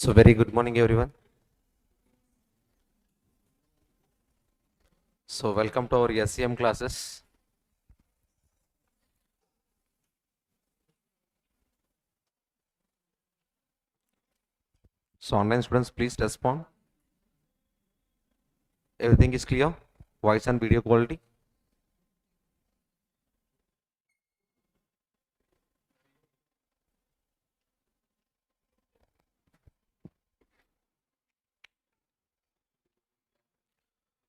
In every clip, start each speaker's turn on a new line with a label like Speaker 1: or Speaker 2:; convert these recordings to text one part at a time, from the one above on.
Speaker 1: So very good morning everyone. So welcome to our SEM classes. So online students, please respond. Everything is clear? Voice and video quality?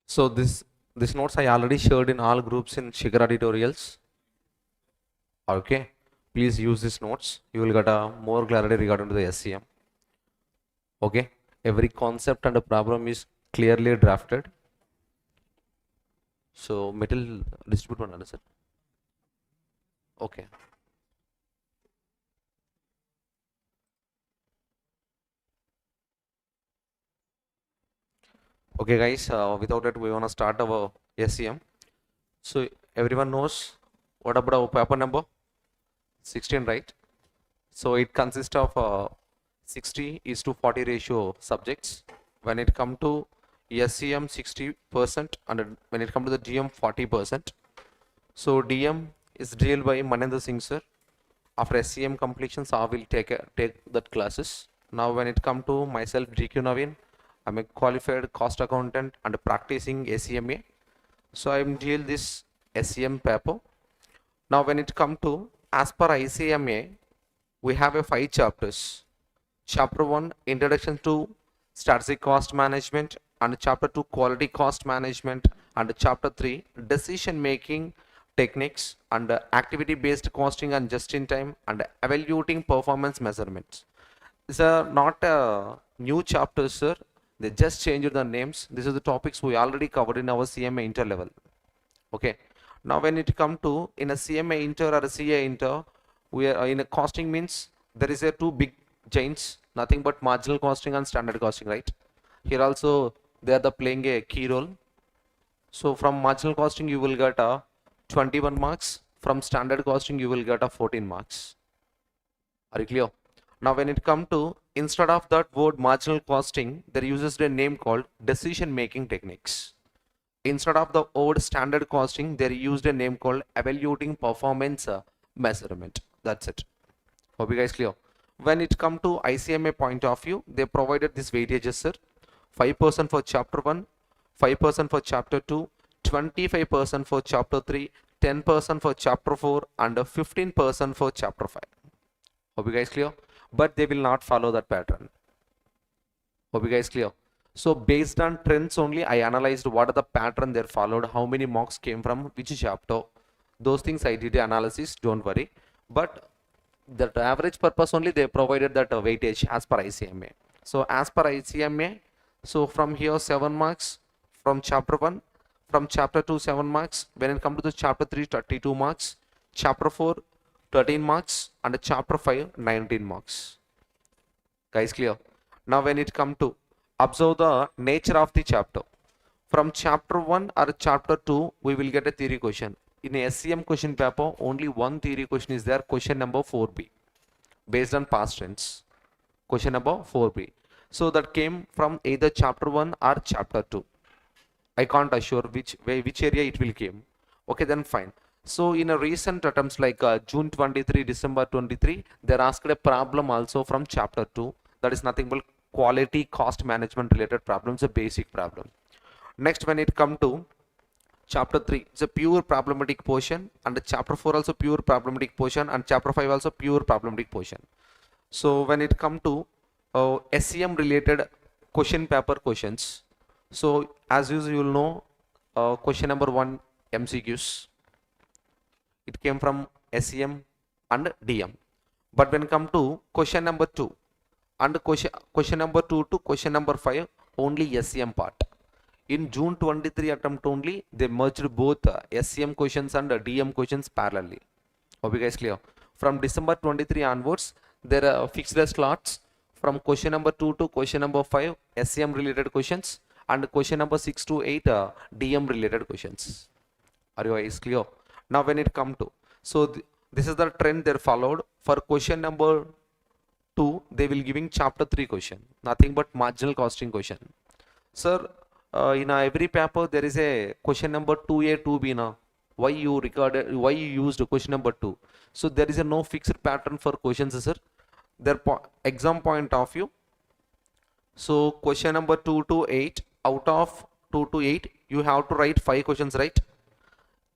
Speaker 1: So this notes I already shared in all groups in shikharatutorials. Okay. Please use these notes. You will get a more clarity regarding to the SEM. Okay. Every concept and a problem is clearly drafted. So metal distribute one answer. Okay. Okay guys, without that we want to start our SEM. So everyone knows what about our paper number? 16, right? So it consists of 60:40 ratio subjects. When it come to SEM 60% and when it come to the DM 40%. So DM is dealt by Manendra Singh sir. After SEM completion, I will take that classes. Now when it come to myself, GQ Nawin, I'm a qualified cost accountant and practicing ACMA. So I'm deal this SEM paper. Now when it come to as per ICMA, we have a 5 chapters. Chapter 1, Introduction to Strategic Cost Management, and Chapter 2, Quality Cost Management, and Chapter 3, Decision Making Techniques, and Activity Based Costing and Just in Time, and Evaluating Performance Measurements. These are not new chapters, sir. They just changed the names. These are the topics we already covered in our CMA Inter level. Okay. Now when it come to in a CMA Inter or a CA Inter, we are in a costing means there is a two big chains, nothing but marginal costing and standard costing, right? Here also they are playing a key role. So from marginal costing you will get a 21 marks. From standard costing you will get a 14 marks. Are you clear? Now when it come to instead of that word marginal costing, there uses a name called decision making techniques. Instead of the old standard costing, they used a name called evaluating performance measurement. That's it. Hope you guys clear. When it come to ICMA point of view, they provided this weightages, sir. 5% for chapter 1, 5% for chapter 2, 25% for chapter 3, 10% for chapter 4, and 15% for chapter 5. Hope you guys clear. But they will not follow that pattern. Hope you guys clear. So based on trends only, I analyzed what are the pattern they followed, how many marks came from which chapter. Those things I did analysis, don't worry. But that average purpose only they provided that weightage as per ICMA. So as per ICMA, so from here 7 marks from chapter 1, from chapter 2 7 marks, when it comes to the chapter 3 32 marks, chapter 4 13 marks, and chapter 5 19 marks. Guys clear? Now when it come to observe the nature of the chapter. From chapter 1 or chapter 2, we will get a theory question. In a SCM question paper, only one theory question is there, question number 4B, based on past tense. Question number 4B. So that came from either chapter 1 or chapter 2. I can't assure which area it will came. Okay, then fine. So in a recent attempts like June 23, December 23, they asked a problem also from chapter 2. That is nothing but quality cost management related problems, a basic problem. Next, when it come to chapter 3, it's a pure problematic portion, and chapter 4 also pure problematic portion, and chapter 5 also pure problematic portion. So when it come to SEM related question paper questions, so as usual you will know question number 1 MCQs, it came from SEM and DM. But when come to question number 2 and question number 2 to question number 5, only SEM part. In June 23 attempt only, they merged both SEM questions and DM questions parallelly. Hope you guys clear. From December 23 onwards, there are fixed slots from question number 2 to question number 5, SEM related questions, and question number 6 to 8, DM related questions. Are you guys clear? Now when it come to, so this is the trend they followed for question number 2, they will giving chapter 3 question, nothing but marginal costing question. Sir, in every paper there is a question number 2A, 2B now. Why you recorded? Why you used question number 2? So there is a no fixed pattern for questions, sir. Their exam point of view. So question number 2 to 8, out of 2 to 8, you have to write 5 questions, right?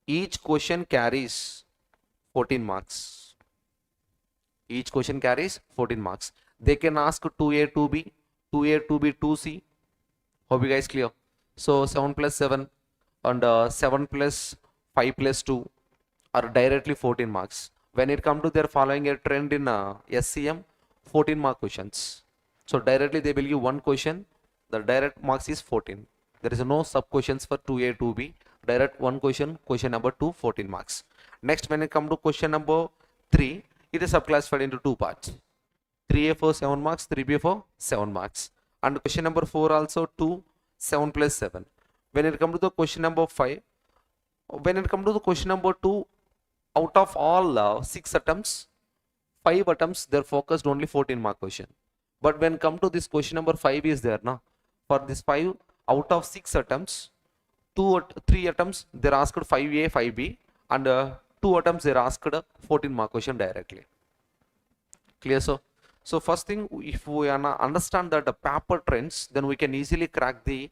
Speaker 1: Each question carries 14 marks. Each question carries 14 marks. They can ask 2A, 2B, 2A, 2B, 2C. Hope you guys clear. So 7 plus 7 and 7 plus 5 plus 2 are directly 14 marks. When it comes to their following a trend in SCM, 14 mark questions. So directly they will give one question. The direct marks is 14. There is no sub questions for 2A, 2B. Direct one question, question number 2, 14 marks. Next, when it comes to question number 3, it is subclassified into 2 parts. 3A for 7 marks, 3B for 7 marks. And question number 4 also 2, 7 plus 7. When it comes to the question number 5, when it comes to the question number 2, out of all 6 attempts, 5 attempts, they're focused only 14 mark question. But when come to this question number 5 is there, now for this 5, out of 6 attempts, 3 attempts, they're asked 5A, 5B, and 2 attempts, they're asked 14 mark question directly. Clear, sir? So first thing, if we understand that the paper trends, then we can easily crack the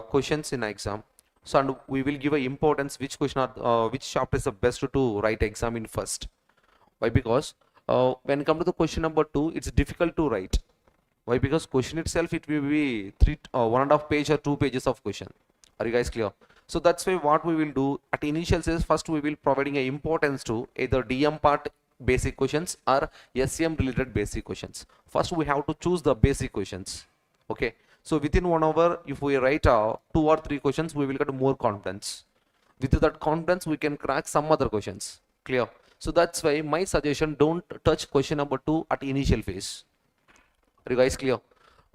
Speaker 1: questions in exam. So and we will give a importance which question are which chapter is the best to write exam in first. Why? Because when it comes to the question number 2, it's difficult to write. Why? Because question itself it will be 1.5 page or 2 pages of question. Are you guys clear? So that's why what we will do at initial stage, first we will providing a importance to either DM part basic questions or SCM related basic questions. First we have to choose the basic questions. Okay. So within 1 hour, if we write 2 or 3 questions, we will get more confidence. With that confidence, we can crack some other questions. Clear? So that's why my suggestion, don't touch question number 2 at initial phase. Are you guys clear?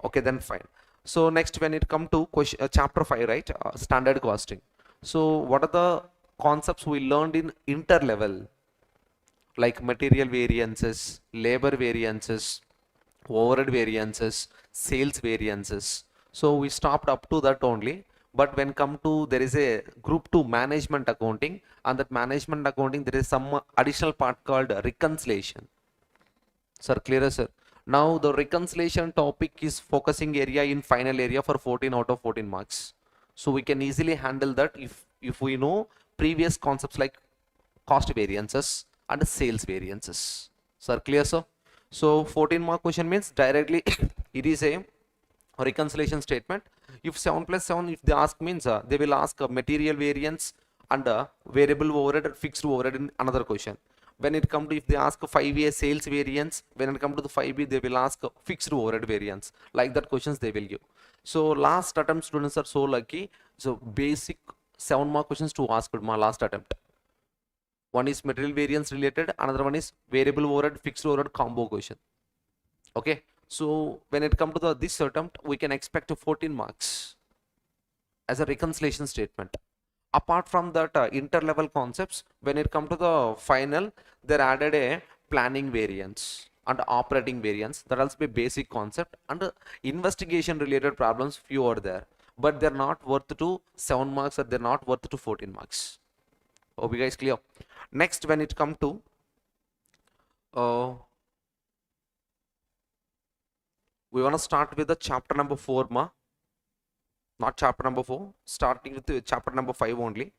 Speaker 1: Okay, then fine. So next, when it come to question, chapter 5, right? Standard costing. So what are the concepts we learned in inter level? Like material variances, labor variances, overhead variances, sales variances. So we stopped up to that only. But when come to, there is a group 2 management accounting, and that management accounting, there is some additional part called reconciliation. Sir, clear, sir? Now the reconciliation topic is focusing area in final area for 14 out of 14 marks. So we can easily handle that if we know previous concepts like cost variances and sales variances. Sir, clear, sir? So 14 mark question means directly it is a reconciliation statement. If 7 plus 7, if they ask means they will ask material variance and variable overhead or fixed overhead in another question. When it comes to, if they ask 5A sales variance, when it comes to the 5B, they will ask fixed overhead variance. Like that questions they will give. So last attempt students are so lucky. So basic 7 mark questions to ask my last attempt. One is material variance related, another one is variable overhead, fixed overhead combo question. Okay. So when it comes to this attempt, we can expect 14 marks as a reconciliation statement. Apart from that inter-level concepts, when it comes to the final, they added a planning variance and operating variance. That also be basic concept, and investigation related problems few are there, but they're not worth to 7 marks or they're not worth to 14 marks. Hope you guys clear. Next, when it comes to we want to start with the chapter number 4, not chapter number 4, starting with chapter number 5 only.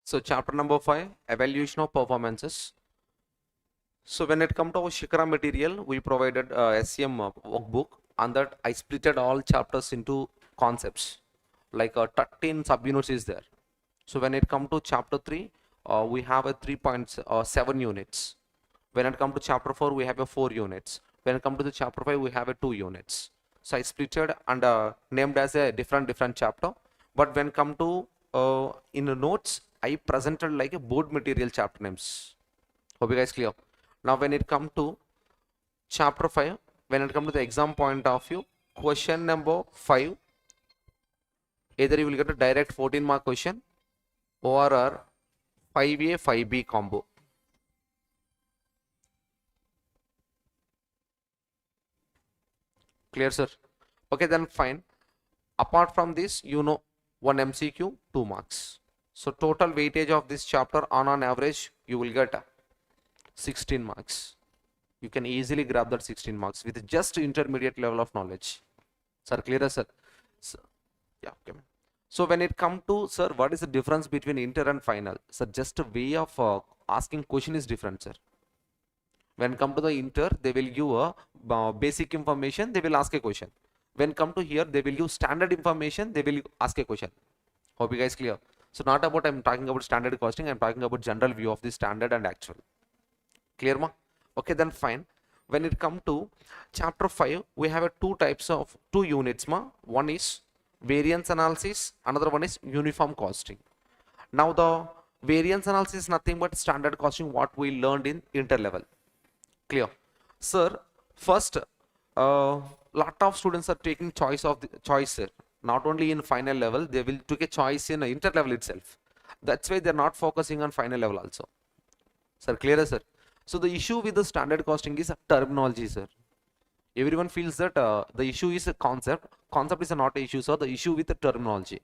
Speaker 1: So chapter number 5, evaluation of performances. So when it comes to our Shikara material, we provided SCM workbook, and that I splitted all chapters into concepts, like 13 subunits is there. So when it comes to chapter 3, we have a 3.7 units. When it comes to chapter 4, we have a 4 units. When it comes to the chapter 5, we have a 2 units. So I splitted and named as a different chapter. But when come to in the notes, I presented like a board material chapter names. Hope you guys clear. Now when it come to chapter 5, when it come to the exam point of view, question number 5, either you will get a direct 14 mark question or a 5A 5B combo. Clear, sir? Okay, then fine. Apart from this, you know, one MCQ, 2 marks. So total weightage of this chapter on average, you will get 16 marks. You can easily grab that 16 marks with just intermediate level of knowledge. Sir, clear, sir? So, yeah, okay. So when it come to, sir, what is the difference between inter and final? Sir, just a way of asking question is different, sir. When come to the inter, they will give a basic information, they will ask a question. When come to here, they will give standard information, they will ask a question. Hope you guys clear. So not about I'm talking about standard costing, I'm talking about general view of the standard and actual. Clear ma? Okay, then fine. When it come to chapter 5, we have two units ma. One is variance analysis, another one is uniform costing. Now the variance analysis is nothing but standard costing what we learned in inter level. Clear? Sir, first lot of students are taking choice of the choice, not only in final level, they will take a choice in inter level itself. That's why they're not focusing on final level also. Sir, clear, sir? So the issue with the standard costing is terminology, sir. Everyone feels that the issue is a concept. Concept is not an issue, so the issue with the terminology.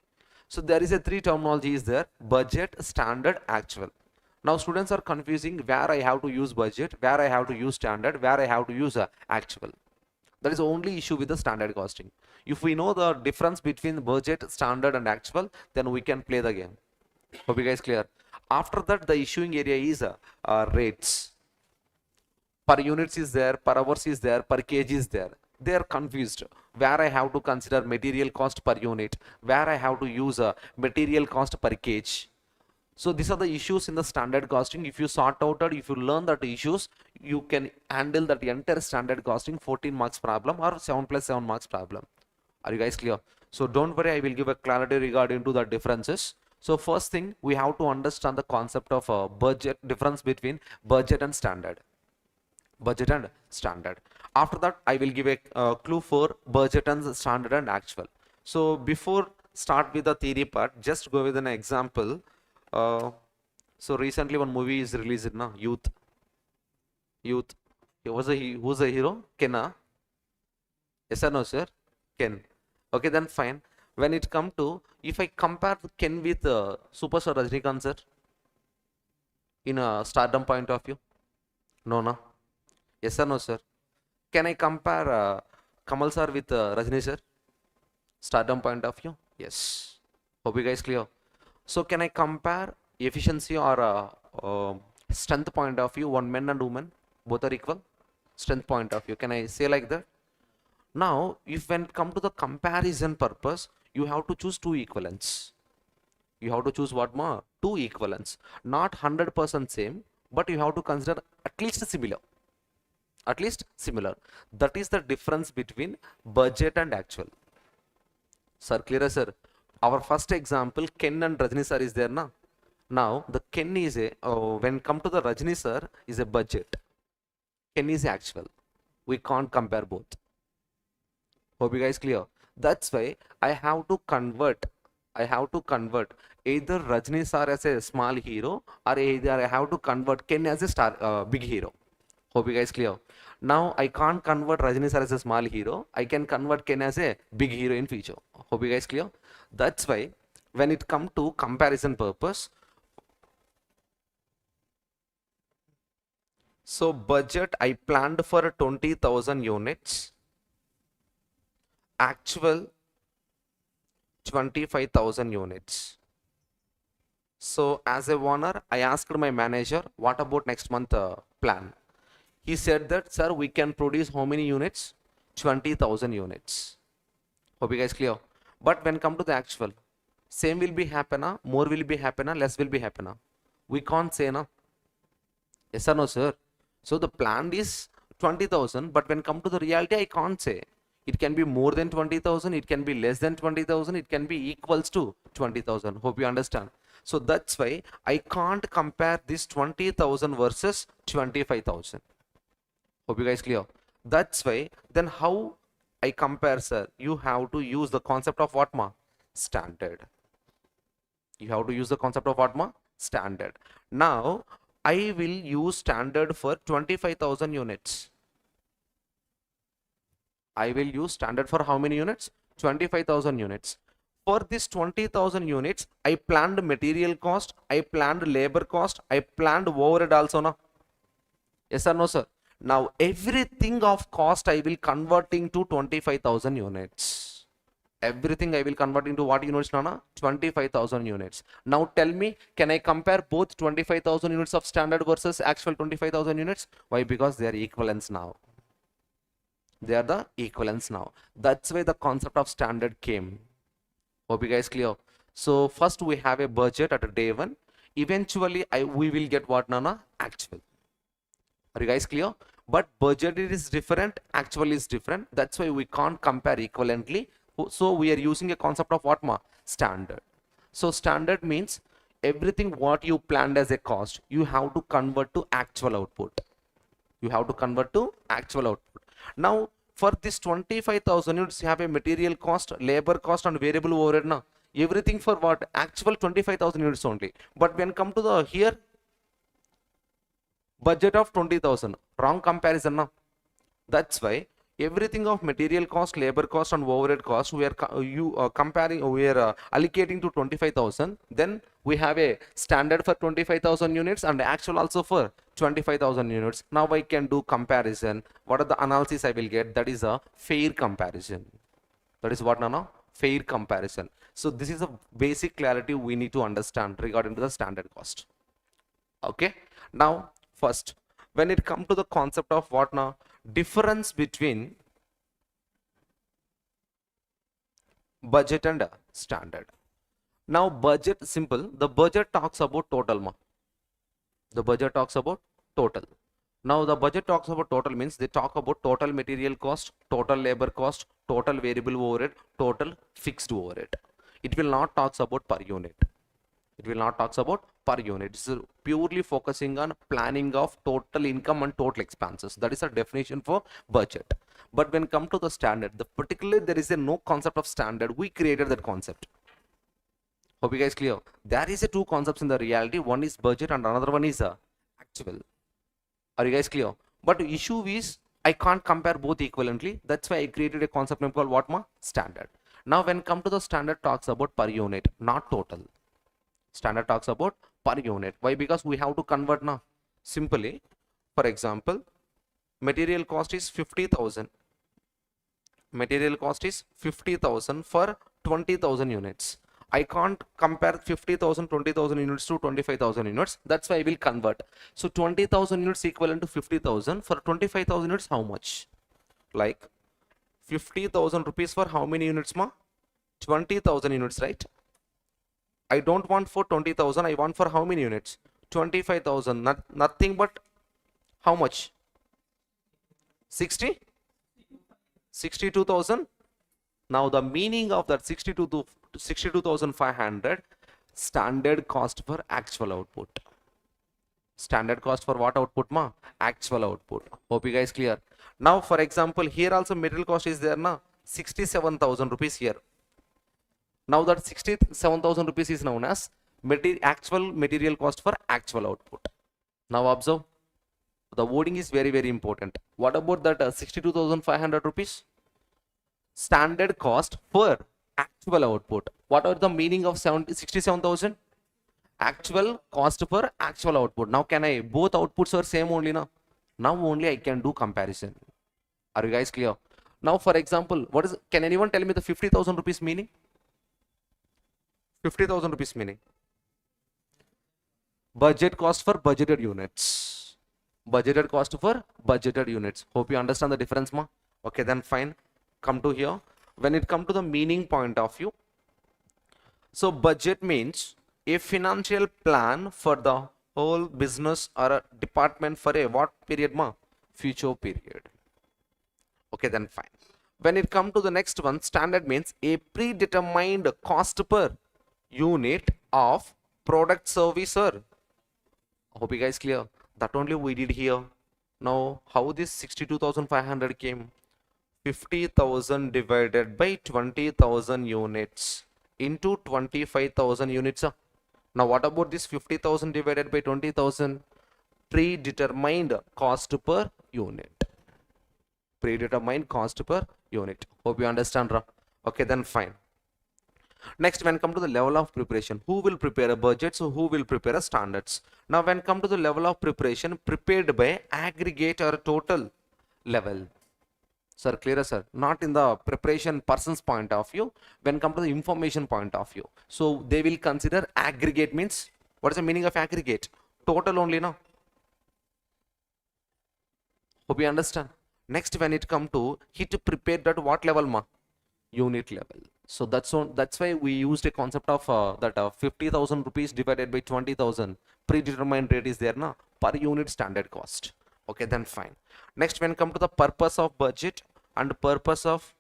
Speaker 1: So there is a 3 terminologies there: budget, standard, actual. Now students are confusing where I have to use budget, where I have to use standard, where I have to use actual. That is the only issue with the standard costing. If we know the difference between budget, standard and actual, then we can play the game. Hope you guys clear. After that, the issuing area is rates. Per units is there, per hours is there, per kg is there. They are confused where I have to consider material cost per unit, where I have to use a material cost per kg. So these are the issues in the standard costing. If you sort out or if you learn that issues, you can handle that entire standard costing 14 marks problem or 7 plus 7 marks problem. Are you guys clear? So don't worry, I will give a clarity regarding to the differences. So first thing, we have to understand the concept of budget, difference between budget and standard. Budget and standard. After that, I will give a clue for budget and standard and actual. So before start with the theory part, just go with an example. So recently one movie is released now, Youth. Who's the hero? Ken? Yes or no, sir? Ken. Okay, then fine. When it come to, if I compare Ken with Superstar Rajnikant, sir, in a stardom point of view, no. Yes or no, sir? Can I compare Kamal sir with Rajni sir? Stardom point of view? Yes. Hope you guys clear. So can I compare efficiency or strength point of view, one men and woman, both are equal? Strength point of view, can I say like that? Now, if when come to the comparison purpose, you have to choose 2 equivalents. You have to choose what more? 2 equivalents. Not 100% same, but you have to consider at least similar. At least similar. That is the difference between budget and actual. Sir, clear, sir? Our first example, Ken and Rajni sir is there now. Now, the Ken is a, when come to the Rajni sir, is a budget. Ken is actual. We can't compare both. Hope you guys clear. That's why I have to convert either Rajni sir as a small hero or either I have to convert Ken as a big hero. Hope you guys clear. Now I can't convert Rajni sir as a small hero. I can convert Ken as a big hero in future. Hope you guys clear. That's why when it come to comparison purpose, so budget I planned for 20,000 units. Actual 25,000 units. So as a owner, I asked my manager, what about next month plan? He said that, sir, we can produce how many units? 20,000 units. Hope you guys clear. But when come to the actual, same will be happen, more will be happen, less will be happen. We can't say, na. Yes or no, sir? So the plan is 20,000, but when come to the reality, I can't say. It can be more than 20,000, it can be less than 20,000, it can be equals to 20,000. Hope you understand. So that's why I can't compare this 20,000 versus 25,000. Hope you guys clear. That's why then how I compare, sir? You have to use the concept of what ma? Standard. You have to use the concept of what ma? Standard. Now I will use standard for 25,000 units. I will use standard for how many units? 25,000 units. For this 20,000 units, I planned material cost, I planned labor cost, I planned overhead also. No? Yes or no, sir? Now everything of cost I will converting to 25,000 units. Everything I will convert into what units, Nana? 25,000 units. Now tell me, can I compare both 25,000 units of standard versus actual 25,000 units? Why? Because they are equivalents now. They are the equivalents now. That's why the concept of standard came. Hope you guys clear. So first we have a budget at a day one. Eventually we will get what, Nana? Actual. Are you guys clear? But budget is different, actual is different. That's why we can't compare equivalently. So we are using a concept of what ma? Standard. So standard means everything what you planned as a cost, you have to convert to actual output. You have to convert to actual output. Now for this 25,000 units, you have a material cost, labor cost and variable overhead. Now everything for what? Actual 25,000 units only. But when come to the here, budget of 20,000, wrong comparison now. That's why everything of material cost, labor cost and overhead cost we are comparing, we are allocating to 25,000. Then we have a standard for 25,000 units and actual also for 25,000 units. Now I can do comparison. What are the analysis I will get? That is a fair comparison. That is what, Nana? Fair comparison. So this is a basic clarity we need to understand regarding to the standard cost. Okay. Now first, when it comes to the concept of what now? Difference between budget and standard. Now budget, simple. The budget talks about total ma. The budget talks about total. Now the budget talks about total means they talk about total material cost, total labor cost, total variable overhead, total fixed overhead. It will not talks about per unit. It will not talks about per unit. It's purely focusing on planning of total income and total expenses. That is a definition for budget. But when come to the standard, particularly there is a no concept of standard. We created that concept. Hope you guys clear. There is a two concepts in the reality. One is budget and another one is actual. Are you guys clear? But the issue is I can't compare both equivalently. That's why I created a concept name called what ma? Standard. Now when come to the standard talks about per unit, not total. Standard talks about per unit. Why? Because we have to convert now. Simply, for example, material cost is 50,000. Material cost is 50,000 for 20,000 units. I can't compare 50,000, 20,000 units to 25,000 units. That's why I will convert. So 20,000 units equivalent to 50,000. For 25,000 units, how much? Like 50,000 rupees for how many units ma? 20,000 units, right? I don't want for 20,000. I want for how many units? 25,000. Nothing but how much? 60? 62,000. Now the meaning of that 62,500 standard cost for actual output. Standard cost for what output ma? Actual output. Hope you guys clear. Now for example, here also material cost is there na? 67,000 rupees here. Now that 67,000 rupees is known as actual material cost for actual output. Now observe, the wording is very, very important. What about that 62,500 rupees? Standard cost for actual output. What are the meaning of 67,000? Actual cost for actual output. Now can I, both outputs are same only now? Now only I can do comparison. Are you guys clear? Now for example, what is, can anyone tell me the 50,000 rupees meaning? 50,000 rupees meaning budget cost for budgeted units. Budgeted cost for budgeted units. Hope you understand the difference ma? Okay, then fine. Come to here. When it come to the meaning point of view, so budget means a financial plan for the whole business or a department for a what period ma? Future period. Okay, then fine. When it come to the next one, standard means a predetermined cost per unit of Product service, sir. Hope you guys clear. That only we did here. Now, how this 62,500 came? 50,000 divided by 20,000 units into 25,000 units. Now, what about this 50,000 divided by 20,000? Predetermined cost per unit. Predetermined cost per unit. Hope you understand. Okay, then fine. Next, when come to the level of preparation, who will prepare a budget? So who will prepare a standards? Now, when come to the level of preparation, prepared by aggregate or total level. Sir, clear, sir? Not in the preparation person's point of view. When come to the information point of view, so they will consider aggregate means, what is the meaning of aggregate? Total only, no? Hope you understand. Next, when it come to hit prepared at what level, ma? Unit level. So that's why we used a concept of that 50,000 rupees divided by 20,000 predetermined rate is there na, per unit standard cost. Okay, then fine. Next, when come to the purpose of budget and purpose of,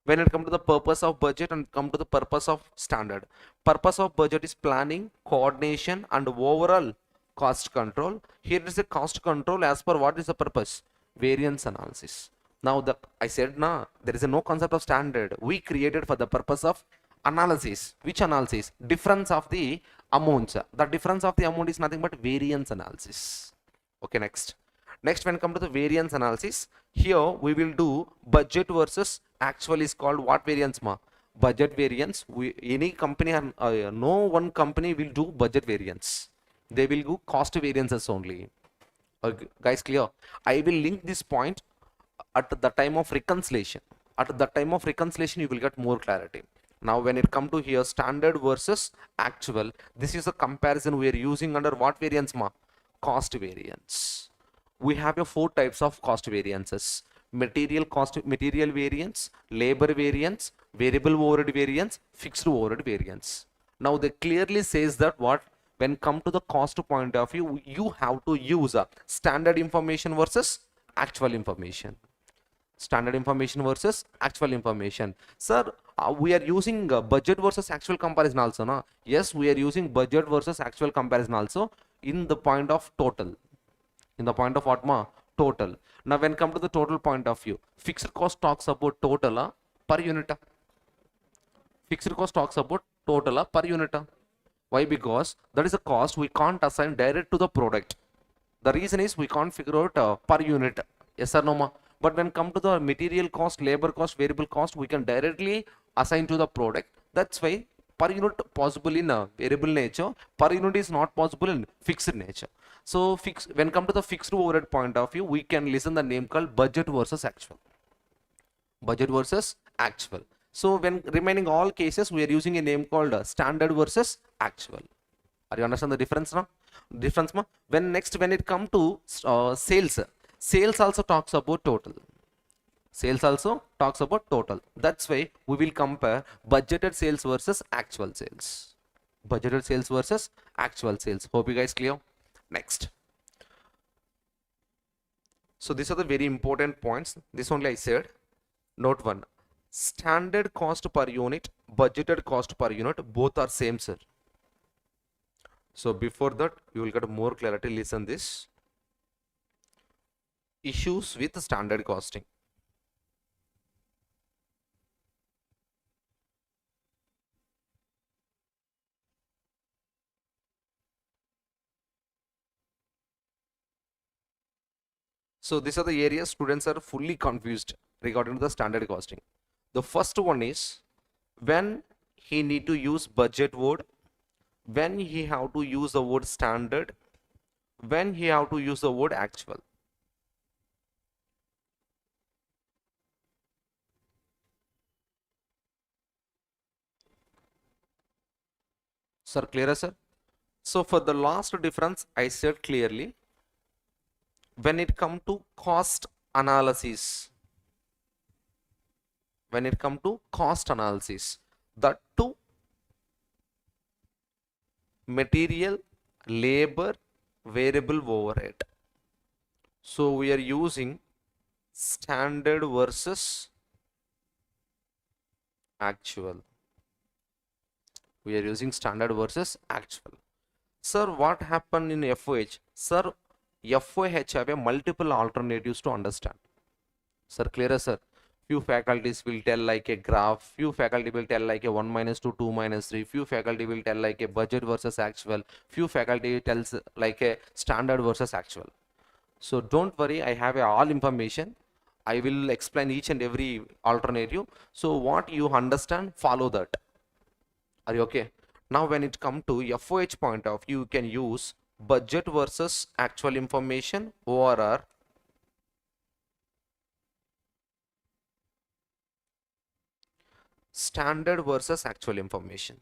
Speaker 1: when it come to the purpose of budget and come to the purpose of standard. Purpose of budget is planning, coordination and overall cost control. Here is a cost control as per what is the purpose? Variance analysis. Now I said na, there is no concept of standard. We created for the purpose of analysis. Which analysis? Difference of the amounts. The difference of the amount is nothing but variance analysis. Okay, next. Next, when come to the variance analysis, here we will do budget versus actual is called what variance, ma? Budget variance. Any company, no one company will do budget variance. They will do cost variances only. Guys, clear? I will link this point at the time of reconciliation. At the time of reconciliation, you will get more clarity. Now, when it come to here, standard versus actual, this is a comparison we are using under what variance, ma? Cost variance. We have a 4 types of cost variances: material variance, labor variance, variable overhead variance, fixed overhead variance. Now, they clearly says that what, when come to the cost point of view, you have to use a standard information versus actual information. Standard information versus actual information. Sir, we are using budget versus actual comparison also, no? Yes, we are using budget versus actual comparison also in the point of total. In the point of what, ma? Total. Now, when come to the total point of view, fixed cost talks about total per unit. Fixed cost talks about total per unit. Why? Because that is a cost we can't assign direct to the product. The reason is we can't figure out per unit. Yes or no, ma? But when come to the material cost, labor cost, variable cost, we can directly assign to the product. That's why per unit possible in a variable nature, per unit is not possible in fixed nature. So when come to the fixed overhead point of view, we can listen the name called budget versus actual. Budget versus actual. So when remaining all cases, we are using a name called standard versus actual. Are you understand the difference now? Difference, ma? When it come to sales, sales also talks about total. Sales also talks about total. That's why we will compare budgeted sales versus actual sales. Budgeted sales versus actual sales. Hope you guys clear. Next. So these are the very important points. This only I said. Note 1. Standard cost per unit, budgeted cost per unit, both are same, sir. So before that, you will get more clarity. Listen this. Issues with standard costing. So these are the areas students are fully confused regarding the standard costing. The first one is when he need to use budget word, when he have to use the word standard, when he have to use the word actual. Sir, clear, sir? So for the last difference, I said clearly, when it come to cost analysis, that too material, labor, variable overhead. So we are using standard versus actual. We are using standard versus actual. Sir, what happened in FOH? Sir, FOH have a multiple alternatives to understand. Sir, clearer, sir? Few faculties will tell like a graph, few faculty will tell like a 1 minus 2, 2 minus 3, few faculty will tell like a budget versus actual, few faculty tells like a standard versus actual. So don't worry, I have all information. I will explain each and every alternative. So what you understand, follow that. Are you okay? Now when it comes to FOH point of view, you can use budget versus actual information, or standard versus actual information.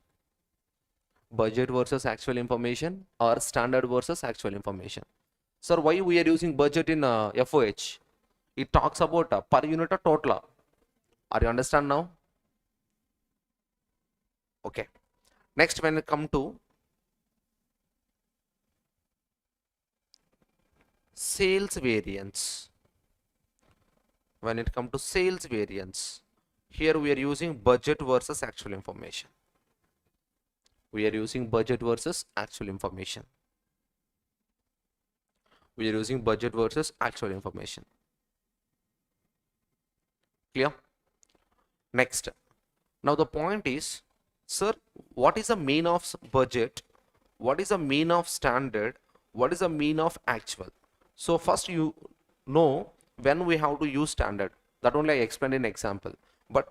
Speaker 1: Budget versus actual information or standard versus actual information. Sir, why we are using budget in FOH? It talks about per unit or total. Are you understand now? Okay. Next, when it come to sales variance. When it come to sales variance, here we are using budget versus actual information. We are using budget versus actual information. We are using budget versus actual information. Clear? Next. Now the point is, sir, what is the mean of budget? What is the mean of standard? What is the mean of actual? So first you know when we have to use standard. That only I explained in example. But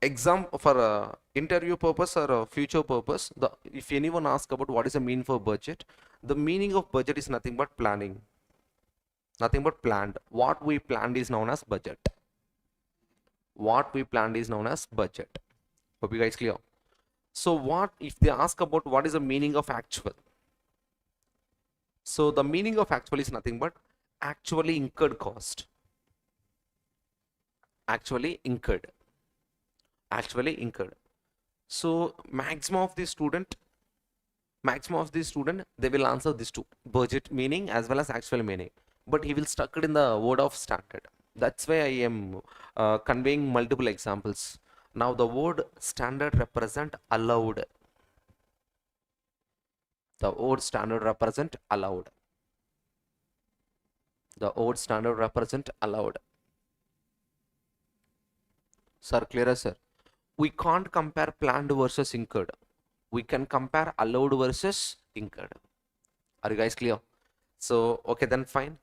Speaker 1: exam for interview purpose or future purpose, if anyone asks about what is the mean for budget, the meaning of budget is nothing but planning. Nothing but planned. What we planned is known as budget. What we planned is known as budget. Hope you guys clear. So what if they ask about what is the meaning of actual? So the meaning of actual is nothing but actually incurred cost. Actually incurred. Actually incurred. So maximum of the student, they will answer this two, budget meaning as well as actual meaning. But he will stuck it in the word of standard. That's why I am conveying multiple examples. Now the word standard represent allowed. The word standard represent allowed. The word standard represent allowed. Sir, clearer, sir? We can't compare planned versus incurred. We can compare allowed versus incurred. Are you guys clear? So okay, then fine.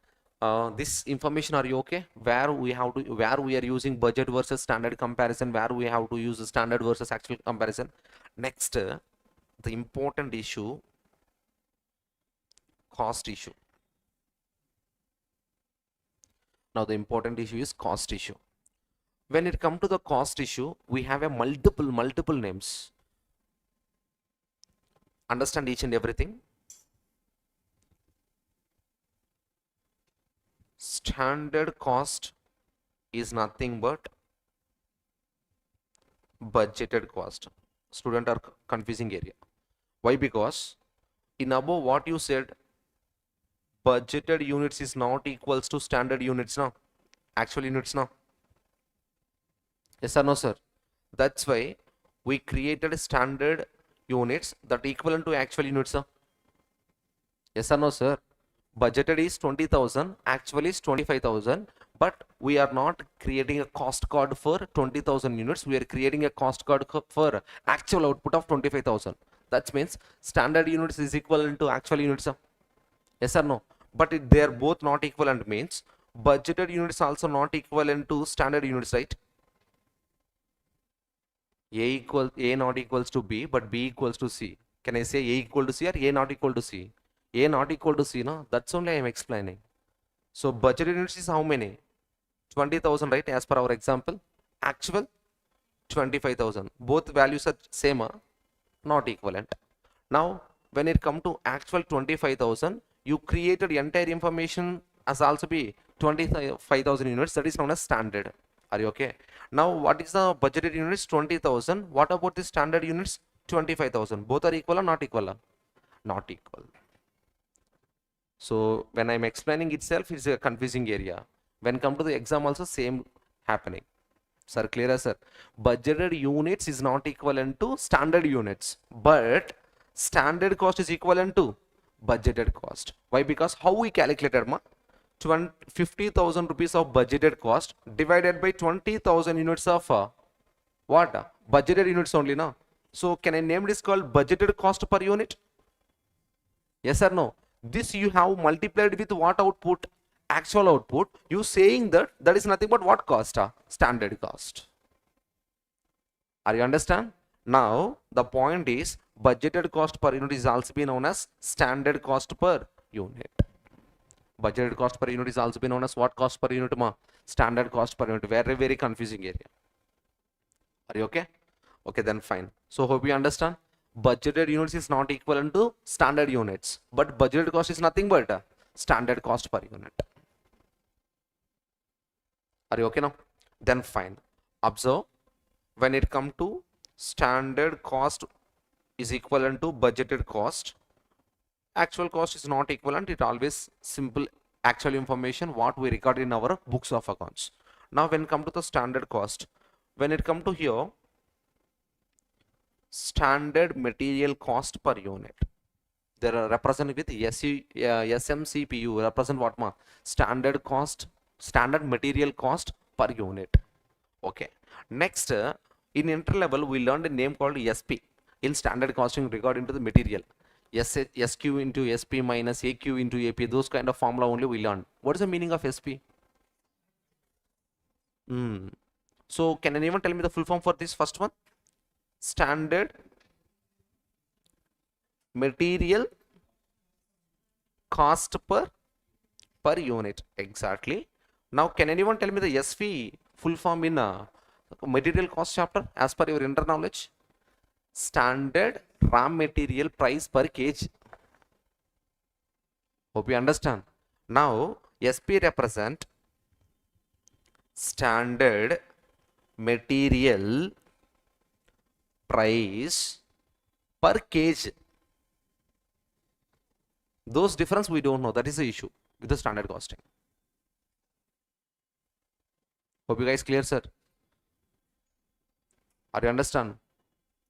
Speaker 1: This information, are you okay? Where we are using budget versus standard comparison, where we have to use the standard versus actual comparison. Next, the important issue, cost issue. Now the important issue is cost issue. When it comes to the cost issue, we have a multiple names. Understand each and everything. Standard cost is nothing but budgeted cost. Student are confusing area. Why? Because in above what you said, budgeted units is not equals to standard units now, actual units now. Yes or no, sir? That's why we created standard units that equivalent to actual units, sir. Yes or no, sir? Budgeted is 20,000, actual is 25,000, but we are not creating a cost card for 20,000 units. We are creating a cost card for actual output of 25,000. That means standard units is equivalent to actual units, sir. Yes or no? But they are both not equivalent means budgeted units also not equivalent to standard units, right? A not equals to B, but B equals to C. Can I say A equal to C or A not equal to C? A not equal to C, no? That's only I am explaining. So budgeted units is how many? 20,000, right? As per our example. Actual 25,000. Both values are same, not equivalent. Now, when it come to actual 25,000, you created entire information as also be 25,000 units. That is known as standard. Are you okay? Now, what is the budgeted units? 20,000. What about the standard units? 25,000. Both are equal or not equal? Not equal. So when I'm explaining itself, it's a confusing area. When come to the exam also same happening. Sir, clear, sir? Budgeted units is not equivalent to standard units, but standard cost is equivalent to budgeted cost. Why? Because how we calculated, ma? 50,000 rupees of budgeted cost divided by 20,000 units of what? Budgeted units only, na? So can I name this called budgeted cost per unit? Yes or no? This you have multiplied with what output? Actual output. You saying that that is nothing but what cost? Standard cost. Are you understand? Now the point is budgeted cost per unit is also be known as standard cost per unit. Budgeted cost per unit is also be known as what cost per unit, ma? Standard cost per unit. Very, very confusing area. Are you okay? Okay, then fine. So hope you understand. Budgeted units is not equivalent to standard units, but budgeted cost is nothing but standard cost per unit. Are you okay now? Then fine. Observe, when it comes to standard cost is equivalent to budgeted cost, actual cost is not equivalent. It always simple actual information what we record in our books of accounts. Now when it comes to the standard cost, when it comes to here, standard material cost per unit, they are represented with SMCPU, represent what, ma? Standard cost, standard material cost per unit. Okay. Next, in interlevel, we learned a name called SP in standard costing regarding to the material. SQ into SP minus AQ into AP, those kind of formula only we learned. What is the meaning of SP? So can anyone tell me the full form for this first one? Standard material cost per unit. Exactly. Now can anyone tell me the SV full form in material cost chapter as per your inter knowledge? Standard raw material price per kg. Hope you understand. Now SP represent standard material price per kg. Those difference we don't know. That is the issue with the standard costing. Hope you guys clear, sir? Are you understand?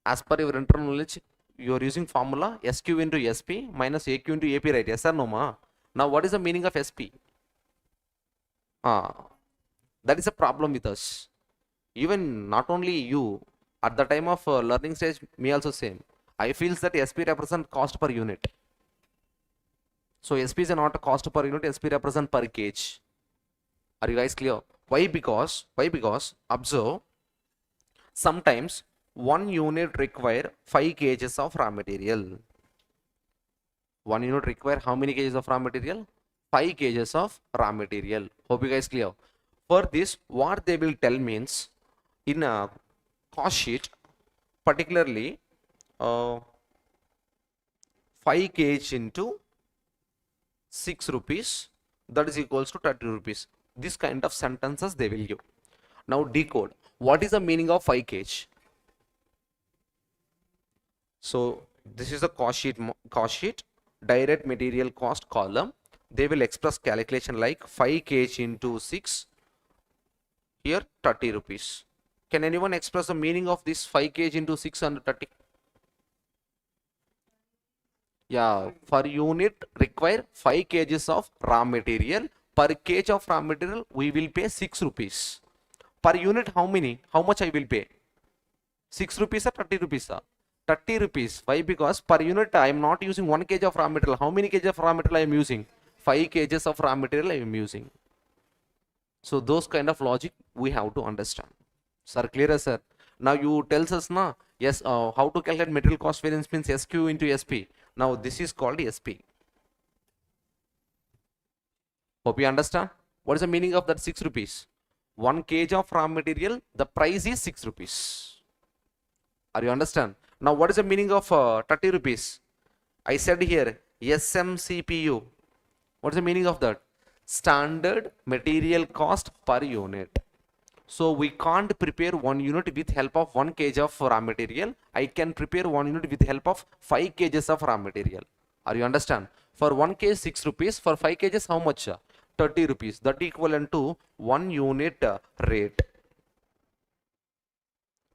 Speaker 1: As per your internal knowledge, you are using formula SQ into SP minus AQ into AP, right? Yes or no, ma? Now what is the meaning of SP? That is a problem with us. Even not only you, at the time of learning stage, me also same. I feels that SP represent cost per unit. So SP is not a cost per unit, SP represent per kg. Are you guys clear? Why? Because observe, sometimes one unit require 5 kgs of raw material. One unit require how many kgs of raw material? 5 kgs of raw material. Hope you guys clear. For this, what they will tell means, in a cost sheet, particularly 5 kg into 6 rupees, that is equals to 30 rupees. This kind of sentences they will give. Now decode. What is the meaning of 5 kg? So this is a cost sheet, direct material cost column. They will express calculation like 5 kg into 6, here 30 rupees. Can anyone express the meaning of this 5 kg into 6 and 30? Yeah, per unit require 5 kgs of raw material. Per kg of raw material we will pay 6 rupees. Per unit how many? How much I will pay? 6 rupees or 30 rupees? 30 rupees. Why? Because per unit I am not using 1 kg of raw material. How many kg of raw material I am using? 5 kgs of raw material I am using. So those kind of logic we have to understand. Sir, clear, sir? Now you tells us na, yes, how to calculate material cost variance means SQ into SP. Now this is called SP. Hope you understand. What is the meaning of that 6 rupees? 1 kg of raw material, the price is 6 rupees. Are you understand? Now what is the meaning of 30 rupees? I said here SMCPU. What is the meaning of that? Standard material cost per unit. So we can't prepare 1 unit with help of 1 kg of raw material. I can prepare 1 unit with help of 5 kgs of raw material. Are you understand? For 1 kg 6 rupees, for 5 kgs how much? 30 rupees. That equivalent to 1 unit rate.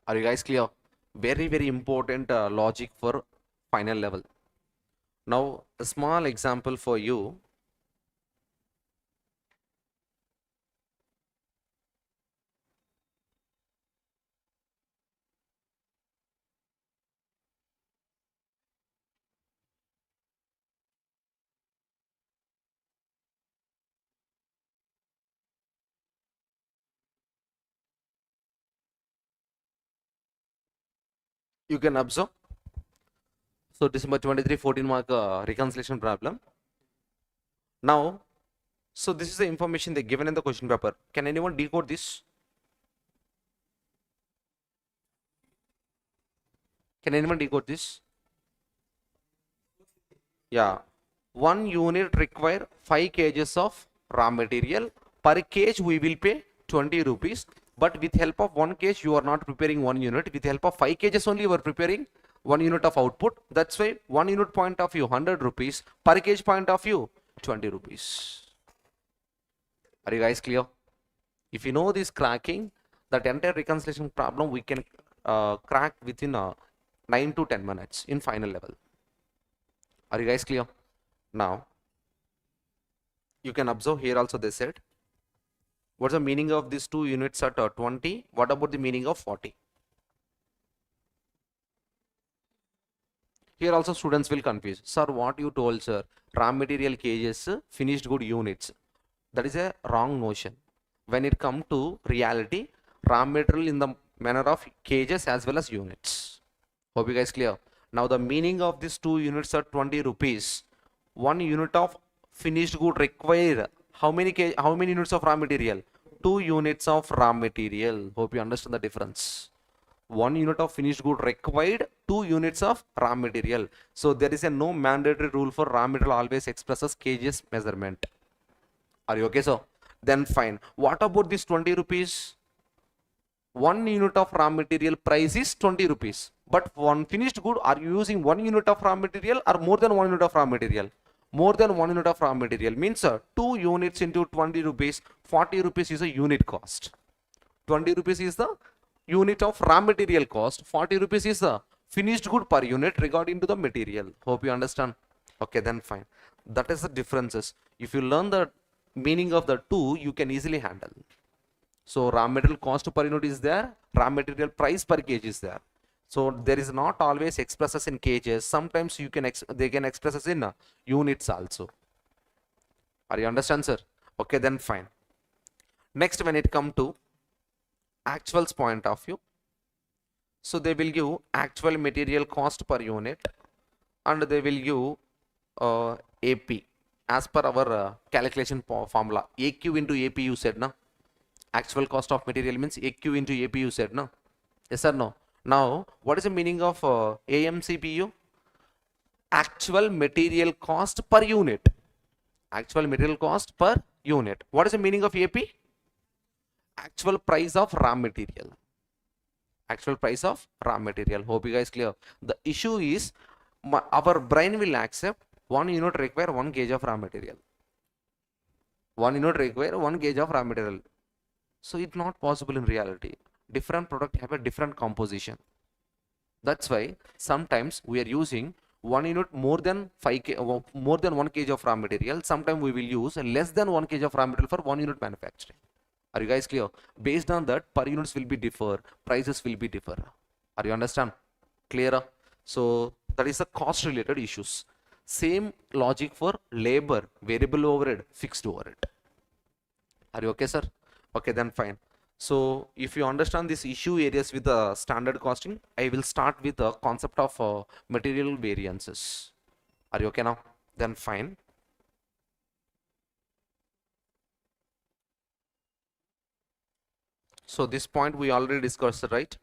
Speaker 1: Are you guys clear? Very, very important logic for final level. Now, a small example for you. You can observe. So, December 23, 14 mark reconciliation problem. Now, so this is the information they given in the question paper. Can anyone decode this? Can anyone decode this? Yeah. 1 unit require 5 kgs of raw material. Per kg we will pay 20 rupees. But with help of 1 kg you are not preparing 1 unit. With help of 5 kgs only you are preparing 1 unit of output. That's why 1 unit point of view 100 rupees. Per kg point of view 20 rupees. Are you guys clear? If you know this cracking, that entire reconciliation problem we can crack within 9 to 10 minutes in final level. Are you guys clear? Now, you can observe here also they said, what's the meaning of these 2 units at 20? What about the meaning of 40? Here also students will confuse. Sir, what you told, sir? Raw material kgs, finished good units. That is a wrong notion. When it comes to reality, raw material in the manner of kgs as well as units. Hope you guys clear. Now the meaning of these 2 units are 20 rupees. 1 unit of finished good require how many units of raw material? 2 units of raw material. Hope you understand the difference. 1 unit of finished good required 2 units of raw material. So there is a no mandatory rule for raw material always expresses kgs measurement. Are you okay? So then fine. What about this 20 rupees? 1 unit of raw material price is 20 rupees. But one finished good, are you using 1 unit of raw material or more than 1 unit of raw material? More than 1 unit of raw material means 2 units into 20 rupees, 40 rupees is a unit cost. 20 rupees is the unit of raw material cost, 40 rupees is the finished good per unit regarding to the material. Hope you understand. Okay, then fine. That is the differences. If you learn the meaning of the two, you can easily handle. So raw material cost per unit is there, raw material price per kg is there. So there is not always expresses in kgs. Sometimes you can they can express as in units also. Are you understand, sir? Okay, then fine. Next, when it come to actuals point of view, so they will give actual material cost per unit and they will give AP as per our calculation formula. AQ into AP you said, no? Actual cost of material means AQ into AP you said, no? Yes or no? Now, what is the meaning of AMCPU? Actual material cost per unit. Actual material cost per unit. What is the meaning of AP? Actual price of raw material. Actual price of raw material. Hope you guys clear. The issue is our brain will accept 1 unit require 1 kg of raw material. 1 unit require 1 kg of raw material. So it's not possible in reality. Different product have a different composition. That's why sometimes we are using 1 unit more than more than 1 kg of raw material. Sometimes we will use less than 1 kg of raw material for 1 unit manufacturing. Are you guys clear? Based on that, per units will be differ, prices will be differ. Are you understand? Clear? So that is the cost related issues. Same logic for labor, variable overhead, fixed overhead. Are you okay, sir? Okay, then fine. So if you understand these issue areas with the standard costing, I will start with the concept of material variances. Are you okay now? Then fine. So this point we already discussed, right?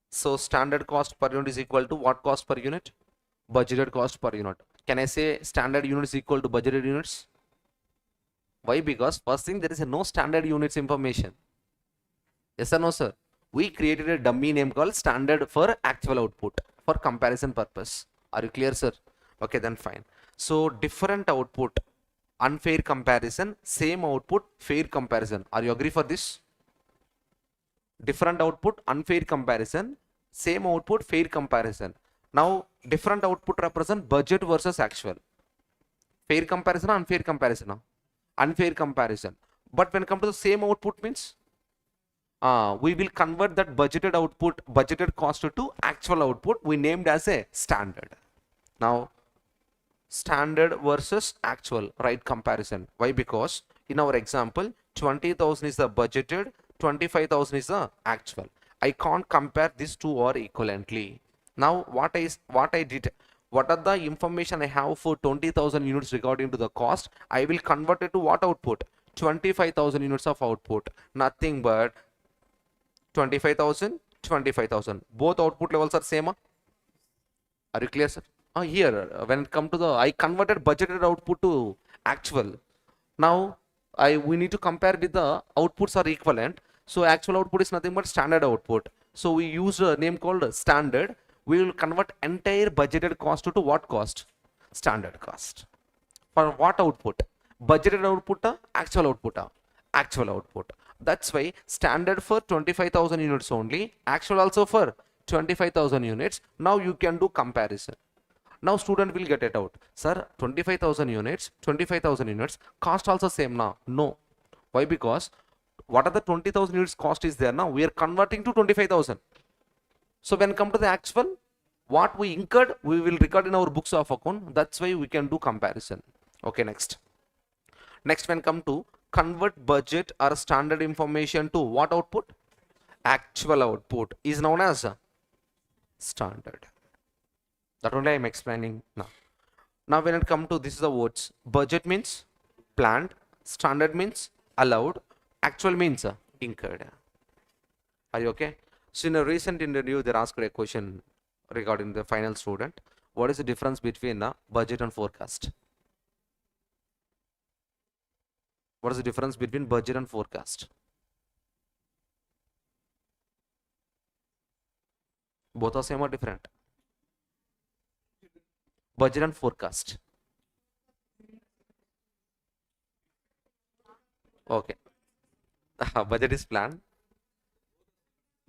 Speaker 1: So standard cost per unit is equal to what cost per unit? Budgeted cost per unit. Can I say standard units equal to budgeted units? Why? Because first thing, there is no standard units information. Yes or no, sir? We created a dummy name called standard for actual output for comparison purpose. Are you clear, sir? Okay, then fine. So different output, unfair comparison, same output, fair comparison. Are you agree for this? different output, unfair comparison, same output, fair comparison. Now, different output represent budget versus actual. Fair comparison or unfair comparison? Unfair comparison. But when it comes to the same output means, we will convert that budgeted output, budgeted cost to actual output. We named as a standard. Now, standard versus actual, right comparison. Why? Because in our example, 20,000 is the budgeted, 25,000 is the actual. I can't compare these two or equivalently. Now, what I did, what are the information I have for 20,000 units regarding to the cost? I will convert it to what output? 25,000 units of output. Nothing but 25,000, 25,000. Both output levels are same. Are you clear, sir? Here, when it come to the, I converted budgeted output to actual. Now, we need to compare with the outputs are equivalent. So actual output is nothing but standard output. So we use a name called standard. We will convert entire budgeted cost to what cost? Standard cost. For what output? Budgeted output, actual output, actual output. That's why standard for 25,000 units only, actual also for 25,000 units. Now you can do comparison. Now student will get it out. Sir, 25,000 units, 25,000 units, cost also same now. No. Why? Because what are the 20,000 units cost is there now? We are converting to 25,000. So when come to the actual, what we incurred, we will record in our books of account. That's why we can do comparison. Okay, next. Next, when come to convert budget or standard information to what output? Actual output is known as standard. That only I am explaining now. Now when it come to this is the words. Budget means planned, standard means allowed, actual means incurred. Are you okay? So in a recent interview, they asked a question regarding the final student. What is the difference between budget and forecast? What is the difference between budget and forecast? Both are same or different? Budget and forecast. Okay. Budget is planned.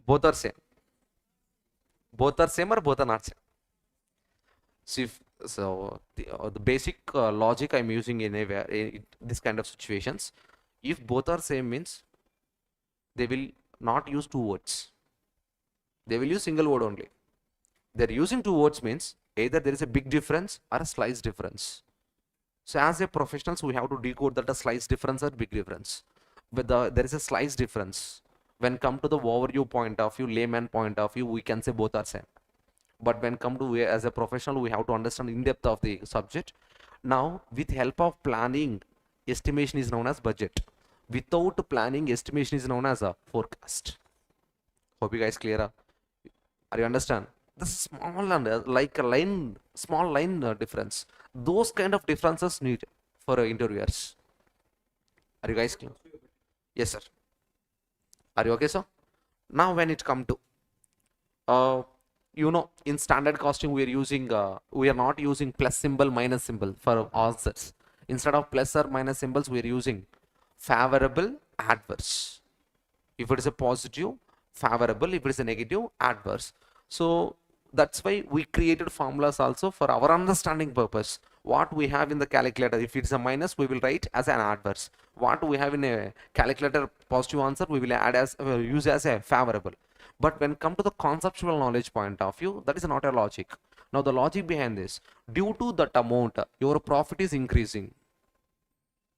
Speaker 1: Both are same. Both are same or both are not same? So the basic logic I'm using in this kind of situations, if both are same means they will not use two words. They will use single word only. They're using two words means either there is a big difference or a slight difference. So as a professionals, we have to decode that a slight difference or big difference. But there is a slight difference. When come to the overview point of view, layman point of view, we can say both are same. But when come to as a professional, we have to understand in depth of the subject. Now, with help of planning, estimation is known as budget. Without planning, estimation is known as a forecast. Hope you guys clear. Are you understand? This is small and like a line, small line difference. Those kind of differences need for interviewers. Are you guys clear? Yes, sir. Are you okay, sir? Now, when it come to in standard costing, we are not using plus symbol, minus symbol for answers. Instead of plus or minus symbols, we are using favorable, adverse. If it is a positive, favorable. If it is a negative, adverse. So that's why we created formulas also for our understanding purpose. What we have in the calculator, if it's a minus, we will write as an adverse. What we have in a calculator positive answer, we will add as use as a favorable. But when come to the conceptual knowledge point of view, that is not a logic. Now the logic behind this, due to that amount, your profit is increasing.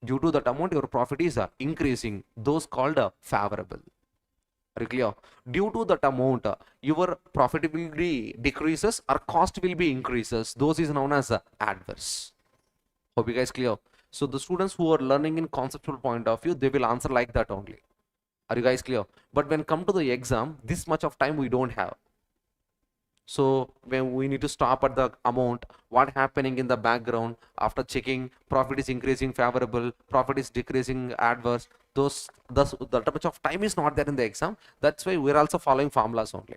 Speaker 1: Due to that amount, your profit is increasing. Those called favorable. Are you clear? Due to that amount, your profitability decreases or cost will be increases. Those is known as adverse. Hope you guys clear. So the students who are learning in conceptual point of view, they will answer like that only. Are you guys clear? But when come to the exam, this much of time we don't have. So when we need to stop at the amount, what happening in the background after checking, profit is increasing favorable, profit is decreasing adverse. That much of time is not there in the exam. That's why we're also following formulas only.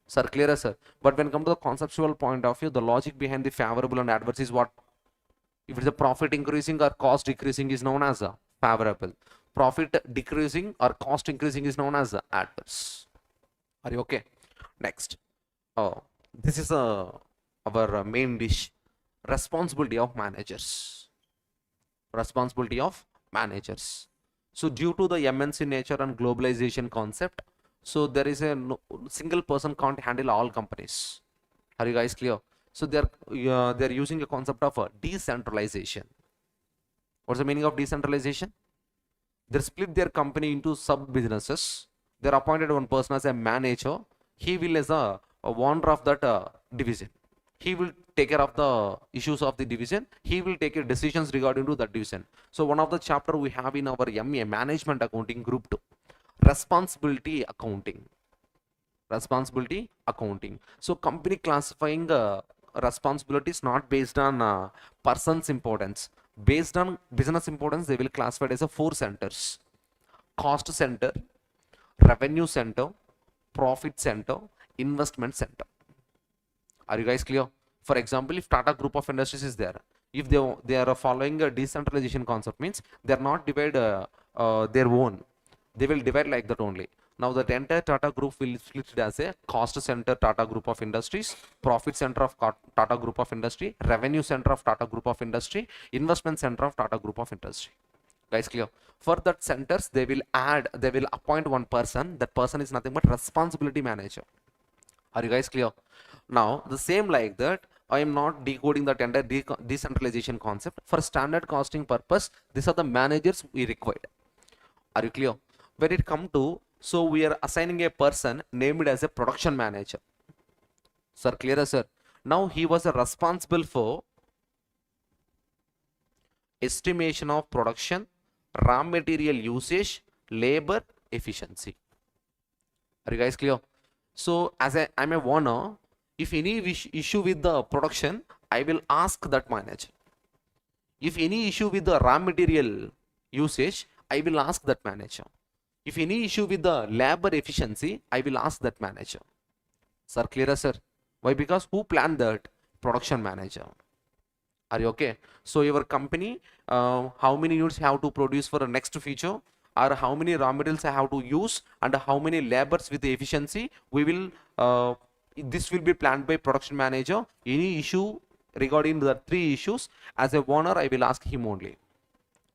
Speaker 1: Sir, clear, sir? But when come to the conceptual point of view, the logic behind the favorable and adverse is what? If it's a profit increasing or cost decreasing is known as a favorable. Profit decreasing or cost increasing is known as adverse. Are you okay? Next. Oh, this is our main dish. Responsibility of managers. Responsibility of managers. So due to the MNC nature and globalization concept, so there is a single person can't handle all companies. Are you guys clear? So they're using a concept of decentralization. What's the meaning of decentralization? They split their company into sub businesses. They're appointed one person as a manager. He will as a owner of that division. He will take care of the issues of the division. He will take decisions regarding to that division. So one of the chapter we have in our MA management accounting group 2, responsibility accounting. Responsibility accounting. So company classifying responsibilities not based on person's importance. Based on business importance, they will classify it as a 4 centers: cost center, revenue center, profit center, investment center. Are you guys clear? For example, if Tata Group of Industries is there, if they are following a decentralization concept, means they are not divide their own. They will divide like that only. Now the entire Tata Group will split it as a cost center Tata Group of Industries, profit center of Tata Group of Industry, revenue center of Tata Group of Industry, investment center of Tata Group of Industry. Guys, clear? For that centers, they will appoint one person. That person is nothing but responsibility manager. Are you guys clear? Now the same like that, I am not decoding the entire decentralization concept. For standard costing purpose, these are the managers we required. Are you clear? When it come to, so we are assigning a person named as a production manager. Sir, clear, sir? Now he was responsible for estimation of production, raw material usage, labor efficiency. Are you guys clear? So as I'm a owner, if any issue with the production, I will ask that manager. If any issue with the raw material usage, I will ask that manager. If any issue with the labor efficiency, I will ask that manager. Sir, clear, sir? Why? Because who planned that? Production manager. Are you okay? So your company, how many units have to produce for the next feature, or how many raw materials I have to use, and how many labors with the efficiency, we will this will be planned by production manager. Any issue regarding the 3 issues, as a owner, I will ask him only.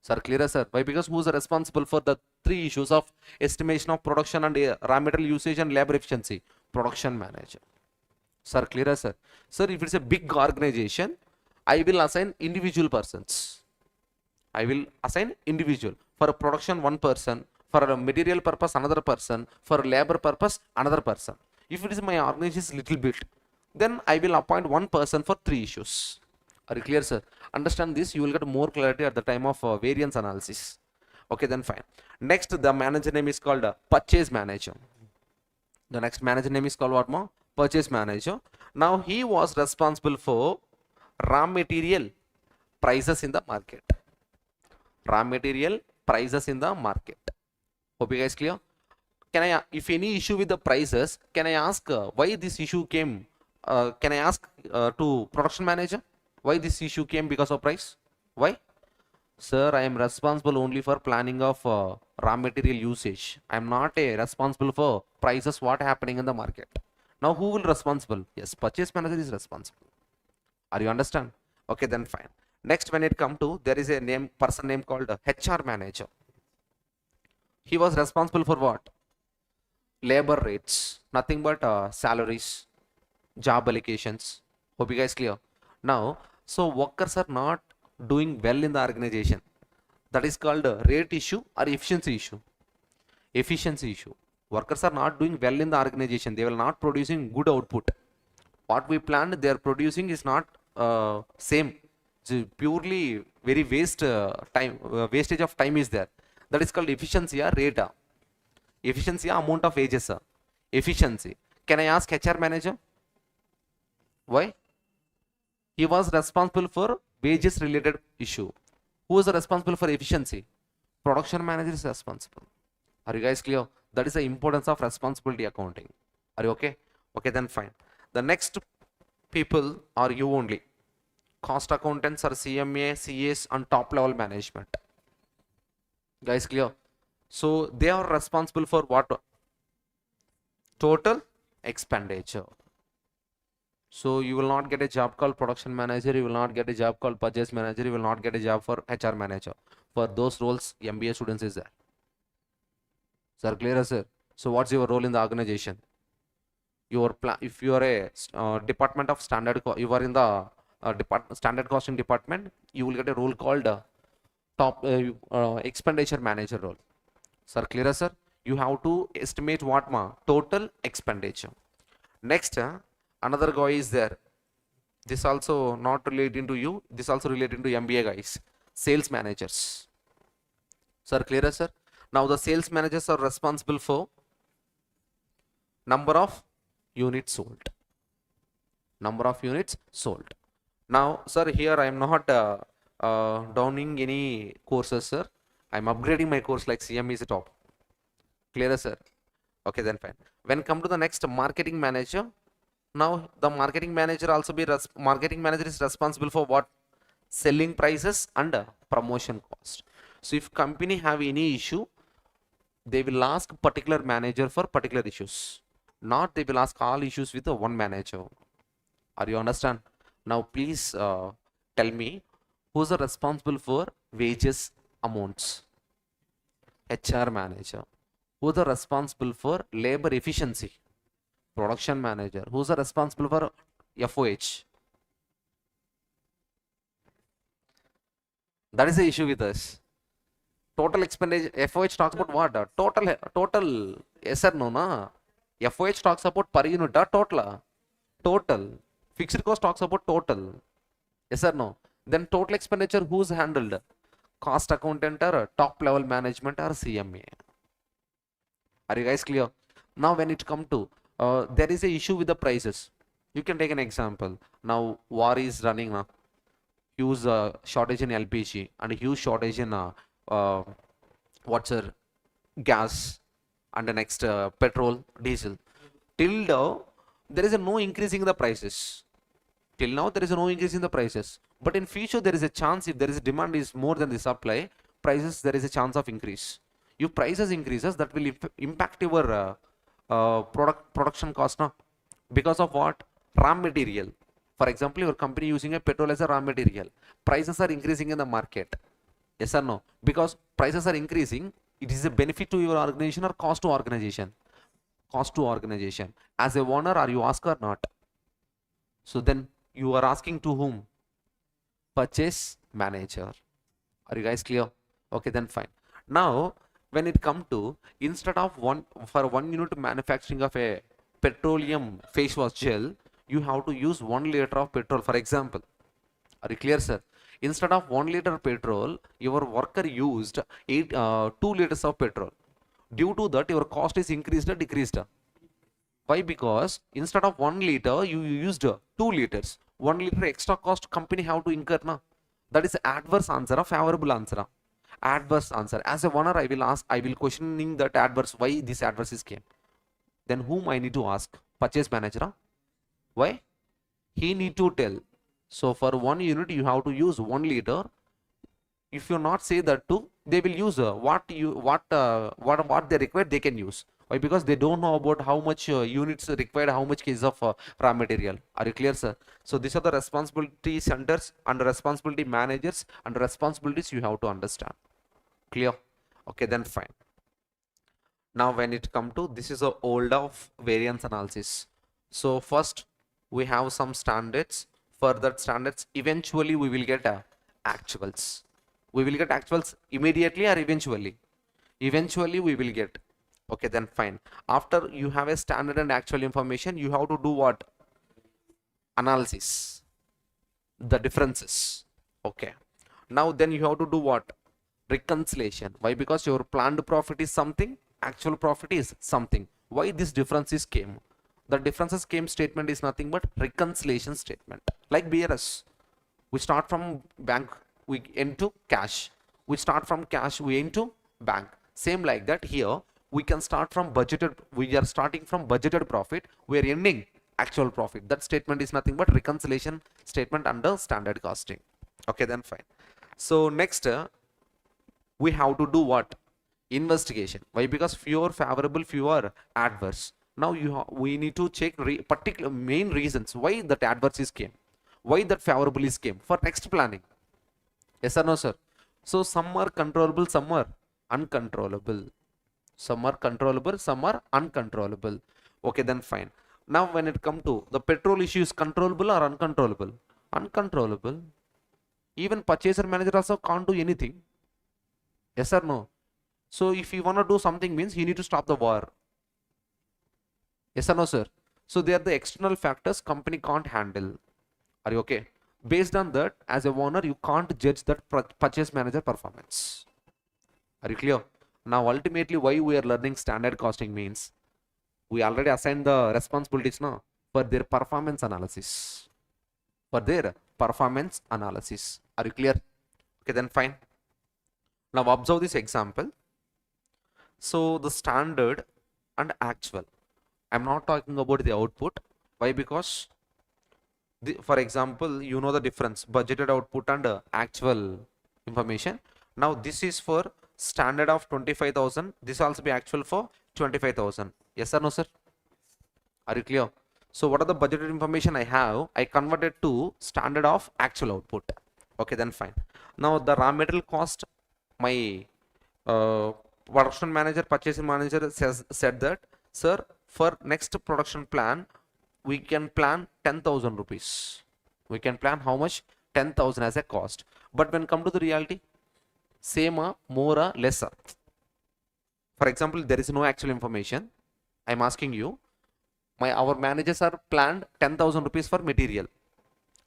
Speaker 1: Sir, clear, sir? Why? Because who is responsible for the 3 issues of estimation of production and raw material usage and labor efficiency? Production manager. Sir, clear, sir? Sir, if it's a big organization, I will assign individual persons. I will assign individual. For a production, one person. For a material purpose, another person. For labor purpose, another person. If it is my organization is little bit, then I will appoint one person for 3 issues. Are you clear, sir? Understand this, you will get more clarity at the time of variance analysis. Okay, then fine. Next, the manager name is called purchase manager. The next manager name is called what more? Purchase manager. Now he was responsible for raw material prices in the market. Raw material prices in the market. Hope you guys clear? Can I, if any issue with the prices, can I ask why this issue came? Can I ask to production manager why this issue came because of price? Why? Sir, I am responsible only for planning of raw material usage. I am not responsible for prices what happening in the market. Now who will responsible? Yes, purchase manager is responsible. Are you understand? Okay, then fine. Next, when it come to, there is a person name called HR manager. He was responsible for what? Labor rates, nothing but salaries, job allocations. Hope you guys clear. Now, so workers are not doing well in the organization. That is called a rate issue or efficiency issue. Efficiency issue. Workers are not doing well in the organization. They will not producing good output. What we planned, they are producing is not same. It's purely very wastage of time is there. That is called efficiency or rate. Efficiency amount of wages. Efficiency. Can I ask HR manager? Why? He was responsible for wages related issue. Who is responsible for efficiency? Production manager is responsible. Are you guys clear? That is the importance of responsibility accounting. Are you okay? Okay, then fine. The next people are you only. Cost accountants are CMA, CS and top level management. Guys, clear? So they are responsible for what? Total expenditure. So you will not get a job called production manager, you will not get a job called purchase manager, you will not get a job for HR manager. For those roles, MBA students is there. Sir, clear, sir? So what's your role in the organization? If you are a department of you are in the standard costing department, you will get a role called top expenditure manager role. Sir, clear, sir? You have to estimate what total expenditure. Next, another guy is there. This also not relating to you. This also relating to MBA guys. Sales managers. Sir, clear, sir? Now the sales managers are responsible for number of units sold. Number of units sold. Now, sir, here I am not downing any courses, sir. I am upgrading my course like CM is top. Clear, sir? Okay, then fine. When come to the next marketing manager, now the marketing manager marketing manager is responsible for what? Selling prices and promotion cost. So if company have any issue, they will ask particular manager for particular issues. Not they will ask all issues with one manager. Are you understand? Now please tell me who's responsible for wages amounts? HR manager. Who's responsible for labor efficiency? Production manager. Who's responsible for FOH? That is the issue with us. Total expenditure. FOH talks about what? Total. Yes or no? Na? FOH talks about per unit. Total. Fixed cost talks about total. Yes or no? Then total expenditure who's handled? Cost accountant or top level management or CMA. Are you guys clear? Now when it come to there is a issue with the prices. You can take an example. Now war is running now. Huge shortage in LPG and huge shortage in gas and the next petrol, diesel. Till now there is no increasing the prices. Till now there is no increase in the prices. But in future there is a chance, if there is a demand is more than the supply, prices there is a chance of increase. If prices increases, that will impact your production cost now. Because of what? Raw material. For example, your company using a petrol as a raw material. Prices are increasing in the market. Yes or no? Because prices are increasing, it is a benefit to your organization or cost to organization? Cost to organization. As a owner, are you ask or not? So then you are asking to whom? Purchase manager. Are you guys clear? Okay, then fine. Now, when it come to, instead of for 1 unit manufacturing of a petroleum face wash gel, you have to use 1 liter of petrol, for example. Are you clear, sir? Instead of 1 liter petrol, your worker used 2 liters of petrol. Due to that, your cost is increased or decreased? Why? Because instead of 1 liter, you used 2 liters. 1 liter extra cost company have to incur now. That is adverse answer or favorable answer? Adverse answer. As a owner, I will questioning that adverse, why this adverse is came. Then whom I need to ask? Purchase manager. Why? He need to tell. So for 1 unit, you have to use 1 liter. If you not say that too, they will use what they require, they can use. Why? Because they don't know about how much units required, how much case of raw material. Are you clear, sir? So these are the responsibility centers and responsibility managers and responsibilities you have to understand. Clear? Okay, then fine. Now when it come to, this is a old of variance analysis. So first we have some standards. For that standards, eventually we will get actuals. We will get actuals immediately or eventually? Eventually we will get. Okay, then fine. After you have a standard and actual information, you have to do what? Analysis. The differences. Okay. Now then you have to do what? Reconciliation. Why? Because your planned profit is something, actual profit is something. Why this differences came? The differences came statement is nothing but reconciliation statement. Like BRS. We start from bank, we end to cash. We start from cash, we end to bank. Same like that here, we can start from budgeted, we are starting from budgeted profit, we are ending actual profit. That statement is nothing but reconciliation statement under standard costing. Okay, then fine. So next, we have to do what? Investigation. Why? Because few are favorable, few are adverse. Now we need to check particular main reasons why that adverse is came, why that favorable is came for next planning. Yes or no, sir? So some are controllable, some are uncontrollable. Some are controllable, some are uncontrollable. Okay, then fine. Now when it come to the petrol issue, is controllable or uncontrollable? Uncontrollable. Even purchaser manager also can't do anything. Yes or no? So if you want to do something means he need to stop the war. Yes or no, sir? So they are the external factors company can't handle. Are you okay? Based on that, as a owner, you can't judge that purchase manager performance. Are you clear? Now ultimately why we are learning standard costing means we already assigned the responsibilities now for their performance analysis. For their performance analysis. Are you clear? Okay, then fine. Now observe this example. So the standard and actual. I'm not talking about the output. Why? Because for example, you know the difference budgeted output and actual information. Now this is for standard of 25,000. This also be actual for 25,000. Yes or no, sir? Are you clear? So what are the budgeted information I have? I converted to standard of actual output. Okay, then fine. Now the raw material cost, my production manager, purchasing manager said that, sir, for next production plan, we can plan 10,000 rupees. We can plan how much? 10,000 as a cost. But when come to the reality, same or more or lesser. For example, there is no actual information. I'm asking you, our managers are planned 10,000 rupees for material.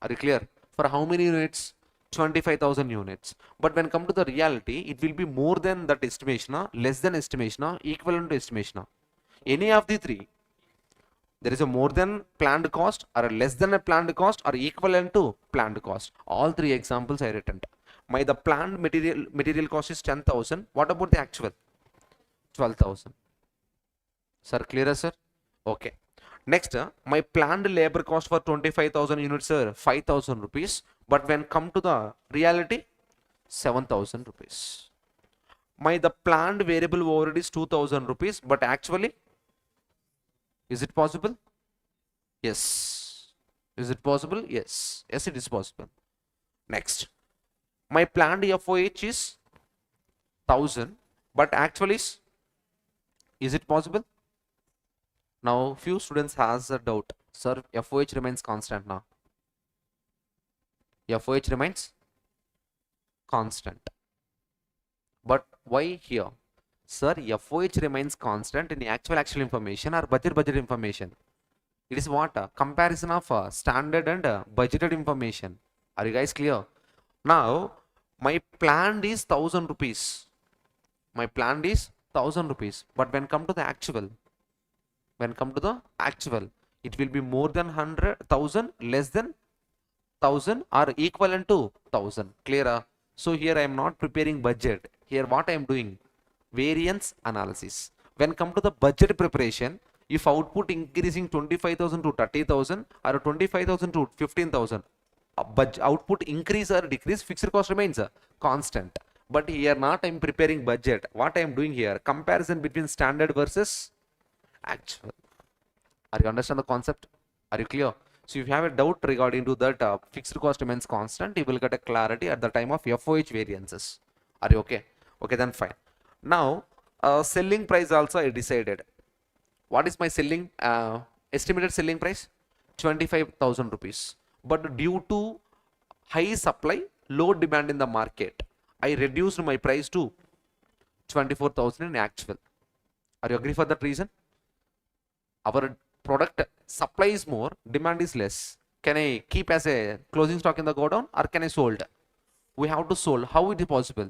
Speaker 1: Are you clear? For how many units? 25,000 units. But when come to the reality, it will be more than that estimation, less than estimation, equivalent to estimation. Any of the three. There is a more than planned cost or a less than a planned cost or equivalent to planned cost. All three examples I written. The planned material cost is 10,000. What about the actual? 12,000. Sir, clear, sir? Okay. Next, my planned labor cost for 25,000 units, sir, 5,000 rupees. But when come to the reality, 7,000 rupees. The planned variable overhead is 2,000 rupees, but actually, is it possible? Yes. Is it possible? Yes. Yes, it is possible. Next, my planned FOH is 1,000, but actually is it possible? Now, few students has a doubt. Sir, FOH remains constant now. FOH remains constant. But why here? Sir, FOH remains constant in actual information or budget information. It is what? Comparison of standard and budgeted information. Are you guys clear? Now, my planned is 1,000 rupees. My planned is 1,000 rupees. But when come to the actual, it will be more than 100,000, less than 1,000 or equivalent to 1,000. Clear? So here I am not preparing budget. Here what I am doing? Variance analysis. When come to the budget preparation, if output increasing 25,000 to 30,000 or 25,000 to 15,000, output increase or decrease, fixed cost remains constant. But here not I am preparing budget. What I am doing here? Comparison between standard versus actual. Are you understand the concept? Are you clear? So if you have a doubt regarding to that fixed cost remains constant, you will get a clarity at the time of FOH variances. Are you okay? Okay, then fine. Now, selling price also I decided. What is my selling estimated selling price? 25,000 rupees. But due to high supply, low demand in the market, I reduced my price to 24,000 in actual. Are you agree for that reason? Our product supply is more, demand is less. Can I keep as a closing stock in the godown or can I sold? We have to sold. How it is possible?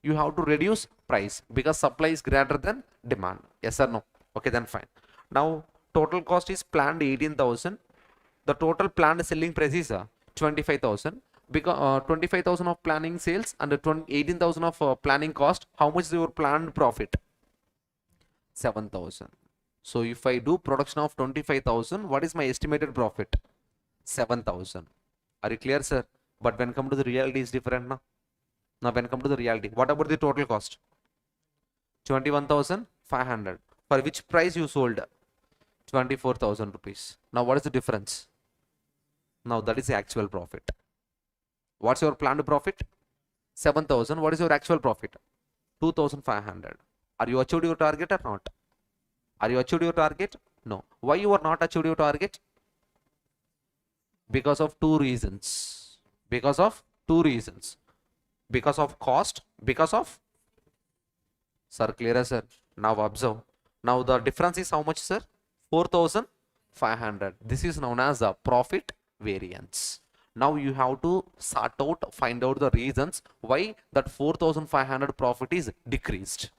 Speaker 1: You have to reduce price because supply is greater than demand. Yes or no? Okay, then fine. Now total cost is planned 18,000. The total planned selling price is 25,000. Because 25,000 of planning sales and 18,000 of planning cost. How much is your planned profit? 7,000. So if I do production of 25,000, what is my estimated profit? 7,000. Are you clear, sir? But when come to the reality is different now. Now when come to the reality, what about the total cost? 21,500. For which price you sold? 24,000 rupees. Now what is the difference? Now that is the actual profit. What's your planned profit? 7,000. What is your actual profit? 2,500. Are you achieved your target or not? Are you achieved your target? No. Why you are not achieved your target? Because of two reasons. Because of two reasons. Because of cost. Because of... Sir, clear, sir. Now observe. Now the difference is how much, sir? 4,500. This is known as a profit variance. Now you have to sort out, find out the reasons why that 4,500 profit is decreased.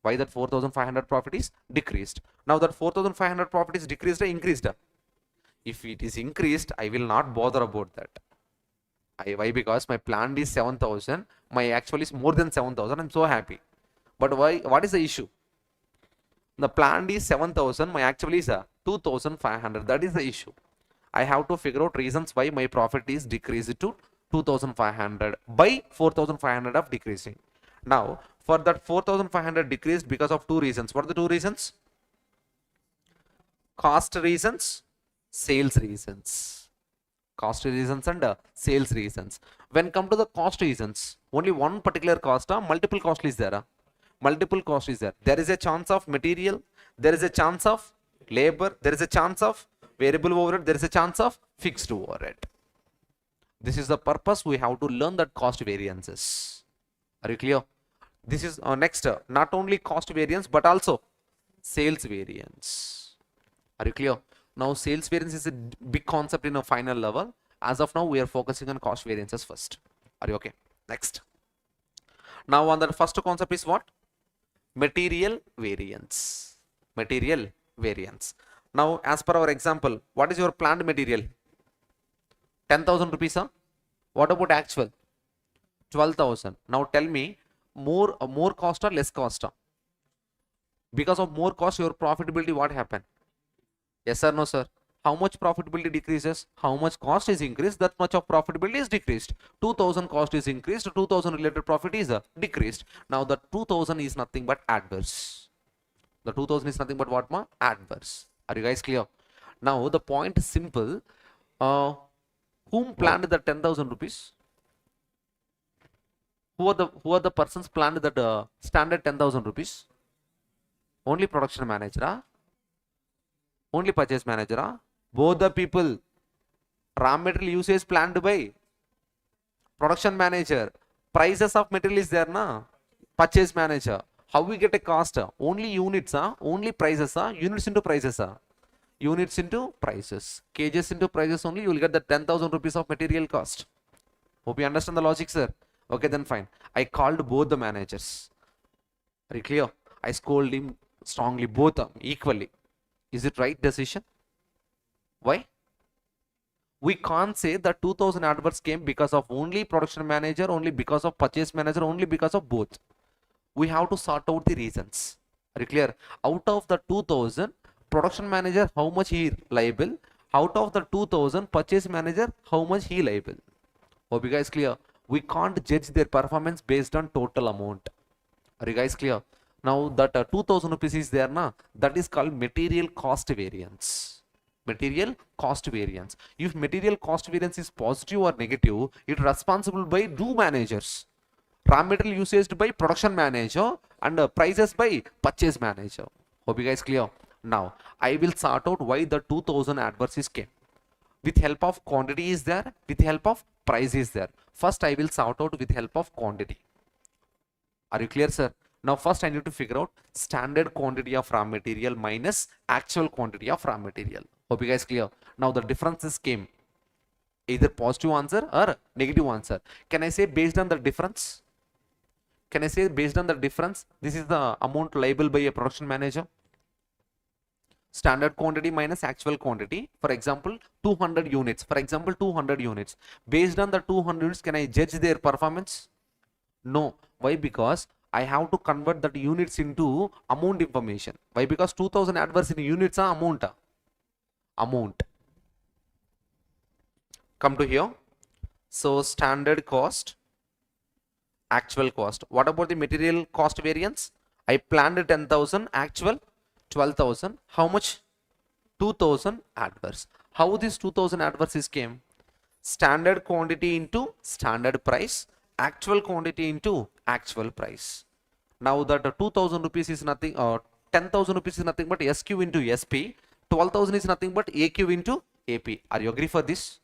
Speaker 1: Why that 4,500 profit is decreased. Now that 4,500 profit is decreased or increased? If it is increased, I will not bother about that. Why? Because my planned is 7,000. My actual is more than 7,000. I'm so happy. But why? What is the issue? The planned is 7,000. My actual is 2,500. That is the issue. I have to figure out reasons why my profit is decreased to 2,500 by 4,500 of decreasing. Now, for that 4,500 decreased because of two reasons. What are the two reasons? Cost reasons, sales reasons. Cost reasons and sales reasons. When come to the cost reasons, only one particular cost, multiple cost is there. Multiple cost is there. There is a chance of material, there is a chance of labor, there is a chance of variable overhead, there is a chance of fixed overhead. This is the purpose we have to learn that cost variances. Are you clear? This is next, not only cost variance but also sales variance. Are you clear? Now sales variance is a big concept in a final level. As of now, we are focusing on cost variances first. Are you okay? Next. Now on the first concept is what? Material variance. Material variance. Now as per our example, what is your planned material? 10,000 rupees, huh? What about actual? 12,000. Now tell me, more cost or less cost? Because of more cost, your profitability what happened? Yes or no, sir? How much profitability decreases? How much cost is increased? That much of profitability is decreased. 2,000 cost is increased. 2,000 related profit is decreased. Now the 2,000 is nothing but adverse. The 2,000 is nothing but what, ma? Adverse. Are you guys clear? Now the point is simple. Whom planned the 10,000 rupees? Who are the persons planned that standard 10,000 rupees? Only production manager, only purchase manager, both the people. Raw material usage planned by production manager. Prices of material is there, na? Purchase manager. How we get a cost? Only units, only prices, units into prices, units into prices, kgs into prices only. You will get the 10,000 rupees of material cost. Hope you understand the logic, sir. Okay, then fine. I called both the managers. Are you clear? I scolded him strongly, both equally. Is it right decision? Why? We can't say that 2,000 adverse came because of only production manager, only because of purchase manager, only because of both. We have to sort out the reasons. Are you clear? Out of the 2,000, production manager, how much he liable? Out of the 2,000, purchase manager, how much he liable? Hope you guys clear? We can't judge their performance based on total amount. Are you guys clear? Now that 2,000 rupees is there, na? That is called material cost variance. Material cost variance. If material cost variance is positive or negative, it is responsible by two managers. Raw material usage by production manager and prices by purchase manager. Hope you guys clear? Now I will sort out why the 2,000 adverses came. With help of quantity is there, with help of price is there. First I will sort out with help of quantity. Are you clear, sir? Now first I need to figure out standard quantity of raw material minus actual quantity of raw material. Hope you guys clear? Now the differences came. Either positive answer or negative answer. Can I say based on the difference? Can I say based on the difference, this is the amount liable by a production manager? Standard quantity minus actual quantity. For example, 200 units. For example, 200 units. Based on the 200 units, can I judge their performance? No. Why? Because I have to convert that units into amount information. Why? Because 2,000 adverse in units are amount. Amount. Come to here. So standard cost, actual cost. What about the material cost variance? I planned 10,000, actual 12,000. How much? 2,000 adverse. How this 2,000 adverse is came? Standard quantity into standard price, actual quantity into actual price. Now that 2,000 rupees is nothing, 10,000 rupees is nothing but SQ into SP, 12,000 is nothing but AQ into AP. Are you agree for this?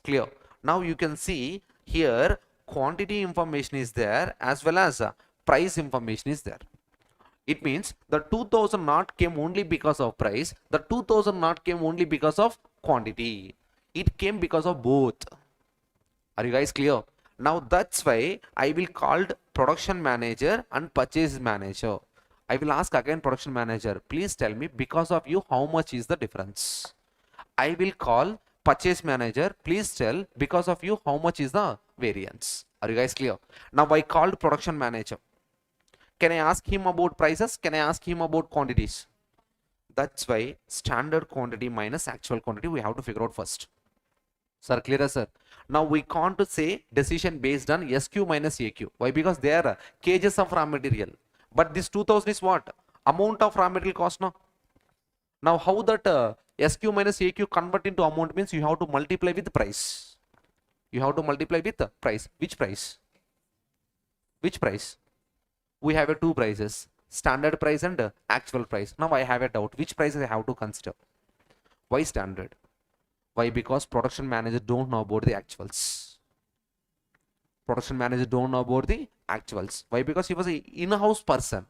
Speaker 1: Clear. Now you can see here quantity information is there as well as price information is there. It means the 2000 not came only because of price, the 2000 not came only because of quantity. It came because of both. Are you guys clear? Now that's why I will call production manager and purchase manager. I will ask again production manager, please tell me because of you how much is the difference. I will call purchase manager, please tell because of you how much is the variance. Are you guys clear? Now I called production manager. Can I ask him about prices? Can I ask him about quantities? That's why standard quantity minus actual quantity we have to figure out first. Sir, clear, sir? Now we can't say decision based on SQ minus AQ. Why? Because they are kgs of raw material. But this 2000 is what? Amount of raw material cost now. Now how that SQ minus AQ convert into amount means you have to multiply with the price. You have to multiply with the price. Which price? Which price? We have two prices, standard price and actual price. Now I have a doubt, which prices I have to consider? Why standard? Why? Because production manager don't know about the actuals. Production manager don't know about the actuals. Why? Because he was an in-house person.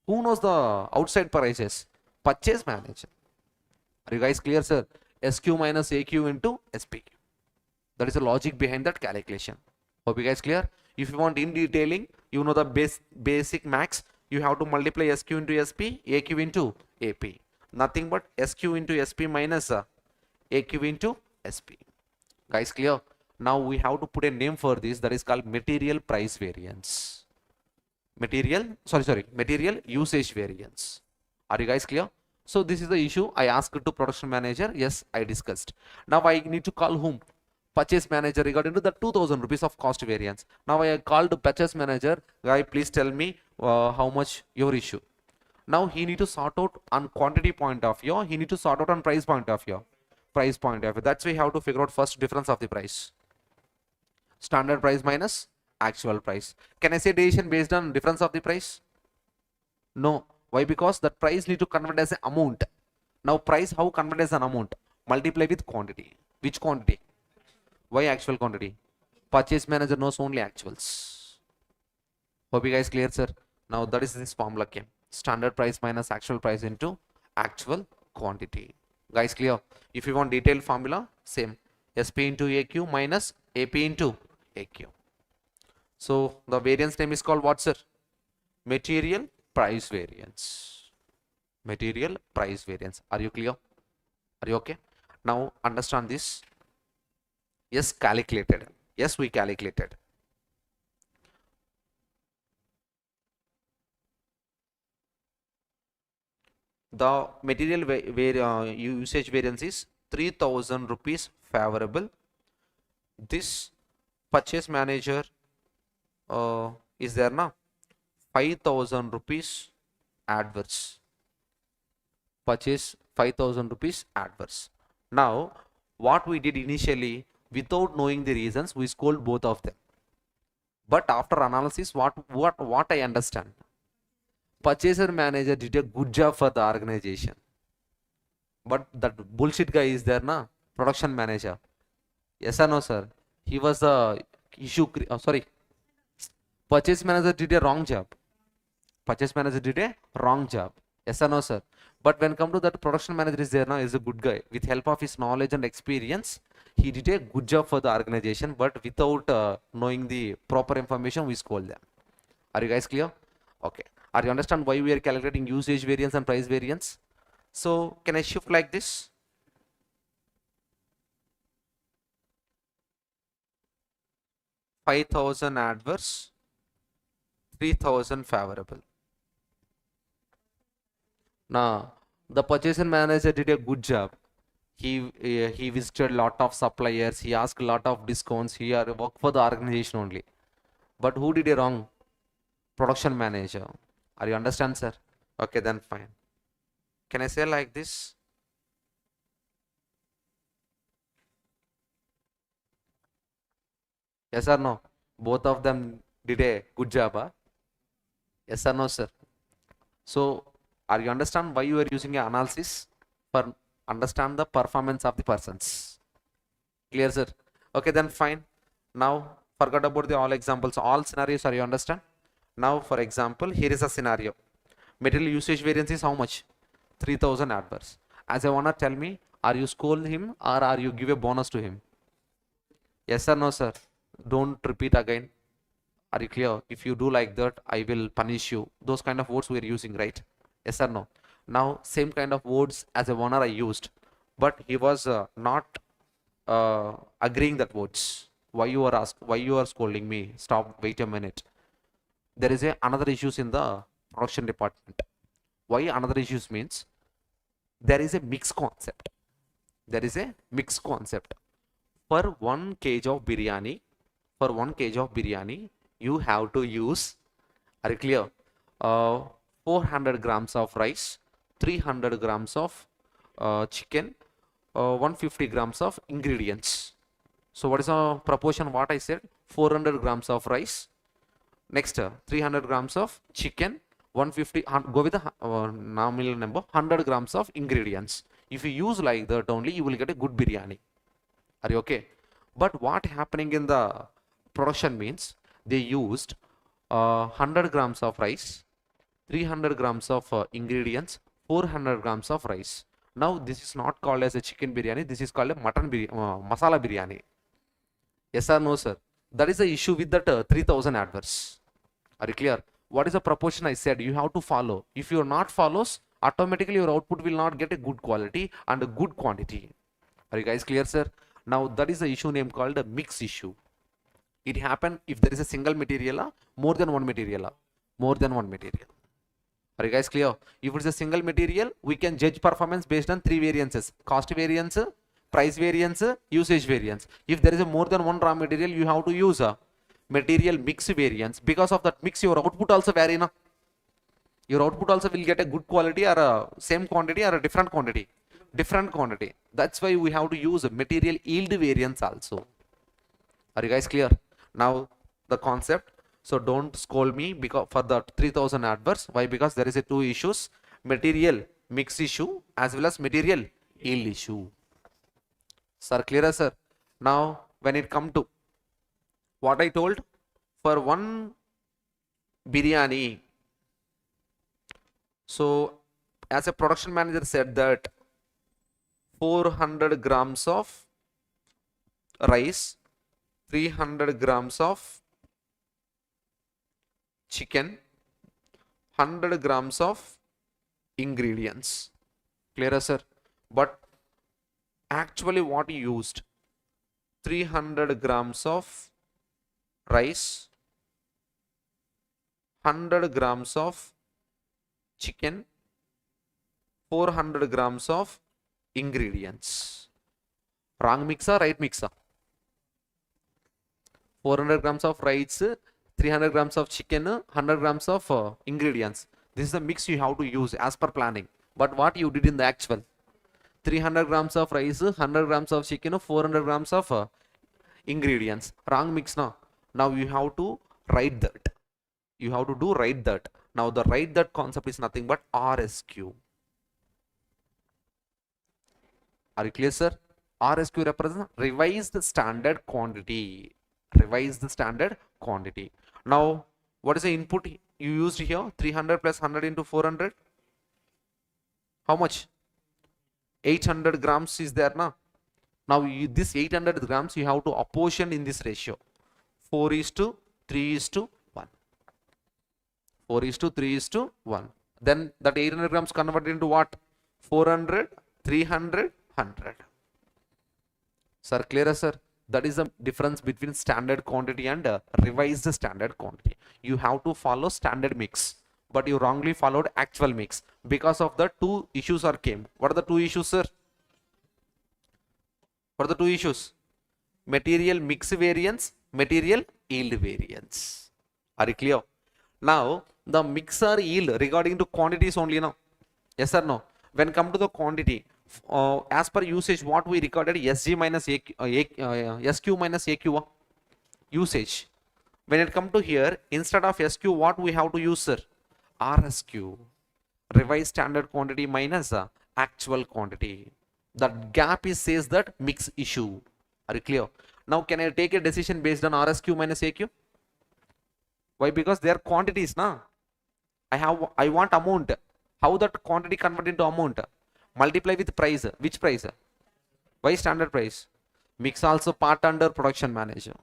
Speaker 1: Who knows the outside prices? Purchase manager. Are you guys clear, sir? SQ minus AQ into SP. That is the logic behind that calculation. Hope you guys clear? If you want in detailing, you know the basic max, you have to multiply SQ into SP, AQ into AP. Nothing but SQ into SP minus AQ into SP. Guys, clear? Now we have to put a name for this, that is called material price variance. Material usage variance. Are you guys clear? So this is the issue I asked to production manager. Yes, I discussed. Now I need to call whom? Purchase manager regarding to the 2000 rupees of cost variance. Now I called purchase manager, guy, please tell me how much your issue. Now he need to sort out on quantity point of view, he need to sort out on price point of view. That's why we have to figure out first difference of the price. Standard price minus actual price. Can I say decision based on difference of the price? No. Why? Because that price need to convert as an amount. Now price how convert as an amount? Multiply with quantity. Which quantity? Why actual quantity? Purchase manager knows only actuals. Hope you guys clear, sir? Now that is this formula came. Standard price minus actual price into actual quantity. Guys, clear? If you want detailed formula, same. SP into AQ minus AP into AQ. So the variance name is called what, sir? Material price variance. Material price variance. Are you clear? Are you okay? Now understand this. Yes, calculated. Yes, we calculated. The material usage variance is 3000 rupees favorable. This purchase manager is there now 5000 rupees adverse. Purchase 5000 rupees adverse. Now what we did initially, without knowing the reasons, we scold both of them. But after analysis, what I understand, purchaser manager did a good job for the organization. But that bullshit guy is there, na? Production manager. Yes or no, sir? He was the issue. Purchase manager did a wrong job. Purchase manager did a wrong job. Yes or no, sir? But when come to that, production manager is there now, is a good guy. With help of his knowledge and experience, he did a good job for the organization. But without knowing the proper information, we scold them. Are you guys clear? Okay. Are you understand why we are calculating usage variance and price variance? So can I shift like this? $5,000 adverse, 3,000 favorable. Now the purchasing manager did a good job. He visited a lot of suppliers. He asked a lot of discounts. He worked for the organization only. But who did a wrong? Production manager. Are you understand, sir? Okay, then fine. Can I say like this? Yes or no? Both of them did a good job, huh? Yes or no, sir? So, are you understand why you are using an analysis? For understand the performance of the persons. Clear, sir? Okay, then fine. Now, forget about the all examples, all scenarios, are you understand? Now, for example, here is a scenario. Material usage variance is how much? 3000 adverse. As a owner, tell me, are you scold him or are you give a bonus to him? Yes or no, sir? Don't repeat again. Are you clear? If you do like that, I will punish you. Those kind of words we are using, right? Yes or no? Now, same kind of words as a owner I used, but he was not agreeing that words. Why you are asked? Why you are scolding me? Stop. Wait a minute. There is another issues in the production department. Why another issues means there is a mixed concept. There is a mixed concept. For 1 kg of biryani, you have to use, are you clear? 400 grams of rice, 300 grams of chicken, 150 grams of ingredients. So what is the proportion? What I said? 400 grams of rice. Next, 300 grams of chicken, 150. Go with the nominal number. 100 grams of ingredients. If you use like that only, you will get a good biryani. Are you okay? But what happening in the production means they used 100 grams of rice, 300 grams of ingredients, 400 grams of rice. Now this is not called as a chicken biryani. This is called a mutton masala biryani. Yes or no, sir? That is the issue with that 3000 adverse. Are you clear? What is the proportion I said? You have to follow. If you are not follows, automatically your output will not get a good quality and a good quantity. Are you guys clear, sir? Now that is the issue name called a mix issue. It happen if there is a single material, more than one material, more than one material. Are you guys clear? If it's a single material, we can judge performance based on 3 variances: cost variance, price variance, usage variance. If there is a more than one raw material, you have to use a material mix variance. Because of that mix, your output also vary, na? Your output also will get a good quality or a same quantity or a different quantity. Different quantity. That's why we have to use a material yield variance also. Are you guys clear? Now the concept. So don't scold me because for the 3000 adverse. Why? Because there is a 2 issues: material mix issue as well as material yield issue. Sir, clear, sir? Now when it come to what I told, for one biryani, so as a production manager said that 400 grams of rice, 300 grams of chicken, 100 grams of ingredients. Clear, sir? But actually what he used, 300 grams of rice, 100 grams of chicken, 400 grams of ingredients. Wrong mixer, right mixer? 400 grams of rice, 300 grams of chicken, 100 grams of ingredients. This is the mix you have to use as per planning. But what you did in the actual, 300 grams of rice, 100 grams of chicken, 400 grams of ingredients. Wrong mix now. Now you have to write that. You have to do write that. Now the write that concept is nothing but RSQ. Are you clear, sir? RSQ represents revised standard quantity. Revised standard quantity. Now, what is the input you used here? 300 plus 100 into 400. How much? 800 grams is there now. Now, this 800 grams you have to apportion in this ratio. 4 is to 3 is to 1. 4 is to 3 is to 1. Then that 800 grams converted into what? 400, 300, 100. Sir, clear, sir? That is the difference between standard quantity and revised standard quantity. You have to follow standard mix, but you wrongly followed actual mix. Because of the 2 issues are came. What are the 2 issues, sir? What are the 2 issues? Material mix variance, material yield variance. Are you clear? Now, the mix or yield regarding to quantities only now. Yes or no? When come to the quantity, as per usage, what we recorded SG minus SQ minus AQ usage. When it come to here, instead of SQ, what we have to use, sir? RSQ, revised standard quantity minus actual quantity. The gap is says that mix issue. Are you clear? Now can I take a decision based on RSQ minus AQ? Why? Because they are quantities, na? I want amount. How that quantity convert into amount? Multiply with price. Which price? Why standard price? Mix also part under production manager.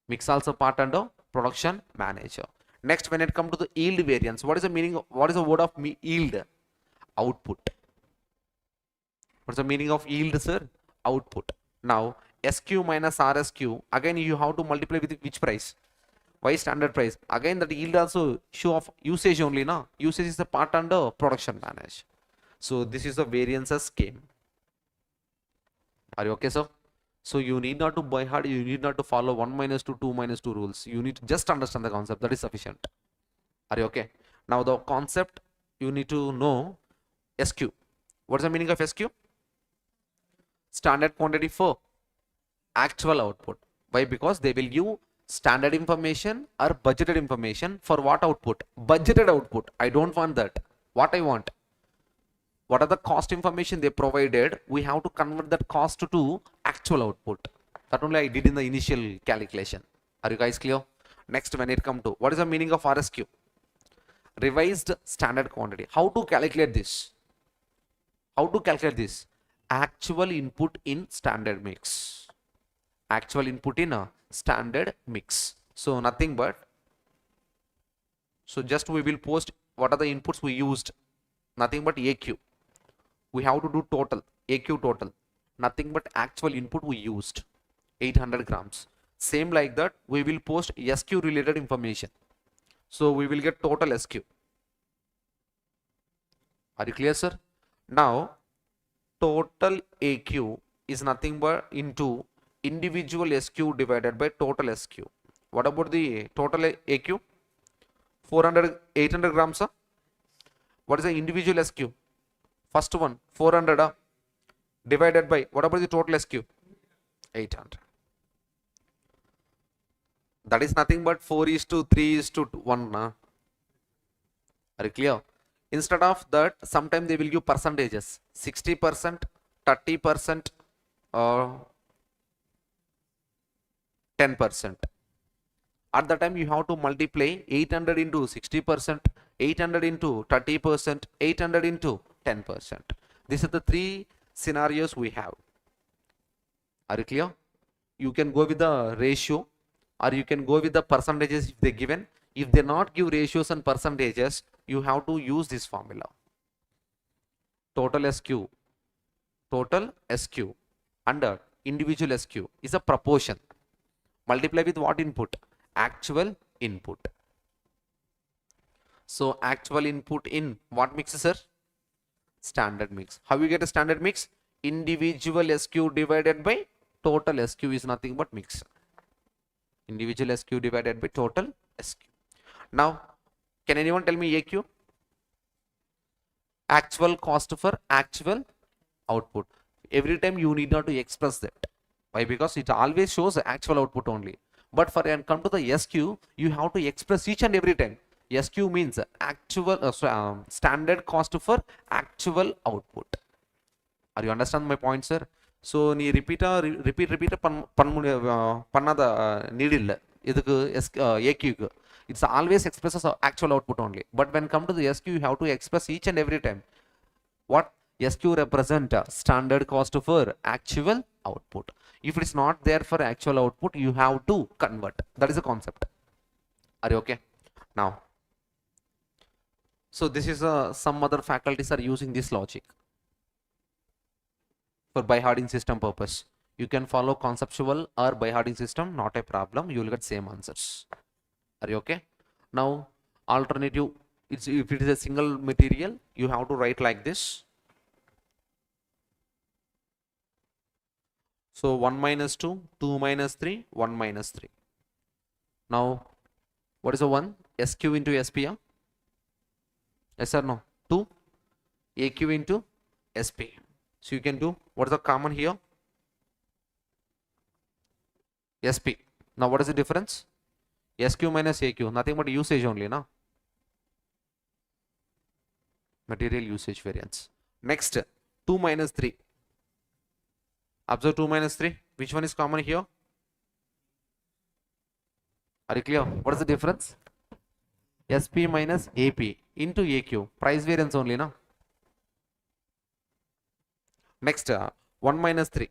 Speaker 1: Mix also part under production manager. Next, when it comes to the yield variance, what is the meaning? What is the word of yield? Output. What's the meaning of yield, sir? Output. Now SQ minus RSQ, again you have to multiply with which price? Why standard price? Again that yield also show of usage only, na? Usage is the part under production manager. So this is the variances scheme. Are you okay, sir? So you need not to by heart, you need not to follow 1 minus 2, 2 minus 2 rules. You need to just understand the concept. That is sufficient. Are you okay? Now the concept you need to know. SQ. What's the meaning of SQ? Standard quantity for actual output. Why? Because they will give standard information or budgeted information. For what output? Budgeted output. I don't want that. What I want? What are the cost information they provided? We have to convert that cost to actual output. That only I did in the initial calculation. Are you guys clear? Next, when it come to what is the meaning of RSQ? Revised standard quantity. How to calculate this? How to calculate this? Actual input in standard mix. Actual input in a standard mix. So nothing but, so just we will post what are the inputs we used. Nothing but AQ. We have to do total, AQ total. Nothing but actual input we used, 800 grams. Same like that, we will post SQ related information. So we will get total SQ. Are you clear, sir? Now, total AQ is nothing but into individual SQ divided by total SQ. What about the total AQ? 800 grams, sir. What is the individual SQ? First one, 400 divided by, what about the total SQ? 800. That is nothing but 4:3:1. Are you clear? Instead of that, sometimes they will give percentages. 60%, 30%, or 10%. At the time you have to multiply 800 into 60%, 800 into 30%, 800 into 10%. These are the three scenarios we have. Are you clear? You can go with the ratio or you can go with the percentages if they given. If they not give ratios and percentages, you have to use this formula. Total SQ under individual SQ is a proportion. Multiply with what input? Actual input. So actual input in what mix, sir? Standard mix. How you get a standard mix? Individual SQ divided by total SQ is nothing but mix. Individual SQ divided by total SQ. Now, can anyone tell me AQ? Actual cost for actual output. Every time you need not to express that. Why? Because it always shows actual output only. But for and come to the SQ, you have to express each and every time. SQ means actual standard cost for actual output. Are you understand my point, sir? So nee repeat pannada need illa idukku AQ. It's always expresses actual output only. But when come to the SQ, you have to express each and every time. What? SQ represent standard cost for actual output. If it is not there for actual output, you have to convert. That is the concept. Are you okay? Now, so this is some other faculties are using this logic for by-hearting system purpose. You can follow conceptual or by-hearting system, not a problem. You will get same answers. Are you okay? Now, alternative, if it is a single material, you have to write like this. So 1 minus 2, 2 minus 3, 1 minus 3. Now, what is the one? SQ into SP? Yes or no? 2 AQ into SP. So you can do, what is the common here? SP. Now what is the difference? SQ minus AQ, nothing but usage only, na? Material usage variance. Next, 2 minus 3. Observe 2 minus 3. Which one is common here? Are you clear? What is the difference? SP minus AP into AQ. Price variance only, na? Next, 1 minus 3.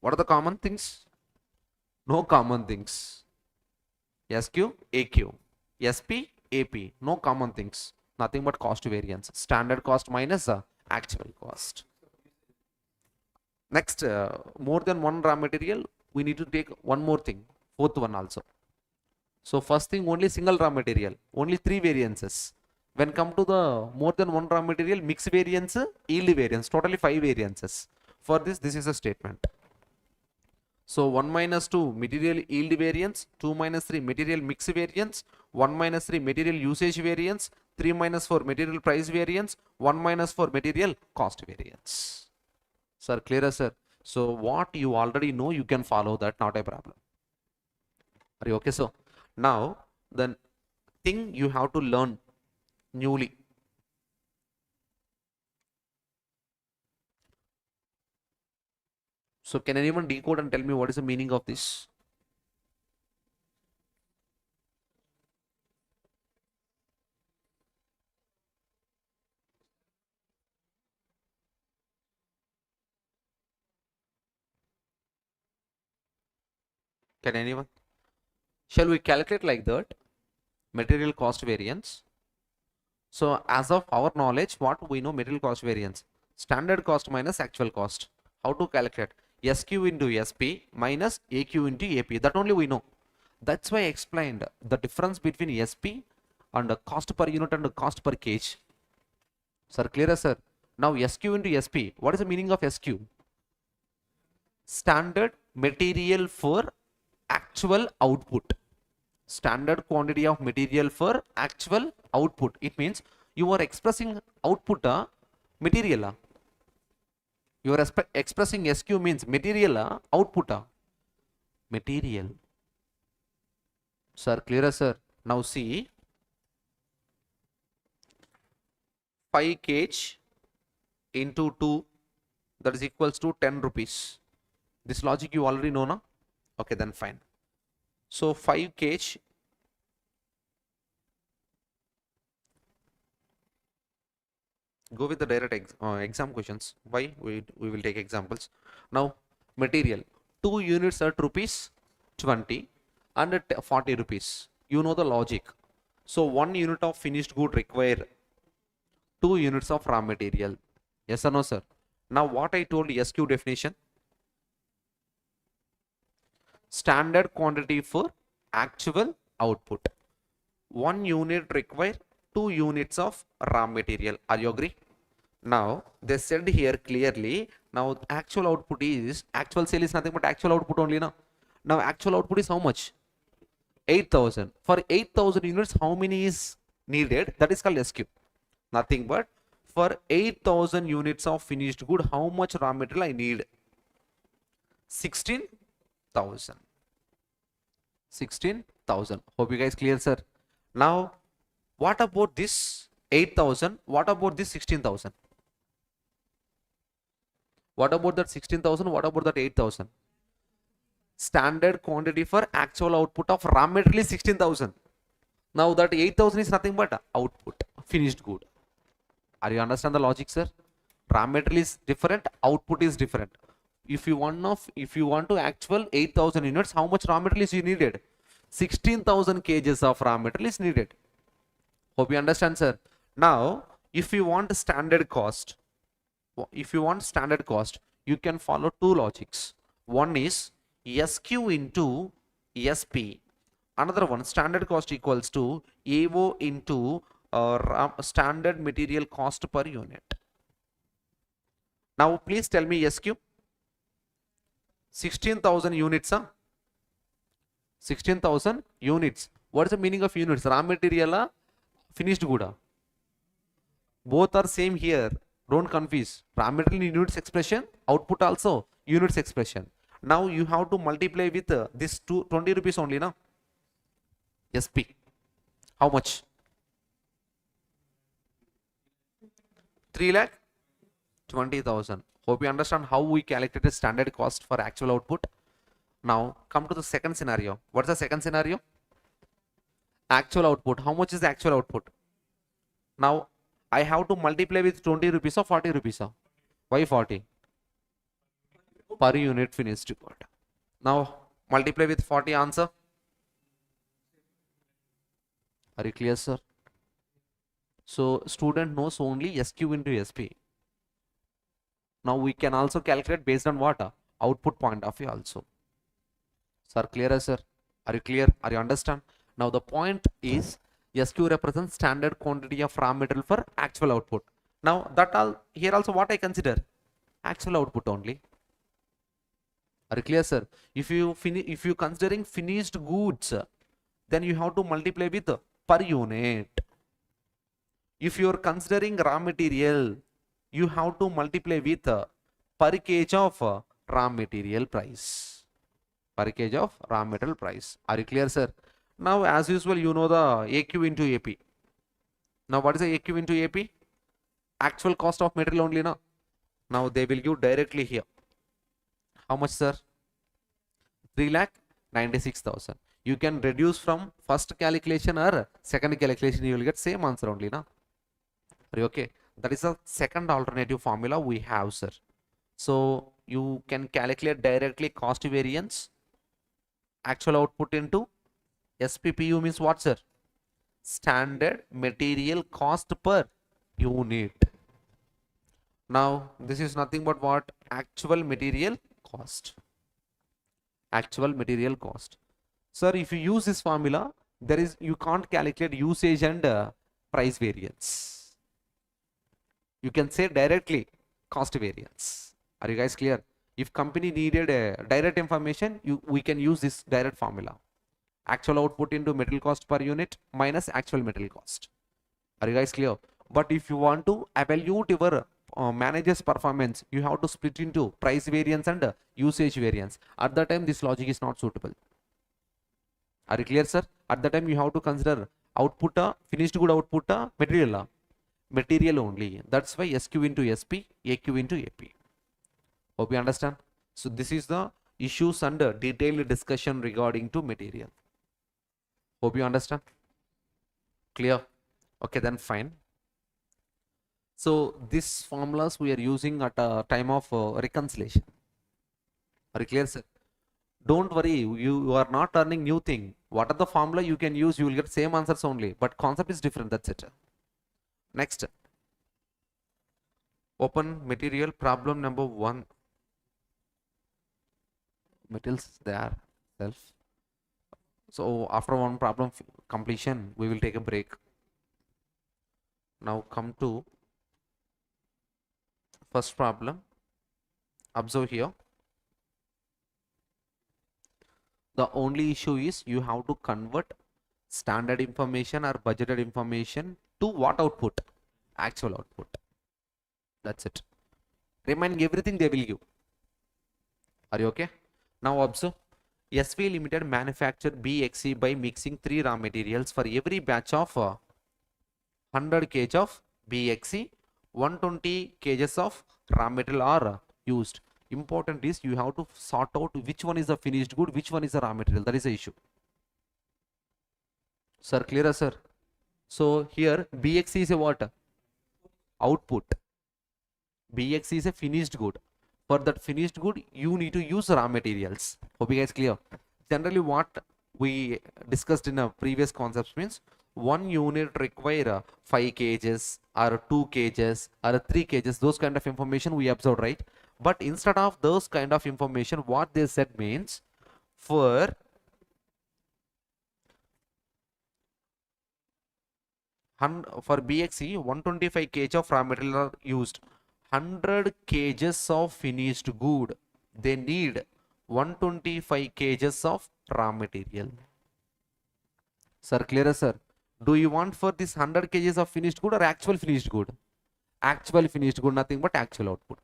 Speaker 1: What are the common things? No common things. SQ, AQ. SP, AP. No common things. Nothing but cost variance. Standard cost minus actual cost. Next, more than one raw material, we need to take one more thing. Fourth one also. So first thing, only single raw material. Only 3 variances. When come to the more than one raw material, mix variance, yield variance. Totally 5 variances. For this is a statement. So 1 minus 2 material yield variance, 2 minus 3 material mix variance, 1 minus 3 material usage variance, 3 minus 4 material price variance, 1 minus 4 material cost variance. Sir, clearer, sir? So what you already know, you can follow that, not a problem. Are you okay? So now the thing you have to learn newly. So can anyone decode and tell me what is the meaning of this? Can anyone? Shall we calculate like that? Material cost variance. So as of our knowledge, what we know material cost variance? Standard cost minus actual cost. How to calculate? SQ into SP minus AQ into AP. That only we know. That's why I explained the difference between SP and the cost per unit and the cost per kg. Sir, clearer, sir? Now SQ into SP. What is the meaning of SQ? Standard material for actual output. Standard quantity of material for actual output. It means you are expressing output material. You are expressing SQ means material output material. Sir, clearer, sir? Now see, 5 kg into 2, that is equals to 10 rupees. This logic you already know, na? Okay, then fine. So 5 kg go with the direct exam questions. Why? We will take examples. Now material 2 units at rupees 20 and at 40 rupees. You know the logic. So 1 unit of finished good require 2 units of raw material. Yes or no, sir? Now what I told SQ definition? Standard quantity for actual output. 1 unit require 2 units of raw material. Are you agree? Now they said here clearly, now actual output is, actual sale is nothing but actual output only now. Now actual output is how much? 8,000. For 8,000 units, how many is needed? That is called SQ. Nothing but for 8,000 units of finished good, how much raw material I need? 16,000. 16,000. Hope you guys clear, sir. Now what about this 8,000? What about this 16,000? What about that 16,000? What about that 8,000? Standard quantity for actual output of raw material is 16,000. Now that 8,000 is nothing but output, finished good. Are you understand the logic, sir? Raw material is different, output is different. If you want to actual 8,000 units, how much raw material is you needed? 16,000 kgs of raw material is needed. Hope you understand, sir. Now if you want standard cost, you can follow 2 logics. One is SQ into SP. Another one, standard cost equals to AO into standard material cost per unit. Now please tell me SQ. 16,000 units. 16,000 units. What is the meaning of units? Raw material, finished good. Both are same here. Don't confuse. Raw material units expression, output also units expression. Now you have to multiply with this 20 rupees only, now. SP. How much? 3,20,000. Hope you understand how we calculated standard cost for actual output. Now come to the second scenario. What's the second scenario? Actual output. How much is the actual output? Now I have to multiply with 20 rupees or 40 rupees. Why 40? Per unit finished good. Now multiply with 40, answer. Are you clear, sir? So student knows only SQ into SP. Now we can also calculate based on what? Output point of view also. Sir, clear, sir? Are you clear? Are you understand? Now the point is SQ represents standard quantity of raw material for actual output. Now that all here also what I consider? Actual output only. Are you clear, sir? If you considering finished goods, then you have to multiply with per unit. If you are considering raw material, you have to multiply with per kg of raw material price. Per kg of raw material price. Are you clear, sir? Now as usual, you know the AQ into AP. Now what is the AQ into AP? Actual cost of material only, now. Now they will give directly here. How much, sir? 3,96,000. You can reduce from first calculation or second calculation, you will get same answer only, now. Are you okay? That is the second alternative formula we have, sir. So you can calculate directly cost variance, actual output into SPPU means what, sir? Standard material cost per unit. Now this is nothing but what? Actual material cost. Actual material cost. Sir, if you use this formula, you can't calculate usage and price variance. You can say directly cost variance. Are you guys clear? If company needed direct information, we can use this direct formula. Actual output into material cost per unit minus actual material cost. Are you guys clear? But if you want to evaluate your manager's performance, you have to split into price variance and usage variance. At that time, this logic is not suitable. Are you clear, sir? At that time, you have to consider output, finished good output, material only. That's why SQ into SP, AQ into AP. Hope you understand. So this is the issues and detailed discussion regarding to material. Hope you understand. Clear? Okay, then fine. So these formulas we are using at a time of reconciliation. Are you clear, sir? Don't worry, you are not learning new thing. What are the formula you can use? You will get same answers only, but concept is different. That's it. Next, open material problem number 1. Materials there self. So after one problem completion, we will take a break. Now come to first problem. Observe here. The only issue is you have to convert standard information or budgeted information to what output? Actual output. That's it. Remaining everything they will give. Are you okay? Now observe. SV Limited manufactured BXC by mixing 3 raw materials. For every batch of 100 kg of BXC, 120 kgs of raw material are used. Important is you have to sort out which one is the finished good, which one is the raw material. That is the issue. Sir, clear, sir? So here BXC is a what? Output. BXC is a finished good. For that finished good, you need to use raw materials. Hope you guys clear. Generally, what we discussed in a previous concepts means 1 unit require 5 kgs or 2 kgs or 3 kgs. Those kind of information we observed, right? But instead of those kind of information, what they said means for BXC 125 kg of raw material are used. 100 kgs of finished good, they need 125 kgs of raw material. Sir, clear, sir? Do you want for this 100 kgs of finished good or actual finished good? Actual finished good, nothing but actual output.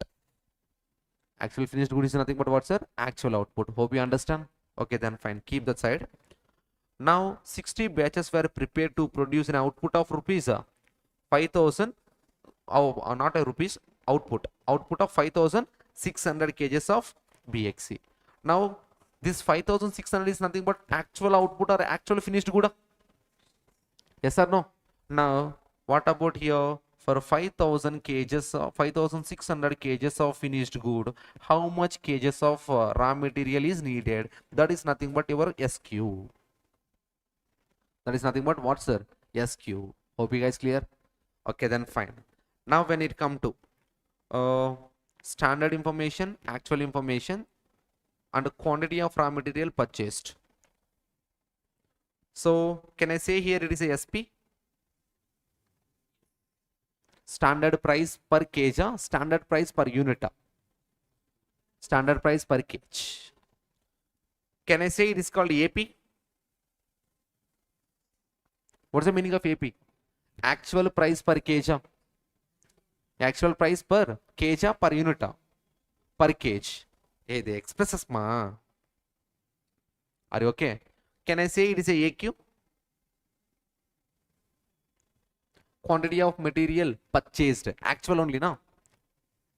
Speaker 1: Actual finished good is nothing but what, sir? Actual output. Hope you understand. Okay, then fine. Keep that side. Now 60 batches were prepared to produce an output of rupees 5,000. Oh, not a rupees, output of 5,600 kgs of BXC. Now this 5,600 is nothing but actual output or actual finished good. Yes or no? Now what about here? For 5,000 kgs, 5,600 kgs of finished good, how much kgs of raw material is needed? That is nothing but your SQ. That is nothing but what, sir? SQ. Hope you guys clear? Okay, then fine. Now when it come to standard information, actual information, and quantity of raw material purchased. So can I say here it is a SP? Standard price per kg, standard price per unit, standard price per kg. Can I say it is called AP? What's the meaning of AP? Actual price per kg. Actual price per kg per unit per kg. Hey, they expresses ma. Are you okay? Can I say it is a AQ? Quantity of material purchased. Actual only now.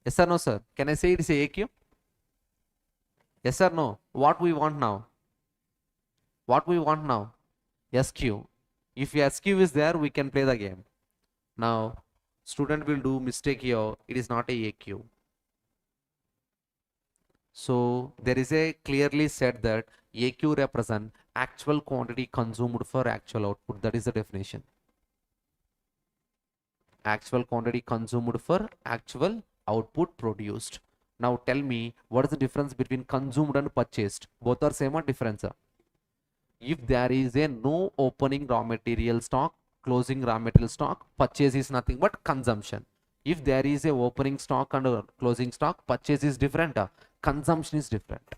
Speaker 1: Yes or no, sir? Can I say it is a AQ? Yes or no? What we want now? What we want now? SQ. If SQ is there, we can play the game. Now, student will do mistake here. It is not a AQ. So there is a clearly said that AQ represent actual quantity consumed for actual output. That is the definition. Actual quantity consumed for actual output produced. Now tell me, what is the difference between consumed and purchased? Both are same or different? If there is a no opening raw material stock, closing raw material stock, purchase is nothing but consumption. If there is a opening stock and a closing stock, purchase is different, consumption is different.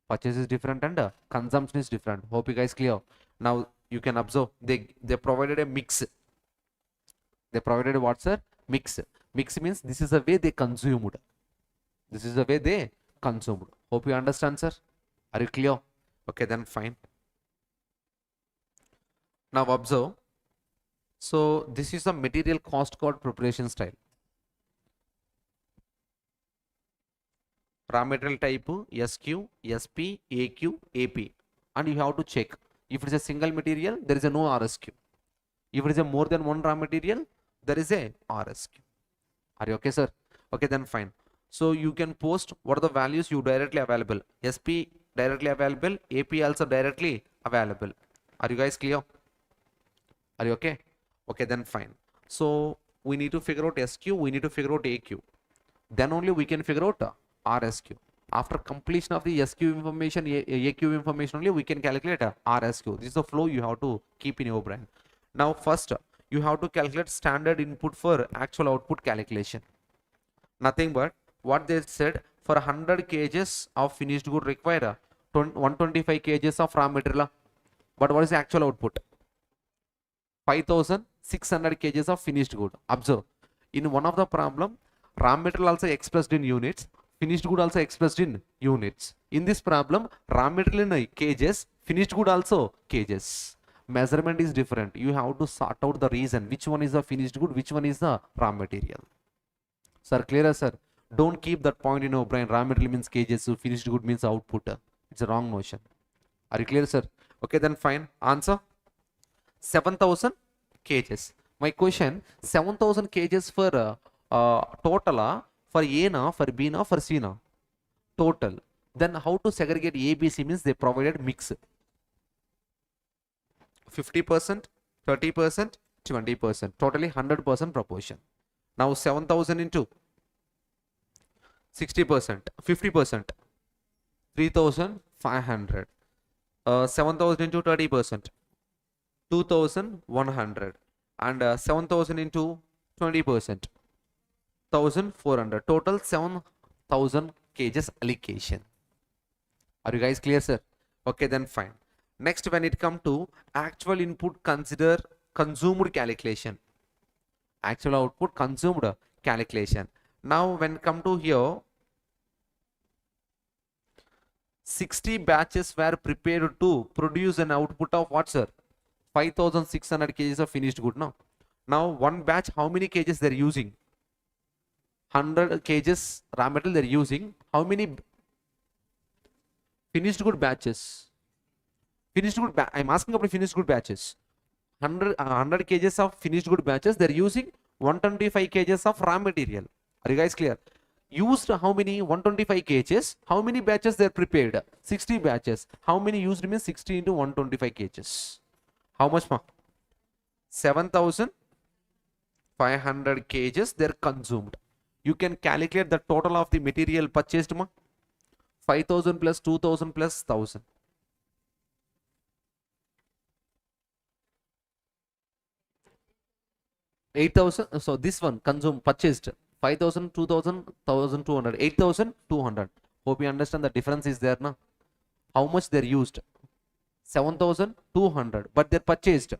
Speaker 1: Purchase is different and consumption is different. Hope you guys clear. Now you can observe they provided a mix. They provided what, sir? Mix. Mix means this is the way they consumed. This is the way they consumed. Hope you understand, sir. Are you clear? Okay, then fine. Now observe. So this is a material cost code preparation style. Raw material type SQ, SP, AQ, AP. And you have to check. If it is a single material, there is a no RSQ. If it is a more than one raw material, there is a RSQ. Are you okay, sir? Okay, then fine. So you can post what are the values you directly available. SP directly available, AP also directly available. Are you guys clear? Are you okay? Okay, then fine. So we need to figure out SQ, we need to figure out AQ. Then only we can figure out RSQ. After completion of the SQ information, AQ information only we can calculate RSQ. This is the flow you have to keep in your brain. Now first, you have to calculate standard input for actual output calculation. Nothing but what they said, for 100 kgs of finished good require 125 kgs of raw material. But what is the actual output? 5,600 kgs of finished good. Observe, in one of the problem, raw material also expressed in units, finished good also expressed in units. In this problem, raw material in kgs, finished good also kgs. Measurement is different. You have to sort out the reason which one is the finished good, which one is the raw material. Sir, clear, sir? Don't keep that point in your brain. Raw material means kgs, so finished good means output. It's a wrong notion. Are you clear, sir? Okay, then fine. Answer 7,000 kgs. My question, 7,000 kgs for total for A na, for B na, for C na? Total. Then how to segregate A, B, C means they provided mix. 50%, 30%, 20%, totally 100% proportion. Now 7,000 into 60%, 50%, 3,500. 7,000 into 30%, 2,100. And 7,000 into 20%, 1,400. Total 7,000 kgs allocation. Are you guys clear, sir? Okay, then fine. Next, when it come to actual input, consider consumed calculation. Actual output consumed calculation. Now, when come to here, 60 batches were prepared to produce an output of what, sir? 5,600 kgs of finished good. Now one batch, how many kgs they're using? 100 kgs raw material they're using. How many finished good batches? I'm asking about finished good batches. 100 kgs of finished good batches, they're using 125 kgs of raw material. Are you guys clear? Used how many? 125 kgs. How many batches they're prepared? 60 batches. How many used means 60 into 125 kgs. How much more? 7,500 kgs they're consumed. You can calculate the total of the material purchased. 5,000 plus 2,000 plus 1,000. 8,000. So this one consumed, purchased 5,000, 2,000, 1,200, 8,200. Hope you understand the difference is there now. How much they're used? 7,200, but they're purchased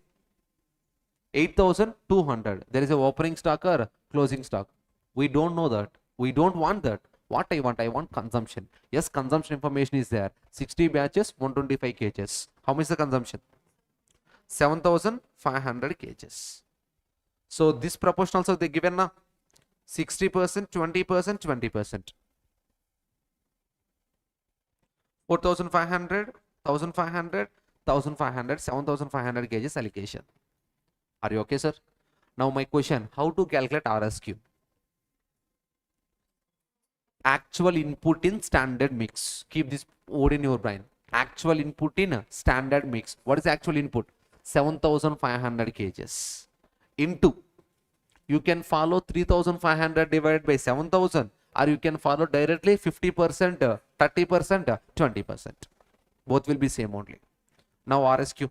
Speaker 1: 8,200. There is a opening stock or closing stock. We don't know that. We don't want that. What I want consumption. Yes, consumption information is there. 60 batches, 125 kgs. How much is the consumption? 7,500 kgs. So this proportion also they given now. 60%, 20%, 20%. 4,500, 1,500, 1,500, 7,500 kgs allocation. Are you okay, sir? Now my question, how to calculate RSQ? Actual input in standard mix. Keep this word in your brain. Actual input in a standard mix. What is actual input? 7,500 kgs. Into, you can follow 3,500 divided by 7,000, or you can follow directly 50%, 30%, 20%. Both will be same only. Now RSQ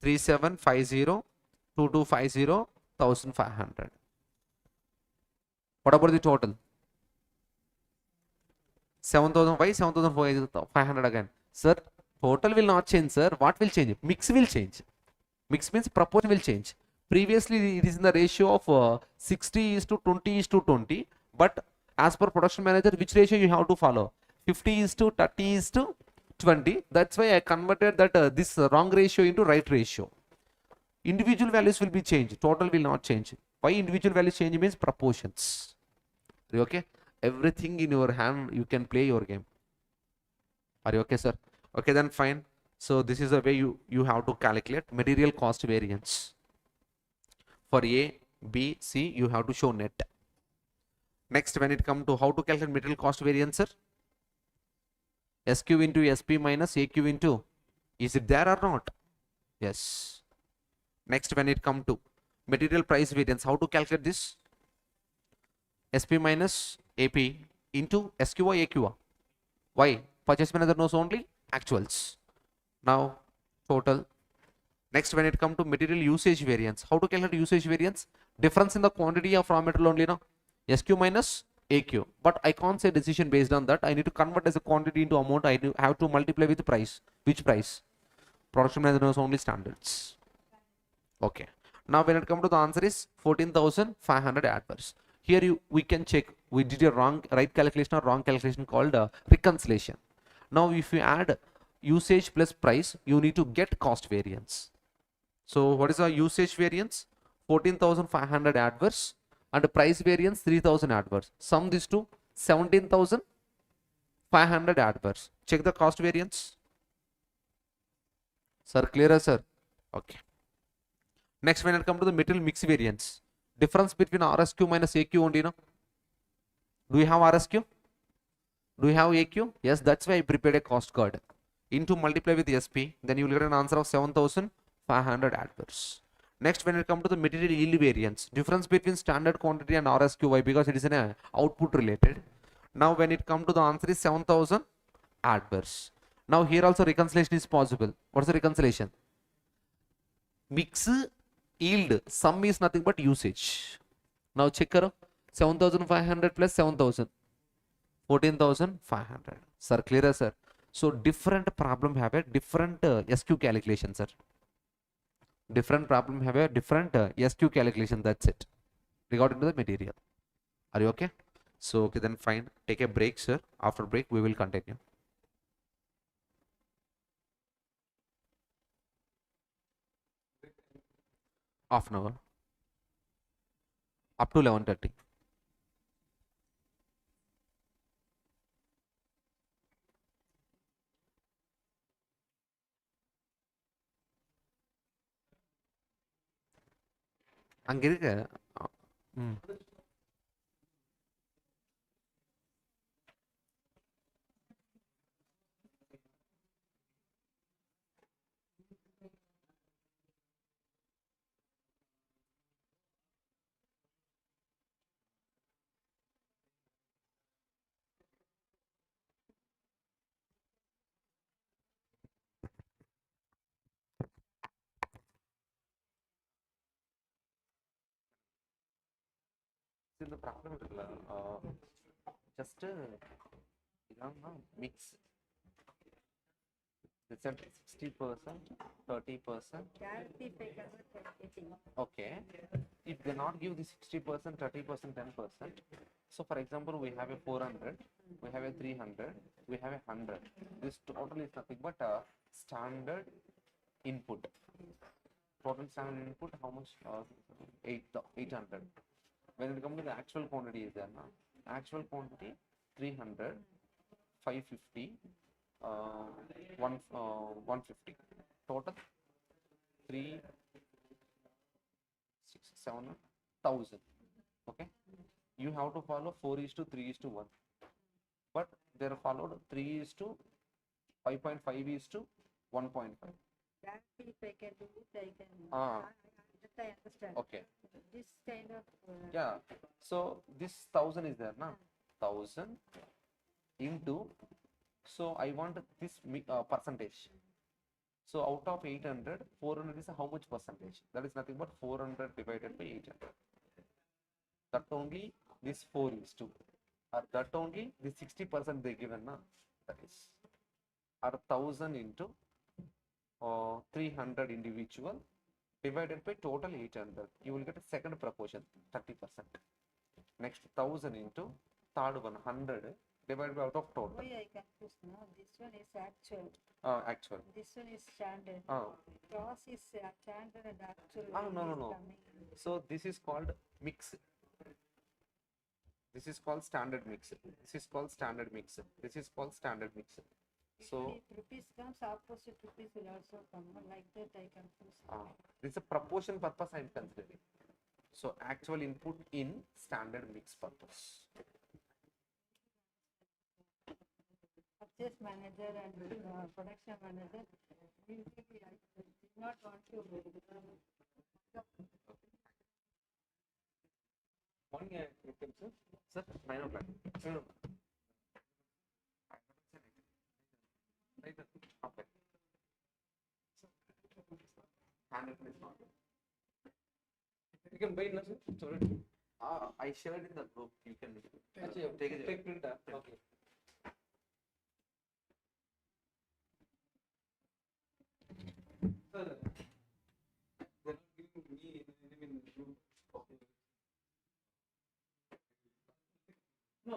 Speaker 1: 3750, 2250, 1,500. What about the total? 7,005, 7,500 again. Sir, total will not change, sir. What will change? Mix will change. Mix means proportion will change. Previously, it is in the ratio of 60 is to 20 is to 20. But as per production manager, which ratio you have to follow? 50 is to 30 is to 20. That's why I converted that this wrong ratio into right ratio. Individual values will be changed. Total will not change. Why individual values change means proportions. Are you okay? Everything in your hand, you can play your game. Are you okay, sir? Okay, then fine. So this is the way you have to calculate material cost variance. For A, B, C, you have to show net. Next, when it comes to how to calculate material cost variance, sir? SQ into SP minus AQ into, is it there or not? Yes. Next, when it comes to material price variance, how to calculate this? SP minus AP into SQI AQI. Why? Purchase manager knows only actuals. Now, total. Next, when it comes to material usage variance, how to calculate usage variance? Difference in the quantity of raw material only now. SQ minus AQ. But I can't say decision based on that. I need to convert as a quantity into amount. I have to multiply with the price. Which price? Production manager knows only standards. Okay. Now, when it comes to the answer is 14,500 adverse. Here we can check. We did a right calculation or wrong calculation called reconciliation. Now, if you add usage plus price, you need to get cost variance. So what is our usage variance? 14,500 adverse and price variance 3,000 adverse. Sum these two, 17,500 adverse. Check the cost variance. Sir, clearer, sir? Okay. Next, when it comes to the material mix variance, difference between RSQ minus AQ only, no? Do you have RSQ? Do you have AQ? Yes, that's why I prepared a cost card. Into multiply with SP, then you will get an answer of 7,500 adverse. Next, when it comes to the material yield variance, difference between standard quantity and RSQY, because it is an output related. Now, when it comes to the answer is 7,000 adverse. Now, here also reconciliation is possible. What's the reconciliation? Mix yield, sum is nothing but usage. Now, check karo. 7,500 plus 7,000. 14,500. Sir, clear, sir? So different problem have a different SQ calculation, sir. Different problem have a different SQ calculation. That's it. Regarding to the material. Are you okay? So okay, then fine. Take a break, sir. After break, we will continue. Half an hour. Up to 11:30. அங்க இருக்க ம் இந்த problem இருக்குல்ல just இதான் mix result 60%, 30%. Okay. If they not give the 60%, 30%, 10%. So for example, we have a 400, we have a 300, we have a 100. This total is nothing but a standard input. Total standard input, how much? 800. When it comes to the actual quantity is there now. Actual quantity 300, 550. 150 total 3 6 7 1000. Okay, you have to follow 4:3:1, but they are followed 3:5.5:1.5.
Speaker 2: That if I can do it, I can.
Speaker 1: Ah.
Speaker 2: That I understand.
Speaker 1: Okay.
Speaker 2: This kind of.
Speaker 1: Yeah. So this 1000 is there now. 1000 into. So I want this percentage. So out of 800, 400 is how much percentage? That is nothing but 400 divided by 800. That only this 4:2. Or that only the 60% they given now. That is. Or 1000 into 300 individual divided by total 800. You will get a second proportion, 30%. Next 1000 into third one, 100 divided by out of total.
Speaker 2: Why I confused now? This one is actual.
Speaker 1: Actual.
Speaker 2: This one is standard. Cross is standard and actual.
Speaker 1: No. So this is called mix. This is called standard mix. This is called standard mix. This is called standard mix. So
Speaker 2: if rupees comes, opposite rupees will also come. Like that I confuse.
Speaker 1: This is a proportion purpose I am considering. So actual input in standard mix purpose.
Speaker 2: Purchase manager and production manager. Usually I did not want to.
Speaker 1: One year, sir, 9 o'clock. Sir. Okay. You can buy now, sir. Sorry. I shared in the group. You can take it. Take print. Okay. Sir, they're not giving me name in the group. Okay. No.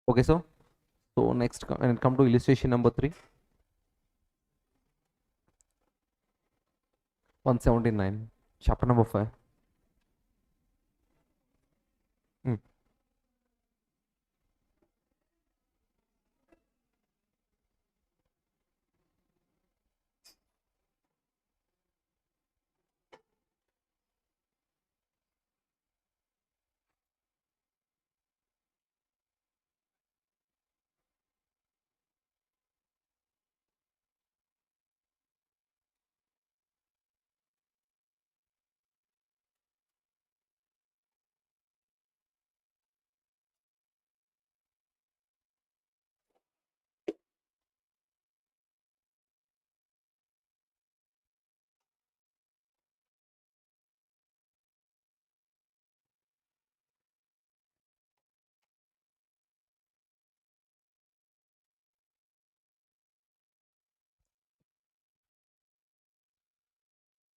Speaker 1: Okay, so next, when it come to illustration number 3, 179, chapter number 5. Hmm.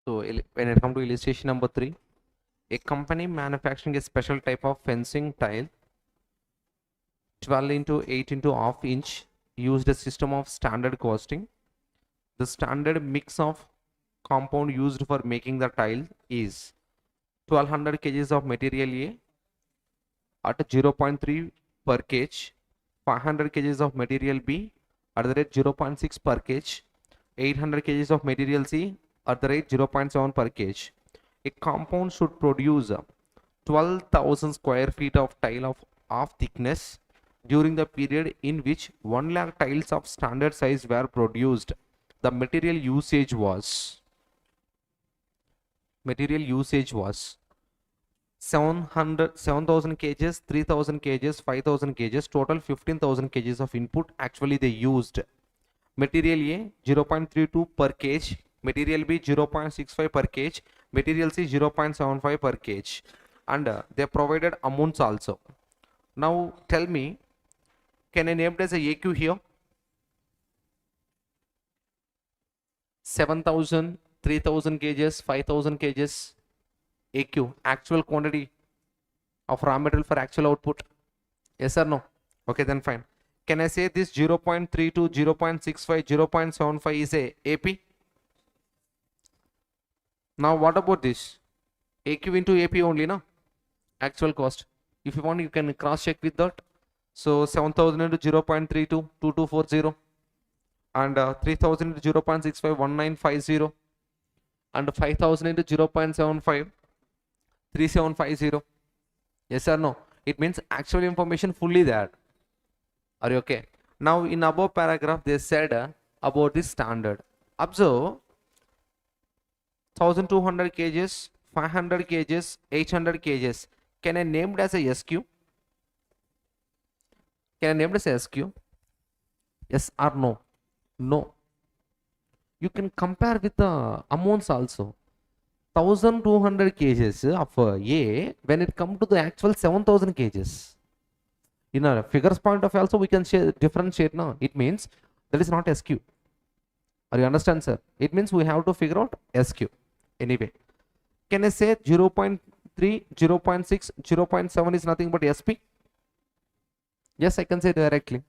Speaker 1: So when it come to illustration number 3, a company manufacturing a special type of fencing tile 12 into 8 into half inch used a system of standard costing. The standard mix of compound used for making the tile is 1200 kgs of material A at 0.3 per kg, 500 kgs of material B at the rate 0.6 per kg, 800 kgs of material C at the rate 0.7 per kg. A compound should produce 12,000 square feet of tile of half thickness during the period in which 1 lakh tiles of standard size were produced. The material usage was 7,000 kgs, 3,000 kgs, 5,000 kgs, total 15,000 kgs of input. Actually they used material A 0.32 per kg, material B 0.65 per kg, material C 0.75 per kg, and they provided amounts also. Now tell me, can I name it as a AQ here? 7,000, 3,000 kgs, 5,000 kgs, AQ, actual quantity of raw material for actual output. Yes or no? Okay, then fine. Can I say this 0.32, 0.65, 0.75 is a AP? Now what about this? AQ into AP only, no? Actual cost. If you want, you can cross check with that. So 7,000 into 0.32, 2240, and 3,000 into 0.65, 1950, and 5,000 into 0.75, 3750. Yes or no? It means actual information fully there. Are you okay? Now in above paragraph they said about this standard. Observe 1200 kgs, 500 kgs, 800 kgs. Can I name it as a SQ? Can I name it as a SQ? Yes or no? No. You can compare with the amounts also. 1200 kgs of A when it comes to the actual 7,000 kgs. In a figures point of view also we can differentiate now. It means that is not SQ. Are you understand, sir? It means we have to figure out SQ. Anyway, can I say 0.3, 0.6, 0.7 is nothing but SP? Yes, I can say directly.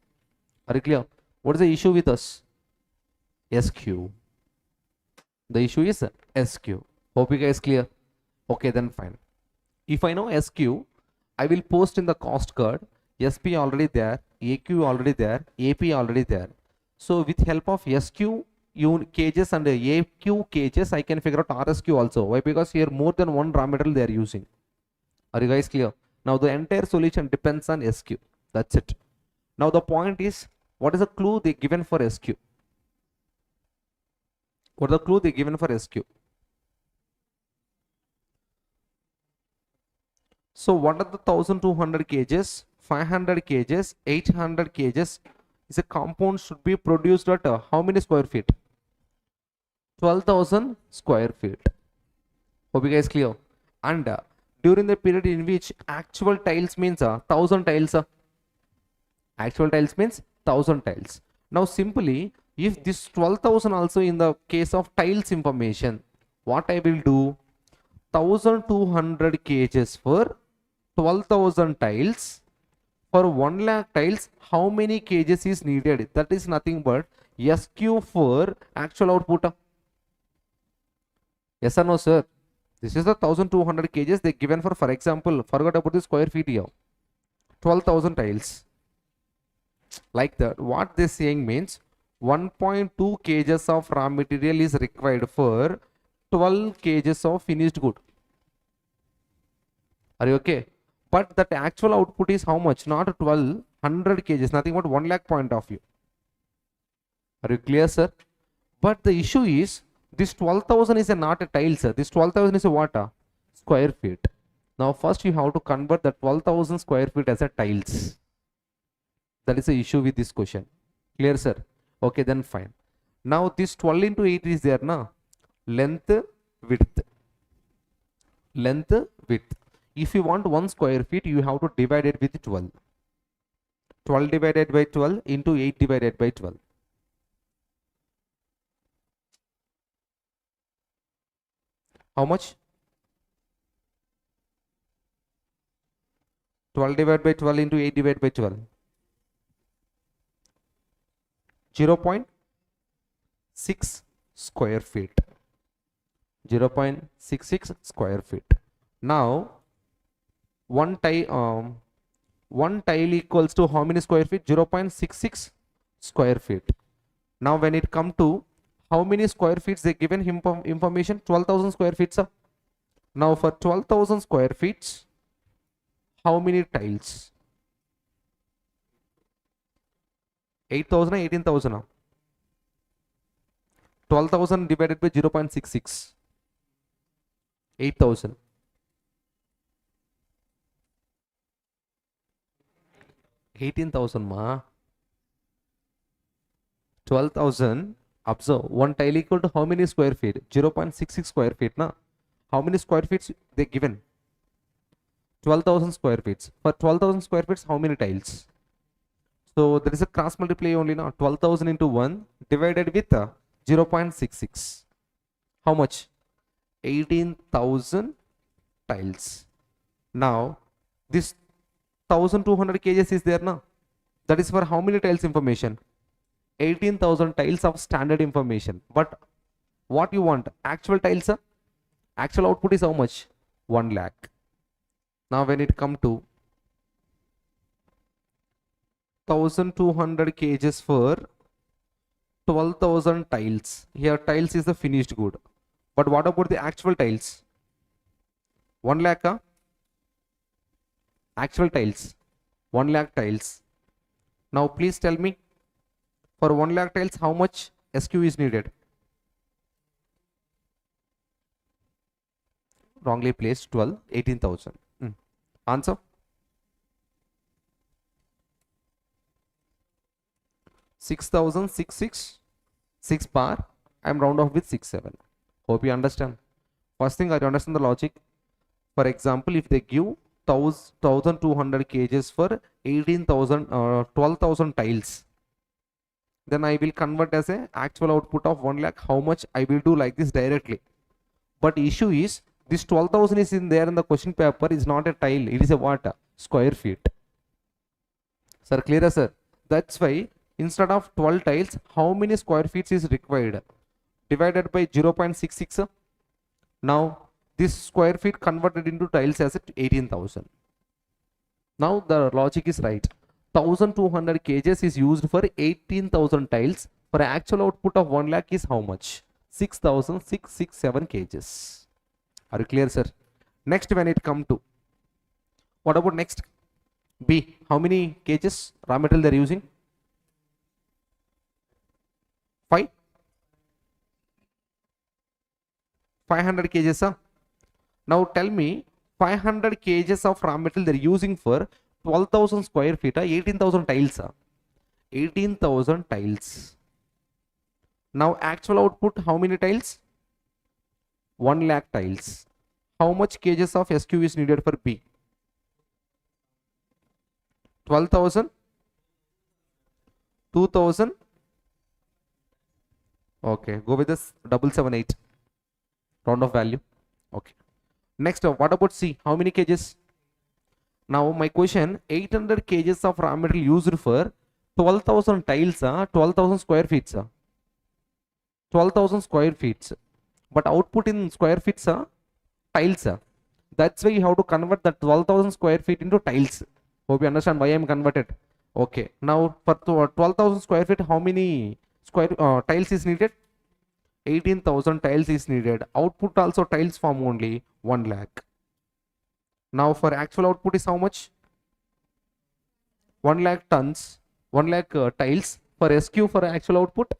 Speaker 1: Are you clear? What is the issue with us? SQ. The issue is SQ. Hope you guys clear. Okay, then fine. If I know SQ, I will post in the cost card. SP already there, AQ already there, AP already there. So with help of SQ cages and AQ cages, I can figure out RSQ also. Why? Because here more than one raw material they are using. Are you guys clear? Now the entire solution depends on SQ. That's it. Now the point is, what is the clue they given for SQ? What is the clue they given for SQ? So what are the 1200 kgs, 500 kgs, 800 kgs? Is a compound should be produced at how many square feet? 12,000 square feet. Hope you guys clear. And during the period in which actual tiles means 1000 tiles. Actual tiles means 1000 tiles. Now simply, if this 12,000 also in the case of tiles information, what I will do? 1200 kgs for 12,000 tiles, For 1 lakh tiles, how many cages is needed? That is nothing but SQ for actual output. Yes or no, sir? This is the 1200 cages they given for example, forgot about the square feet here. 12,000 tiles. Like that. What this saying means 1.2 kgs of raw material is required for 12 kgs of finished good. Are you okay? But that actual output is how much? Not 1200 kgs, nothing but 1 lakh point of view. Are you clear, sir? But the issue is this 12,000 is not a tile, sir. This 12,000 is a what? Square feet. Now first you have to convert the 12,000 square feet as a tiles. That is the issue with this question. Clear, sir? Okay, then fine. Now this 12 into 8 is there, na? Length, width. Length, width. If you want 1 square feet, you have to divide it with 12. 12 divided by 12 into 8 divided by 12. How much? 12 divided by 12 into 8 divided by 12. 0.6 square feet. 0.66 square feet. Now, one tile equals to how many square feet? 0.66 square feet. Now, when it come to how many square feet they given information? 12,000 square feet, sir. Now, for 12,000 square feet, how many tiles? 8,000 or 18,000? 12,000 divided by 0.66. 8,000. 18,000 ma. 12,000. Observe, one tile equal to how many square feet? 0.66 square feet, na? How many square feet they given? 12,000 square feet. For 12,000 square feet, how many tiles? So there is a cross multiply only now. 12,000 into 1 divided with 0.66. How much? 18,000 tiles. Now this 1200 kgs is there now. That is for how many tiles information? 18,000 tiles of standard information. But what you want? Actual tiles? Actual output is how much? 1 lakh. Now when it come to 1200 kgs for 12,000 tiles. Here tiles is the finished good. But what about the actual tiles? 1 lakh? Actual tiles. 1 lakh tiles. Now please tell me, for 1 lakh tiles, how much SQ is needed? Wrongly placed. 12, 18,000. Answer? $6,666 bar. I am round off with 67. Hope you understand. First thing, I understand the logic. For example, if they give 1,200 kgs for 12,000 tiles, then I will convert as a actual output of 1 lakh. How much I will do like this directly. But issue is this 12,000 is in there in the question paper is not a tile. It is a what? Square feet. Sir, clear, sir? That's why instead of 12 tiles, how many square feet is required? Divided by 0.66. Now this square feet converted into tiles as 18,000. Now the logic is right. 1,200 kgs is used for 18,000 tiles. For actual output of 1 lakh is how much? 6,667 kgs. Are you clear, sir? Next, when it come to, what about next? B. How many kgs raw material they are using? 5. 500 kgs. Huh? Now tell me, 500 kgs of raw material they are using for 12,000 square feet. 18,000 tiles. 18,000 tiles. Now actual output, how many tiles? 1 lakh tiles. How much kgs of SQ is needed for B? 12,000? 2,000? Okay, go with this 778. Round of value. Okay. Next, what about C? How many kgs? Now my question, 800 kgs of raw material used for 12,000 tiles, 12,000 square feet, 12,000 square feet. But output in square feet, tiles. That's why you have to convert the 12,000 square feet into tiles. Hope you understand why I am converted. Okay. Now for 12,000 square feet, how many square tiles is needed? 18,000 tiles is needed. Output also tiles form only 1 lakh. Now for actual output is how much? 1 lakh tons, 1 lakh tiles. For SQ for actual output,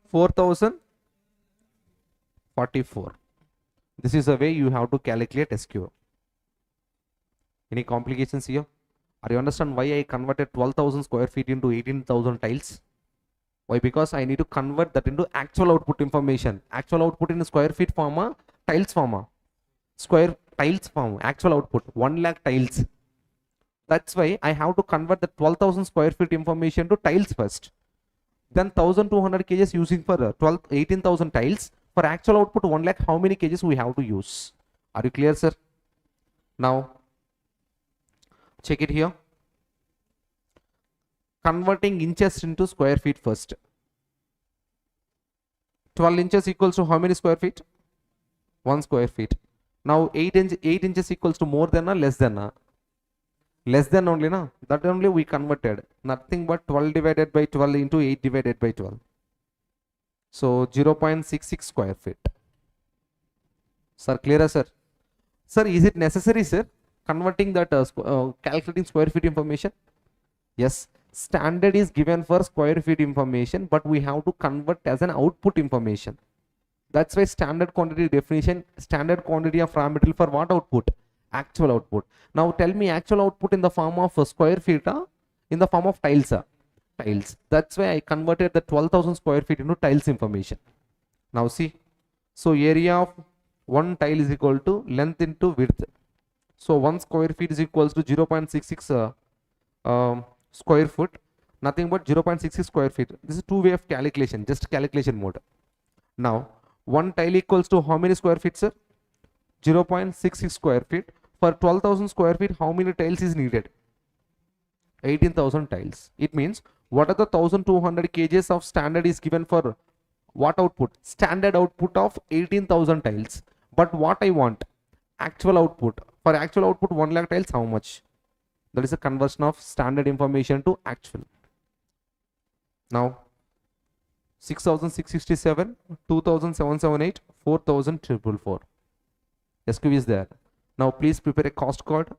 Speaker 1: 4,044. This is the way you have to calculate SQ. Any complications here? Are you understand why I converted 12,000 square feet into 18,000 tiles? Why? Because I need to convert that into actual output information. Actual output in square feet form, tiles form, square tiles form, actual output 1 lakh tiles. That's why I have to convert the 12,000 square feet information to tiles first. Then 1,200 kgs using for 18,000 tiles. For actual output 1 lakh, how many kgs we have to use? Are you clear, sir? Now check it here. Converting inches into square feet first. 12 inches equals to how many square feet? 1 square feet. Now 8 inches equals to more than or less than? Less than only, na? That only we converted. Nothing but 12 divided by 12 into 8 divided by 12. So 0.66 square feet. Sir, clearer, sir? Sir, is it necessary, sir, converting that calculating square feet information? Yes. Standard is given for square feet information, but we have to convert as an output information. That's why standard quantity definition, standard quantity of raw material for what output? Actual output. Now tell me actual output in the form of square feet, in the form of tiles. Tiles. That's why I converted the 12,000 square feet into tiles information. Now see. So area of one tile is equal to length into width. So 1 square feet is equals to 0.66 square foot. Nothing but 0.66 square feet. This is two way of calculation, just calculation mode. Now one tile equals to how many square feet, sir? 0.66 square feet. For 12,000 square feet, how many tiles is needed? 18,000 tiles. It means what are the 1,200 kgs of standard is given for what output? Standard output of 18,000 tiles. But what I want? Actual output. For actual output 1 lakh tiles, how much? That is a conversion of standard information to actual. Now 6,667, 2,778, 4,444. SQ is there. Now please prepare a cost card.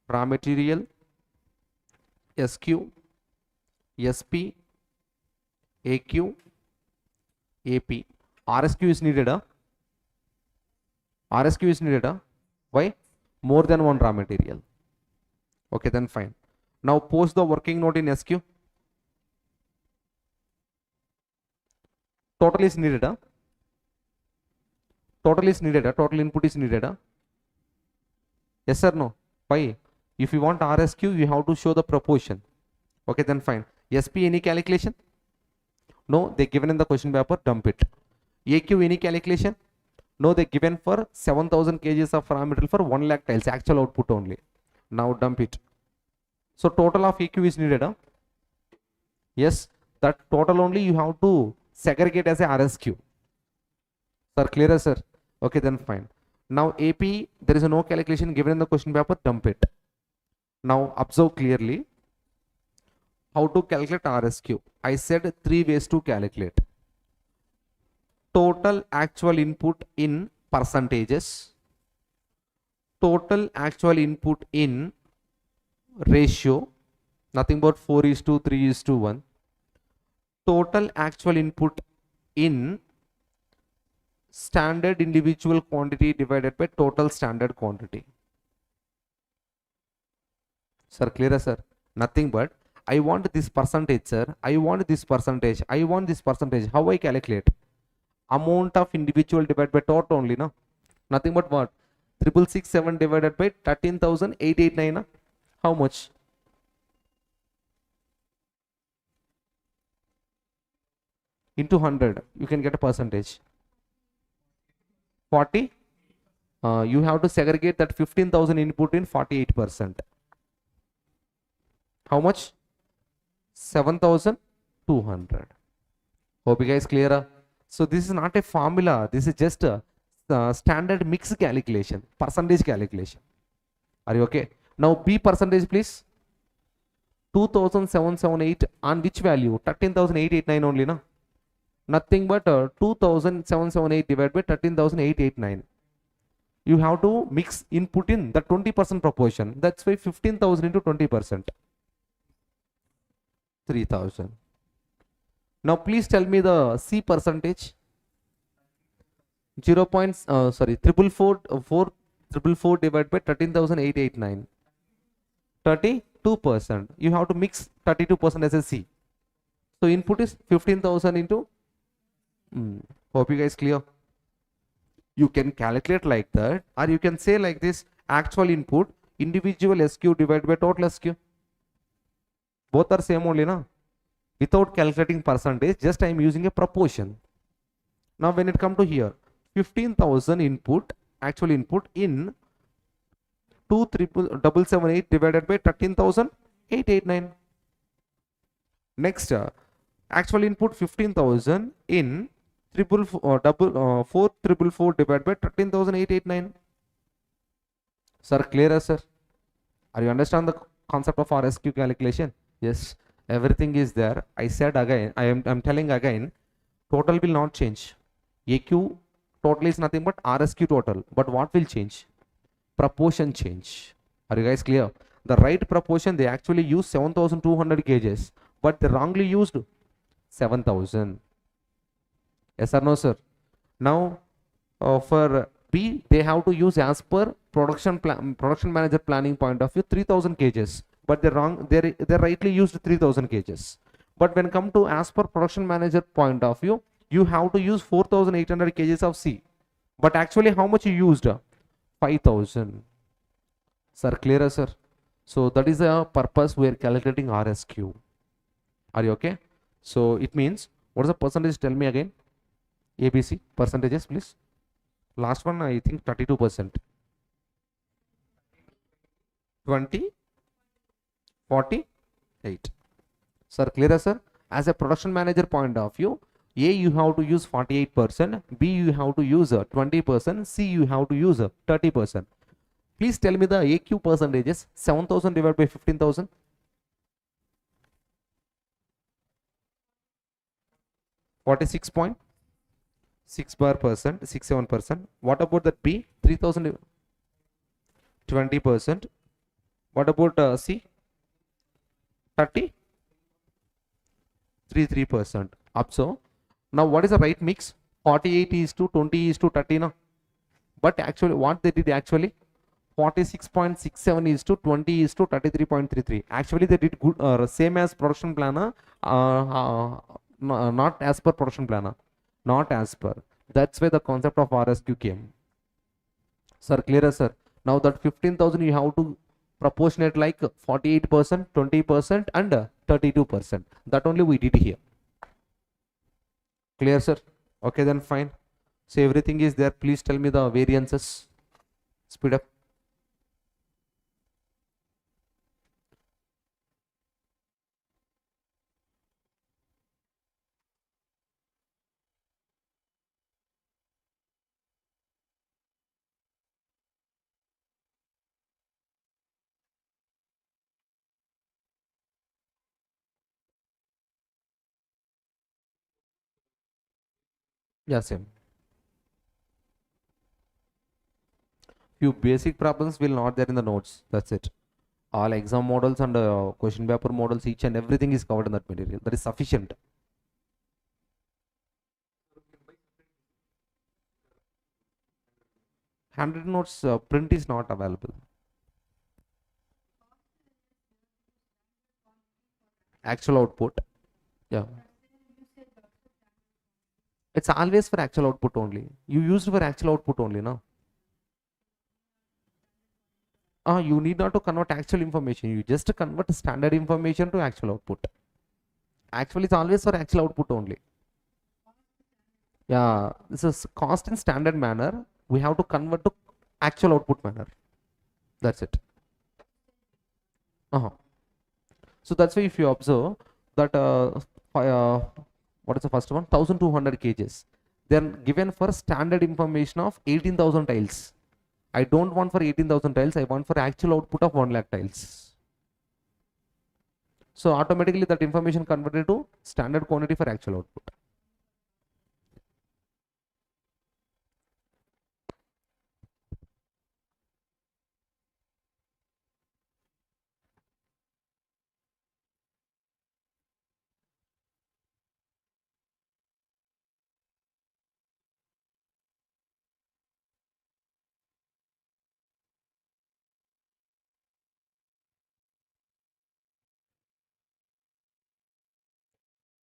Speaker 1: Raw material, SQ, SP, AQ, AP. RSQ is needed. RSQ is needed. Why? More than one raw material. Okay, then fine. Now post the working note in SQ. Total is needed. Total is needed. Total input is needed. Yes or no? Why? If you want RSQ, you have to show the proportion. Okay, then fine. SP, any calculation? No, they given in the question paper, dump it. AQ, any calculation? No, they given for 7,000 kgs of raw material for 1 lakh tiles, actual output only. Now dump it. So total of AQ is needed. Yes, that total only you have to segregate as a RSQ. Sir, clearer, sir? Okay, then fine. Now AP, there is no calculation given in the question paper, dump it. Now observe clearly how to calculate RSQ. I said 3 ways to calculate. Total actual input in percentages, total actual input in ratio, nothing but 4:3:1, total actual input in standard individual quantity divided by total standard quantity. Sir, clearer, sir? Nothing but I want this percentage, sir. I want this percentage. I want this percentage. How I calculate? Amount of individual divided by total only, no? Nothing but what? 667 divided by 13,889. How much? Into 100. You can get a percentage. 40? You have to segregate that 15,000 input in 48%. How much? 7,200. Hope you guys clear. So this is not a formula. This is just a standard mix calculation, percentage calculation. Are you okay? Now B percentage, please. 2,778 on which value? 13,889 only, no? Nothing but 2,778 divided by 13,889. You have to mix input in the 20% proportion. That's why 15,000 into 20%. 3,000. Now please tell me the C percentage. 444 divided by 13,889. 32%. You have to mix 32% as a C. So input is 15,000 into. Hope you guys clear. You can calculate like that, or you can say like this: actual input individual SQ divided by total SQ. Both are same only, na? Without calculating percentage, just I am using a proportion. Now when it come to here, 15,000 input, actual input in 2,778 divided by 13,889. Next, actual input 15,000 in 4,444 divided by 13,889. Sir, clear, sir? Are you understand the concept of RSQ calculation? Yes, everything is there. I said again, I'm telling again, total will not change. AQ total is nothing but RSQ total. But what will change? Proportion change. Are you guys clear? The right proportion, they actually use 7,200 kgs, but they wrongly used 7,000. Yes or no, sir? Now, for B, they have to use as per production manager planning point of view 3,000 kgs, but they rightly used 3,000 kgs. But when come to as per production manager point of view, you have to use 4,800 kgs of C. But actually, how much you used? 5,000. Sir, clear, sir? So that is the purpose we are calculating RSQ. Are you okay? So it means, what is the percentage? Tell me again. ABC percentages, please. Last one, I think 32%. 20, 48. Sir, clear, sir? As a production manager point of view, A, you have to use 48%, B, you have to use 20%, C, you have to use 30%. Please tell me the AQ percentages. 7,000 divided by 15,000. 46.6%, 67%. What about that B? 3,000, 20%. What about C? 33%. Up so. Now what is the right mix? 48 is to 20 is to 30, no? But actually what they did actually, 46.67 is to 20 is to 33.33. Actually they did good, same as production planner, not as per production planner, not as per. That's where the concept of RSQ came. Sir, clear, sir? Now that 15,000 you have to proportionate like 48%, 20% and 32%. That only we did here. Clear, sir? Okay, then fine. So everything is there. Please tell me the variances. Speed up. Yeah, same. Few basic problems will not there in the notes. That's it. All exam models and question paper models, each and everything is covered in that material. That is sufficient. Handwritten notes print is not available. Actual output. Yeah. It's always for actual output only. You used for actual output only, no? You need not to convert actual information. You just convert standard information to actual output. Actually, it's always for actual output only. Yeah, this is cost in standard manner. We have to convert to actual output manner. That's it. So that's why if you observe that what is the first one? 1200 kgs. They are given for standard information of 18,000 tiles. I don't want for 18,000 tiles. I want for actual output of 1 lakh tiles. So automatically that information converted to standard quantity for actual output.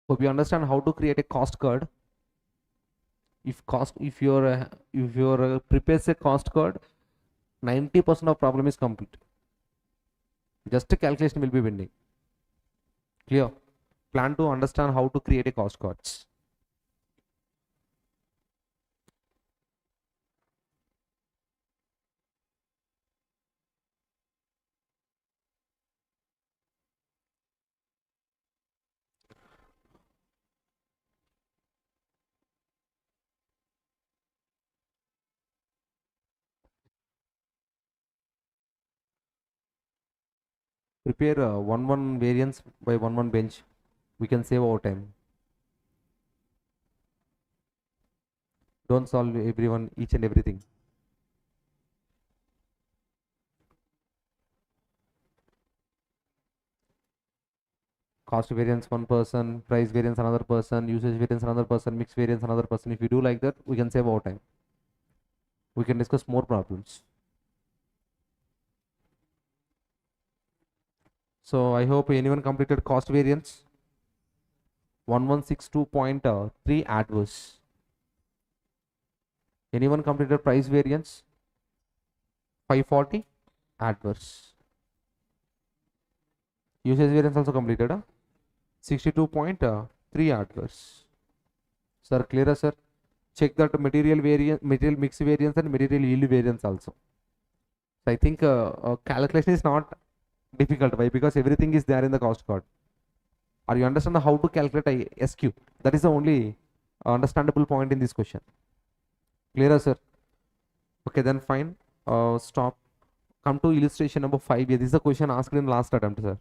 Speaker 1: Hope you understand how to create a cost card. If your prepares a cost card, 90% of problem is complete. Just a calculation will be pending. Clear? Plan to understand how to create a cost cards. Prepare one variance by one bench. We can save our time. Don't solve everyone each and everything. Cost variance one person, price variance another person, usage variance another person, mix variance another person. If you do like that, we can save our time. We can discuss more problems. So I hope anyone completed cost variance. 1162.3 adverse. Anyone completed price variance? 540 adverse. Usage variance also completed. 62.3 adverse. Sir, clear, sir? Check that material variance, material mix variance and material yield variance also. So I think calculation is not difficult. Why? Because everything is there in the cost card. Are you understand how to calculate SQ? That is the only understandable point in this question. Clear, sir? Okay, then fine. Stop. Come to illustration number 5. This is a question asked in last attempt, sir.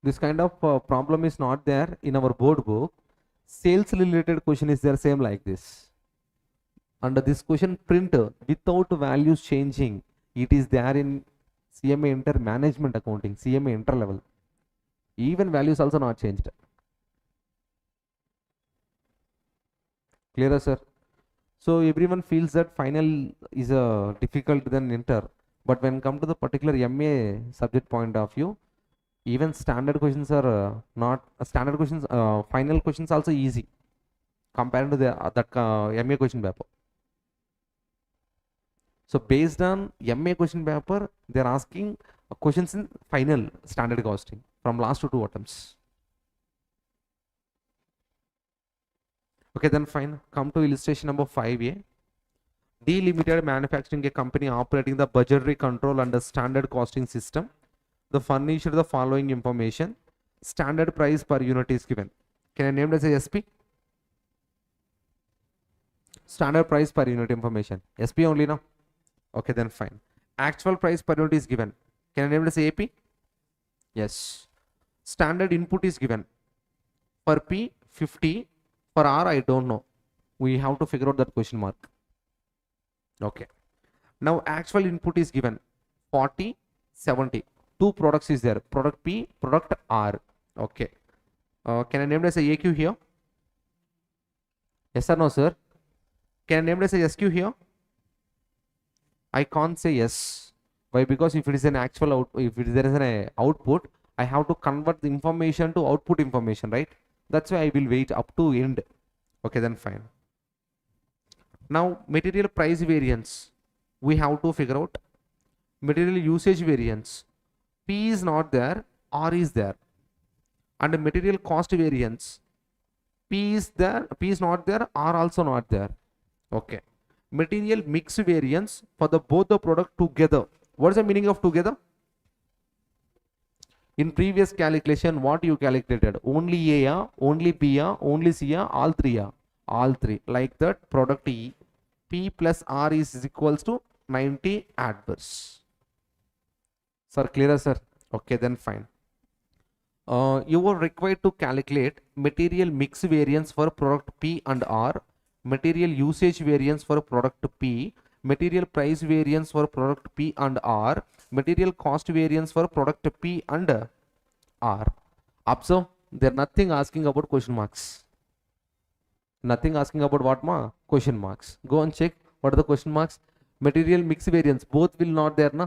Speaker 1: This kind of problem is not there in our board book. Sales related question is there same like this. Under this question printer without values changing, it is there in cmainter management accounting, cmainter level. Even values also not changed. Clear, sir? So everyone feels that final is difficult than inter, but when come to the particular MA subject point of view, even standard questions are not standard questions. Final questions also easy compared to the that MA question paper. So based on MA question paper, they are asking questions in final standard costing from last to 2 attempts. Okay, then fine. Come to illustration number 5A. Delimited manufacturing a company operating the budgetary control under standard costing system. The furnished the following information. Standard price per unit is given. Can I name it as a SP? Standard price per unit information. SP only now. Okay, then fine. Actual price per unit is given. Can I name it as AP? Yes. Standard input is given. For P 50. For R I don't know. We have to figure out that question mark. Okay. Now actual input is given. 40, 70. 2 products is there. Product P, product R. Okay. Can I name it as a AQ here? Yes or no, sir? Can I name it as a SQ here? I can't say yes. Why? Because if it is an actual if there is an output, I have to convert the information to output information, right? That's why I will wait up to end. Okay, then fine. Now material price variance, we have to figure out. Material usage variance, P is not there, R is there. And material cost variance, P is there, P is not there, R also not there. Okay. Material mix variance for the both the product together. What is the meaning of together? In previous calculation, what you calculated? Only A, only B, only C, all three, all three. Like that, product E, P plus R is equals to 90 adverse. Sir, clear, sir? Okay, then fine. You are required to calculate material mix variance for product P and R, material usage variance for product P, material price variance for product P and R, material cost variance for product P and R. Observe, they're nothing asking about question marks. Nothing asking about what ma? Question marks. Go and check what are the question marks. Material mix variance, both will not there, na?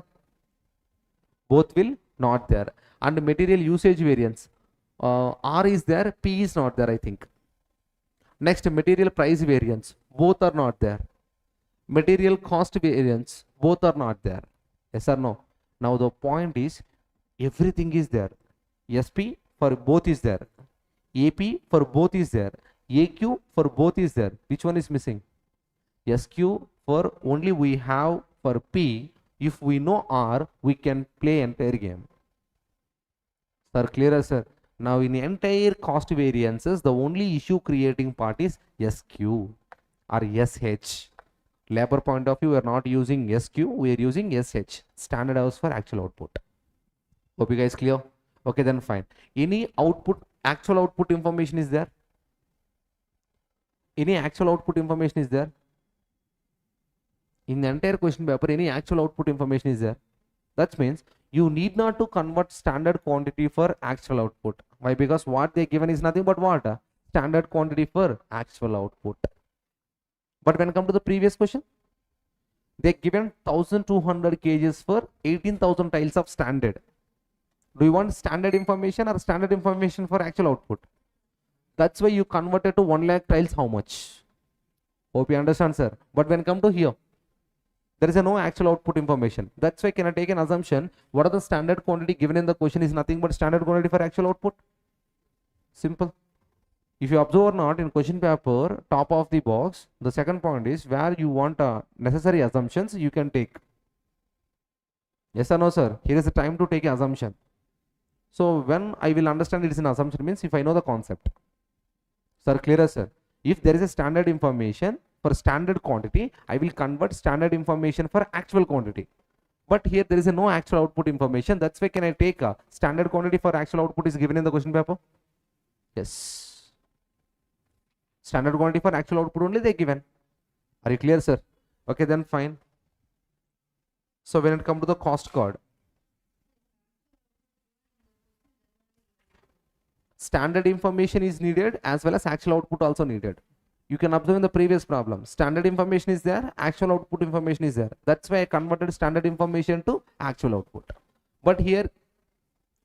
Speaker 1: Both will not there. And material usage variance, R is there, P is not there, I think. Next, material price variance, both are not there. Material cost variance, both are not there. Yes or no? Now the point is, everything is there. SP for both is there. AP for both is there. AQ for both is there. Which one is missing? SQ for only we have for P. If we know R, we can play entire game. Sir, clearer, sir? Now in entire cost variances, the only issue creating part is SQ or SH. Labor point of view, we are not using SQ, we are using SH. Standard hours for actual output. Hope you guys clear? Okay, then fine. Any output, actual output information is there? Any actual output information is there? In the entire question paper, any actual output information is there? That means you need not to convert standard quantity for actual output. Why? Because what they given is nothing but what? Standard quantity for actual output. But when come to the previous question, they given 1200 kgs for 18,000 tiles of standard. Do you want standard information or standard information for actual output? That's why you converted to 1 lakh tiles. How much? Hope you understand, sir. But when come to here, there is no actual output information. That's why can I take an assumption? What are the standard quantity given in the question is nothing but standard quantity for actual output? Simple. If you observe or not in question paper, top of the box, the second point is where you want necessary assumptions, you can take. Yes or no, sir? Here is the time to take an assumption. So when I will understand it is an assumption means if I know the concept. Sir, clearer, sir? If there is a standard information for standard quantity, I will convert standard information for actual quantity. But here there is no actual output information. That's why can I take a standard quantity for actual output is given in the question paper? Yes. Standard quantity for actual output only they given. Are you clear, sir? Okay, then fine. So when it comes to the cost card, standard information is needed as well as actual output also needed. You can observe in the previous problem, standard information is there, actual output information is there. That's why I converted standard information to actual output. But here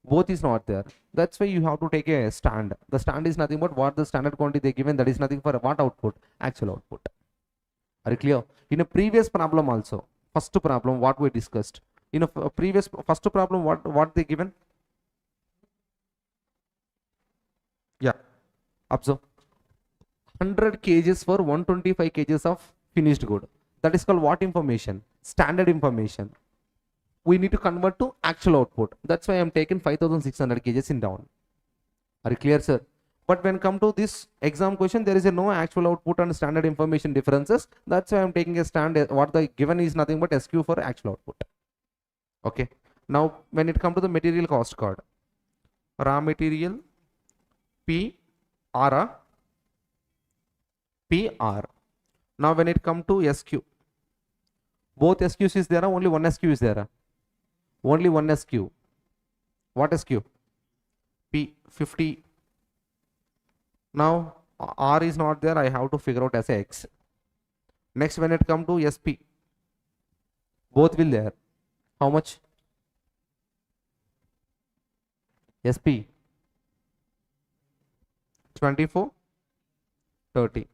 Speaker 1: both is not there. That's why you have to take a stand. The stand is nothing but what the standard quantity they given, that is nothing for what output? Actual output. Are you clear? In a previous problem also, first problem what we discussed. In a previous first problem what they given? Yeah, observe. 100 kgs for 125 kgs of finished good. That is called what information? Standard information. We need to convert to actual output. That's why I am taking 5600 kgs in down. Are you clear, sir? But when come to this exam question, there is a no actual output and standard information differences. That's why I am taking a stand. What the given is nothing but SQ for actual output. Okay. Now when it comes to the material cost card, raw material P R PR. Now when it come to SQ, both SQs is there, only one SQ is there. Only one SQ. What SQ? P50. Now R is not there, I have to figure out as a X. Next when it come to SP, both will there. How much? SP 24 30.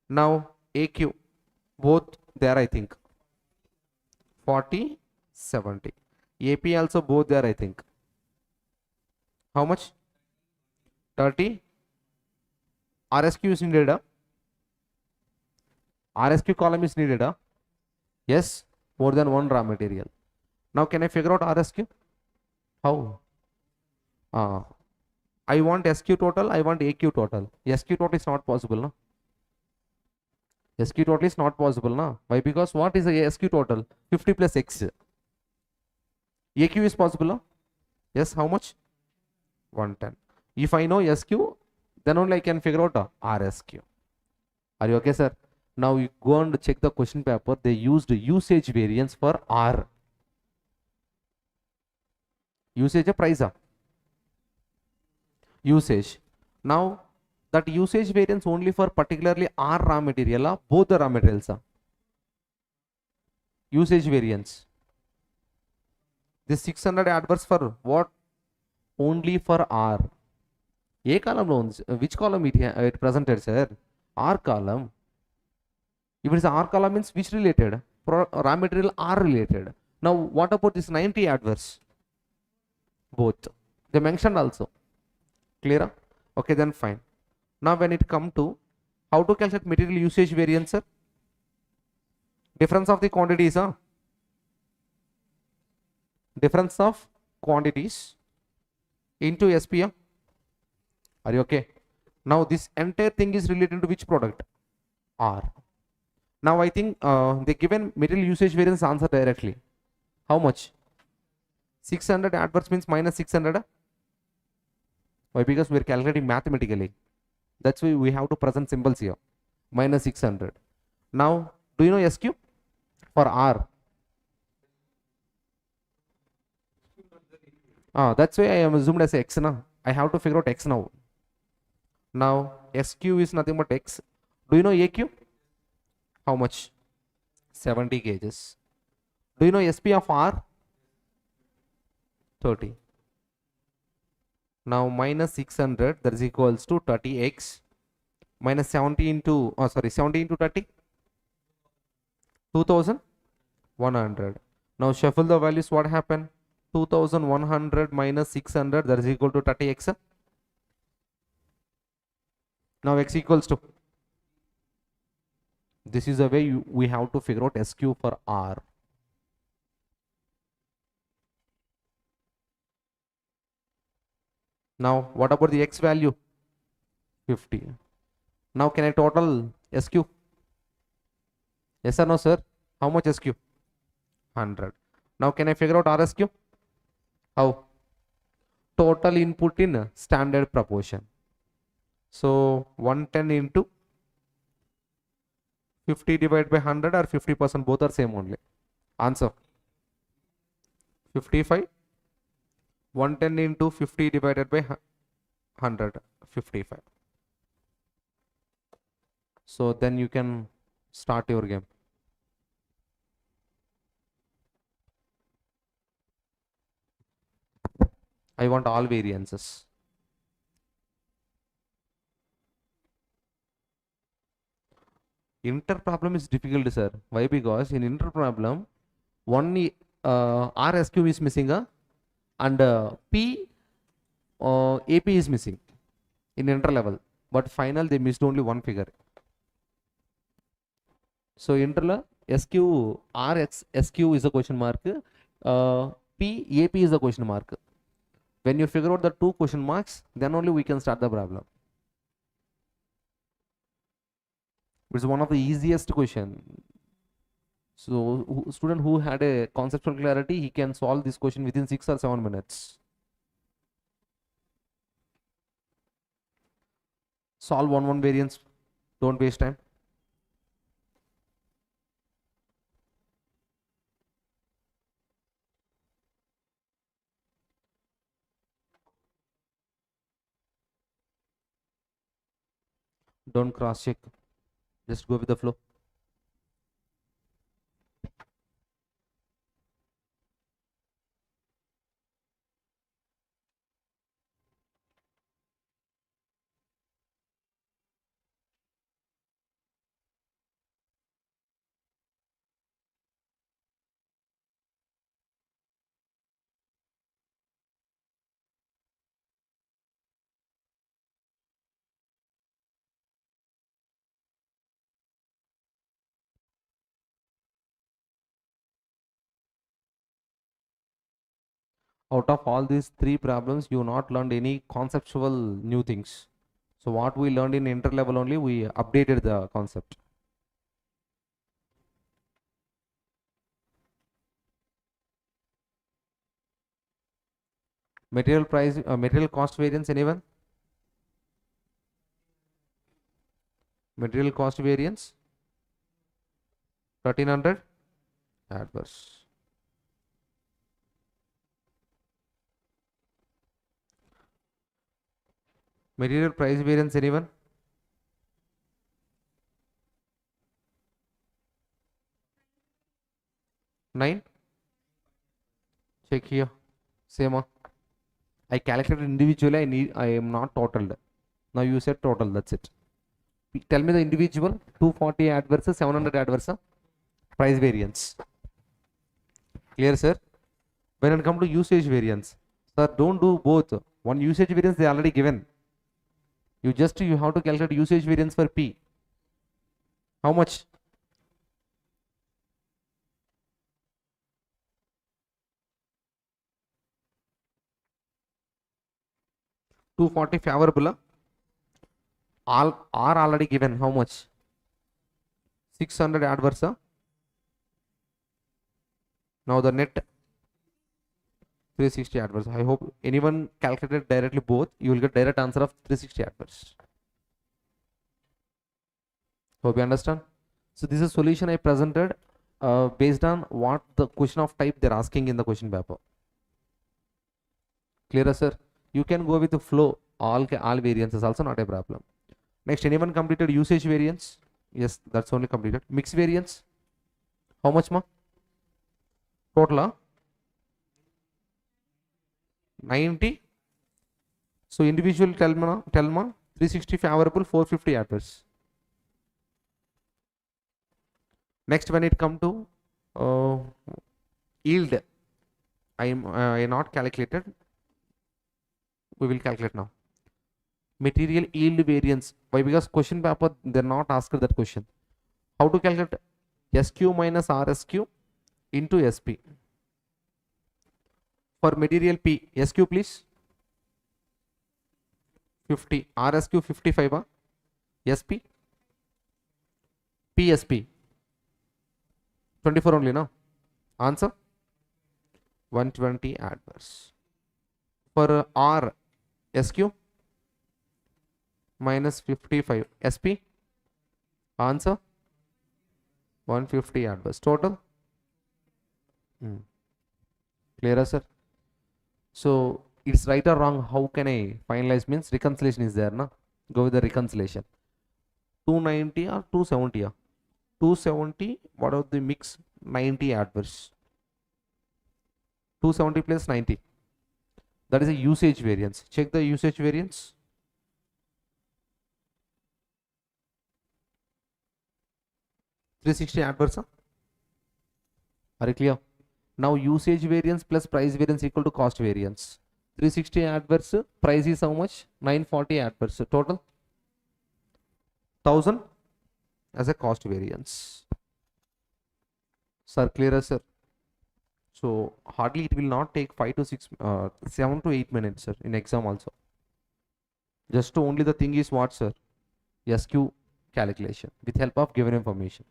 Speaker 1: Now AQ, both there I think 40 70. AP also both there I think. How much? 30. RSQ is needed. RSQ column is needed. Yes, more than one raw material. Now can I figure out RSQ? How? I want SQ total, I want AQ total. SQ total is not possible, no? SQ total is not possible, no? Why? Because what is the SQ total? 50 plus X. AQ is possible, no? Yes, how much? 110. If I know SQ, then only I can figure out RSQ. Are you okay, sir? Now you go and check the question paper. They used usage variance for R. Usage price. Usage. Now that usage variance only for particularly R raw material, both the raw materials. Usage variance. This 600 adverse for what? Only for R. A column loans. Which column it presented, sir? R column. If it is R column means which related? Raw material R related. Now what about this 90 adverse? Both. They mentioned also. Clear? Okay, then fine. Now when it come to how to calculate material usage variance, sir? Difference of the quantities, huh? Difference of quantities into SPM. Are you okay? Now this entire thing is related to which product? R. Now I think they given material usage variance answer directly. How much? 600 adverse means minus 600. Why? Because we are calculating mathematically. That's why we have to present symbols here. Minus 600. Now, do you know SQ for R? That's why I am assumed as X now. I have to figure out X now. Now, SQ is nothing but X. Do you know AQ? How much? 70 gauges. Do you know SP of R? 30. Now minus 600, that is equals to 30x minus 70 into 70 into 30, 2100. Now shuffle the values. What happened? 2100 minus 600, that is equal to 30x. Now x equals to, this is the way we have to figure out SQ for R. Now what about the x value? 50. Now can I total SQ? Yes or no, sir? How much SQ? 100. Now can I figure out RSQ? How? Total input in standard proportion. So 110 into 50 divided by 100 or 50%, both are same only. Answer 55. 110 into 50 divided by 100, 55. So then you can start your game. I want all variances. Inter problem is difficult, sir. Why? Because in inter problem, one RSQ is missing, and P AP is missing in inter level. But final they missed only one figure. So inter SQ SQ is a question mark. P AP is a question mark. When you figure out the two question marks, then only we can start the problem. It's one of the easiest question. So student who had a conceptual clarity, he can solve this question within 6 or 7 minutes. Solve one variance. Don't waste time. Don't cross check. Just go with the flow. out of all these three problems, you not learned any conceptual new things. So what we learned in inter level only, we updated the concept. Material price, material cost variance, anyone? Material cost variance, 1300 adverse. Material price variance, anyone? Nine. Check here. Same. I calculated individually. I am not totaled. Now you said total. That's it. Tell me the individual. 240 adverse, 700 adverse. Price variance. Clear, sir? When it comes to usage variance, sir, don't do both. One usage variance they already given. You have to calculate usage variance for P. How much? 240 favorable. All are already given. How much? 600 adverse. Now the net 360 adverse. I hope anyone calculated directly both, you will get direct answer of 360 adverse. Hope you understand. So this is solution I presented based on what the question of type they're asking in the question paper. Clear, sir? You can go with the flow. All variances also not a problem. Next, anyone completed usage variance? Yes, that's only completed. Mix variance. How much, ma? Total 90. So individual tell ma 360 favorable, 450 adverse. Next, when it come to yield, I not calculated. We will calculate now. Material yield variance. Why? Because question paper they're not asked that question. How to calculate SQ minus RSQ into SP. For material P, SQ please 50, RSQ 55, SP PSP 24 only, no? Answer 120 adverse. For R, SQ minus 55, SP answer 150 adverse. Total. Clear, sir? So it's right or wrong. How can I finalize? Means reconciliation is there, na? Go with the reconciliation. 290 or 270? 270. What are the mix? 90 adverse. 270 plus 90. That is a usage variance. Check the usage variance. $360 adverse. Are you clear? Now usage variance plus price variance equal to cost variance. 360 adverse, price is how much? 940 adverse. Total 1000 as a cost variance. Sir, clear, sir? So hardly it will not take 5 to 6, 7 to 8 minutes, sir, in exam also. Just only the thing is what, sir? SQ calculation with help of given information.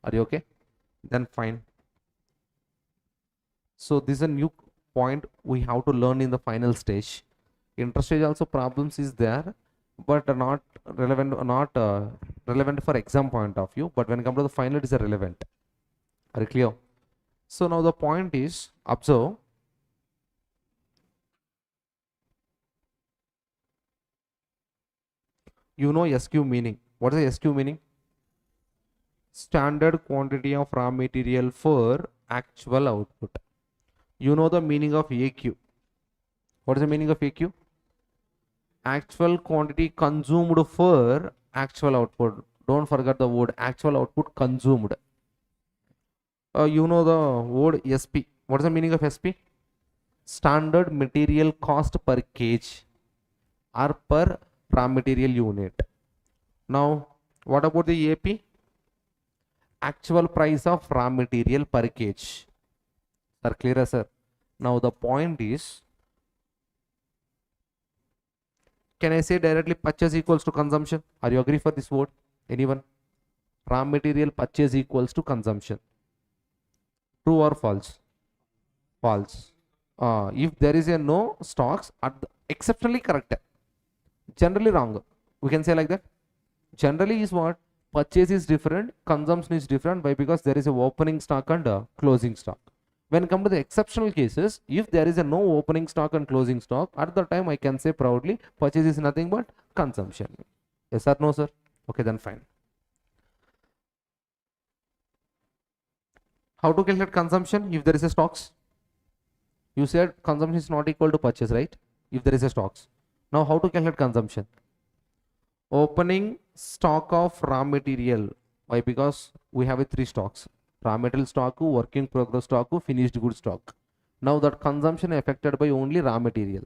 Speaker 1: Are you okay? Then fine. So this is a new point we have to learn in the final stage. Interstage also problems is there, but not relevant, relevant for exam point of view. But when it comes to the final, it is relevant. Are you clear? So now the point is, observe. You know SQ meaning. What is the SQ meaning? Standard quantity of raw material for actual output. You know the meaning of AQ. What is the meaning of AQ? Actual quantity consumed for actual output. Don't forget the word actual output consumed. You know the word SP. What is the meaning of SP? Standard material cost per kg or per raw material unit. Now, what about the AP? Actual price of raw material per kg. Sir, clear, sir? Now the point is, can I say directly purchase equals to consumption? Are you agree for this word? Anyone? Raw material purchase equals to consumption. True or false? False. If there is a no stocks, exceptionally correct. Generally wrong. We can say like that. Generally is what? Purchase is different, consumption is different. Why? Because there is a opening stock and a closing stock. When come to the exceptional cases, if there is a no opening stock and closing stock, at the time I can say proudly, purchase is nothing but consumption. Yes or no, sir? Okay, then fine. How to calculate consumption if there is a stocks? You said consumption is not equal to purchase, right? If there is a stocks. Now how to calculate consumption? Opening stock of raw material. Why? Because we have a 3 stocks. Raw material stock, work in progress stock, finished goods stock. Now that consumption is affected by only raw material.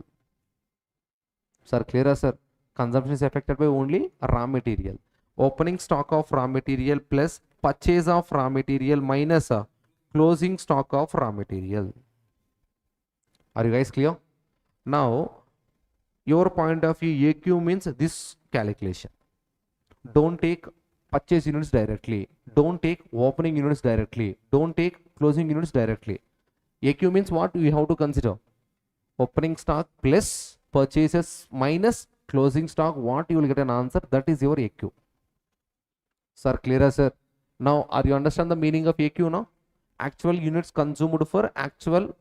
Speaker 1: Sir, clear, sir? Consumption is affected by only raw material. Opening stock of raw material plus purchase of raw material minus closing stock of raw material. Are you guys clear? Now, your point of view, AQ means this calculation. Don't take purchase units directly. Don't take opening units directly. Don't take closing units directly. AQ means what we have to consider? Opening stock plus purchases minus closing stock. What you will get an answer? That is your AQ. Sir, clear, sir? Now, are you understand the meaning of AQ now? Actual units consumed for actual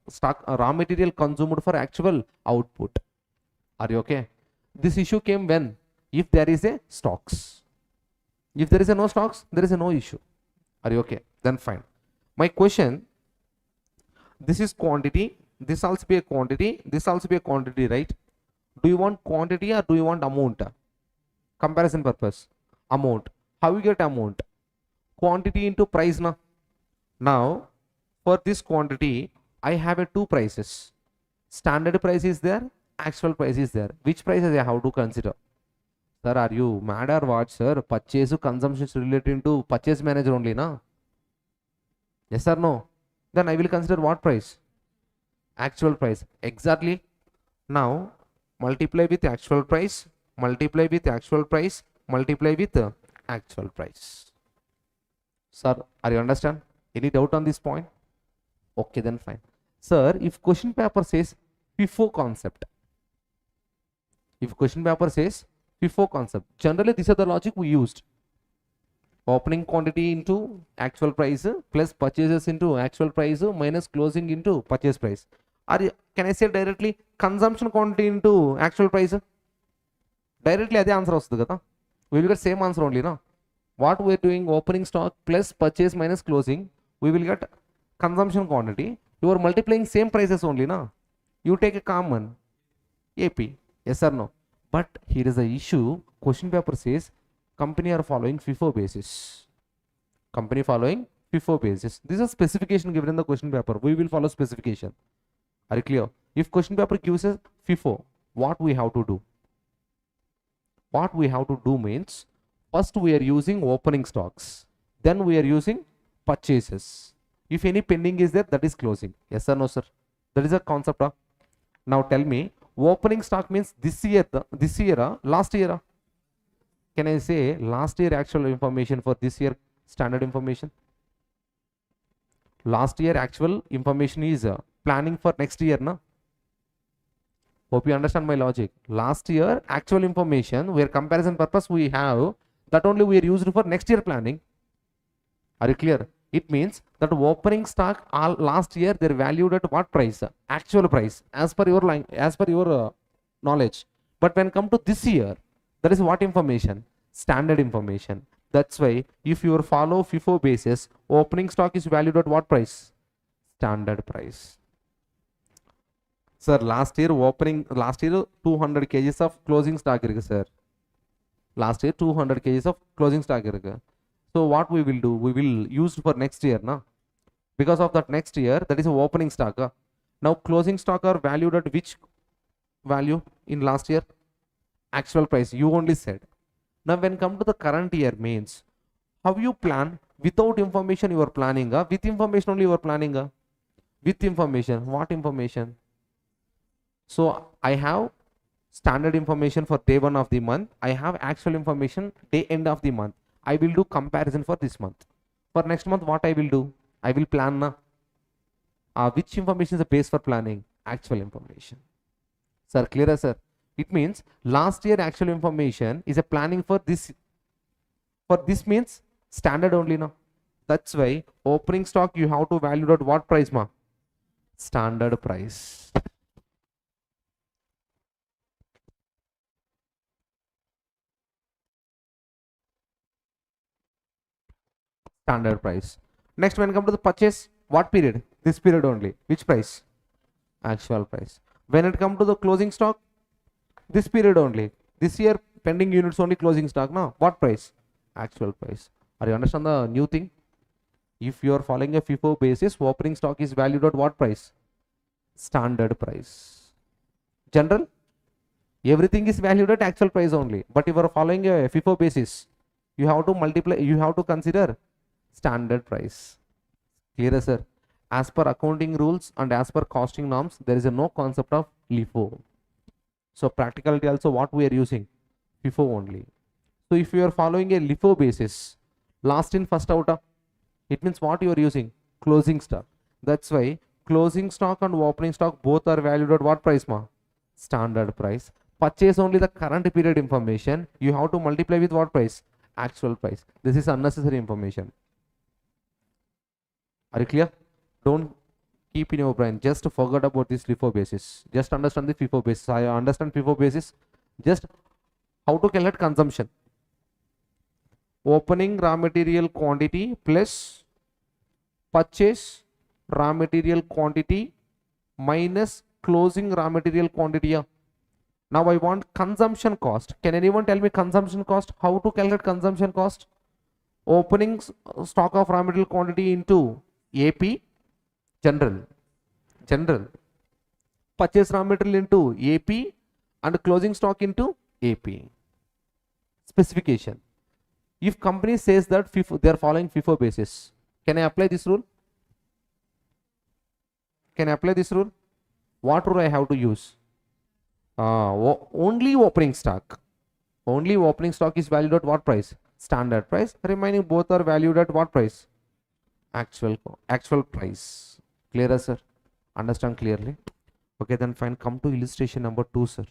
Speaker 1: stock, raw material consumed for actual output. Are you okay? This issue came when? If there is a stocks. If there is a no stocks, there is a no issue. Are you okay? Then fine. My question, this is quantity, this also be a quantity, this also be a quantity, right? Do you want quantity or do you want amount? Comparison purpose. Amount. How you get amount? Quantity into price na. Now, for this quantity, I have a 2 prices. Standard price is there, actual price is there. Which prices I have to consider? Sir, are you mad or what, sir? Purchase consumption is related to purchase manager only, na? Yes or no? Then I will consider what price? Actual price. Exactly. Now, multiply with actual price, multiply with actual price, multiply with actual price. Sir, are you understand? Any doubt on this point? Okay, then fine. Sir, if question paper says FIFO concept, if question paper says FIFO concept, generally this is the logic we used. Opening quantity into actual price plus purchases into actual price minus closing into purchase price. Can I say directly consumption quantity into actual price? Directly the answer vastadu kada. We will get same answer only, no? What we are doing, opening stock plus purchase minus closing, we will get consumption quantity. You are multiplying same prices only, no? You take a common AP. Yes or no? But here is the issue. Question paper says company are following FIFO basis. Company following FIFO basis. This is a specification given in the question paper. We will follow specification. Are you clear? If question paper gives us FIFO, what we have to do? What we have to do means, first we are using opening stocks. Then we are using purchases. If any pending is there, that is closing. Yes or no, sir? That is a concept. Now tell me, opening stock means this year, last year. Can I say last year actual information for this year standard information? Last year actual information is planning for next year, na? Hope you understand my logic. Last year actual information, where comparison purpose we have, that only we are used for next year planning. Are you clear? It means that opening stock all last year they're valued at what price? Actual price, as per your line, as per your knowledge. But when come to this year, that is what information? Standard information. That's why if you follow FIFO basis, opening stock is valued at what price? Standard price. Sir, last year 200 kgs of closing stock, sir. Last year 200 kgs of closing stock. So what we will do? We will use for next year, na? Because of that next year, that is a opening stock. Now closing stock are valued at which value in last year? Actual price. You only said. Now when come to the current year means, how you plan? Without information you are planning, with information only you are planning. With information. What information? So I have standard information for day 1 of the month. I have actual information day end of the month. I will do comparison for this month. For next month, what I will do? I will plan na. Which information is the base for planning? Actual information. Sir, clearer, sir? It means last year actual information is a planning for this. For this means standard only now. That's why opening stock you have to value at what price, ma? Standard price. Standard price. Next, when come to the purchase, what period? This period only. Which price? Actual price. When it come to the closing stock, this period only. This year pending units only closing stock now. What price? Actual price. Are you understand the new thing? If you are following a FIFO basis, opening stock is valued at what price? Standard price. General, everything is valued at actual price only. But if you are following a FIFO basis, you have to multiply, you have to consider standard price. Clear, sir? As per accounting rules and as per costing norms, there is a no concept of LIFO. So practicality also what we are using? FIFO only. So if you are following a LIFO basis, last in first out, it means what you are using? Closing stock. That's why closing stock and opening stock both are valued at what price, ma? Standard price. Purchase only the current period information. You have to multiply with what price? Actual price. This is unnecessary information. Are you clear? Don't keep in your brain. Just forget about this LIFO basis. Just understand the FIFO basis. I understand FIFO basis. Just how to calculate consumption. Opening raw material quantity plus purchase raw material quantity minus closing raw material quantity. Now I want consumption cost. Can anyone tell me consumption cost? How to calculate consumption cost? Opening stock of raw material quantity into AP, general. Purchase raw material into AP and closing stock into AP. Specification. If company says that FIFO, they are following FIFO basis, can I apply this rule? Can I apply this rule? What rule I have to use? Only opening stock. Only opening stock is valued at what price? Standard price. Remaining both are valued at what price? Actual price. Clear, sir? Understand clearly? Okay, then fine. Come to illustration number 2, sir.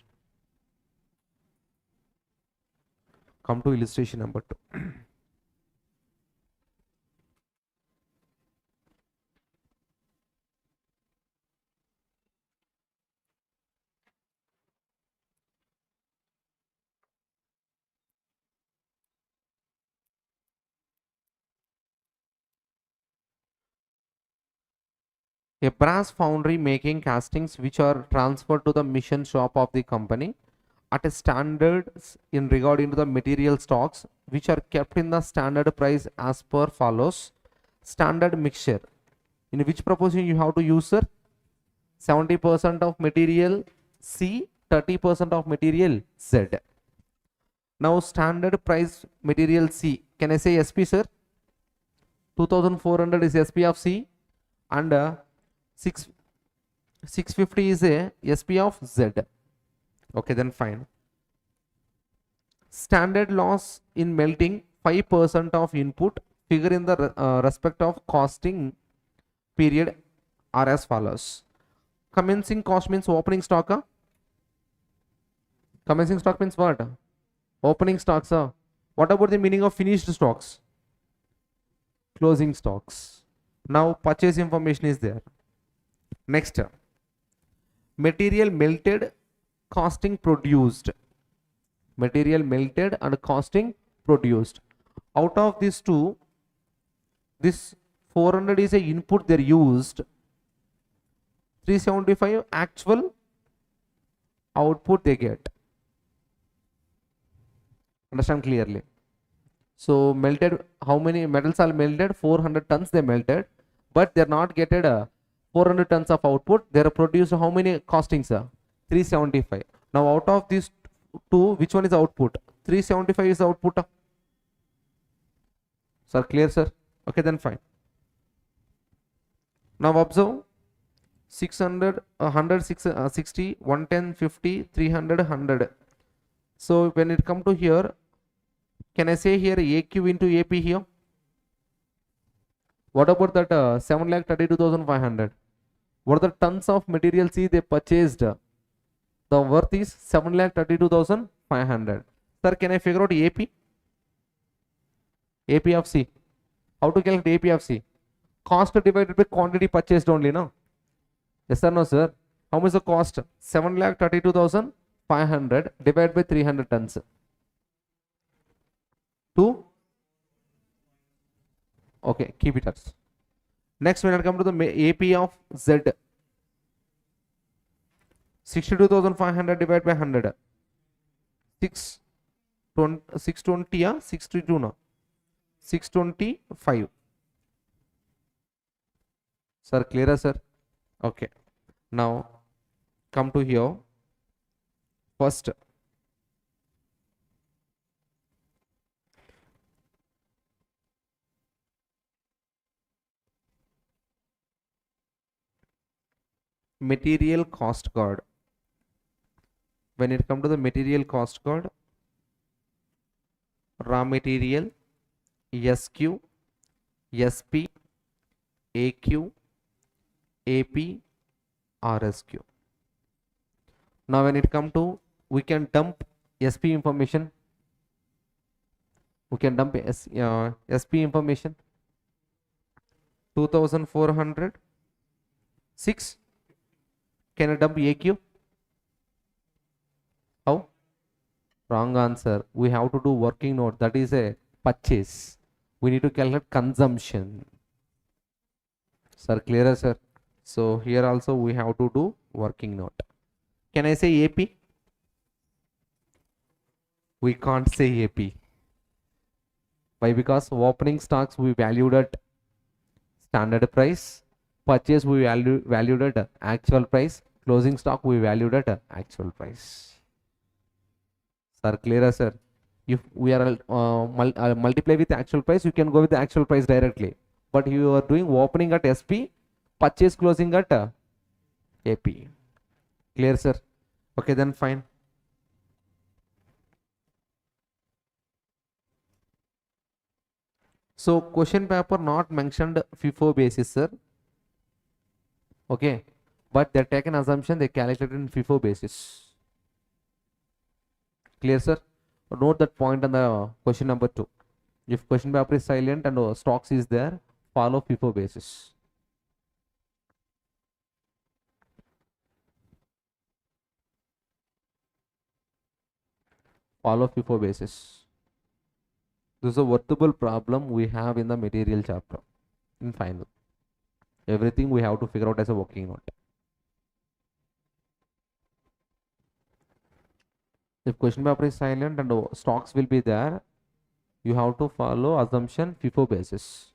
Speaker 1: Come to illustration number 2. A brass foundry making castings which are transferred to the mission shop of the company at a standards in regarding to the material stocks which are kept in the standard price as per follows. Standard mixture. In which proportion you have to use, sir? 70% of material C, 30% of material Z. Now standard price material C. Can I say SP, sir? 2400 is SP of C and 650 is a SP of Z. Okay, then fine. Standard loss in melting 5% of input. Figure in the respect of costing period are as follows. Commencing cost means opening stock. Commencing stock means what? Opening stocks. What about the meaning of finished stocks? Closing stocks. Now purchase information is there. Next, material melted, costing produced. Material melted and costing produced. Out of these two, this 400 is a input they used. 375 actual output they get. Understand clearly? So melted, how many metals are melted? 400 tons they melted, but they're not getted 400 tons of output. They are produced how many costings? 375. Now out of these two, which one is output? 375 is output. Sir, clear, sir? Okay, then fine. Now observe, 600, 100, 60, 110, 50, 300, 100. So when it come to here, can I say here AQ into AP here? What about that 7,32,500? What are the tons of material C they purchased? The worth is 7,32,500. Sir, can I figure out AP? AP of C. How to calculate AP of C? Cost divided by quantity purchased only, no? Yes or no, sir? How much the cost? 7,32,500 divided by 300 tons. 2. Okay, keep it as. Next, when I come to the AP of Z, 62,500 divided by 100. 620, yeah? 62, no? 625. Sir, clearer, sir? Okay. Now, come to here. First, material cost card. When it comes to the material cost card, raw material, SQ, SP, AQ, AP, RSQ. Now when it comes to, we can dump SP information. We can dump SP information. 2,400. 6. Can I dump AQ? How? Wrong answer. We have to do working note. That is a purchase. We need to calculate consumption. Sir, clearer, sir? So here also we have to do working note. Can I say AP? We can't say AP. Why? Because opening stocks we valued at standard price. Purchase we valued at actual price. Closing stock we valued at actual price. Sir, clearer, sir? If we are multiply with actual price, you can go with the actual price directly. But you are doing opening at SP, purchase closing at AP. Clear, sir? Okay, then fine. So question paper not mentioned FIFO basis, sir. Okay, but they taken assumption they calculated in FIFO basis. Clear, sir? Note that point on the question number 2. If question paper is silent and stocks is there, follow FIFO basis. Follow FIFO basis. This is a workable problem we have in the material chapter in final. Everything we have to figure out as a working note. If question paper is silent and stocks will be there, you have to follow assumption FIFO basis.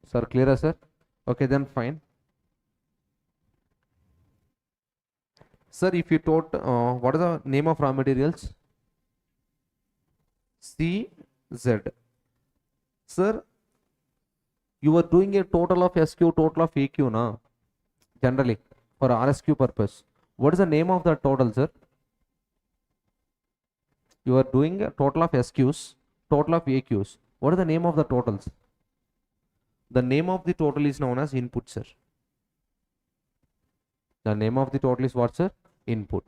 Speaker 1: Sir, clear, sir? Okay, then fine. Sir, if you taught, what is the name of raw materials? CZ. Sir, you are doing a total of SQ, total of AQ, na? Generally, for RSQ purpose. What is the name of the total, sir? You are doing a total of SQs, total of AQs. What is the name of the totals? The name of the total is known as input, sir. The name of the total is what, sir? Input.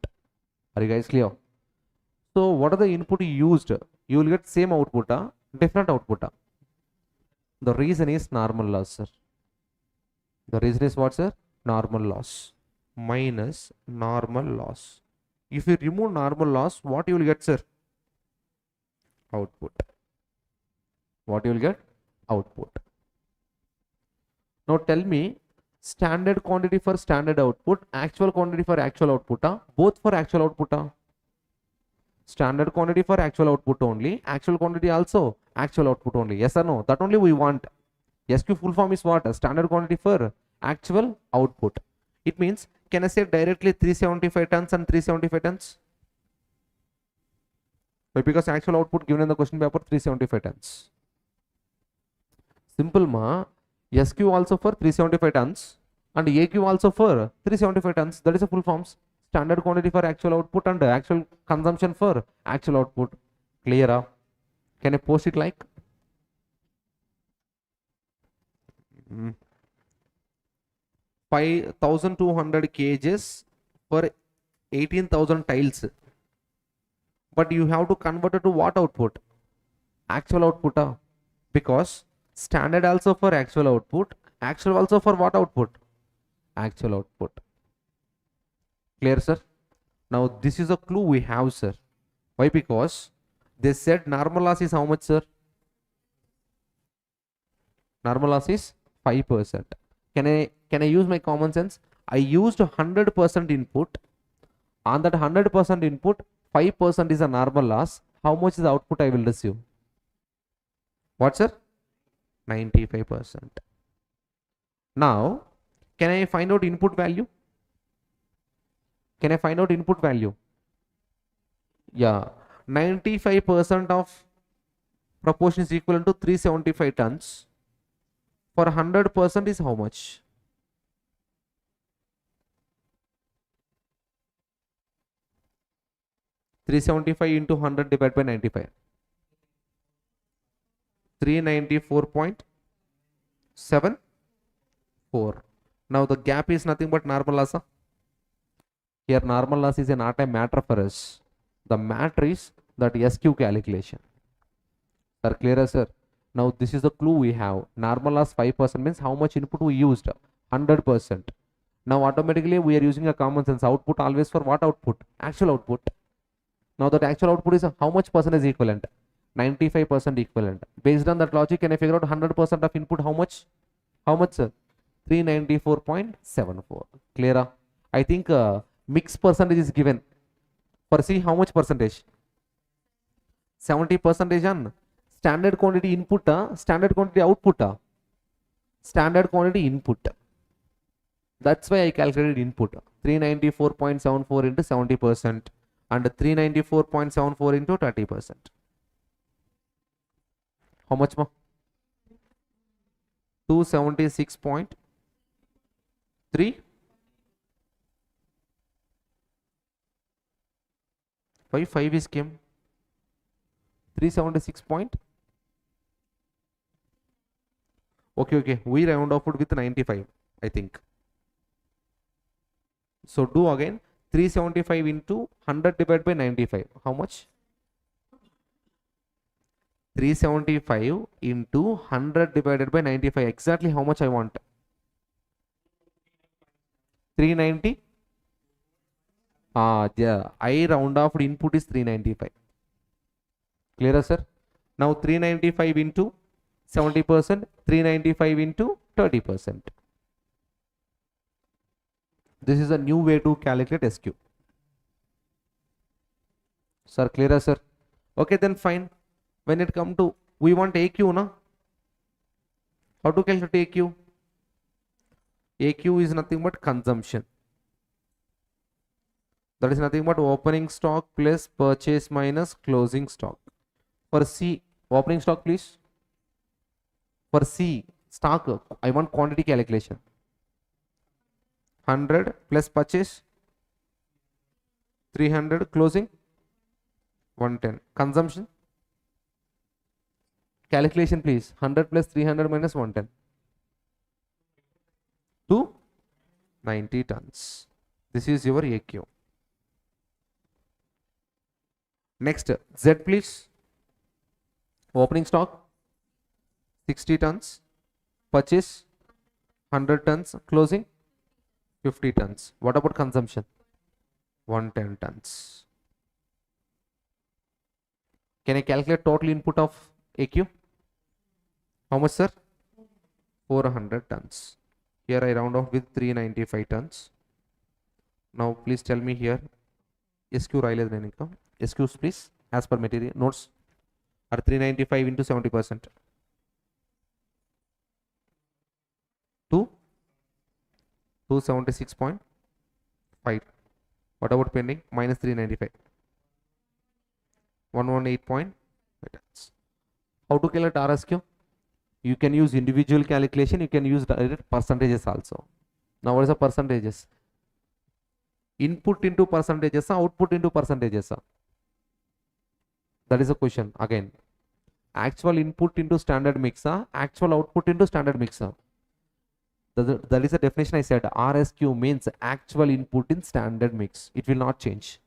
Speaker 1: Are you guys clear? So what are the input used? You will get same output, different output. The reason is normal loss, sir. The reason is what, sir? Normal loss minus normal loss. If you remove normal loss, what you will get, sir? Output. What you will get? Output. Now tell me, standard quantity for standard output, actual quantity for actual output, both for actual output. Standard quantity for actual output only, actual quantity also actual output only. Yes or no? That only we want. SQ full form is what? Standard quantity for actual output. It means, can I say directly 375 tons and 375 tons? Why? Because actual output given in the question paper 375 tons. Simple, ma. SQ also for 375 tons and AQ also for 375 tons. That is the full forms. Standard quantity for actual output and actual consumption for actual output. Clear? Can I post it like? 5,200 kgs for 18,000 tiles. But you have to convert it to what output? Actual output. Because standard also for actual output, actual also for what output? Actual output. Clear, sir? Now this is a clue we have, sir. Why? Because they said normal loss is how much, sir? Normal loss is 5%. Can I use my common sense? I used 100% input. On that 100% input, 5% is a normal loss. How much is the output I will receive? What, sir? 95%. Now, can I find out input value? Can I find out input value? Yeah, 95% of proportion is equivalent to 375 tons. For 100% is how much? (375) into 100 divided by 95. 394.74. Now the gap is nothing but normal loss. Here normal loss is not a matter for us. The matter is that SQ calculation. Sir, clear, sir? Now this is the clue we have. Normal loss 5% means how much input we used? 100%. Now automatically we are using a common sense. Output always for what output? Actual output. Now that actual output is how much percentage equivalent? 95% equivalent. Based on that logic, can I figure out 100% of input how much? How much, sir? 394.74. Clear? I think mix percentage is given. For see how much percentage? 70% on standard quantity input, standard quantity output. Standard quantity input. That's why I calculated input. 394.74 into 70% and 394.74 into 30%. How much more? 276.3. Why 5 is came? 376 point. Okay. We round off it with 95, I think. So do again. 375 into 100 divided by 95. How much? 375 into 100 divided by 95. Exactly how much I want? 390. Yeah. I round off input is 395. Clear, sir? Now 395 into 70%, 395 into 30%. This is a new way to calculate SQ. Sir, clear, sir? Okay, then fine. When it come to, we want AQ, no? How to calculate AQ? AQ is nothing but consumption. That is nothing but opening stock plus purchase minus closing stock. For C, opening stock, please. For C, stock, I want quantity calculation. 100 plus purchase, 300 closing, 110. Consumption, calculation please. 100 plus 300 minus 110. 290 tons. This is your AQ. Next, Z please. Opening stock 60 tons, purchase 100 tons, closing 50 tons. What about consumption? 110 tons. Can I calculate total input of AQ? How much, sir? 400 tons. Here I round off with 395 tons. Now please tell me here SQ SQs please as per material notes are 395 into 70%. 276.5. What about pending? Minus 395. 118.5 tons. How to calculate RSQ? You can use individual calculation, you can use direct percentages also. Now what is the percentages? Input into percentages, output into percentages. That is the question again. Actual input into standard mix, actual output into standard mix. That is the definition I said. RSQ means actual input in standard mix. It will not change.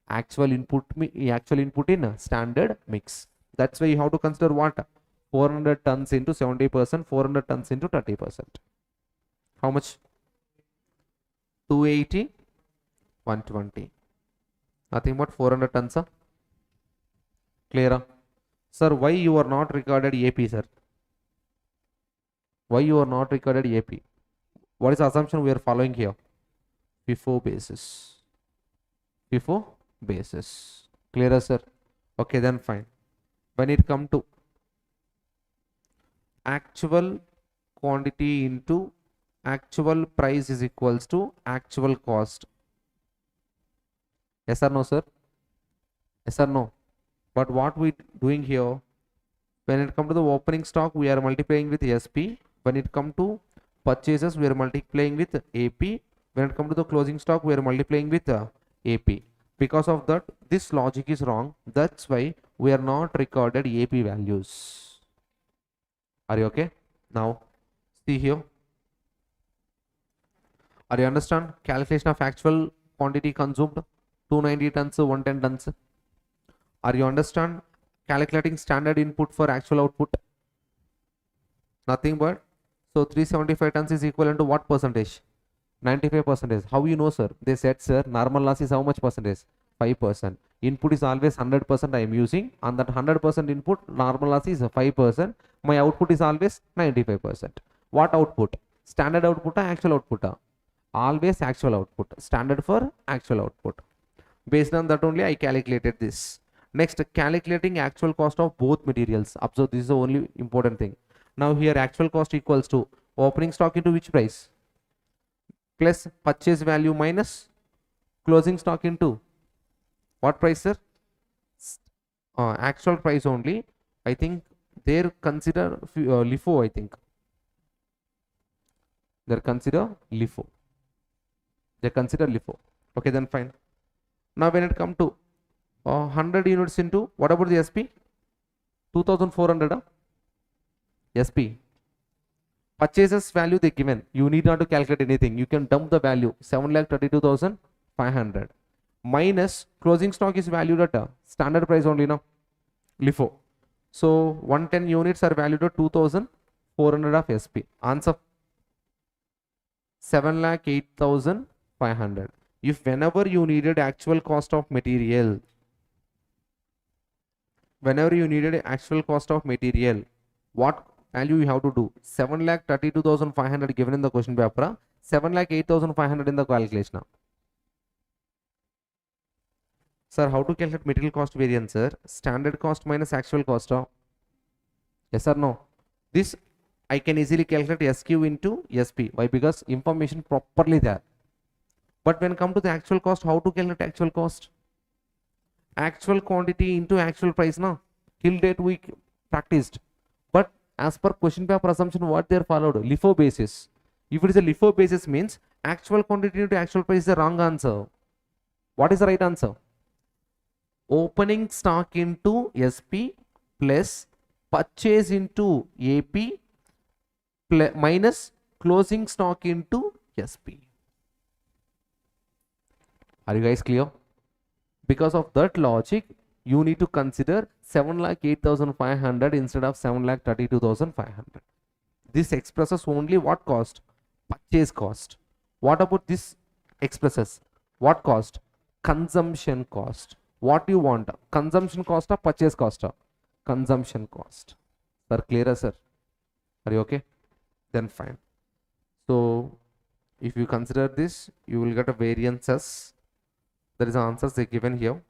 Speaker 1: Actual input in standard mix. That's why you have to consider what? 400 tons into 70%, 400 tons into 30%. How much? 280, 120. Nothing but 400 tons. Clear? Sir, why you are not recorded AP, sir? Why you are not recorded AP? What is the assumption we are following here? FIFO basis. FIFO basis. Clear, sir? Okay, then fine. When it come to actual quantity into actual price is equals to actual cost. Yes or no, sir? Yes or no? But what we doing here, when it come to the opening stock, we are multiplying with SP. When it come to purchases, we are multiplying with AP. When it come to the closing stock, we are multiplying with AP. Because of that, this logic is wrong. That's why we are not recorded AP values. Are you okay? Now, see here. Are you understand? Calculation of actual quantity consumed, 290 tons, 110 tons. Are you understand? Calculating standard input for actual output. Nothing but, so 375 tons is equivalent to what percentage? 95%. How you know, sir? They said, sir, normal loss is how much percentage? 5%. Input is always 100% I am using. On that 100% input, normal loss is 5%. My output is always 95%. What output? Standard output or actual output? Always actual output. Standard for actual output. Based on that only I calculated this. Next, calculating actual cost of both materials. Observe, this is the only important thing. Now here actual cost equals to opening stock into which price? Plus purchase value minus closing stock into what price, sir? Actual price only. I think they consider LIFO, I think. They consider LIFO. They consider LIFO. Okay, then fine. Now when it come to 100 units into, what about the SP? 2400 SP. Purchases value they given. You need not to calculate anything. You can dump the value 7,32,500 minus closing stock is valued at standard price only now. LIFO. So 110 units are valued at 2,400 of SP. Answer 7,08,500. If whenever you needed actual cost of material, what value you have to do? 7,32,500 given in the question paper, 7,08,500 in the calculation. Sir, how to calculate material cost variance, sir? Standard cost minus actual cost. Yes or no? This I can easily calculate SQ into SP. Why? Because information properly there. But when come to the actual cost, how to calculate actual cost? Actual quantity into actual price, no? Till date we practiced. But as per question paper assumption, what they are followed? LIFO basis. If it is a LIFO basis means actual quantity into actual price is the wrong answer. What is the right answer? Opening stock into SP plus purchase into AP minus closing stock into SP. Are you guys clear? Because of that logic, you need to consider 7,08,500 instead of 7,32,500. This expresses only what cost? Purchase cost. What about this expresses? What cost? Consumption cost. What do you want? Consumption cost or purchase cost? Consumption cost. Sir, clear, sir? Are you okay? Then fine. So, if you consider this, you will get a variances. There is answers they given here.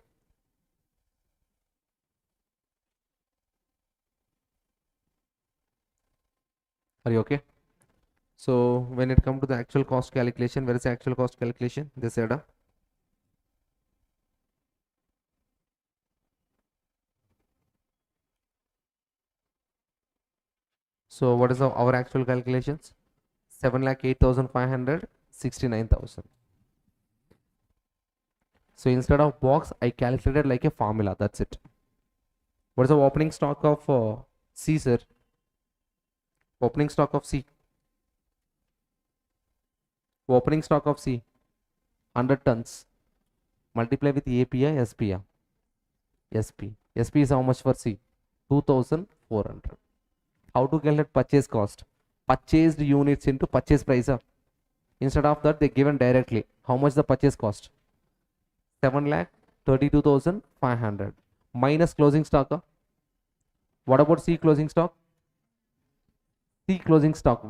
Speaker 1: Are you okay? So when it comes to the actual cost calculation, where is the actual cost calculation? They said So what is our actual calculations? 7,08,500, 69,000. So instead of box, I calculated like a formula. That's it. What is the opening stock of C, sir? Opening stock of C. Opening stock of C. 100 tons. Multiply with API, SPI. SP. SP is how much for C? 2,400. How to calculate purchase cost? Purchased units into purchase price. Instead of that, they given directly. How much the purchase cost? 7,32,500 minus closing stock. What about C closing stock? C closing stock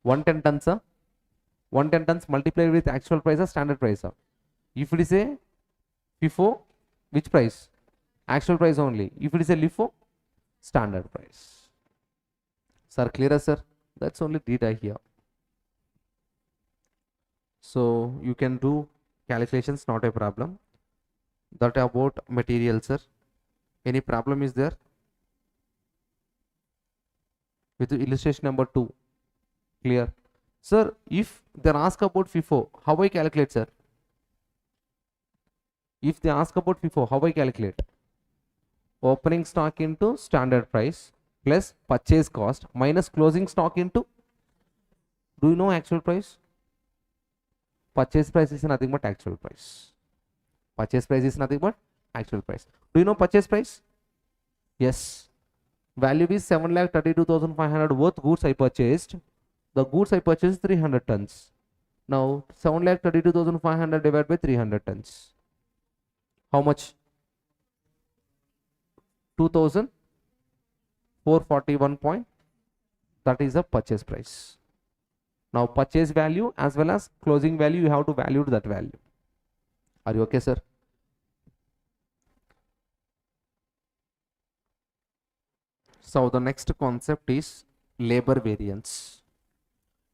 Speaker 1: 110 tons. 110 tons multiplied with actual price or standard price. If it is a FIFO, which price? Actual price only. If it is a LIFO, standard price. Sir, clear, sir? That's only data here. So you can do calculations, not a problem. That about material, sir. Any problem is there? With the illustration number 2. Clear? Sir, if they ask about FIFO, how I calculate, sir? If they ask about FIFO, how I calculate? Opening stock into standard price plus purchase cost minus closing stock into, do you know actual price? Purchase price is nothing but actual price. Purchase price is nothing but actual price. Do you know purchase price? Yes. Value is 7,32,500 worth goods I purchased. The goods I purchased 300 tons. Now 7,32,500 divided by 300 tons. How much? 2,441 point. That is the purchase price. Now purchase value as well as closing value, you have to value that value. Are you okay, sir? So the next concept is labor variance.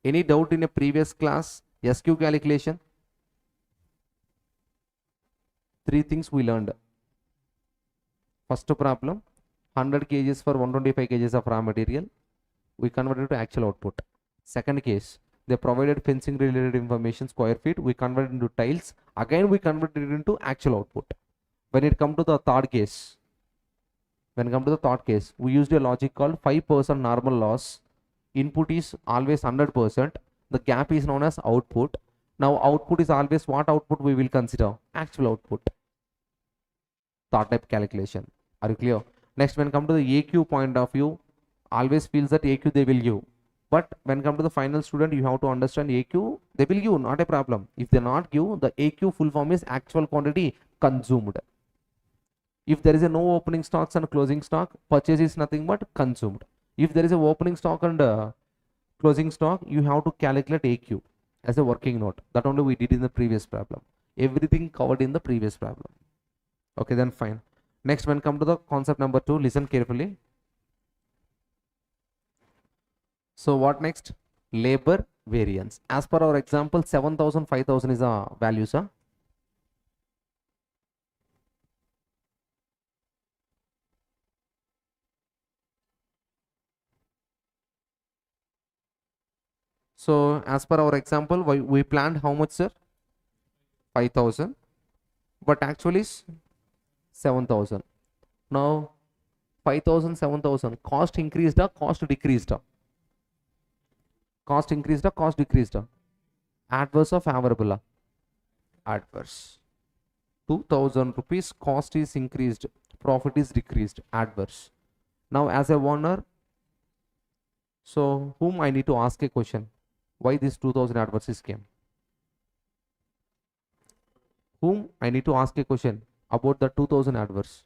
Speaker 1: Any doubt in a previous class SQ calculation? 3 things we learned. First problem, 100 kgs for 125 kgs of raw material. We converted to actual output. Second case, they provided fencing related information, square feet. We converted into tiles. Again, we converted it into actual output. When it comes to the third case, we used a logic called 5% normal loss. Input is always 100%. The gap is known as output. Now output is always what output we will consider? Actual output. Third type calculation. Are you clear? Next, when come to the AQ point of view, always feels that AQ they will give. But when come to the final student, you have to understand AQ, they will give, not a problem. If they not give, the AQ full form is actual quantity consumed. If there is a no opening stocks and closing stock, purchase is nothing but consumed. If there is a opening stock and closing stock, you have to calculate AQ as a working note. That only we did in the previous problem. Everything covered in the previous problem. Okay, then fine. Next, when come to the concept number 2, listen carefully. So what next? Labor variance. As per our example, 7,000, 5,000 is a value, sir. So as per our example, we planned how much, sir? 5,000, but actually is 7,000. Now 5,000, 7,000. Cost increased or cost decreased? Cost increased or cost decreased? Adverse or favorable? Adverse. 2,000 rupees cost is increased, profit is decreased, adverse. Now as a owner, so whom I need to ask a question? Why this 2,000 adverses came? Whom I need to ask a question about the 2,000 adverse?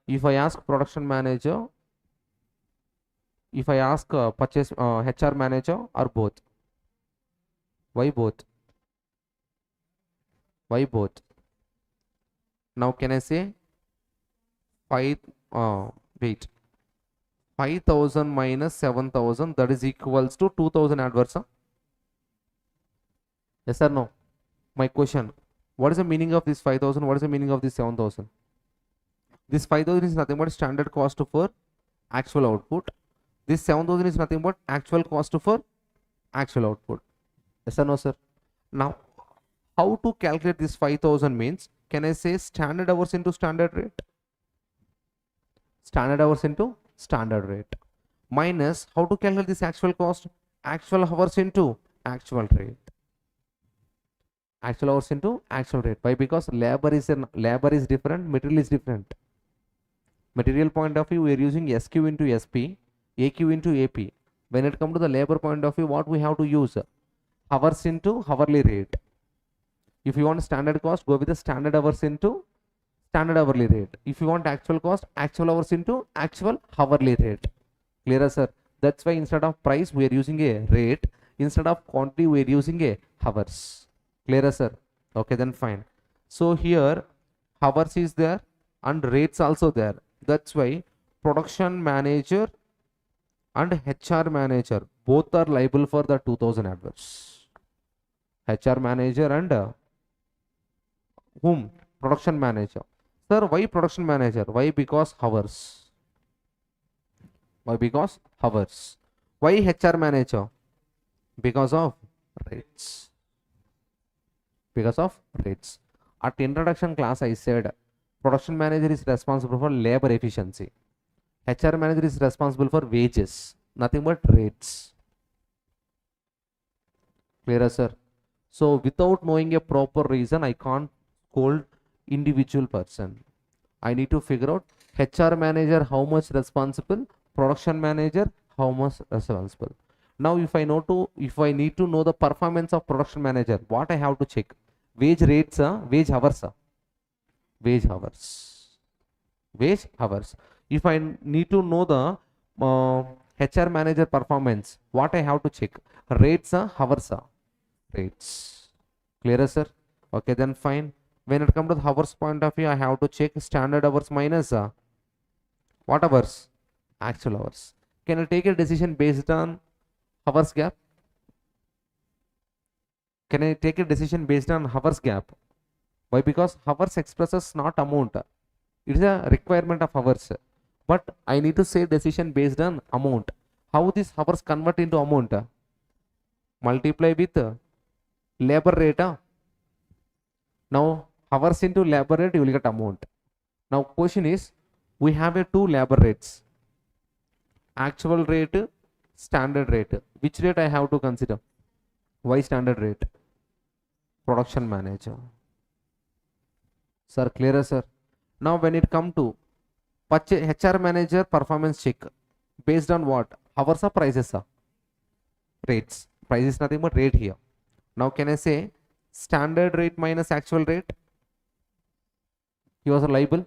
Speaker 1: If I ask production manager, if I ask purchase HR manager, or both? Why both? Why both? Now can I say 5,000 minus 7,000, that is equals to 2,000 adverse? Yes or no? My question, what is the meaning of this 5,000? What is the meaning of this 7,000? This 5,000 is nothing but standard cost for actual output. This 7,000 is nothing but actual cost for actual output. Yes or no, sir? Now, how to calculate this 5,000 means, can I say standard hours into standard rate? Standard hours into standard rate. Minus, how to calculate this actual cost? Actual hours into actual rate. Actual hours into actual rate. Why? Because labor is different, material is different. Material point of view, we are using SQ into SP, AQ into AP. When it comes to the labor point of view, what we have to use? Hours into hourly rate. If you want standard cost, go with the standard hours into standard hourly rate. If you want actual cost, actual hours into actual hourly rate. Clear, sir? That's why instead of price, we are using a rate. Instead of quantity, we are using a hours. Clear, sir? Okay, then fine. So here, hours is there and rates also there. That's why production manager and HR manager both are liable for the 2000 adverse. HR manager and whom? Production manager. Sir, why production manager? Why? Because hours. Why? Because hours. Why HR manager? Because of rates. Because of rates. At introduction class, I said production manager is responsible for labor efficiency. HR manager is responsible for wages. Nothing but rates. Clear, sir? So without knowing a proper reason, I can't scold individual person. I need to figure out HR manager how much responsible, production manager how much responsible. Now if I need to know the performance of production manager, what I have to check? Wage rates, wage hours. Wage hours. Wage hours. If I need to know the HR manager performance, what I have to check? Rates, hours. Rates. Clear, sir? Okay, then fine. When it comes to the hours point of view, I have to check standard hours minus what hours? Actual hours. Can I take a decision based on hours gap? Can I take a decision based on hours gap? Why? Because hours expresses not amount. It is a requirement of hours. But I need to say decision based on amount. How these hours convert into amount? Multiply with labor rate. Now hours into labor rate, you will get amount. Now question is, we have a two labor rates. Actual rate, standard rate. Which rate I have to consider? Why standard rate? Production manager. Sir, clear, sir? Now when it come to HR manager performance check, based on what? Hours or prices? Rates. Price is nothing but rate here. Now can I say standard rate minus actual rate? He was liable.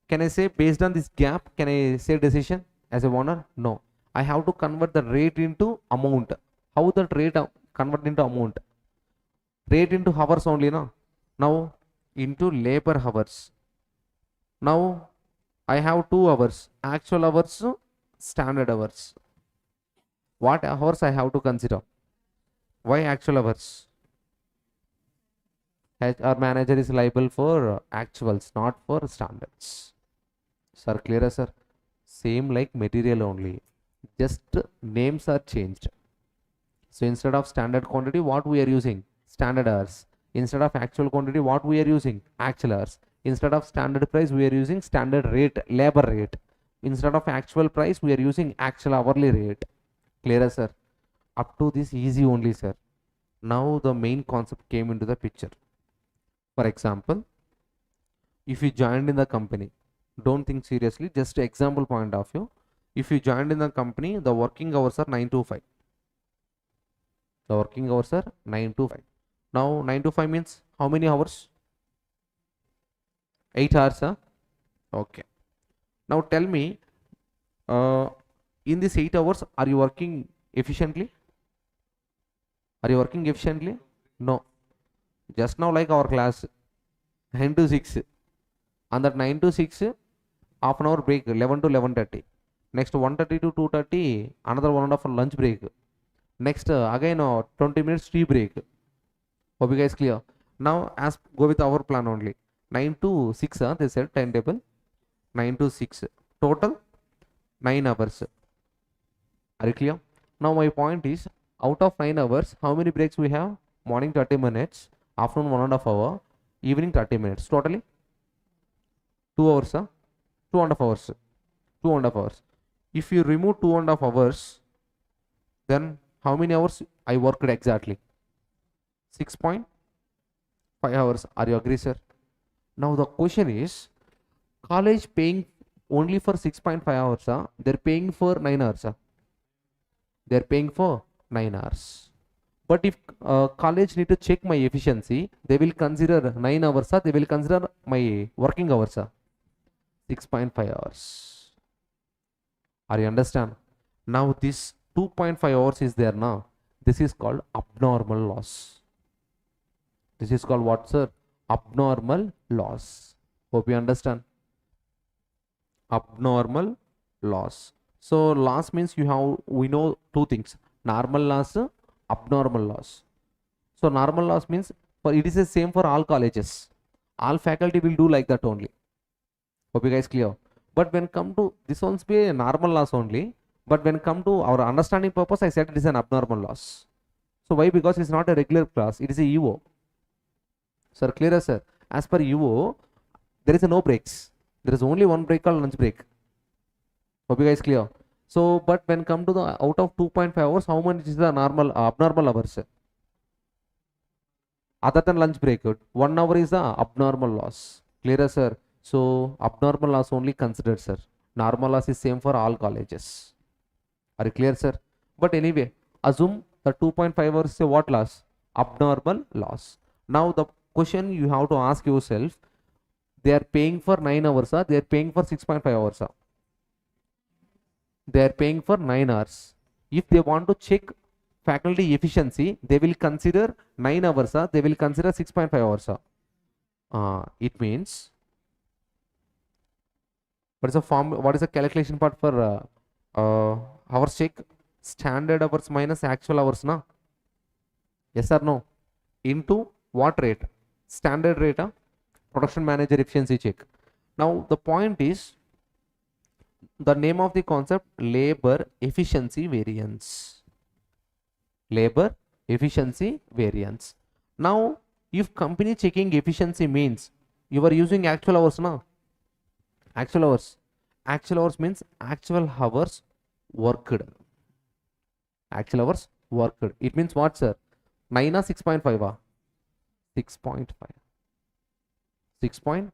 Speaker 1: Can I say based on this gap, can I say decision as a owner? No. I have to convert the rate into amount. How that rate convert into amount? Rate into hours only, no? Now into labor hours. Now I have 2 hours, actual hours, standard hours. What hours I have to consider? Why actual hours? HR manager is liable for actuals, not for standards. Sir, clear, sir? Same like material only. Just names are changed. So instead of standard quantity, what we are using? Standard hours. Instead of actual quantity, what we are using? Actual hours. Instead of standard price, we are using standard rate, labor rate. Instead of actual price, we are using actual hourly rate. Clear, sir? Up to this easy only, sir. Now the main concept came into the picture. For example, if you joined in the company, don't think seriously, just example point of view. If you joined in the company, the working hours are 9 to 5. The working hours are 9 to 5. Now 9 to 5 means how many hours? 8 hours, huh? Okay. Now tell me, in these 8 hours, are you working efficiently? Are you working efficiently? No. Just now like our class, 9 to 6. On that 9 to 6, half an hour break, 11 to 11:30. Next 1:30 to 2:30, another 1.5 hour lunch break. Next again 20 minutes tea break. Hope you guys clear. Now as go with our plan only. 9 to 6, they said timetable. 9 to 6. Total 9 hours. Are you clear? Now my point is, out of 9 hours, how many breaks we have? Morning 30 minutes, afternoon 1.5 hour, evening 30 minutes. Totally 2 hours, 2.5 hours. 2.5 hours. If you remove 2.5 hours, then how many hours I worked exactly? 6.5 hours. Are you agree, sir? Now the question is, college paying only for 6.5 hours, they're paying for 9 hours. They're paying for 9 hours. But if college need to check my efficiency, they will consider 9 hours, they will consider my working hours, 6.5 hours. Are you understand? Now this 2.5 hours is there now. This is called abnormal loss. This is called what, sir? Abnormal loss. Hope you understand. Abnormal loss. So loss means we know two things: normal loss, abnormal loss. So normal loss means it is the same for all colleges. All faculty will do like that only. Hope you guys clear. But when come to this one's be a normal loss only. But when come to our understanding purpose, I said it is an abnormal loss. So why? Because it's not a regular class. It is a UO. Sir, clear, sir? As per UO, there is no breaks. There is only one break called lunch break. Hope you guys clear. So, but when come to the out of 2.5 hours, how much is the normal abnormal hours? Other than lunch break, 1 hour is the abnormal loss. Clear, sir? So abnormal loss only considered, sir. Normal loss is same for all colleges. Are you clear, sir? But anyway, assume the 2.5 hours is a what loss? Abnormal loss. Now the question you have to ask yourself, they are paying for 9 hours, they are paying for 6.5 hours. They are paying for 9 hours. If they want to check faculty efficiency, they will consider 9 hours, they will consider 6.5 hours. It means, what is the calculation part for hours check? Standard hours minus actual hours, na? Yes or no? Into what rate? Standard rate, production manager efficiency check. Now the point is, the name of the concept, labor efficiency variance. Labor efficiency variance. Now if company checking efficiency means you are using actual hours, now actual hours means actual hours worked. Actual hours worked. It means what, sir? 9 or 6.5? 6.5. 6.5.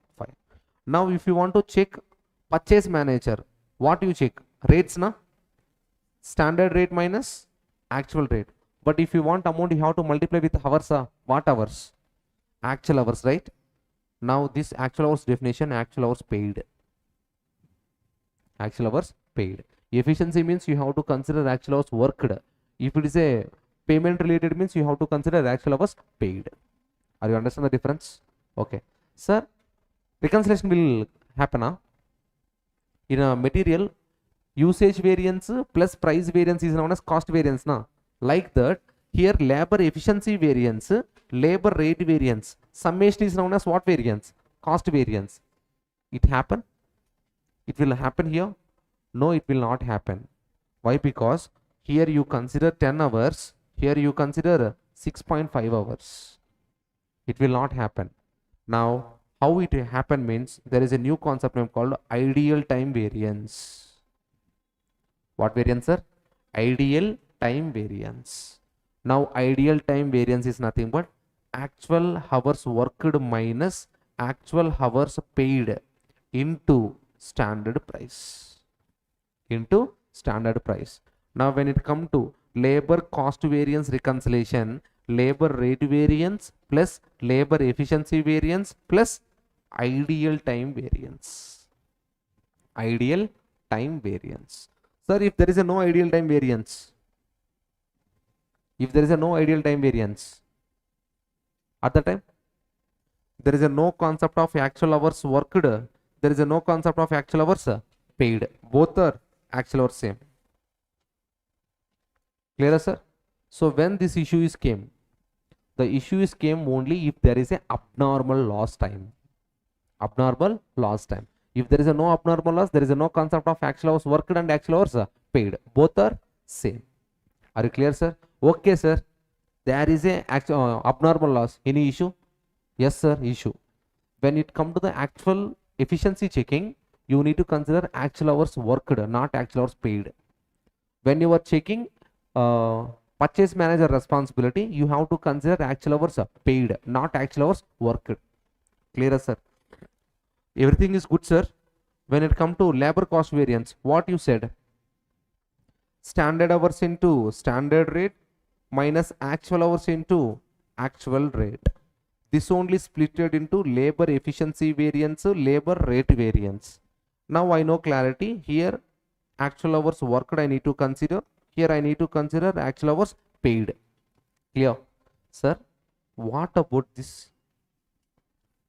Speaker 1: Now if you want to check purchase manager, what you check? Rates, na? Standard rate minus actual rate. But if you want amount, you have to multiply with hours. What hours? Actual hours, right? Now this actual hours definition, actual hours paid. Actual hours paid. Efficiency means you have to consider actual hours worked. If it is a payment related means you have to consider actual hours paid. Are you understand the difference? Okay. Sir, reconciliation will happen. In a material, usage variance plus price variance is known as cost variance. Like that, here labor efficiency variance, labor rate variance, summation is known as what variance? Cost variance. It happen? It will happen here? No, it will not happen. Why? Because here you consider 10 hours, here you consider 6.5 hours. It will not happen. Now, how it happen means there is a new concept name called ideal time variance. What variance, sir? Ideal time variance. Now ideal time variance is nothing but actual hours worked minus actual hours paid into standard price. Into standard price. Now when it come to labor cost variance reconciliation, labor rate variance plus labor efficiency variance plus ideal time variance. Ideal time variance. Sir, if there is a no ideal time variance, if there is a no ideal time variance, at the time, there is a no concept of actual hours worked, there is a no concept of actual hours paid. Both are actual hours same. Clear, sir? So when this issue is came, the issue is came only if there is a abnormal loss time. Abnormal loss time.
Speaker 3: If there is a no abnormal loss, there is a no concept of actual hours worked and actual hours paid. Both are same. Are you clear, sir? Okay, sir. There is a abnormal loss. Any issue? Yes, sir. Issue. When it comes to the actual efficiency checking, you need to consider actual hours worked, not actual hours paid. When you are checking purchase manager responsibility, you have to consider actual hours paid, not actual hours worked. Clear, sir? Everything is good, sir. When it comes to labor cost variance, what you said? Standard hours into standard rate minus actual hours into actual rate. This only splitted into labor efficiency variance, labor rate variance. Now I know clarity. Here actual hours worked I need to consider. Here I need to consider actual hours paid. Clear? Sir, what about this?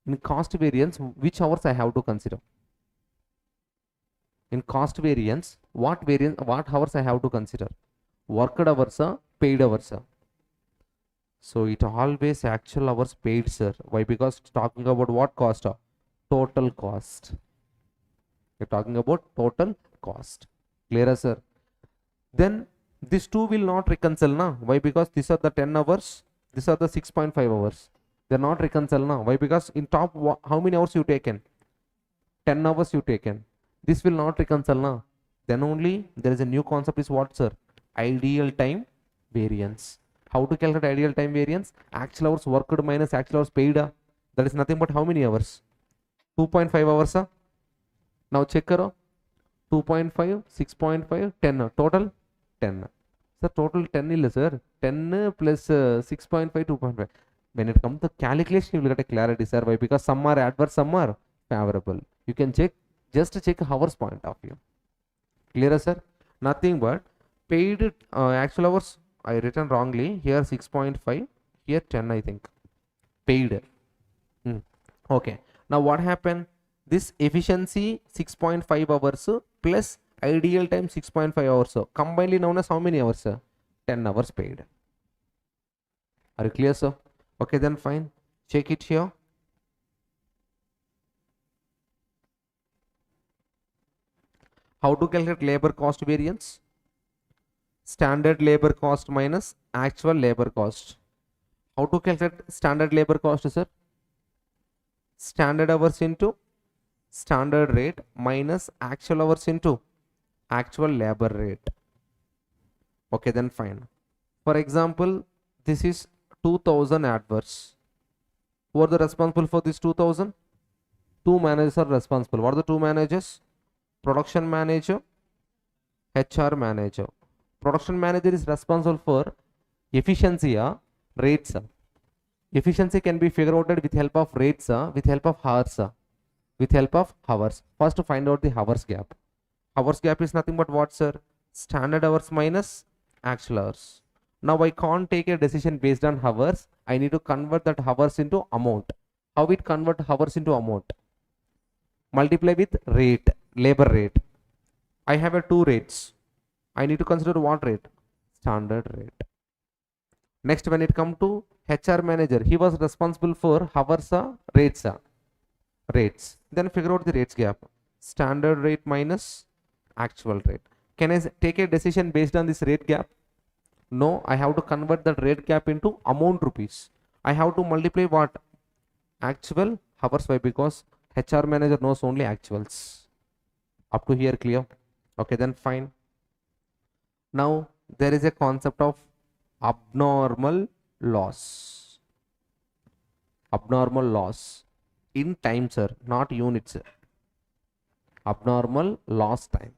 Speaker 3: In cost variance, which hours I have to consider? In cost variance, what hours I have to consider? Worked hours, paid hours. So it always actual hours paid, sir. Why? Because it's talking about what cost? Total cost. You're talking about total cost. Clear, sir? Then these two will not reconcile, na? Why? Because these are the 10 hours. These are the 6.5 hours. They're not reconcile, na? Why? Because in top, how many hours you taken? 10 hours you taken. This will not reconcile, na? Then only there is a new concept is what, sir? Ideal time variance. How to calculate ideal time variance? Actual hours worked minus actual hours paid. That is nothing but how many hours? 2.5 hours. Now check karo. 2.5, 6.5, 10. Total 10. Sir, total 10 illa, sir. 10 plus 6.5, 2.5. When it comes to calculation, you will get a clarity, sir. Why? Because some are adverse, some are favorable. You can check, just check hours point of view. Clear, sir? Nothing but paid actual hours. I written wrongly. Here 6.5. Here 10, I think. Paid. Okay. Now what happened? This efficiency 6.5 hours plus ideal time 6.5 hours. Combinedly known as how many hours? 10 hours paid. Are you clear, sir? Okay, then fine. Check it here. How to calculate labor cost variance? Standard labor cost minus actual labor cost. How to calculate standard labor cost, sir? Standard hours into standard rate minus actual hours into actual labor rate. Okay, then fine. For example, this is 2000 adverse. Who are the responsible for this 2000? Two managers are responsible. What are the two managers? Production manager, HR manager. Production manager is responsible for efficiency, rates. Efficiency can be figured out with help of rates, with help of hours, with help of hours. First, to find out the hours gap. Hours gap is nothing but what, sir? Standard hours minus actual hours. Now I can't take a decision based on hours. I need to convert that hours into amount. How it convert hours into amount? Multiply with rate, labor rate. I have a two rates. I need to consider what rate? Standard rate. Next, when it comes to HR manager, he was responsible for hours, rates, rates. Then figure out the rates gap. Standard rate minus actual rate. Can I take a decision based on this rate gap? No, I have to convert that rate gap into amount rupees. I have to multiply what? Actual hours. Why? Because HR manager knows only actuals. Up to here clear? Okay, then fine. Now there is a concept of abnormal loss. Abnormal loss in time, sir, not units. Abnormal loss time.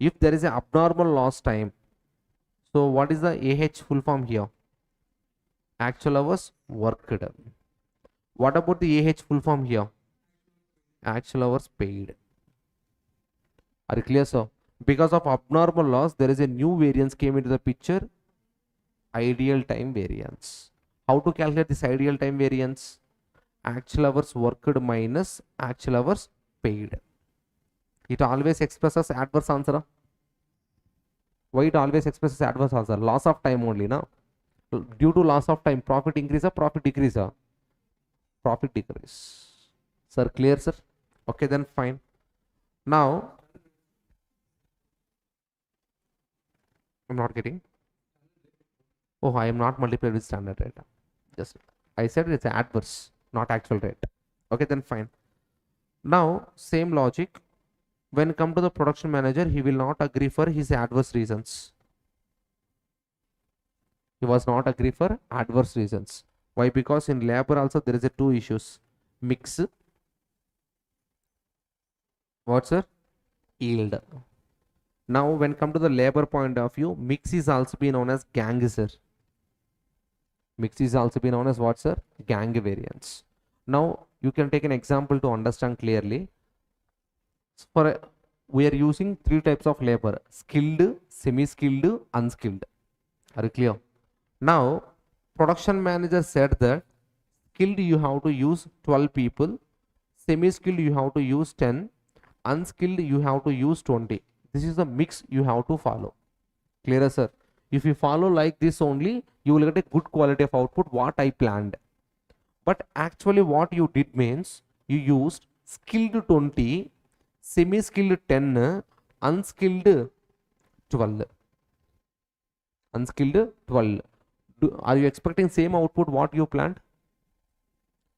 Speaker 3: If there is an abnormal loss time, so what is the AH full form here? Actual hours worked. What about the AH full form here? Actual hours paid. Are you clear, sir? Because of abnormal loss, there is a new variance came into the picture. Ideal time variance. How to calculate this ideal time variance? Actual hours worked minus actual hours paid. It always expresses adverse answer. Why it always expresses adverse answer? Loss of time only, now. Due to loss of time, profit increase or profit decrease? Profit decrease. Sir, clear, sir? Okay, then fine. Now, I'm not getting. Oh, I am not multiplied with standard rate. Just I said it's adverse, not actual rate. Okay, then fine. Now, same logic. When come to the production manager, he will not agree for his adverse reasons. He was not agree for adverse reasons. Why? Because in labor also there is a two issues. Mix. What's sir? Yield. Now, when come to the labor point of view, mix is also be known as gang, sir. Mix is also be known as what, sir? Gang variance. Now, you can take an example to understand clearly. For we are using three types of labor: skilled, semi-skilled, unskilled. Are you clear? Now, production manager said that skilled you have to use 12 people, semi-skilled you have to use 10, unskilled you have to use 20. This is the mix you have to follow. Clear, sir? If you follow like this only, you will get a good quality of output what I planned. But actually what you did means you used skilled 20, semi-skilled 10, unskilled 12. Unskilled 12. Are you expecting same output what you planned?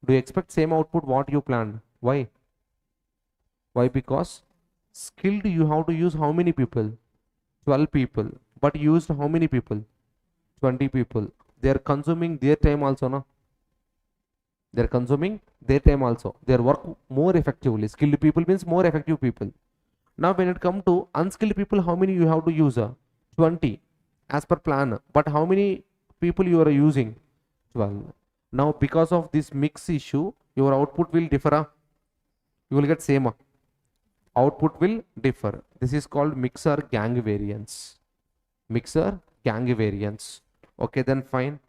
Speaker 3: Do you expect same output what you planned? Why? Why? Because skilled you have to use how many people? 12 people. But used how many people? 20 people. They are consuming their time also, no? They are consuming their time also. They work more effectively. Skilled people means more effective people. Now when it comes to unskilled people, how many you have to use? 20 as per plan. But how many people you are using? 12. Now because of this mix issue, your output will differ. You will get same. Output will differ. This is called mixer gang variance. Mixer gang variance. Okay, then fine.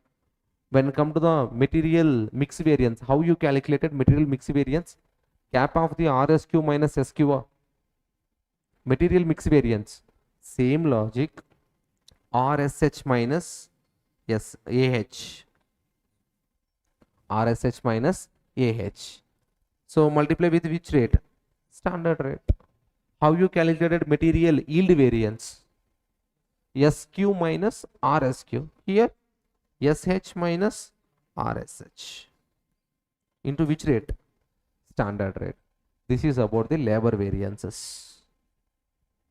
Speaker 3: When come to the material mix variance, how you calculated material mix variance? Cap of the RSQ minus SQ. Material mix variance. Same logic. RSH minus AH. RSH minus AH. So multiply with which rate? Standard rate. How you calculated material yield variance? SQ minus RSQ. Here SH minus RSH. Into which rate? Standard rate. This is about the labor variances.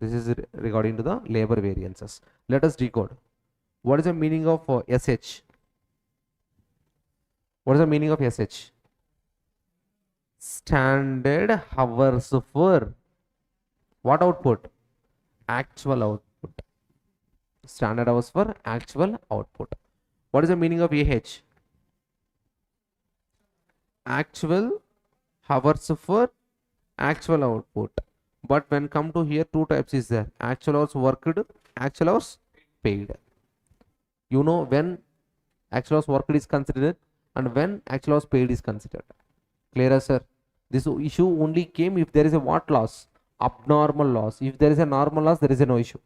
Speaker 3: This is regarding to the labor variances. Let us decode. What is the meaning of SH? What is the meaning of SH? Standard hours for what output? Actual output. Standard hours for actual output. What is the meaning of AH? Actual hours for actual output. But when come to here, two types is there: actual hours worked, actual hours paid. You know when actual hours worked is considered and when actual hours paid is considered. Clear, sir? This issue only came if there is a what loss? Abnormal loss. If there is a normal loss, there is a no issue.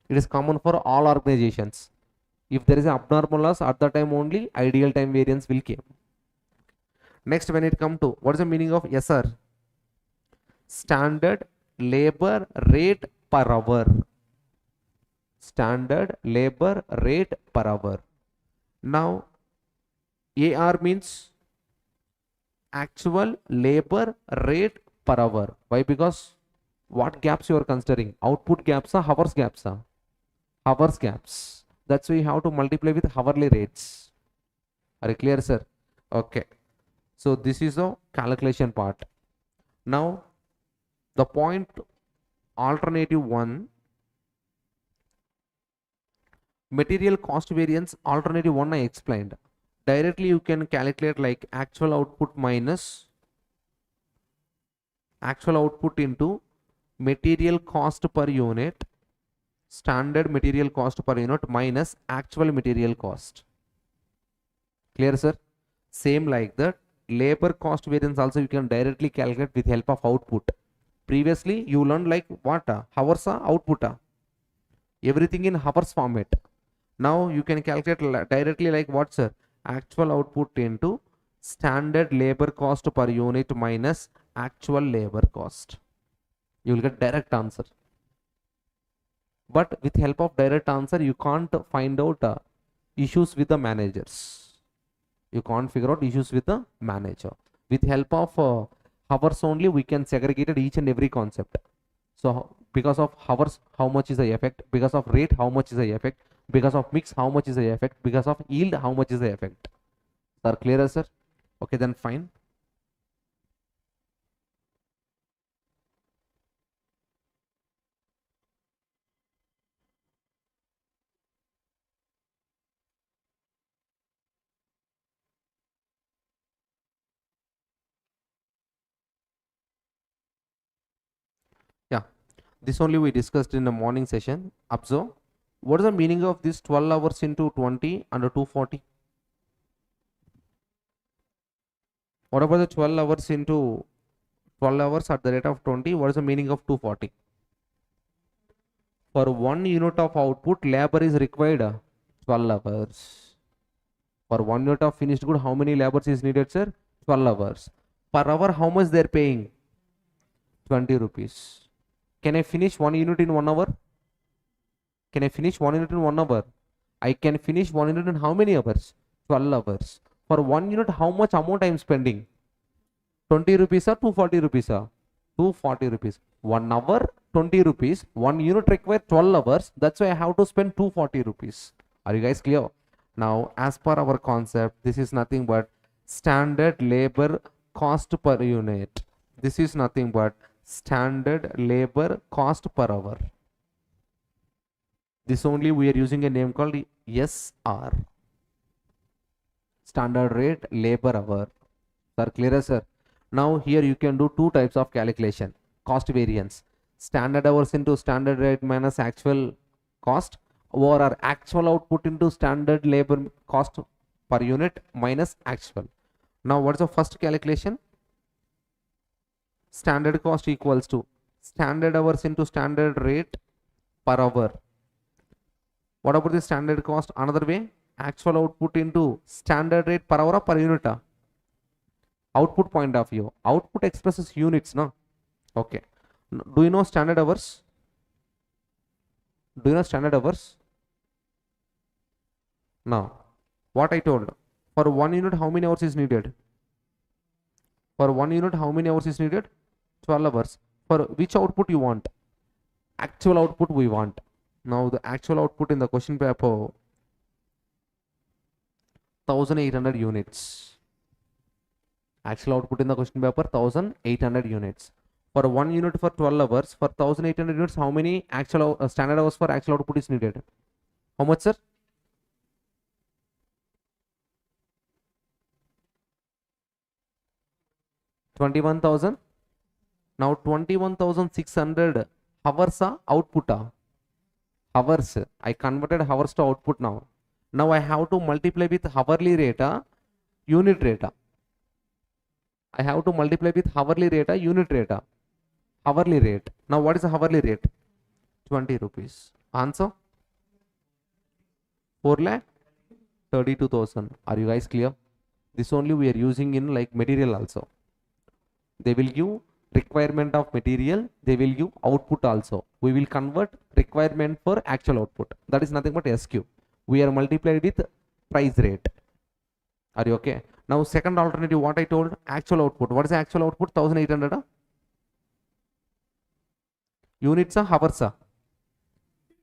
Speaker 3: It is common for all organizations. If there is an abnormal loss, at the time only ideal time variance will come. Next, when it come to what is the meaning of SR? Standard labor rate per hour. Standard labor rate per hour. Now, AR means actual labor rate per hour. Why? Because what gaps you are considering? Output gaps or hours gaps? Hours gaps. That's why you have to multiply with hourly rates. Are you clear, sir? Okay. So this is the calculation part. Now, the point alternative 1, material cost variance alternative 1 I explained. Directly you can calculate like actual output minus actual output into material cost per unit, standard material cost per unit minus actual material cost. Clear, sir? Same like that, labor cost variance also you can directly calculate with help of output. Previously you learned like what? Hours output. Everything in hours format. Now you can calculate directly like what, sir? Actual output into standard labor cost per unit minus actual labor cost. You will get direct answer. But with help of direct answer, you can't find out issues with the managers. You can't figure out issues with the manager. With help of hours only, we can segregate each and every concept. So because of hours, how much is the effect? Because of rate, how much is the effect? Because of mix, how much is the effect? Because of yield, how much is the effect? Are clear, sir? Okay, then fine. Yeah, this only we discussed in the morning session. Observe, what is the meaning of this 12 hours into 20 under 240? What about the 12 hours into 12 hours at the rate of 20? What is the meaning of 240? For 1 unit of output, labor is required 12 hours. For 1 unit of finished good, how many labors is needed, sir? 12 hours. Per hour, how much they are paying? 20 rupees. Can I finish 1 unit in 1 hour? Can I finish 1 unit in 1 hour? I can finish 1 unit in how many hours? 12 hours. For 1 unit, how much amount I am spending? 20 rupees or 240 rupees? 240 rupees. 1 hour, 20 rupees. 1 unit require 12 hours. That's why I have to spend 240 rupees. Are you guys clear? Now, as per our concept, this is nothing but standard labor cost per unit. This is nothing but standard labor cost per hour. This only we are using a name called SR. Standard rate labor hour. Sir, clear, sir? Now here you can do two types of calculation. Cost variance. Standard hours into standard rate minus actual cost, or our actual output into standard labor cost per unit minus actual. Now what is the first calculation? Standard cost equals to standard hours into standard rate per hour. What about the standard cost? Another way, actual output into standard rate per hour or per unit. Output point of view. Output expresses units, no? Okay. Do you know standard hours? Do you know standard hours? Now, what I told, for 1 unit, how many hours is needed? For 1 unit, how many hours is needed? 12 hours. For which output you want? Actual output we want. Now, the actual output in the question paper, 1800 units. Actual output in the question paper, 1800 units. For 1 unit for 12 hours, for 1800 units, how many actual standard hours for actual output is needed? How much, sir? 21,000. Now 21,600 hours output. Hours. I converted hours to output now. Now I have to multiply with hourly rate, unit rate. I have to multiply with hourly rate, unit rate. Hourly rate. Now what is the hourly rate? 20 rupees. Answer? 4,32,000. Are you guys clear? This only we are using in like material also. They will give requirement of material. They will give output also. We will convert requirement for actual output. That is nothing but SQ. We are multiplied with price rate. Are you okay? Now second alternative, what I told, actual output. What is the actual output? 1800. Units are hours.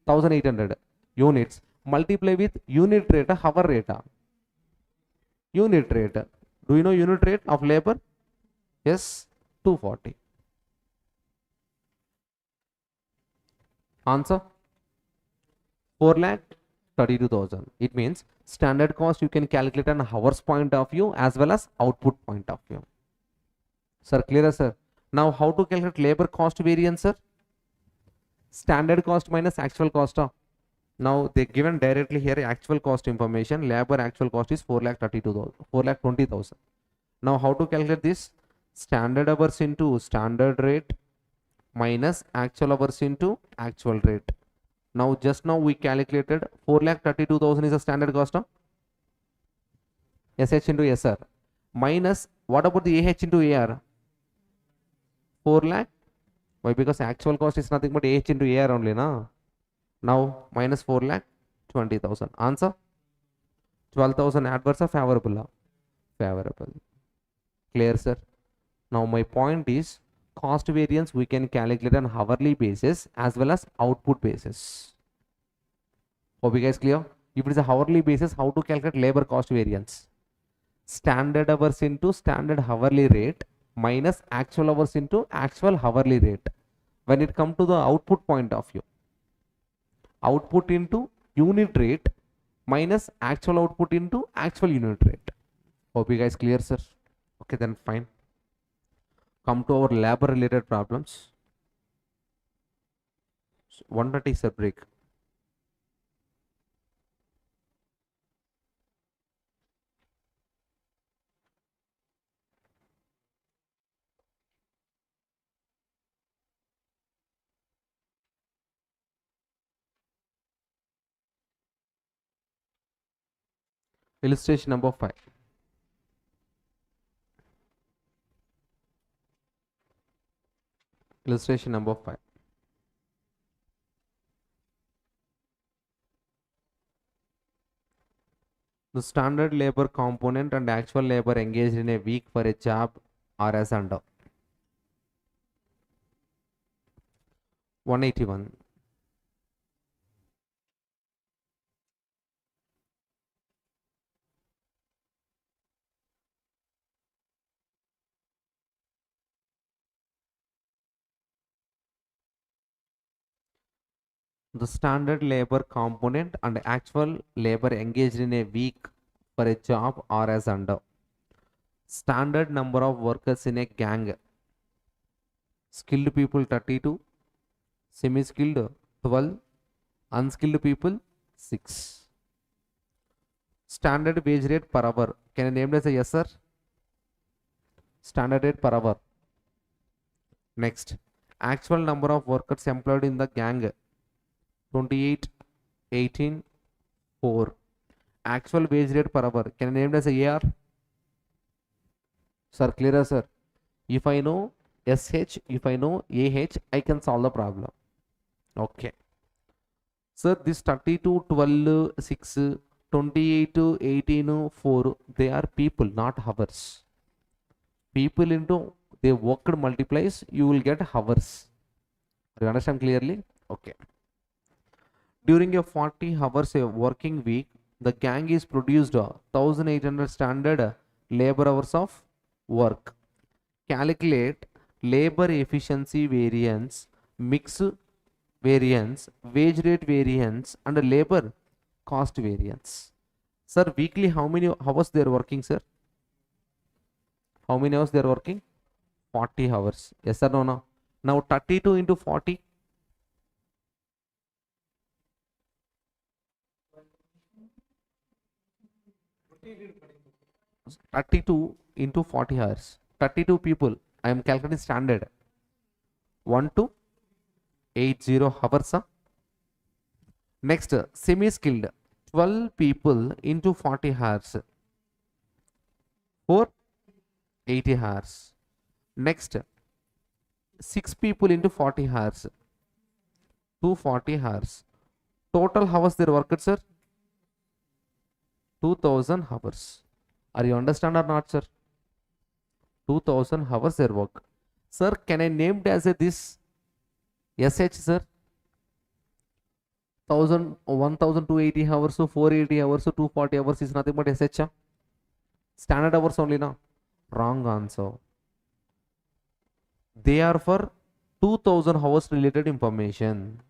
Speaker 3: 1800 units. Multiply with unit rate, hour rate. Unit rate. Do you know unit rate of labor? Yes, 240. Answer? 4,32,000. It means standard cost you can calculate on hours point of view as well as output point of view. Sir, clear, sir? Now how to calculate labor cost variance, sir? Standard cost minus actual cost. Now they given directly here actual cost information. Labor actual cost is 4,32,000, 4,20,000. Now how to calculate this? Standard hours into standard rate minus actual hours into actual rate. Now just now we calculated 4,32,000 is a standard cost. SH into SR minus what about the AH into AR? 4,00,000 Why? Because actual cost is nothing but H into AR only, na? Now minus 4 lakh 20,000. Answer 12,000 adverse or favorable? Favorable. Clear, sir? Now my point is cost variance we can calculate on hourly basis as well as output basis. Hope you guys clear? If it is a hourly basis, how to calculate labor cost variance? Standard hours into standard hourly rate minus actual hours into actual hourly rate. When it comes to the output point of view, output into unit rate minus actual output into actual unit rate. Hope you guys clear, sir? Okay, then fine. Come to our labor related problems. 130 sir, break. Illustration number 5. Illustration number 5. The standard labor component and actual labor engaged in a week for a job are as under. 181. The standard labor component and actual labor engaged in a week for a job are as under. Standard number of workers in a gang. Skilled people 32, semi-skilled 12, unskilled people 6. Standard wage rate per hour. Can I name it as a yes, sir? Standard rate per hour. Next, actual number of workers employed in the gang 28, 18, 4. Actual wage rate per hour. Can I name it as a AR? Sir, clearer, sir. If I know SH, if I know AH, I can solve the problem. Okay. Sir, this 32, 12, 6, 28, 18, 4, they are people, not hours. People into they worked multiplies, you will get hours. Do you understand clearly? Okay. During a 40 hours a working week, the gang is produced 1800 standard labor hours of work. Calculate labor efficiency variance, mix variance, wage rate variance and labor cost variance. Sir, weekly how many hours they are working, sir? How many hours they are working? 40 hours. Yes or no? No. Now 32 into 40. 32 into 40 hours. 32 people. I am calculating standard. 1 to 80 hours. Huh? Next, semi-skilled. 12 people into 40 hours. For 80 hours. Next, 6 people into 40 hours. 240 hours. Total hours they worked, sir? 2000 hours. Are you understand or not, sir? 2000 hours their work. Sir, can I name it as a this SH, sir? 1280 hours, so 480 hours, so 240 hours is nothing but SH. Standard hours only, no? Wrong answer. They are for 2000 hours related information.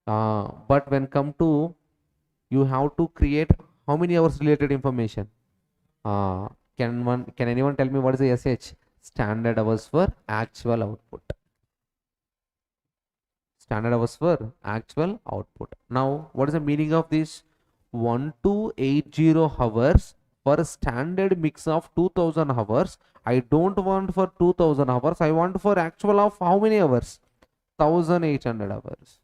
Speaker 3: But when come to you have to create how many hours related information? Can anyone tell me what is the SH? Standard hours for actual output. Standard hours for actual output. Now, what is the meaning of this? 1280 hours for standard mix of 2000 hours. I don't want for 2000 hours. I want for actual of how many hours? 1800 hours.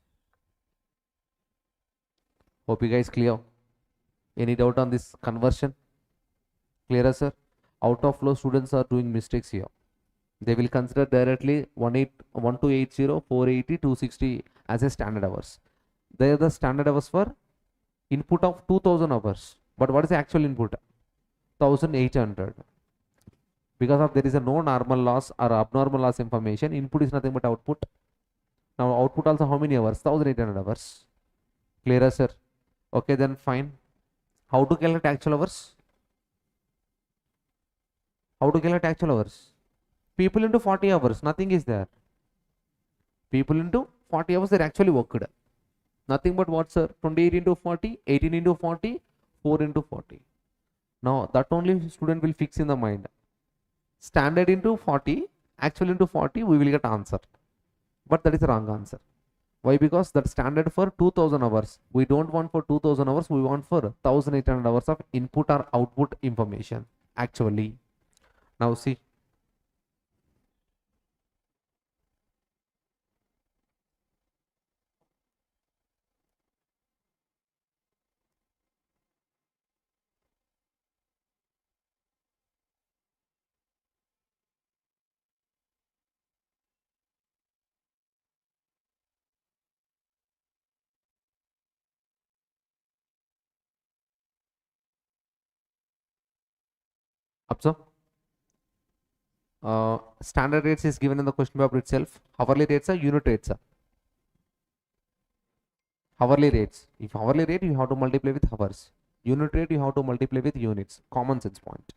Speaker 3: Hope you guys clear. Any doubt on this conversion? Clearer, sir? Out of flow students are doing mistakes here. They will consider directly 1280, 480, 260 as a standard hours. They are the standard hours for input of 2000 hours. But what is the actual input? 1800. Because of there is a no normal loss or abnormal loss information, input is nothing but output. Now output also how many hours? 1800 hours. Clear, sir? Okay, then fine. How to calculate actual hours? How to calculate actual hours? People into 40 hours, nothing is there. People into 40 hours, they're actually worked. Nothing but what, sir? 28 into 40, 18 into 40, 4 into 40. Now that only student will fix in the mind. Standard into 40, actual into 40, we will get answer. But that is the wrong answer. Why? Because that standard for 2000 hours. We don't want for 2000 hours, we want for 1800 hours of input or output information. Actually. Now see. Observe. Standard rates is given in the question paper itself. Hourly rates are unit rates. Hourly rates. If hourly rate, you have to multiply with hours. Unit rate, you have to multiply with units. Common sense point.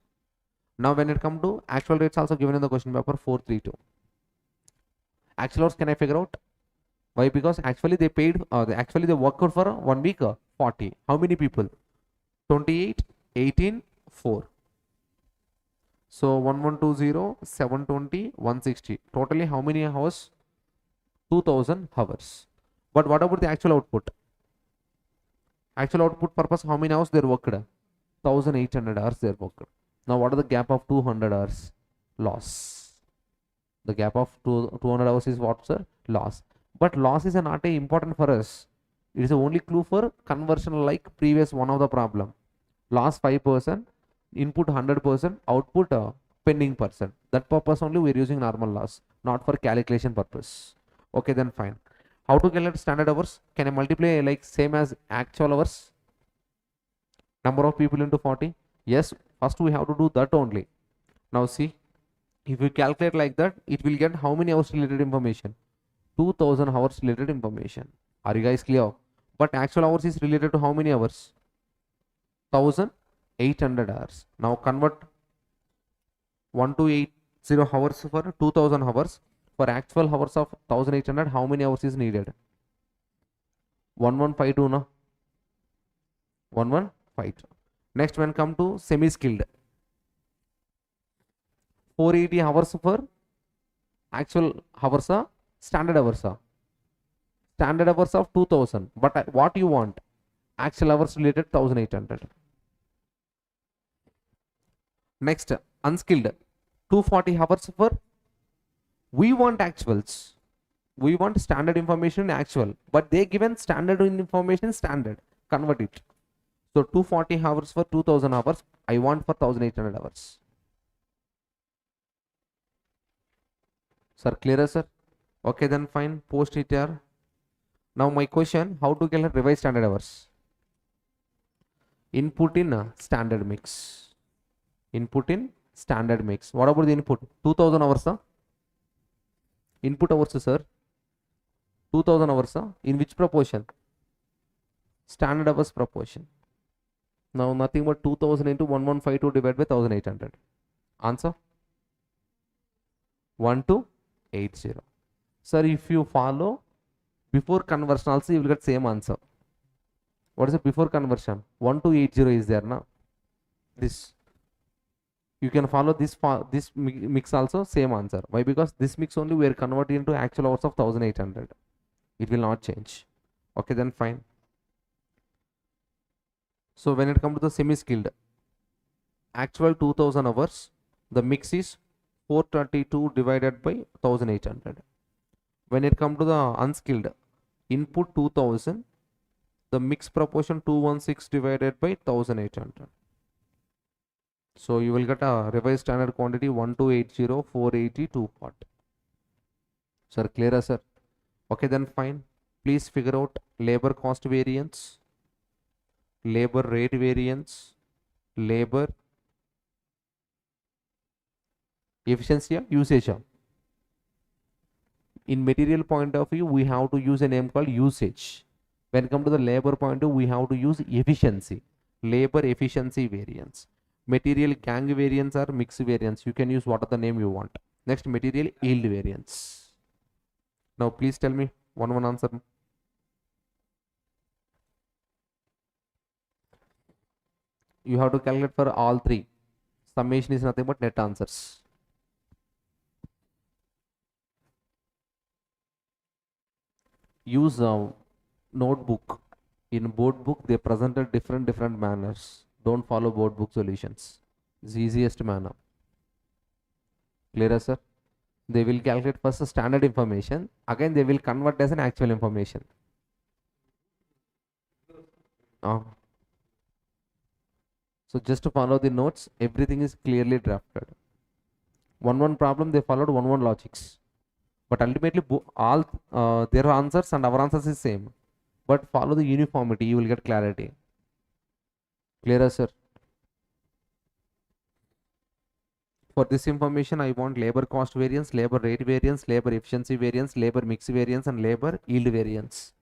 Speaker 3: Now, when it comes to actual rates, also given in the question paper 432. Actual hours can I figure out? Why? Because actually they paid. Actually they worked for 1 week. 40. How many people? 28, 18, 4. So 1120, 720, 160. Totally how many hours? 2000 hours. But what about the actual output? Actual output purpose, how many hours they worked? 1800 hours they worked. Now what is the gap of 200 hours? Loss. The gap of 200 hours is what, sir? Loss. But loss is not important for us. It is the only clue for conversion like previous one of the problem. Loss 5%, input 100%, output pending percent. That purpose only we are using normal loss, not for calculation purpose. Okay, then fine. How to calculate standard hours? Can I multiply like same as actual hours? Number of people into 40? Yes, first we have to do that only. Now see, if you calculate like that, it will get how many hours related information? 2000 hours related information. Are you guys clear? But actual hours is related to how many hours? 1800 hours. Now convert 1280 hours for 2000 hours. For actual hours of 1800, how many hours is needed? 1152, no? 1152. Next, when come to semi-skilled, 480 hours for actual hours, standard hours. Standard hours of 2000. But what you want? Actual hours related 1800. Next, unskilled, 240 hours for. We want actuals. We want standard information actual, but they given standard information standard. Convert it. So 240 hours for 2000 hours. I want for 1800 hours. Sir, clear, sir? Okay, then fine. Post it here. Now my question: how to calculate revised standard hours? Input in standard mix. Input in standard mix. What about the input? 2000 hours. Input hours, sir. 2000 hours. In which proportion? Standard hours proportion. Now nothing but 2000 into 1152 divided by 1800. Answer? 1280. Sir, if you follow before conversion also, you will get same answer. What is it before conversion? 1280 is there now. This. You can follow this mix also, same answer. Why? Because this mix only we are converting into actual hours of 1800. It will not change. Okay, then fine. So when it comes to the semi-skilled, actual 2000 hours, the mix is 432 divided by 1800. When it comes to the unskilled, input 2000, the mix proportion 216 divided by 1800. So you will get a revised standard quantity 1280, 480, 240. Sir, clear, sir? Okay, then fine. Please figure out labor cost variance, labor rate variance, labor efficiency or usage. In material point of view, we have to use a name called usage. When come to the labor point of view, we have to use efficiency, labor efficiency variance. Material gang variance or mix variance. You can use what are the name you want. Next, material yield variance. Now, please tell me one answer. You have to calculate for all three. Summation is nothing but net answers. Use a notebook. In board book, they presented different manners. Don't follow board book solutions. It's easiest manner. Clear, sir? They will calculate first the standard information. Again, they will convert as an actual information. So just to follow the notes, everything is clearly drafted. One problem, they followed one logics. But ultimately, all their answers and our answers is same. But follow the uniformity, you will get clarity. Clear, sir? For this information, I want labor cost variance, labor rate variance, labor efficiency variance, labor mix variance, and labor yield variance.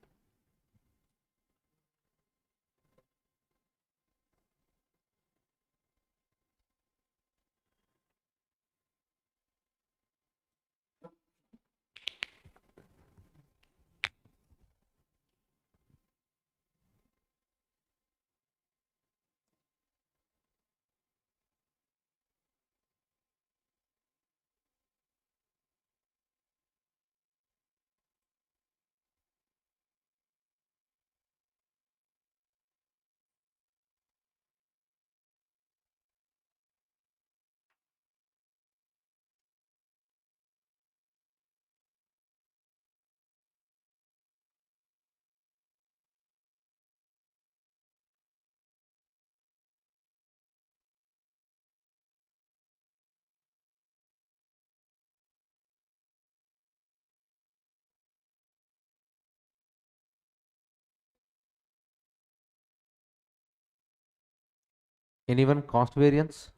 Speaker 3: Anyone cost variance?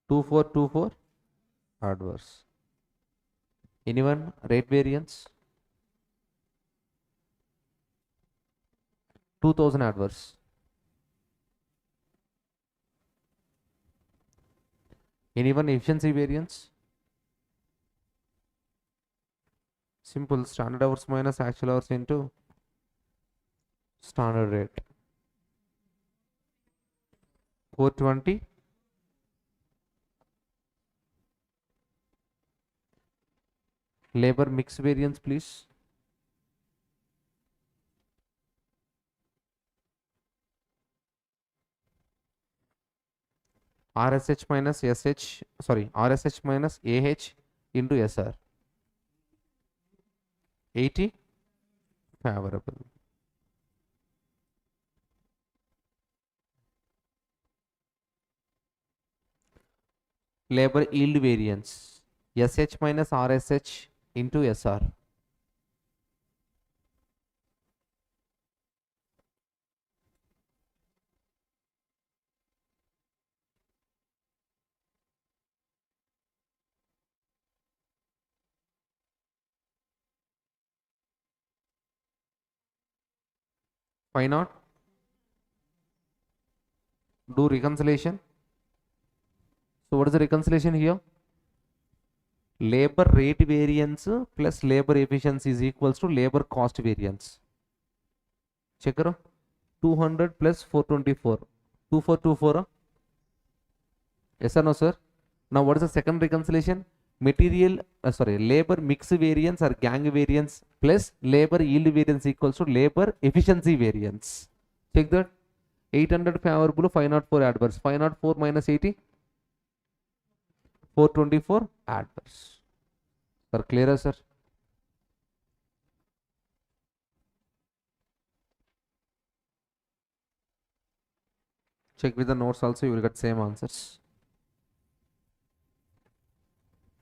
Speaker 3: 2424 adverse. Anyone rate variance? 2000 adverse. Anyone efficiency variance? Simple, standard hours minus actual hours into standard rate. 420. Labor mix variance, please. RSH minus SH, sorry, RSH minus AH into SR. 80 favorable. Labor yield variance. SH minus RSH into SR. Why not? Do reconciliation. So what is the reconciliation here? Labor rate variance plus labor efficiency is equals to labor cost variance. Check karo. 200 plus 424. 2424. Yes or no, sir? Now what is the second reconciliation? Material, labor mix variance or gang variance plus labor yield variance equals to labor efficiency variance. Check that. 800 favorable, 504 adverse. 504 minus 80. 424 adverse. Sir, clear, sir? Check with the notes also, you will get same answers.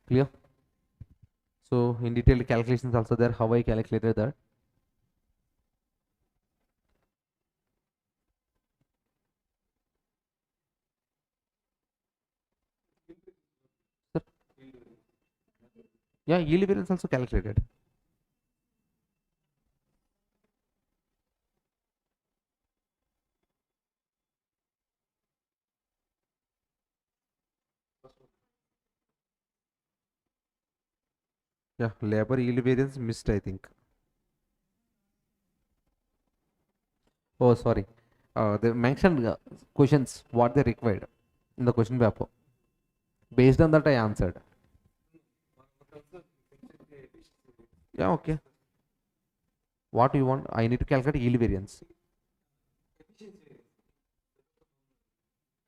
Speaker 3: Clear? So in detailed calculations also there, how I calculated that. Sir? Yeah, yield variance also calculated. Yeah, labor yield variance missed, I think. Oh, sorry. They mentioned questions, what they required in the question paper. Based on that, I answered. Yeah, okay. What do you want? I need to calculate yield variance.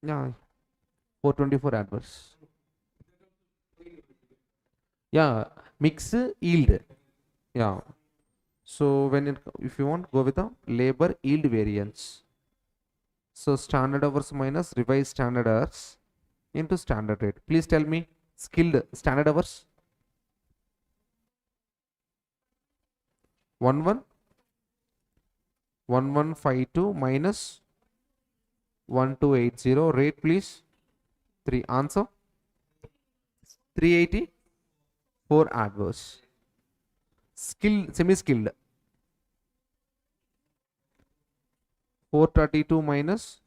Speaker 3: Yeah, 424 adverse. Yeah, mix yield. Yeah. So when it, if you want, go with the labor yield variance. So standard hours minus revised standard hours into standard rate. Please tell me skilled standard hours. 1152 minus 1280 rate, please. 3 answer 384 adverse. Skilled semi skilled 432 minus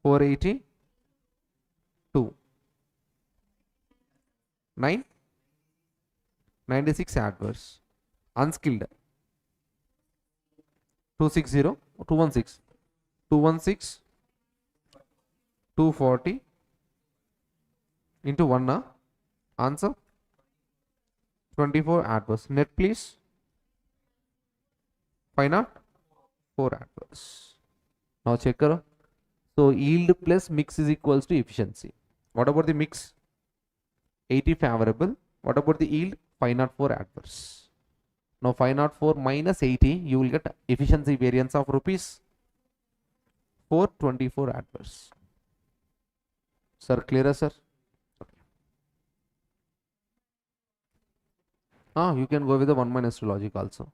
Speaker 3: 482 9 96 adverse. Unskilled 260 216 216 240 into 1 answer 24 adverse. Net please 504 adverse. Now check karo. So yield plus mix is equals to efficiency. What about the mix? 80 favorable. What about the yield? 504 adverse. Now 504 minus 80, you will get efficiency variance of rupees 424 adverse. Sir, clearer, sir? You can go with the 1 minus 2 logic also.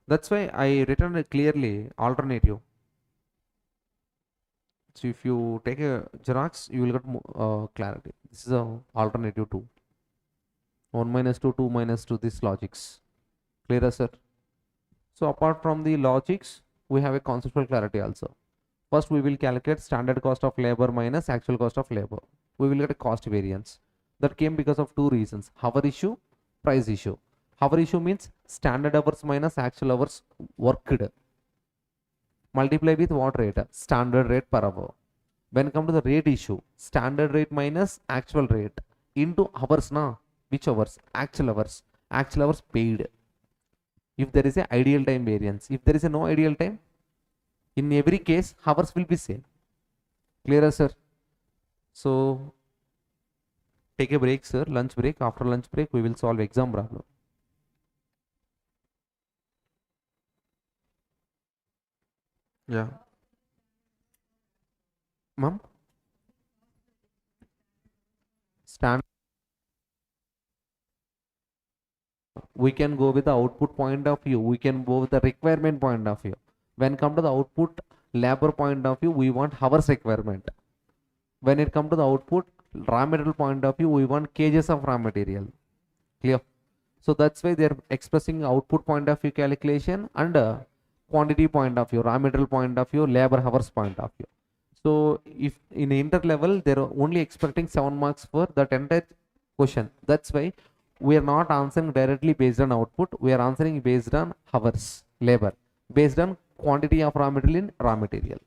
Speaker 3: That's why I written it clearly alternative. So if you take a Xerox, you will get clarity. This is a alternative 2. 1 minus 2, 2 minus 2, this logics. Clearer, sir? So apart from the logics, we have a conceptual clarity also. First, we will calculate standard cost of labor minus actual cost of labor. We will get a cost variance. That came because of two reasons: hour issue, price issue. Hour issue means standard hours minus actual hours worked. Multiply with what rate? Standard rate per hour. When come to the rate issue, standard rate minus actual rate into hours na. Which hours? Actual hours. Actual hours paid. If there is a ideal time variance, if there is a no ideal time, in every case hours will be same. Clearer, sir? So take a break, sir. Lunch break. After lunch break, we will solve exam problem. Yeah. Ma'am? Stand. We can go with the output point of view. We can go with the requirement point of view. When come to the output labor point of view, we want hours requirement. When it come to the output raw material point of view, we want kgs of raw material. Clear? So that's why they're expressing output point of view calculation and quantity point of view, raw material point of view, labor hours point of view. So if in inter level, they're only expecting 7 marks for that entire question. That's why we are not answering directly based on output. We are answering based on hours, labor, based on quantity of raw material in raw material.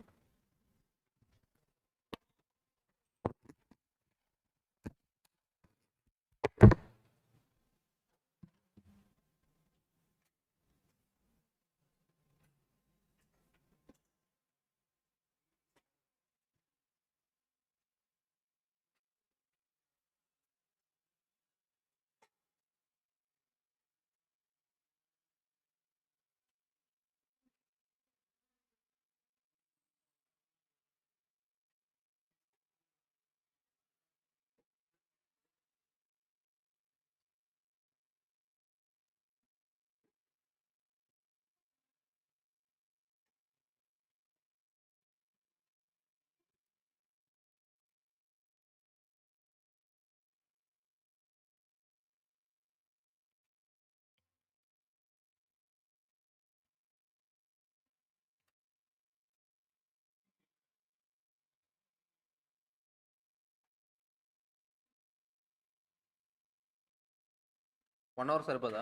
Speaker 1: 1 hour Saripodhaa?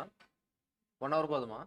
Speaker 1: 1 hour పోదుమా?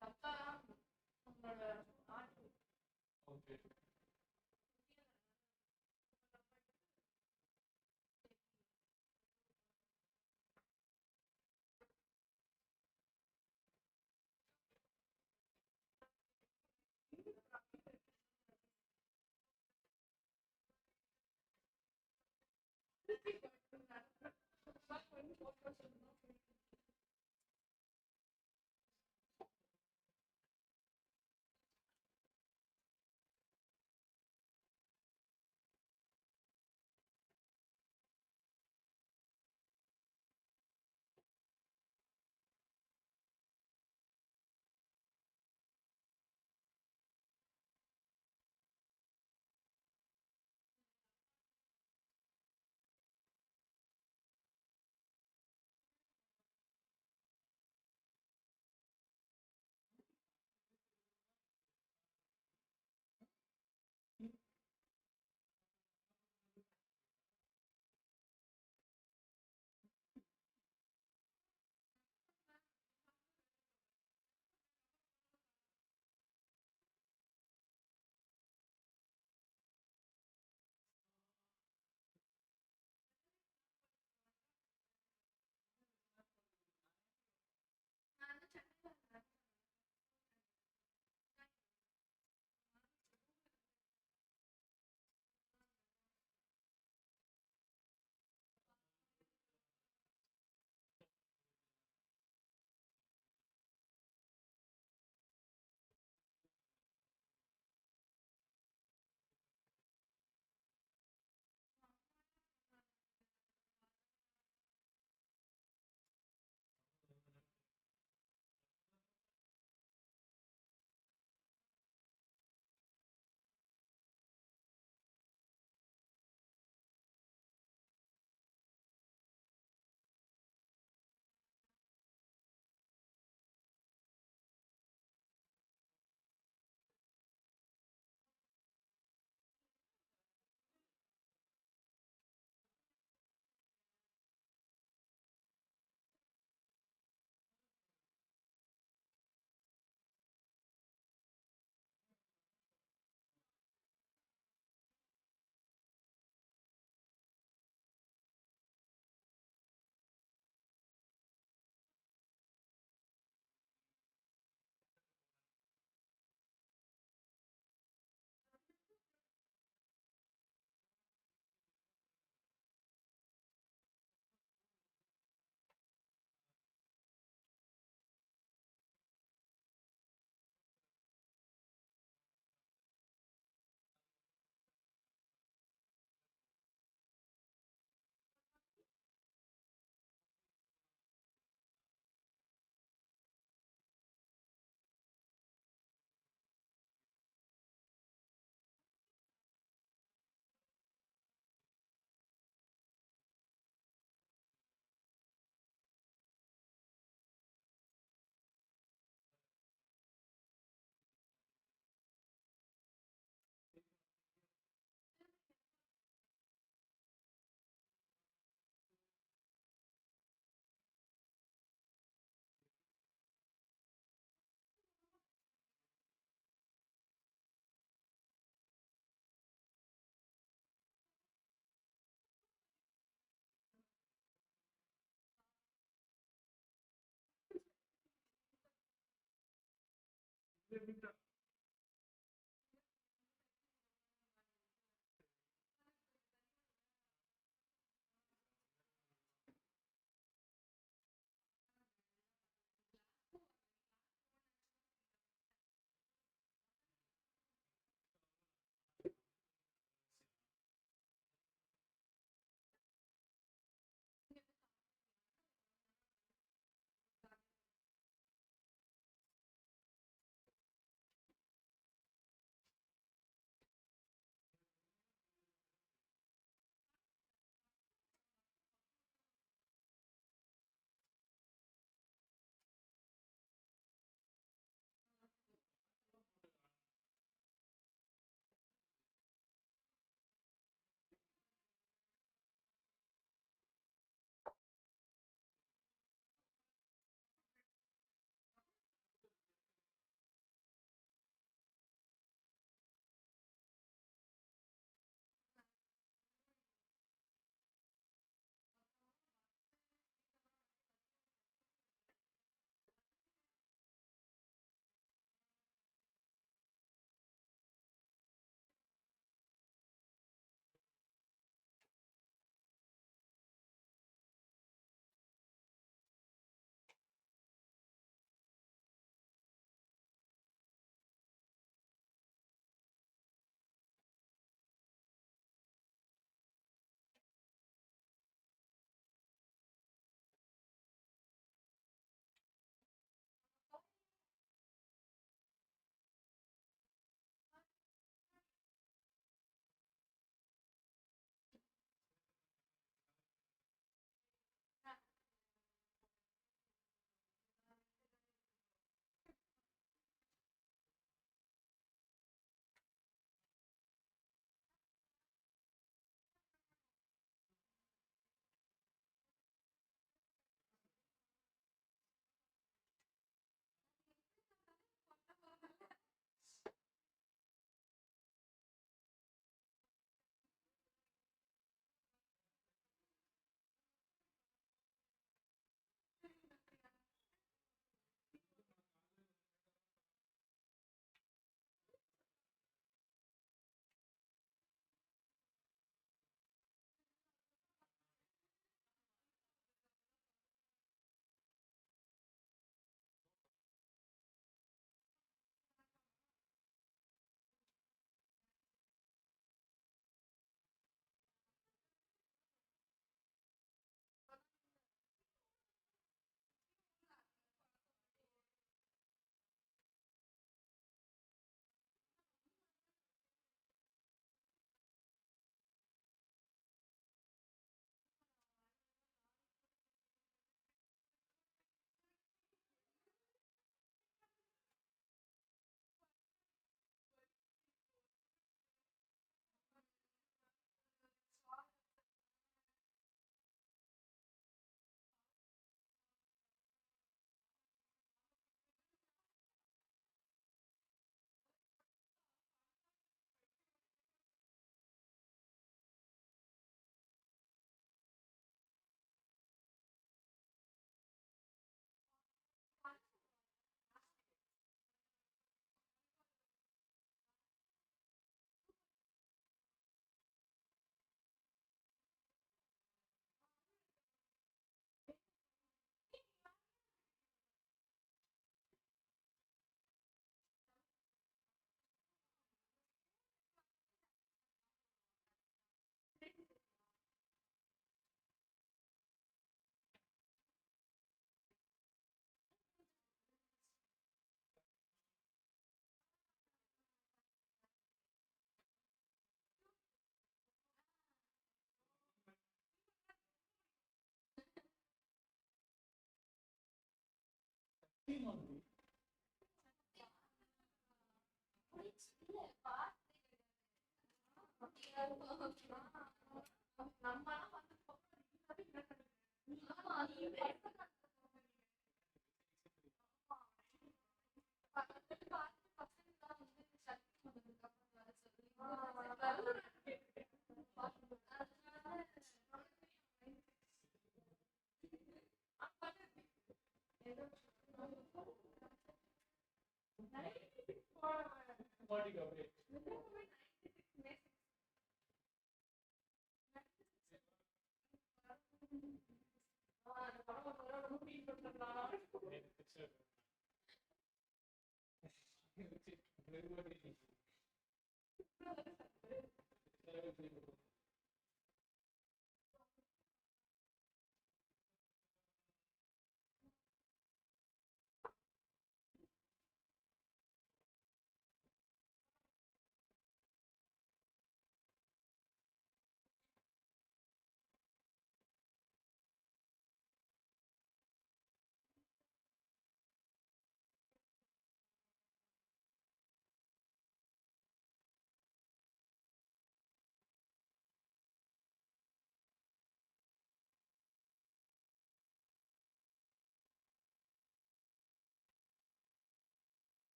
Speaker 2: தப்பா உங்களோட art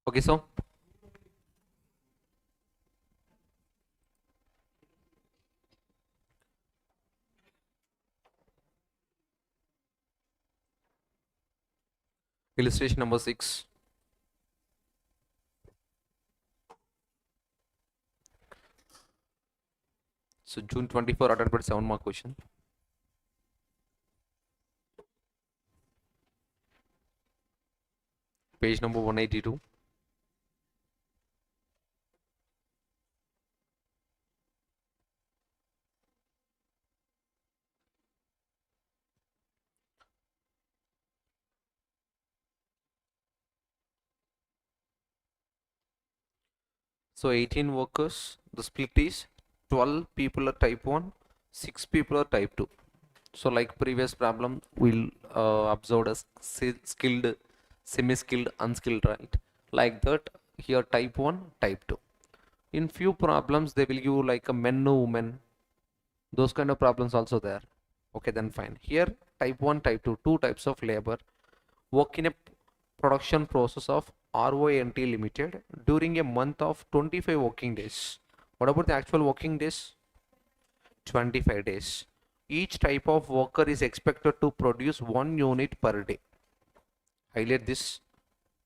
Speaker 1: Okay, so illustration number 6. So June 24 attended 7-mark question. Page number 182. So 18 workers, the split is 12 people are type 1, 6 people are type 2. So like previous problem, we'll observe as skilled, semi-skilled, unskilled, right? Like that, here type 1, type 2. In few problems, they will give like a men, no women. Those kind of problems also there. Okay, then fine. Here, type 1, type 2, two types of labor work in a production process of RONT Limited during a month of 25 working days. What about the actual working days? 25 days. Each type of worker is expected to produce 1 unit per day. Highlight this,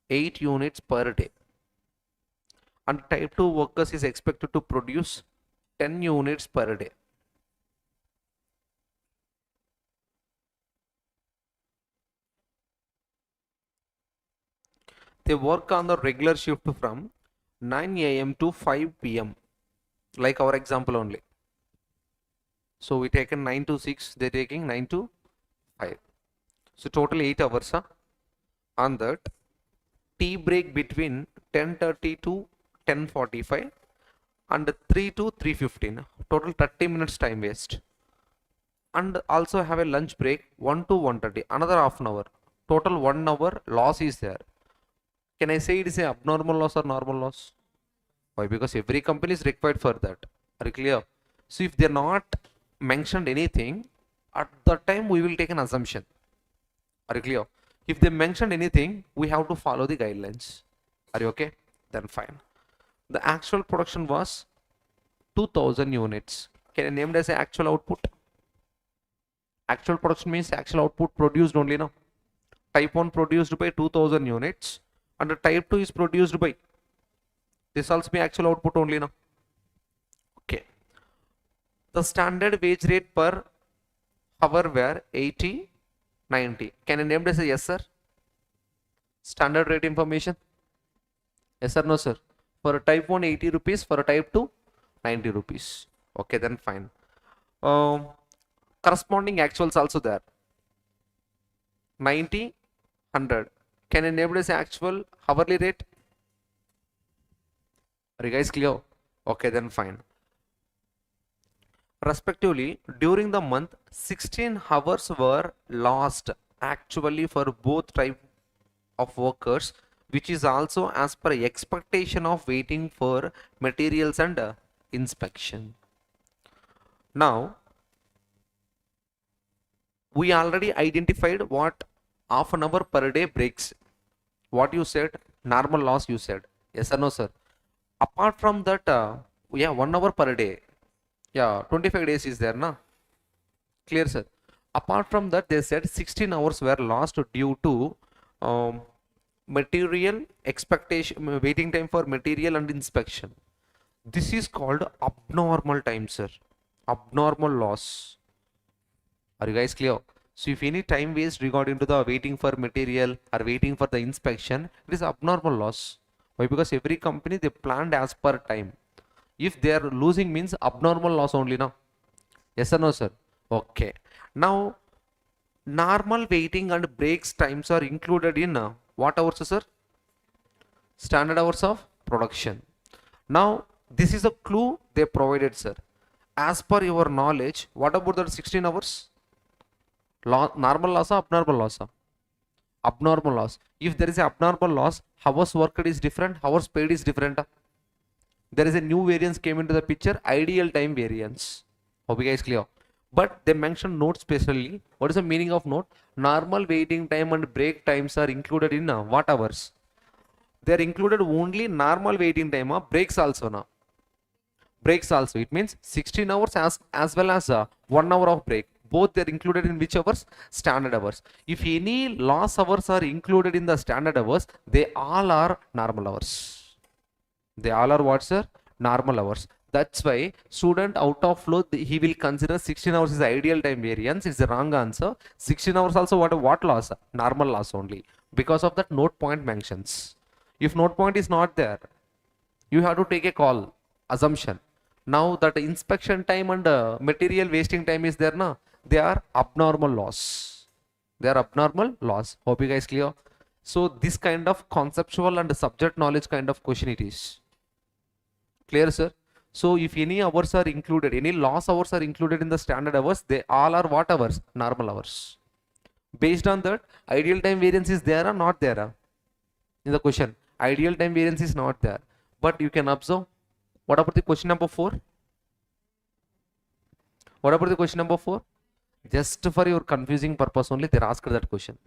Speaker 1: 8 units per day. And type 2 workers is expected to produce 10 units per day. They work on the regular shift from 9 a.m. to 5 p.m. like our example only. So we taken 9 to 6, they taking 9 to 5. So total 8 hours. On that, tea break between 10:30 to 10:45 and 3 to 3:15. Total 30 minutes time waste. And also have a lunch break 1 to 1:30, another half an hour. Total 1 hour loss is there. Can I say it is a abnormal loss or normal loss? Why? Because every company is required for that. Are you clear? So if they're not mentioned anything, at that time we will take an assumption. Are you clear? If they mentioned anything, we have to follow the guidelines. Are you okay? Then fine. The actual production was 2000 units. Can I name it as the actual output? Actual production means actual output produced only now. Type 1 produced by 2000 units and the type 2 is produced by, this also be actual output only now. Okay. The standard wage rate per hour were 80, 90. Can I name it as a yes, sir? Standard rate information? Yes or no, sir? For a type 1, 80 rupees. For a type 2, 90 rupees. Okay, then fine. Corresponding actuals also there. 90, 100. Can I name it as actual hourly rate? Are you guys clear? Okay, then fine. Respectively, during the month, 16 hours were lost actually for both type of workers, which is also as per expectation of waiting for materials and inspection. Now, we already identified what half an hour per day breaks. What you said, normal loss you said. Yes or no, sir? Apart from that, yeah, 1 hour per day. Yeah, 25 days is there, na? Clear, sir? Apart from that, they said 16 hours were lost due to material expectation, waiting time for material and inspection. This is called abnormal time, sir. Abnormal loss. Are you guys clear? So if any time waste regarding to the waiting for material or waiting for the inspection, it is abnormal loss. Why? Because every company they planned as per time. If they are losing means abnormal loss only now. Yes or no, sir? Okay. Now, normal waiting and breaks times are included in what hours, sir? Standard hours of production. Now, this is a clue they provided, sir. As per your knowledge, what about the 16 hours? Normal loss or abnormal loss? Abnormal loss. If there is an abnormal loss, hours worked is different, hours paid is different. There is a new variance came into the picture, ideal time variance. Hope you guys clear. But they mentioned note specially. What is the meaning of note? Normal waiting time and break times are included in what hours?
Speaker 3: they are included only normal waiting time, breaks also now. Breaks also, it means 16 hours as well as 1 hour of break. Both they are included in which hours? Standard hours. If any loss hours are included in the standard hours, they all are normal hours. They all are what, sir? Normal hours. That's why student out of flow, he will consider 16 hours is ideal time variance. It's the wrong answer. 16 hours also what loss? Normal loss only. Because of that note point mentions. If note point is not there, you have to take a call, assumption. Now that inspection time and material wasting time is there, na? They are abnormal loss. They are abnormal loss. Hope you guys clear. So this kind of conceptual and subject knowledge kind of question it is. Clear, sir? So if any hours are included, any loss hours are included in the standard hours, they all are what hours? Normal hours. Based on that, ideal time variance is there or not there? In the question, ideal time variance is not there. But you can observe, what about the question number 4? What about the question number 4? Just for your confusing purpose only, they asked that question.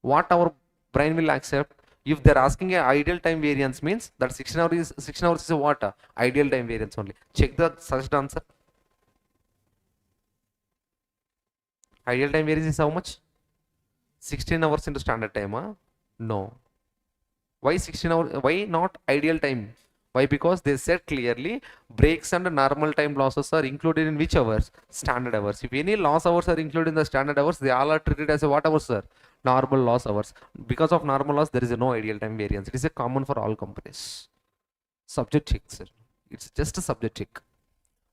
Speaker 3: What our brain will accept? If they're asking a ideal time variance, means that 16 hours is a what? Ideal time variance only. Check the suggested answer. Ideal time variance is how much? 16 hours into standard time, huh? No. Why 16 hours? Why not ideal time? Why? Because they said clearly breaks and normal time losses are included in which hours? Standard hours. If any loss hours are included in the standard hours, they all are treated as a what hours, sir? Normal loss hours. Because of normal loss, there is no ideal time variance. It is a common for all companies. Subject check, sir. It's just a subject check.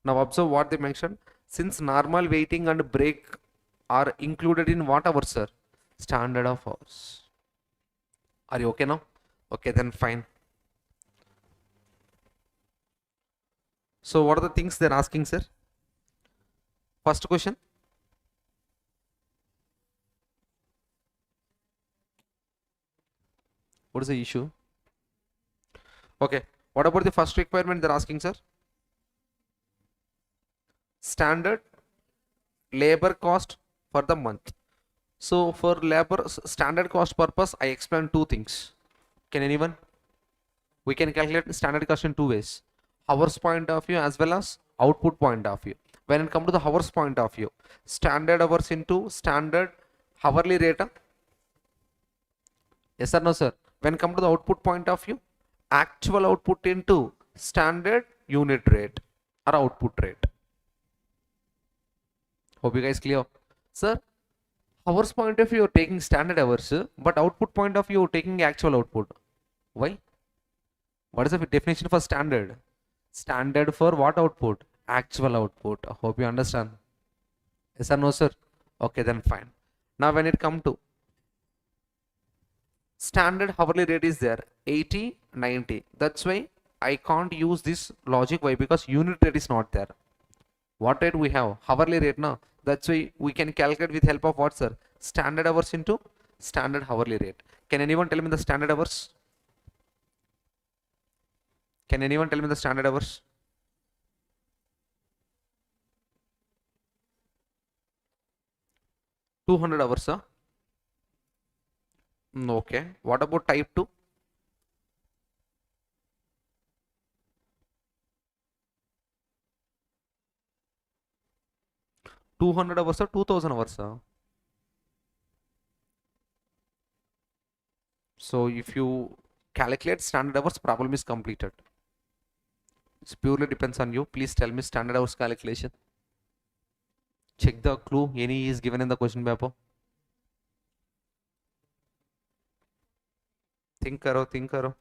Speaker 3: Now observe what they mentioned. Since normal waiting and break are included in what hours, sir? Standard of hours. Are you okay now? Okay, then fine. So what are the things they're asking, sir? First question. What is the issue? Okay. What about the first requirement they're asking, sir? Standard labor cost for the month. So for labor standard cost purpose, I explained two things. Can anyone? We can calculate standard cost in two ways. Hours point of view as well as output point of view. When it comes to the hours point of view, standard hours into standard hourly rate. Yes or no, sir? When it comes to the output point of view, actual output into standard unit rate or output rate. Hope you guys clear. Sir, hours point of view you're taking standard hours, but output point of view you're taking actual output. Why? What is the definition for standard? Standard for what output? Actual output. Hope you understand. Yes or no, sir? Okay, then fine. Now when it comes to standard hourly rate is there 80, 90. That's why I can't use this logic. Why? Because unit rate is not there. What rate we have? Hourly rate now. That's why we can calculate with help of what, sir? Standard hours into standard hourly rate. Can anyone tell me the standard hours? Can anyone tell me the standard hours? $200 hours, sir. Okay. What about type 2? $200 hours or 2000 hours, sir. So if you calculate standard hours, problem is completed. It purely depends on you. Please tell me standard hours calculation. Check the clue. Any is given in the question paper. Think karo, think karo.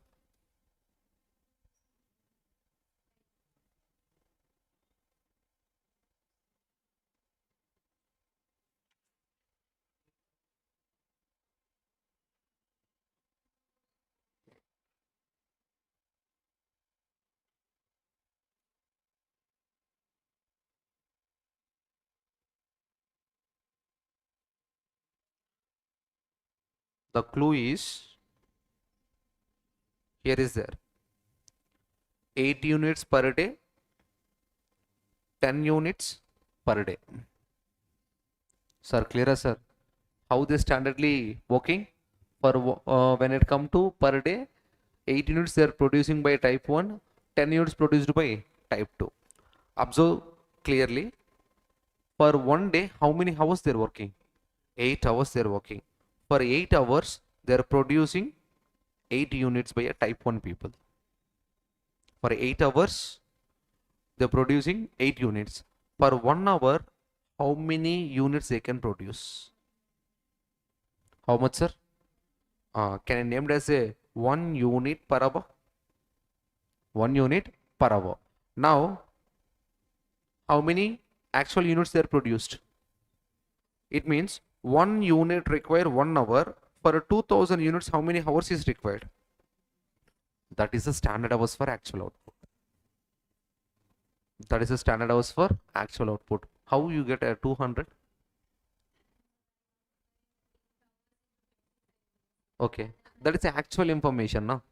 Speaker 3: The clue is here is there 8 units per day, 10 units per day. Sir, clear, sir? How they standardly working for when it come to per day, 8 units they are producing by type 1, 10 units produced by type 2. Observe clearly. For one day, how many hours they are working? 8 hours they are working. For 8 hours, they are producing 8 units by a type 1 people. For 8 hours, they are producing 8 units. Per 1 hour, how many units they can produce? How much, sir? Can I name it as a 1 unit per hour? 1 unit per hour. Now, how many actual units they are produced? It means 1 unit require 1 hour. For 2000 units, how many hours is required? That is the standard hours for actual output. That is the standard hours for actual output. How you get a 200? Okay, that is the actual information, no?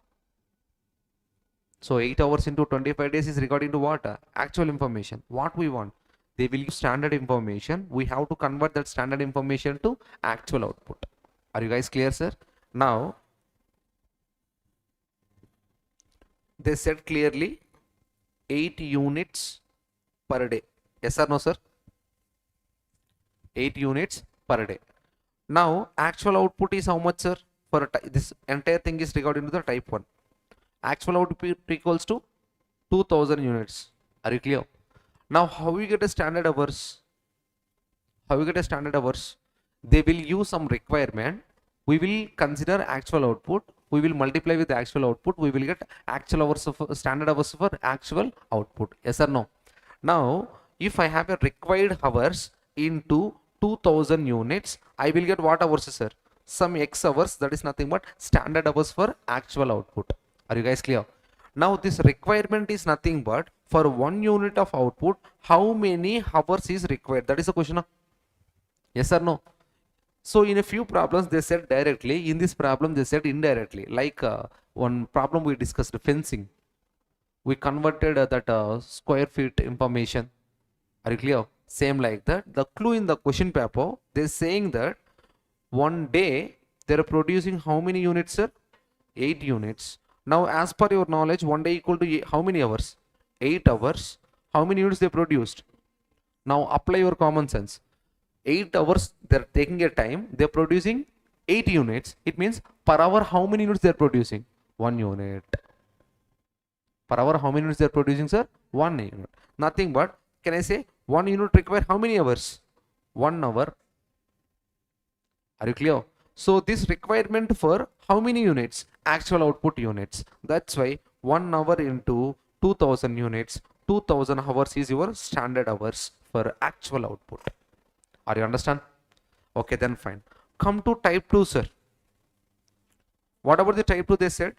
Speaker 3: So 8 hours into 25 days is regarding to what? Actual information. What we want? They will use standard information. We have to convert that standard information to actual output. Are you guys clear, sir? Now, they said clearly 8 units per day. Yes or no, sir? 8 units per day. Now, actual output is how much, sir? For this entire thing is regarding to the type 1. Actual output equals to 2000 units. Are you clear? Now, how we get a standard hours? How we get a standard hours? They will use some requirement. We will consider actual output. We will multiply with the actual output. We will get actual hours of standard hours for actual output. Yes or no? Now, if I have a required hours into 2000 units, I will get what hours, sir? Some x hours, that is nothing but standard hours for actual output. Are you guys clear? Now this requirement is nothing but for 1 unit of output, how many hours is required? That is the question. Yes or no? So in a few problems they said directly, in this problem they said indirectly. Like one problem we discussed, fencing. We converted that square feet information. Are you clear? Same like that. The clue in the question paper, they're saying that one day they're producing how many units, sir? 8 units. Now as per your knowledge, one day equal to how many hours? 8 hours. How many units they produced? Now apply your common sense. 8 hours they're taking a time, they're producing 8 units. It means per hour how many units they're producing? 1 unit. Per hour how many units they're producing, sir? 1 unit. Nothing but, can I say 1 unit require how many hours? 1 hour. Are you clear? So this requirement for how many units? Actual output units. That's why 1 hour into 2000 units, 2000 hours is your standard hours for actual output. Are you understand? Okay, then fine. Come to type 2, sir. What about the type 2? They said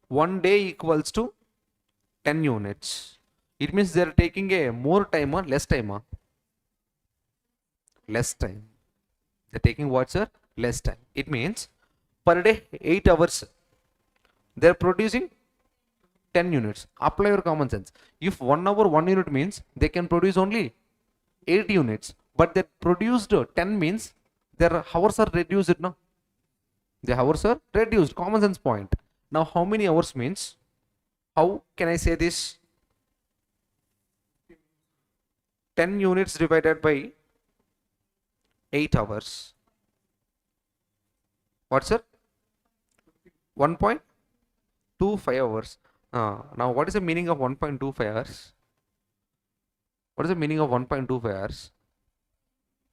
Speaker 3: 1 day equals to 10 units. It means they are taking a more time or less time? Less time. They're taking what, sir? Less time. It means per day 8 hours. They're producing 10 units. Apply your common sense. If 1 hour 1 unit means they can produce only 8 units, but they produced 10 means their hours are reduced. No, the hours are reduced. Common sense point. Now how many hours means? How can I say this? 10 units divided by 8 hours. What, sir? 1.25 hours. Now what is the meaning of 1.25 hours? What is the meaning of 1.25 hours?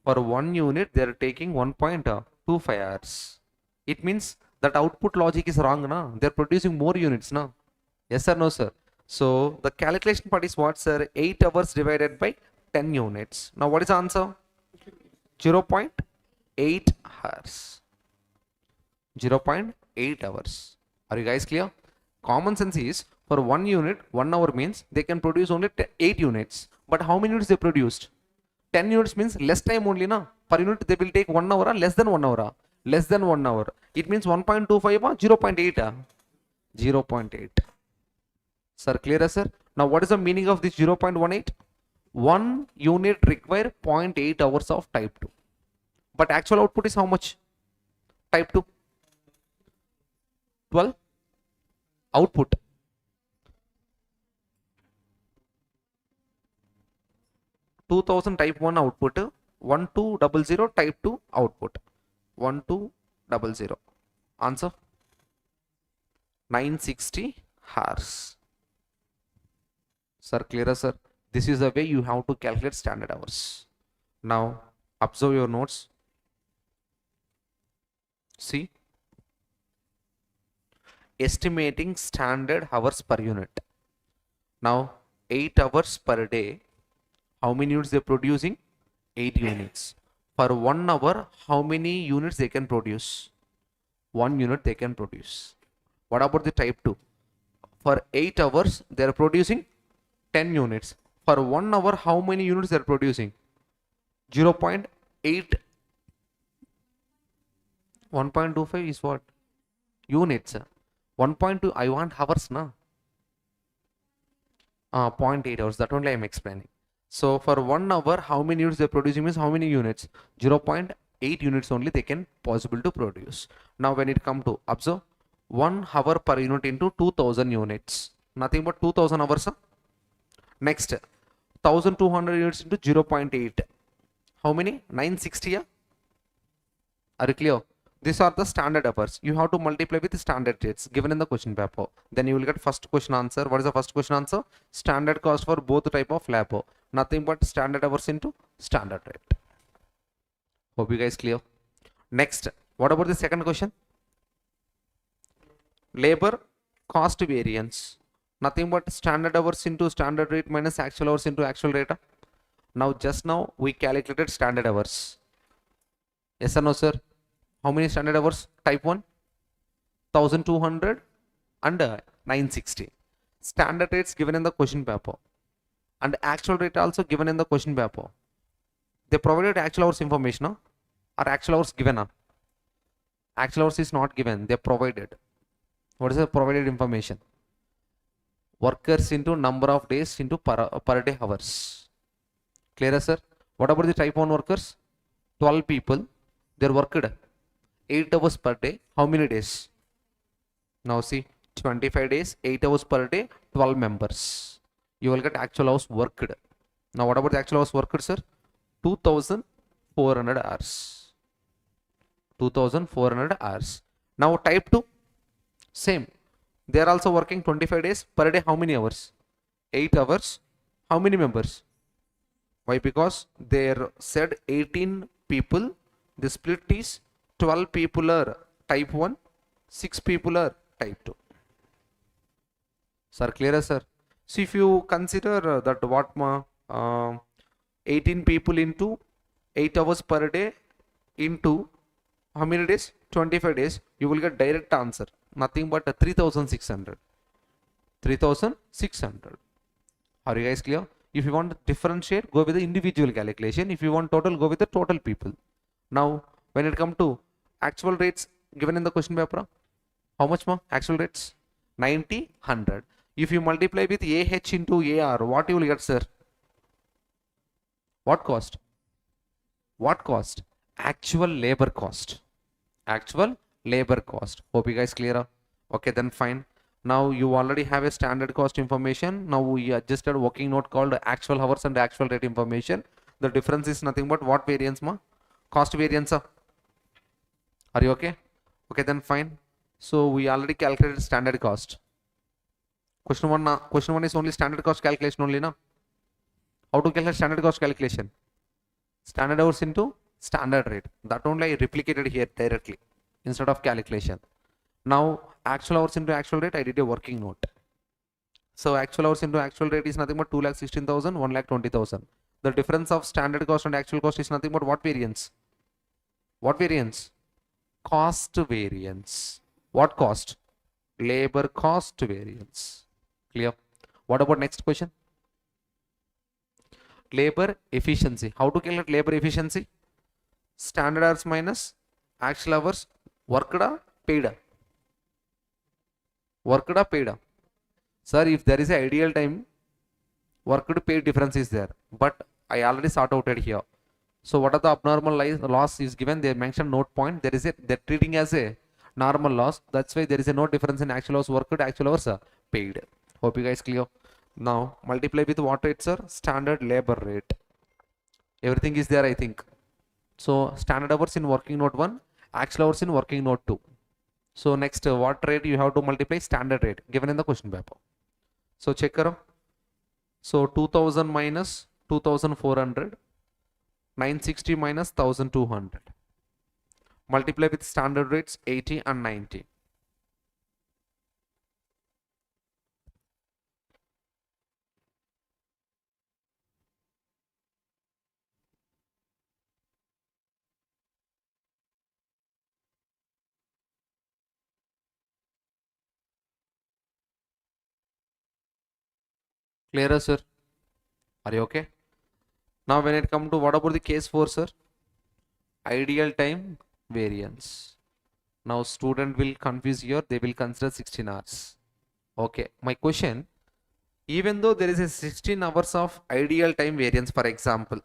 Speaker 3: For 1 unit they are taking 1.25 hours. It means that output logic is wrong, na? They are producing more units, na? Yes or no, sir? So the calculation part is what, sir? 8 hours divided by 10 units. Now what is the answer? 0.8 hours. 0.8 hours. Are you guys clear? Common sense is for 1 unit, 1 hour means they can produce only 8 units. But how many units they produced? 10 units means less time only, na? Per unit they will take 1 hour or less than 1 hour? Less than 1 hour. It means 1.25 or 0.8? 0.8. Sir, clear, sir? Now what is the meaning of this 0.18? 1 unit require 0.8 hours of type 2. But actual output is how much? Type 2? 12? output. (2000) type 1 output, 1200 type 2 output. 1200. Answer 960 hours. Sir, clearer, sir? This is the way you have to calculate standard hours. Now observe your notes. See, estimating standard hours per unit. Now 8 hours per day, how many units they're producing? 8 units. For 1 hour, how many units they can produce? 1 unit they can produce. What about the type 2? For 8 hours they are producing 10 units. For 1 hour, how many units they are producing? 0.8. 1.25 is what? Units. 1.2, I want hours, na? 0.8 hours, that only I am explaining. So for 1 hour, how many units they are producing means how many units? 0.8 units only they can possible to produce. Now when it come to observe, 1 hour per unit into 2000 units. Nothing but 2000 hours. Next, 1200 units into 0.8. How many? 960. Are you clear? These are the standard hours. You have to multiply with the standard rates given in the question paper. Then you will get first question answer. What is the first question answer? Standard cost for both type of labor. Nothing but standard hours into standard rate. Hope you guys clear. Next, what about the second question? Labor cost variance. Nothing but standard hours into standard rate minus actual hours into actual rate. Now just now we calculated standard hours. Yes or no, sir? How many standard hours? Type 1, 1200 and 960. Standard rates given in the question paper and actual rate also given in the question paper. They provided actual hours information, no? Or actual hours given? No? Actual hours is not given, they provided. What is the provided information? Workers into number of days into per day hours. Clear, sir? What about the type 1 workers? 12 people, they worked 8 hours per day. How many days? Now see, 25 days, 8 hours per day, 12 members. You will get actual hours worked. Now what about the actual hours worked, sir? 2400 hours. 2400 hours. Now type 2, same. They are also working 25 days per day. How many hours? 8 hours. How many members? Why? Because they said 18 people. The split is 12 people are type 1, 6 people are type 2. Sir, clear, sir? So if you consider that what 18 people into 8 hours per day into how many days? 25 days. You will get direct answer. Nothing but 3600. 3600. Are you guys clear? If you want to differentiate, go with the individual calculation. If you want total, go with the total people. Now when it comes to actual rates given in the question paper, how much more? Actual rates 90, 100. If you multiply with AH into AR, what you will get, sir? What cost? What cost? Actual labor cost. Actual labor cost. Hope you guys clear. Okay, then fine. Now you already have a standard cost information. Now we adjusted working note called actual hours and actual rate information. The difference is nothing but what variance, ma? Cost variance. Are you okay? Okay, then fine. So we already calculated standard cost. Question one is only standard cost calculation only, na? How to calculate standard cost calculation? Standard hours into standard rate. That only I replicated here directly instead of calculation. Now actual hours into actual rate, I did a working note. So actual hours into actual rate is nothing but 2,16,000, 1,20,000. The difference of standard cost and actual cost is nothing but what variance? What variance? Cost variance. What cost? Labor cost variance. Clear? What about next question? Labor efficiency. How to calculate labor efficiency? Standard hours minus actual hours. Worked or paid? Worked or paid? Sir, if there is an ideal time, worked paid difference is there. But I already sort out here. So what are the abnormal loss is given? They mentioned note point. There is a they're treating as a normal loss. That's why there is a no difference in actual hours worked, actual hours paid. Hope you guys clear. Now multiply with what rate, sir? Standard labor rate. Everything is there, I think. So standard hours in working note 1, actual hours in working note 2. So next, what rate you have to multiply? Standard rate given in the question paper. So check karo. So 2000 minus 2400, 960 minus 1200. Multiply with standard rates 80 and 90. Clearer, sir? Are you okay? Now when it come to what about the case 4, sir? Ideal time variance. Now student will confuse here, they will consider 16 hours. Okay, my question, even though there is a 16 hours of ideal time variance, for example,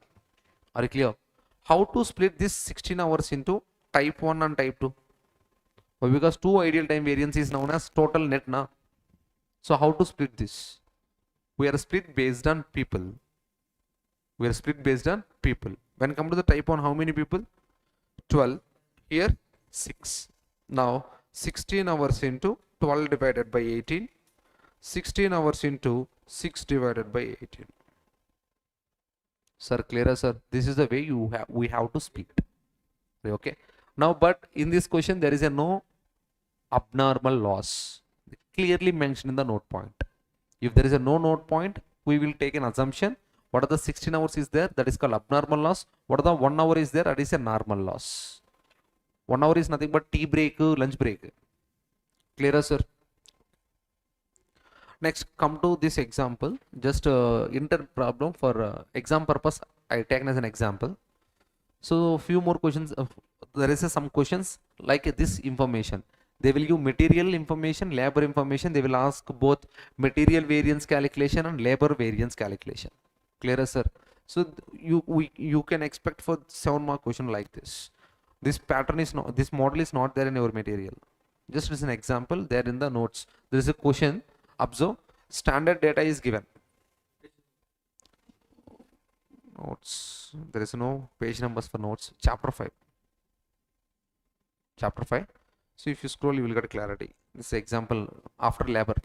Speaker 3: are you clear? How to split this 16 hours into type 1 and type 2? Well, because 2 ideal time variance is known as total net now. So how to split this? We are split based on people. We are split based on people. When come to the type 1, how many people? 12. Here 6. Now 16 hours into 12 divided by 18. 16 hours into 6 divided by 18. Sir, clearer, sir? This is the way we have to split. Okay. Now, but in this question there is a no abnormal loss clearly mentioned in the note point. If there is a no note point, we will take an assumption. What are the 16 hours is there? That is called abnormal loss. What are the 1 hour is there? That is a normal loss. 1 hour is nothing but tea break, lunch break. Clearer, sir? Next, come to this example. Just inter problem for exam purpose. I taken as an example. So few more questions. There is some questions like this information. They will give material information, labor information. They will ask both material variance calculation and labor variance calculation. Clearer, sir? So you can expect for 7-mark question like this. This pattern is not, this model is not there in your material. Just as an example, there in the notes. There is a question. Observe. Standard data is given. Notes. There is no page numbers for notes. Chapter 5. Chapter 5. So if you scroll, you will get clarity. This example after labor.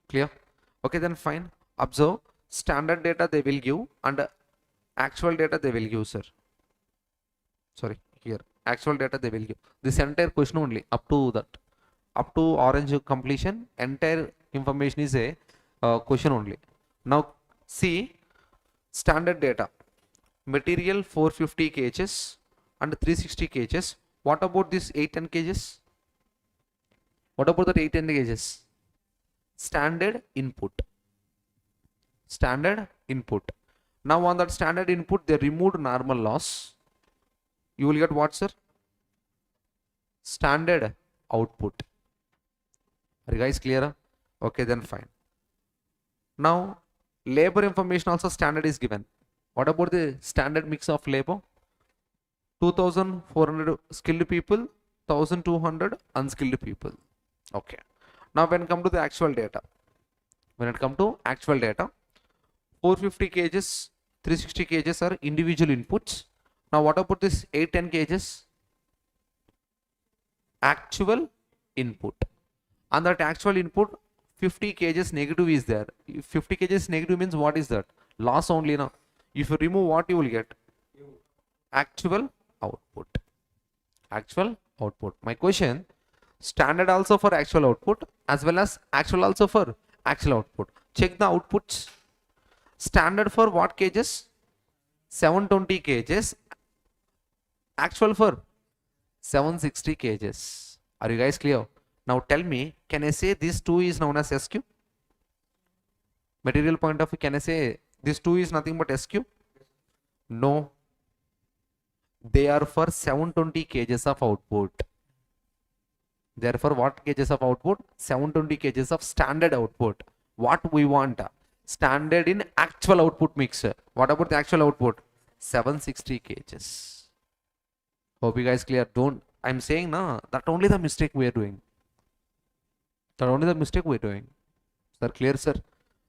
Speaker 3: Clear? Okay, then fine. Observe. Standard data they will give and actual data they will give, sir. Sorry, here. Actual data they will give. This entire question only up to that. Up to orange completion, entire information is a question only. Now see standard data. Material 450 kgs and 360 kgs. What about this 810 kgs? What about that 810 kgs? Standard input. Standard input. Now on that standard input, they removed normal loss. You will get what, sir? Standard output. Are you guys clear? Okay, then fine. Now labor information also standard is given. What about the standard mix of labor? 2400 skilled people, 1200 unskilled people. Okay. Now when come to the actual data, when it come to actual data, 450 kgs, 360 kgs are individual inputs. Now what about this 810 kgs? Actual input. And that actual input 50 kgs negative is there. If 50 kgs negative means what is that? Loss only now. If you remove what you will get? Actual output. Actual output. My question, standard also for actual output as well as actual also for actual output. Check the outputs. Standard for what kgs? 720 kgs. Actual for 760 kgs. Are you guys clear? Now tell me, can I say this 2 is known as SQ? Material point of view, can I say this 2 is nothing but SQ? No. They are for 720 kgs of output. They are for what kgs of output? 720 kgs of standard output. What we want? Standard in actual output mix. What about the actual output? 760 kgs. Hope you guys clear. I'm saying na, that only the mistake we are doing. That only the mistake we're doing. Sir, clear, sir?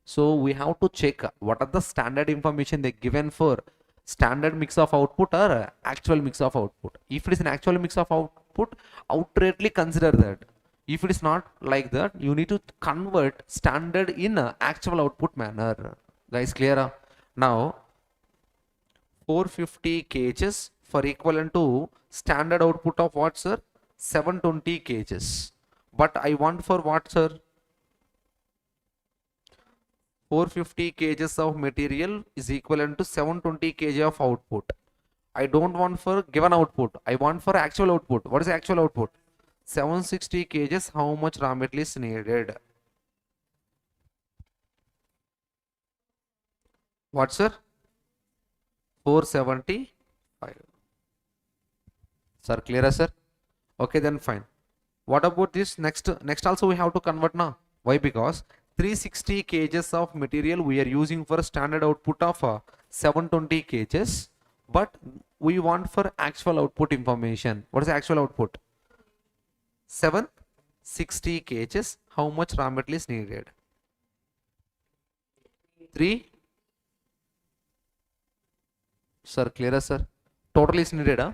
Speaker 3: So we have to check what are the standard information they given for standard mix of output or actual mix of output. If it is an actual mix of output, outrightly consider that. If it is not like that, you need to convert standard in actual output manner. Guys, clear? Now, 450 kgs for equivalent to standard output of what, sir? 720 kgs. But I want for what, sir? 450 kgs of material is equivalent to 720 kg of output. I don't want for given output. I want for actual output. What is the actual output? 760 kgs. How much raw material is needed? What, sir? 475. Sir, clear, sir? Okay, then fine. What about this next? Next also we have to convert now. Why? Because 360 kgs of material we are using for standard output of 720 kgs, but we want for actual output information. What is the actual output? 760 kgs. How much raw material is needed? 3. Sir, clear, sir? Total is needed, huh?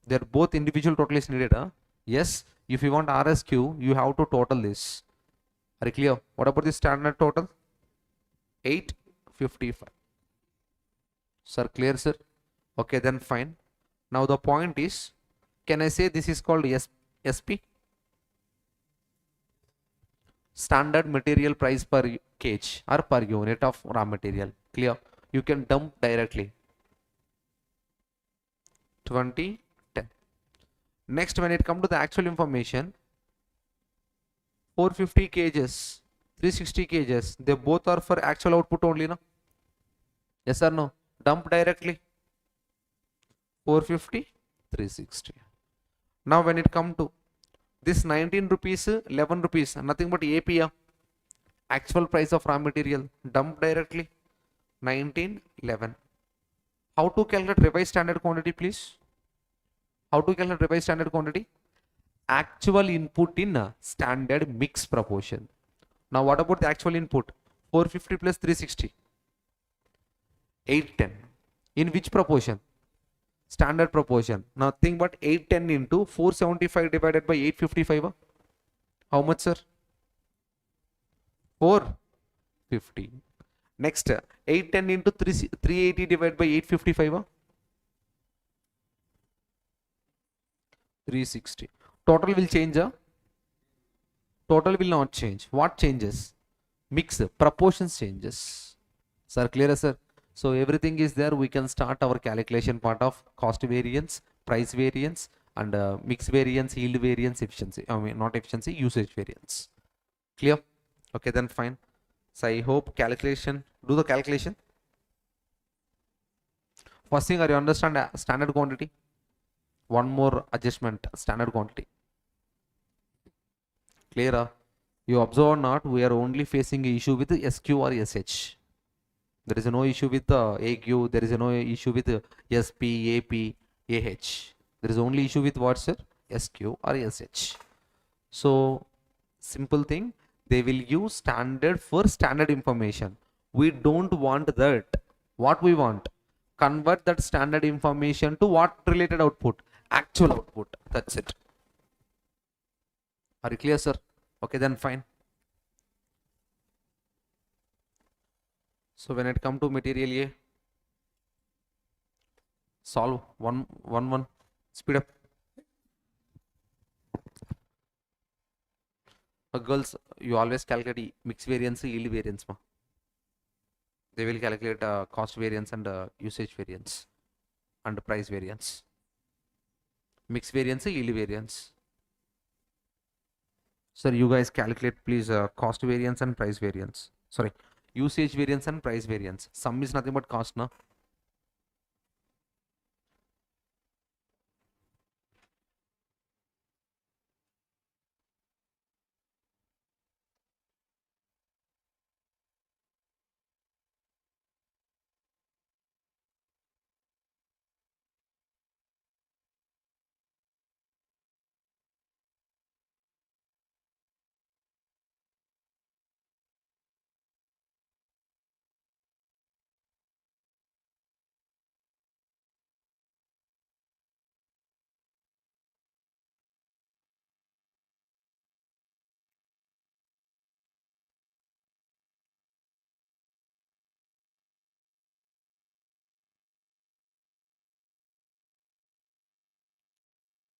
Speaker 3: They're both individual total is needed, huh? Yes. If you want RSQ, you have to total this. Are you clear? What about the standard total? 855. Sir, clear, sir? Okay, then fine. Now the point is, can I say this is called SP? Standard material price per kg or per unit of raw material. Clear? You can dump directly. 2010. Next, when it comes to the actual information, 450 kgs, 360 kgs, they both are for actual output only, no? Yes or no? Dump directly. 450, 360. Now when it comes to this 19 rupees, 11 rupees, nothing but AP, actual price of raw material, dump directly. 19, 11. How to calculate revised standard quantity, please? How to calculate revised standard quantity? Actual input in standard mix proportion. Now what about the actual input? 450 plus 360. 810. In which proportion? Standard proportion. Nothing but 810 into 475 divided by 855. How much, sir? 450. Next, 810 into 380 divided by 855. 360. Total will change. Total will not change. What changes? Mix. Proportions changes. Sir, clear, sir? So everything is there. We can start our calculation part of cost variance, price variance, and mix variance, yield variance, efficiency. I mean, not efficiency, usage variance. Clear? Okay, then fine. So I hope calculation. Do the calculation. First thing, are you understand standard quantity? One more adjustment, standard quantity. Clear? You observe or not, we are only facing an issue with SQ or SH. There is no issue with AQ. There is no issue with SP, AP, AH. There is only issue with what, sir? SQ or SH. So, simple thing, they will use standard for standard information. We don't want that. What we want? Convert that standard information to what related output? Actual output. That's it. Are you clear, sir? Okay, then fine. So when it come to material A, solve one. Speed up. Girls, you always calculate mix variance, yield variance. Ma. They will calculate cost variance and usage variance and price variance. Mix variance, yield variance. Sir, you guys calculate please cost variance and price variance. Sorry, usage variance and price variance. Sum is nothing but cost, no?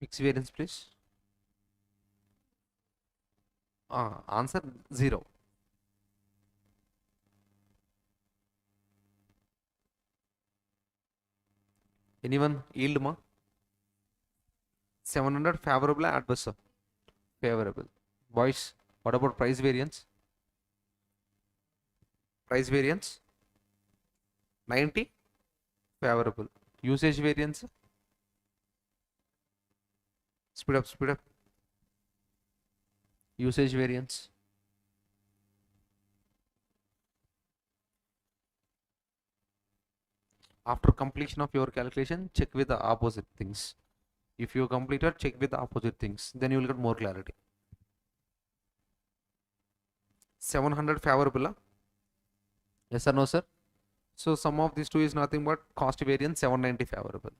Speaker 3: Mix variance, please. Answer 0. Anyone yield ma? 700 favorable, adverse? Favorable. Boys, what about price variance? Price variance 90 favorable. Usage variance, speed up. Usage variance, after completion of your calculation, check with the opposite things. If you completed, check with the opposite things, then you will get more clarity. 700 favorable, yes or no, sir? So sum of these two is nothing but cost variance 790 favorable.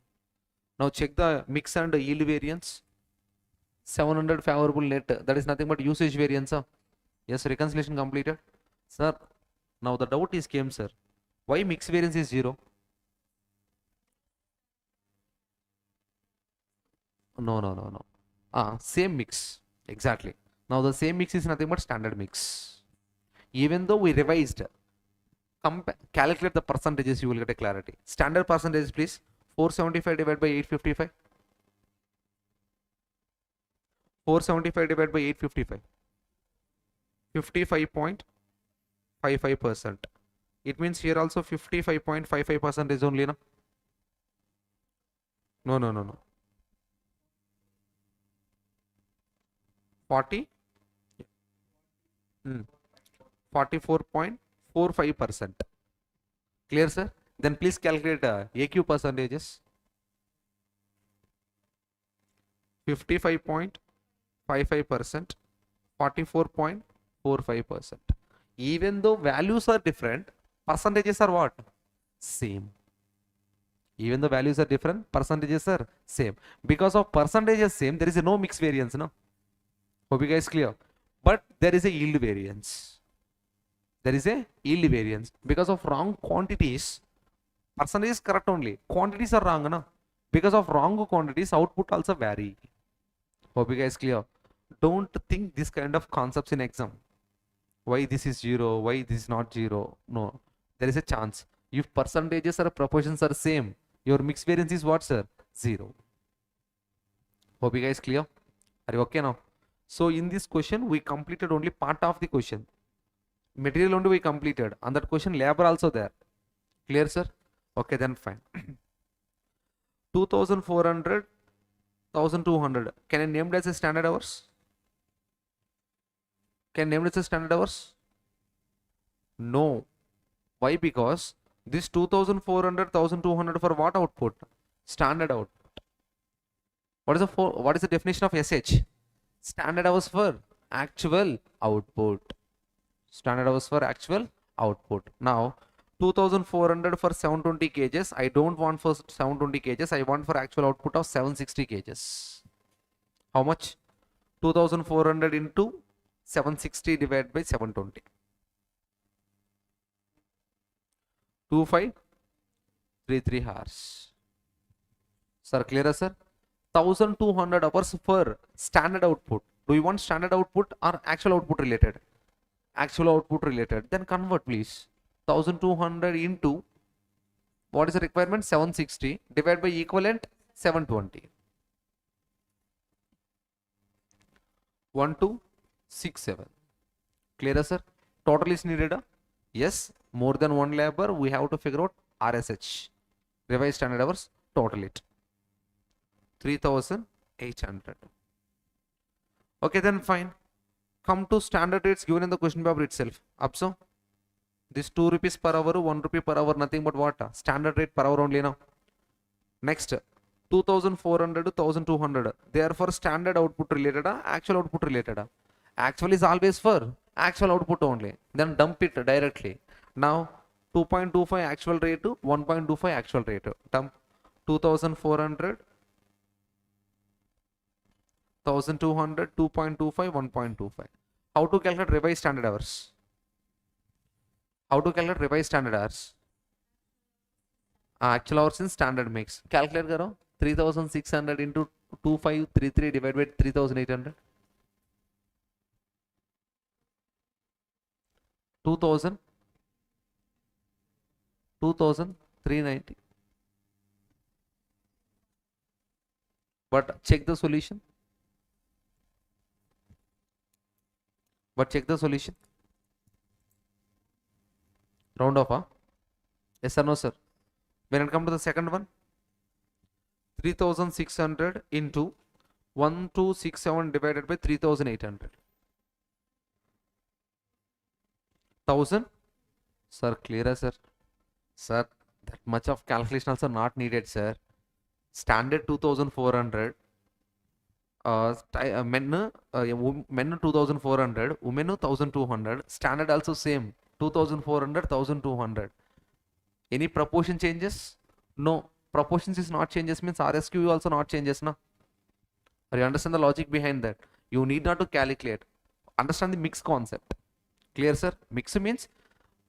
Speaker 3: Now check the mix and yield variance. 700 favorable net, that is nothing but usage variance. Yes, reconciliation completed. Sir, now the doubt is came, sir. Why mix variance is 0? No. Same mix. Exactly. Now the same mix is nothing but standard mix. Even though we revised, calculate the percentages, you will get a clarity. Standard percentage, please. 475 divided by 855. 475 divided by 855. 55.55%. It means here also 55.55% is only, no? No. 44.45%. Clear, sir? Then please calculate AQ percentages. 55.55%, 44.45%. Even though values are different, percentages are what? Same. Even though values are different, percentages are same. Because of percentages same, there is no mix variance, no? Hope you guys clear. But there is a yield variance. There is a yield variance. Because of wrong quantities, percentage is correct only. Quantities are wrong, no? Because of wrong quantities, output also vary. Hope you guys clear. Don't think this kind of concepts in exam. Why this is 0, why this is not 0. No, there is a chance. If percentages or proportions are same, your mix variance is what, sir? 0. Hope you guys clear. Are you okay now? So in this question, we completed only part of the question. Material only we completed. On that question, labor also there. Clear, sir? Okay, then fine. 2400, 1200. Can I name it as a standard hours? Can I name it as a standard hours? No. Why? Because this 2400, 1200 for what output? Standard output. What is the definition of SH? Standard hours for actual output. Standard hours for actual output. Now 2400 for 720 kgs. I don't want for 720 kgs. I want for actual output of 760 kgs. How much? 2400 into 760 divided by 720. 2533 hours. Sir, clear, sir? 1200 hours for standard output. Do you want standard output or actual output related? Actual output related. Then convert, please. 1200 into what is the requirement? 760 divided by equivalent 720. 1267. Clear, sir? Total is needed. Yes, more than one labor. We have to figure out RSH. Revised standard hours. Total it. 3800. Okay, then fine. Come to standard rates given in the question paper itself. Up so this 2 rupees per hour, 1 rupee per hour, nothing but what? Standard rate per hour only now. Next, 2400 to 1200. They are for standard output related, actual output related. Actual is always for actual output only. Then dump it directly. Now 2.25 actual rate to 1.25 actual rate. Dump 2400. 1200, 2.25, 1.25. How to calculate revised standard hours? How to calculate revised standard hours? Actual hours in standard mix. Calculate karo. 3600 into 2533 divided by 3800? 2000, 2390. But check the solution. Round off, huh? Yes or no, sir? When it comes to the second one, 3600 into 1267 divided by 3800. 1000. Sir, clearer, sir. Sir, that much of calculation also not needed, sir. Standard 2400. Men 2400, women 1200. Standard also same 2400, 1200. Any proportion changes? No. Proportions is not changes means RSQ also not changes, na? Or you understand the logic behind that? You need not to calculate. Understand the mix concept. Clear, sir? Mix means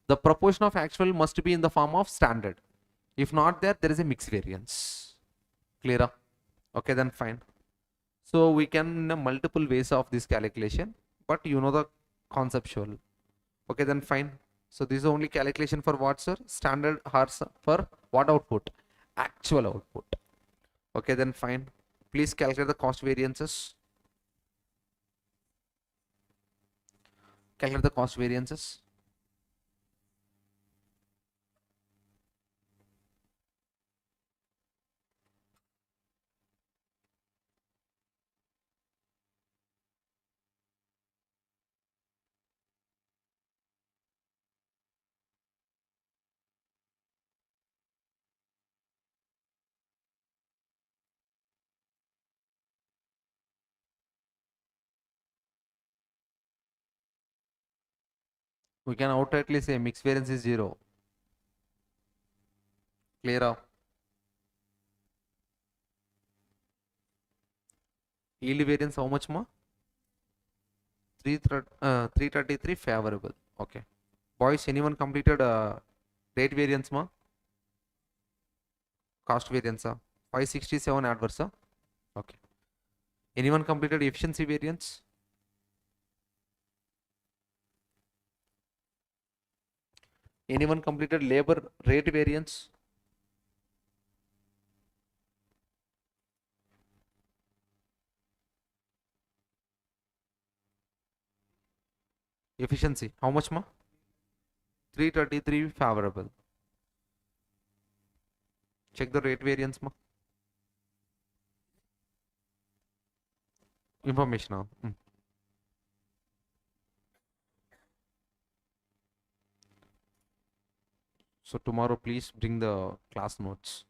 Speaker 3: the proportion of actual must be in the form of standard. If not there is a mix variance. Clear? Okay, then fine. So we can multiple ways of this calculation, but you know the conceptual. Okay, then fine. So this is only calculation for what, sir? Standard hours for what output? Actual output. Okay, then fine. Please calculate the cost variances. Calculate the cost variances. We can outrightly say mix variance is 0. Clear up. Yield variance how much more? 333 favorable. Okay. Boys, anyone completed rate variance ma? Cost variance 567 adverse. Okay. Anyone completed efficiency variance? Anyone completed labor rate variance? Efficiency how much ma? 333 favorable. Check the rate variance ma. Information. So tomorrow please bring the class notes.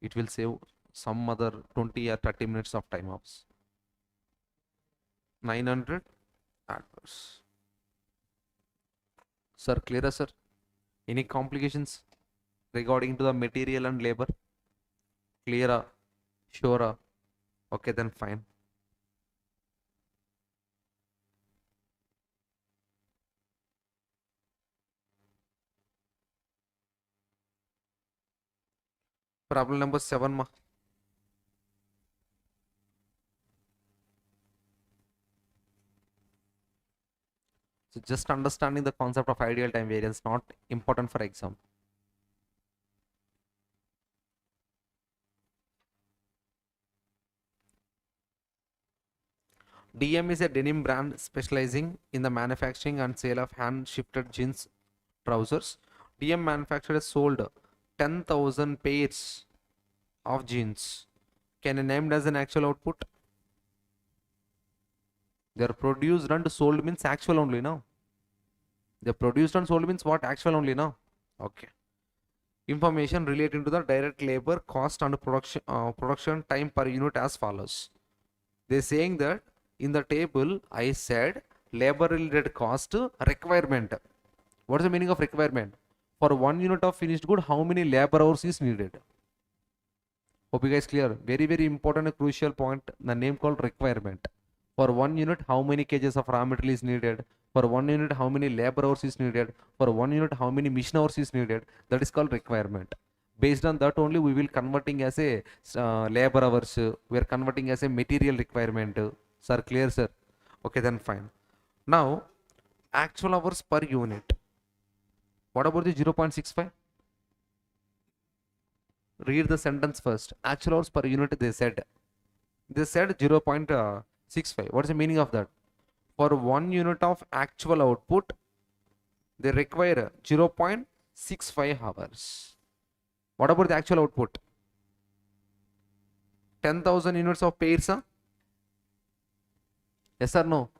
Speaker 3: It will save some other 20 or 30 minutes of time offs. 900 adverse. Sir, clearer, sir? Any complications regarding to the material and labor? Clearer? Sure? Okay, then fine. Problem number 7 ma. So just understanding the concept of ideal time variance not important for exam. DM is a denim brand specializing in the manufacturing and sale of hand shifted jeans trousers. DM manufacturers sold 10,000 pairs of jeans. Can you name as an actual output? They are produced and sold means actual only now. They are produced and sold means what? Actual only now. Okay. Information relating to the direct labor cost and production time per unit as follows. They are saying that in the table I said labor related cost requirement. What is the meaning of requirement? For 1 unit of finished good, how many labor hours is needed? Hope you guys clear. Very, very important and crucial point. The name called requirement. For 1 unit, how many kgs of raw material is needed? For 1 unit, how many labor hours is needed? For 1 unit, how many machine hours is needed? That is called requirement. Based on that only we will converting as a labor hours. We are converting as a material requirement. Sir, clear, sir? Okay, then fine. Now, actual hours per unit. What about the 0.65? Read the sentence first. Actual hours per unit, they said. They said 0.65. What is the meaning of that? For 1 unit of actual output, they require 0.65 hours. What about the actual output? 10,000 units of pairs, huh? Yes or no?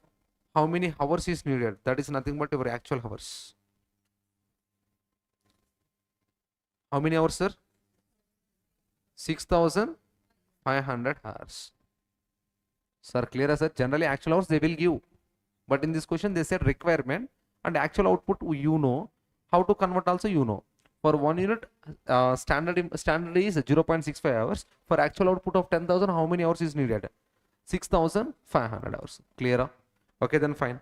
Speaker 3: How many hours is needed? That is nothing but your actual hours. How many hours, sir? 6,500 hours. Sir, clear, sir? Generally, actual hours they will give. But in this question, they said requirement and actual output, you know. How to convert also, you know. For 1 unit, standard is 0.65 hours. For actual output of 10,000, how many hours is needed? 6,500 hours. Clear? Okay, then fine.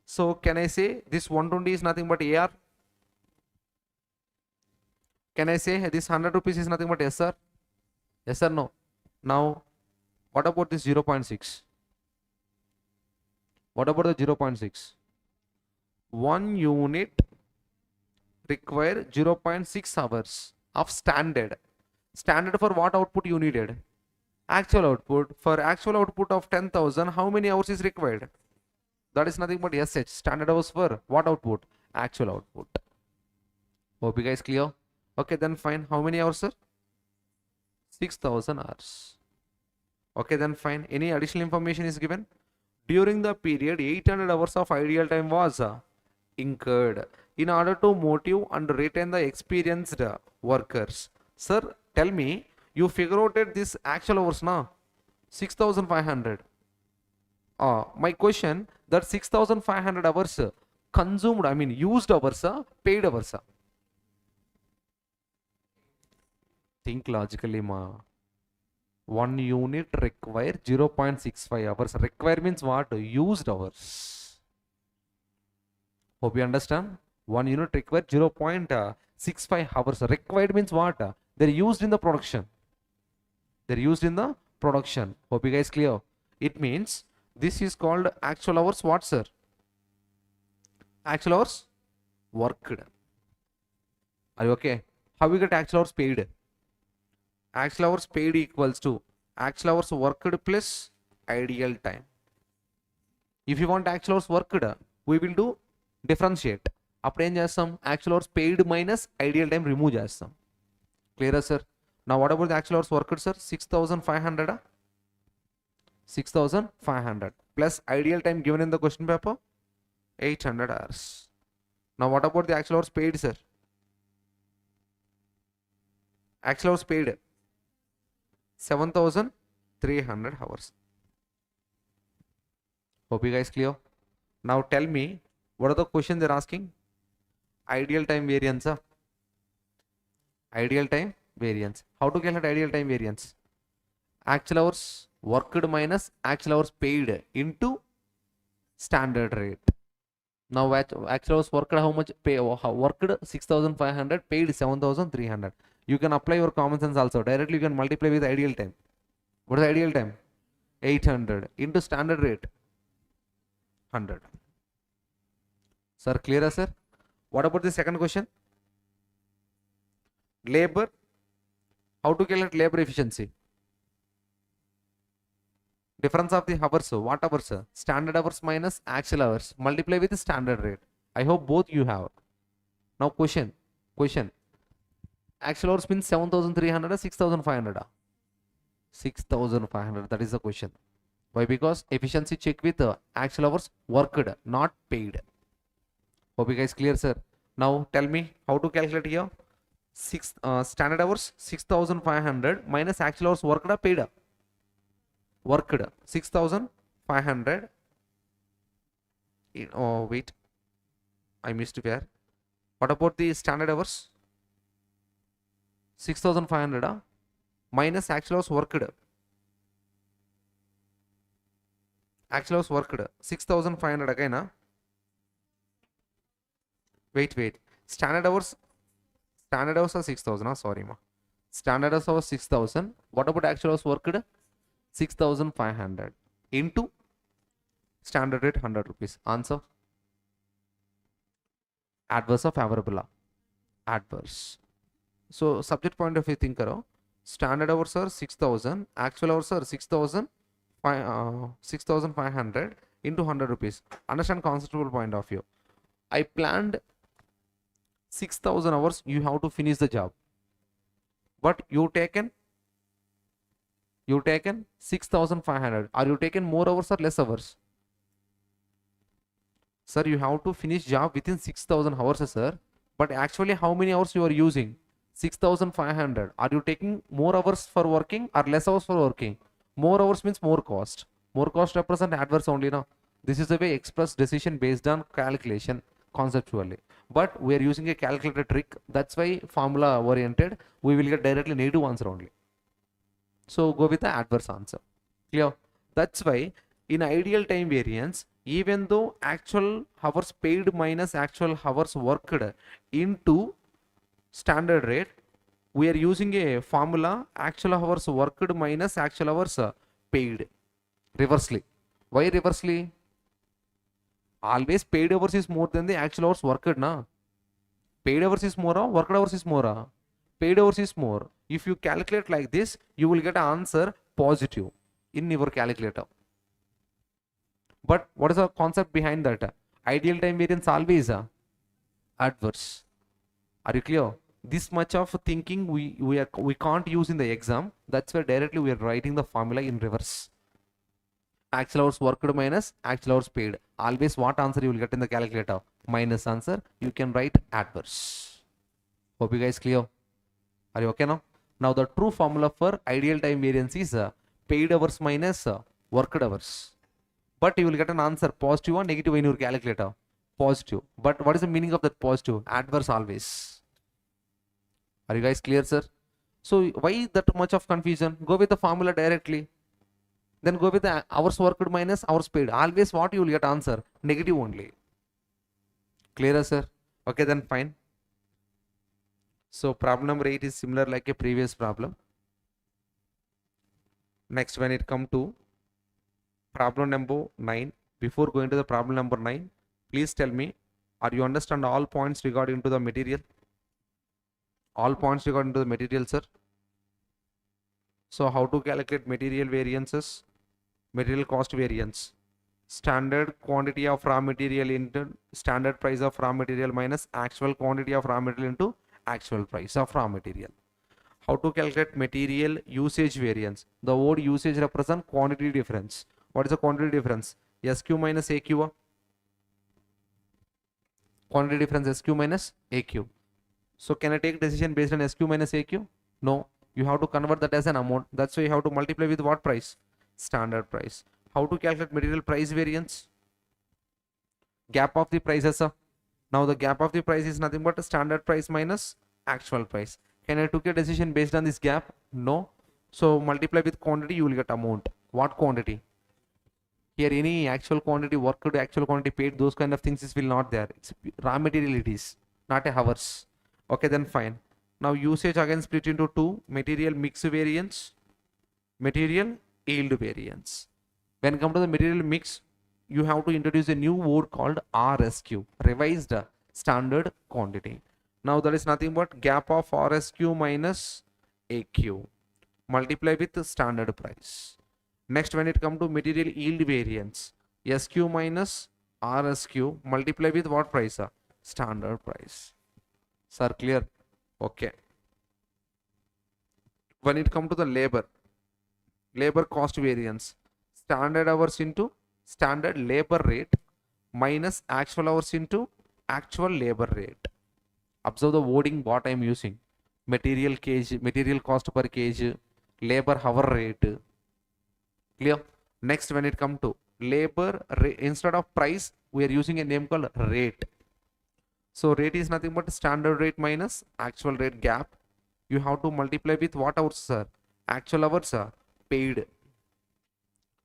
Speaker 3: So, can I say this 120 is nothing but AR? Can I say this 100 rupees is nothing but SR? Yes or no? Now, what about this 0.6? What about the 0.6? 1 unit require 0.6 hours of standard. Standard for what output you needed? Actual output. For actual output of 10,000, how many hours is required? That is nothing but SH. Standard hours for what output? Actual output. Hope you guys clear? Okay, then fine. How many hours, sir? 6,000 hours. Okay, then fine. Any additional information is given? During the period, 800 hours of ideal time was incurred in order to motive and retain the experienced workers. Sir, tell me, you figure out this actual hours now? 6,500. My question, that 6,500 hours consumed, I mean used hours, paid hours. Think logically, ma. 1 unit require 0.65 hours. Require means what? Used hours. Hope you understand. 1 unit require 0.65 hours. Required means what? They're used in the production. They're used in the production. Hope you guys clear. It means this is called actual hours. What, sir? Actual hours worked. Are you okay? How we get actual hours paid? Actual hours paid equals to actual hours worked plus ideal time. If you want actual hours worked, we will do differentiate. అప్పుడు ఏం చేస్తాం actual hours paid minus ideal time remove చేస్తాం. క్లియరా sir? నా what about the actual hours worked sir? 6,500 6,500 plus ideal time given in the question paper 800 hours. Now what about the actual hours paid, sir? Actual hours paid 7,300 hours. Hope you guys clear. Now tell me, what are the questions they're asking? Ideal time variance. Ideal time variance. How to calculate ideal time variance? Actual hours worked minus actual hours paid into standard rate. Now actual hours worked, how much pay? Worked 6,500, paid 7,300. You can apply your common sense also. Directly you can multiply with ideal time. What is the ideal time? 800 into standard rate 100. Sir, clear, sir? What about the second question? Labor. How to calculate labor efficiency? Difference of the hours. What hours? Standard hours minus actual hours. Multiply with the standard rate. I hope both you have. Now question. Actual hours means 7,300 or 6,500? 6,500. That is the question. Why? Because efficiency check with actual hours worked, not paid. Hope you guys clear, sir. Now tell me how to calculate here. Standard hours 6,500 minus actual hours worked or paid? Worked 6,500. Oh wait, I missed where. What about the standard hours? 6,500 minus actual hours worked. Actual hours worked 6,500 again. Wait. Standard hours are 6,000. Sorry, ma. Standard hours 6,000. What about actual hours worked? 6,500 into standard rate 100 rupees. Answer. Adverse or favorable? Adverse. So subject point of view think karo. Standard hours are 6,000. Actual hours are 6,500 into 100 rupees. Understand conceptual point of view. I planned 6,000 hours. You have to finish the job. But you taken 6,500. Are you taken more hours or less hours? Sir, you have to finish job within 6,000 hours, sir. But actually, how many hours you are using? 6,500. Are you taking more hours for working or less hours for working? More hours means more cost. More cost represent adverse only now. This is the way express decision based on calculation conceptually. But we are using a calculator trick. That's why formula oriented. We will get directly negative answer only. So go with the adverse answer. Clear? That's why in ideal time variance, even though actual hours paid minus actual hours worked into standard rate, we are using a formula actual hours worked minus actual hours paid. Reversely. Why reversely? Always paid hours is more than the actual hours worked, na? Paid hours is more, worked hours is more. Paid hours is more. If you calculate like this, you will get an answer positive in your calculator. But what is the concept behind that? Ideal time variance always adverse. Are you clear? This much of thinking we can't use in the exam. That's why directly we are writing the formula in reverse. Actual hours worked minus actual hours paid. Always what answer you will get in the calculator? Minus answer. You can write adverse. Hope you guys clear. Are you okay now? Now the true formula for ideal time variance is paid hours minus worked hours. But you will get an answer positive or negative in your calculator. Positive. But what is the meaning of that positive? Adverse always. Are you guys clear, sir? So why that much of confusion? Go with the formula directly. Then go with the hours worked minus hours paid. Always what you will get answer? Negative only. Clear, sir? Okay, then fine. So problem number 8 is similar like a previous problem. Next, when it come to problem number 9, before going to the problem number 9, please tell me, are you understand all points regarding to the material? All points regarding to the material, sir? So how to calculate material variances? Material cost variance. Standard quantity of raw material into standard price of raw material minus actual quantity of raw material into actual price of raw material. How to calculate material usage variance? The word usage represents quantity difference. What is the quantity difference? SQ minus AQ. Quantity difference SQ minus AQ. So can I take decision based on SQ minus AQ? No. You have to convert that as an amount. That's why you have to multiply with what price? Standard price. How to calculate material price variance? Gap of the prices. Now the gap of the price is nothing but a standard price minus actual price. Can I take a decision based on this gap? No. So multiply with quantity, you will get amount. What quantity? Here any actual quantity worked, actual quantity paid, those kind of things will not there. It's raw material it is, not a hours. Okay, then fine. Now usage again split into two: material mix variance, material yield variance. When come to the material mix, you have to introduce a new word called RSQ, revised standard quantity. Now that is nothing but gap of RSQ minus AQ. Multiply with the standard price. Next, when it come to material yield variance, SQ minus RSQ multiply with what price? Standard price. Sir, clear? Okay. When it come to the labor cost variance, standard hours into standard labor rate minus actual hours into actual labor rate. Observe the wording what I am using. Material cost per kg, labor hour rate. Clear? Next, when it come to labor rate, instead of price, we are using a name called rate. So rate is nothing but standard rate minus actual rate gap. You have to multiply with what hours, sir? Actual hours paid.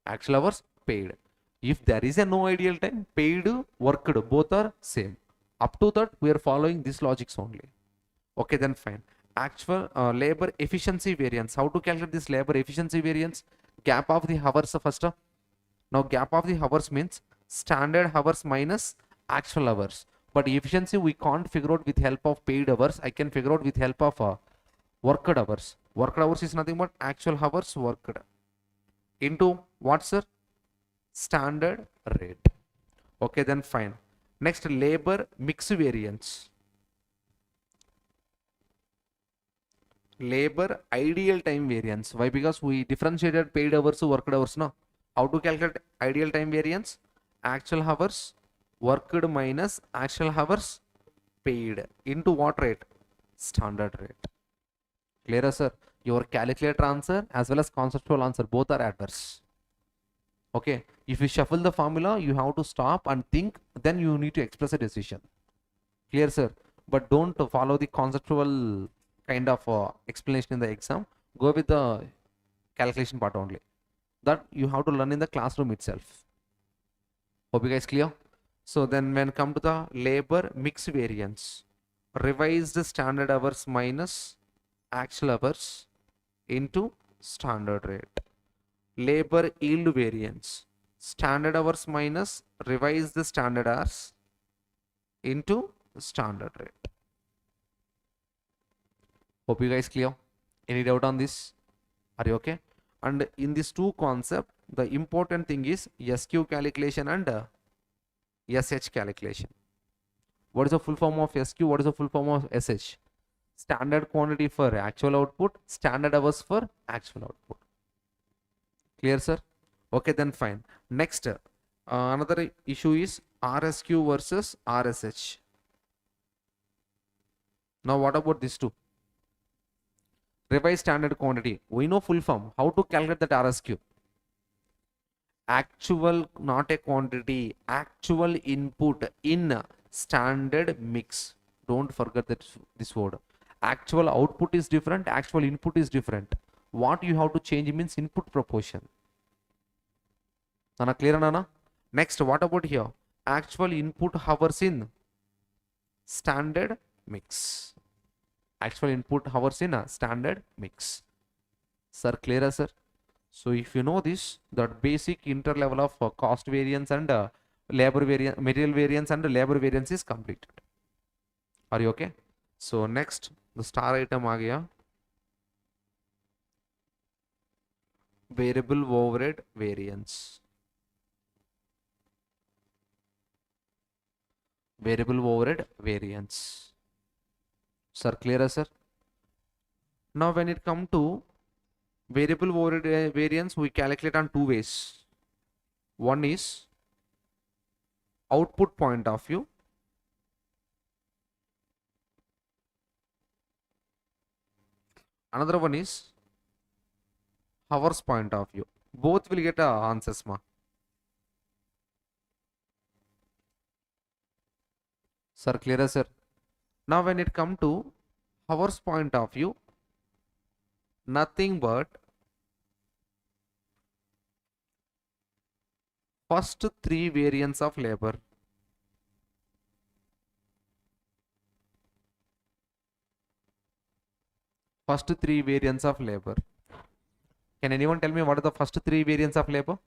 Speaker 3: Actual hours paid. If there is a no ideal time, paid, worked, both are same. Up to that, we are following this logics only. Okay, then fine. actual labor efficiency variance. How to calculate this labor efficiency variance? Gap of the hours first. Now gap of the hours means standard hours minus actual hours. But efficiency we can't figure out with help of paid hours. I can figure out with help of worked hours. Worked hours is nothing but actual hours worked into what, sir? Standard rate. Okay, then fine. Next, labor mix variance. Labor ideal time variance. Why? Because we differentiated paid hours to worked hours. No. How to calculate ideal time variance? Actual hours worked minus actual hours paid into what rate? Standard rate. Clear, sir? Your calculator answer as well as conceptual answer both are adverse. Okay, if you shuffle the formula, you have to stop and think, then you need to express a decision. Clear, sir? But don't follow the conceptual kind of explanation in the exam. Go with the calculation part only. That you have to learn in the classroom itself. Hope you guys clear? So then when come to the labor mix variance, revised standard hours minus actual hours into standard rate. Labor yield variance, standard hours minus revised standard hours into standard rate. Hope you guys clear. Any doubt on this? Are you okay? And in these two concepts, the important thing is SQ calculation and SH calculation. What is the full form of SQ? What is the full form of SH? Standard quantity for actual output, standard hours for actual output. Clear, sir? Okay, then fine. Next, another issue is RSQ versus RSH. Now, what about these two? Revised standard quantity. We know full form. How to calculate that RSQ? Actual, not a quantity. Actual input in standard mix. Don't forget that this word. Actual output is different. Actual input is different. What you have to change means input proportion. Nana, clear, Nana? Next, what about here? Actual input hours in standard mix. Actual input hours in a standard mix. Sir, clear, sir? So if you know this, that basic inter level of cost variance and labor variance, material variance and labor variance is completed. Are you okay? So next, the star item आ गया. Variable overhead variance. Variable overhead variance. Sir, clear, sir? Now when it come to variable overhead variance, we calculate on two ways. One is output point of view. Another one is hours point of view. Both will get answers, ma. Sir, clear, sir? Now when it come to hours point of view, nothing but first three variants of labor. First three variants of labor. Can anyone tell me what are the first three variants of labor?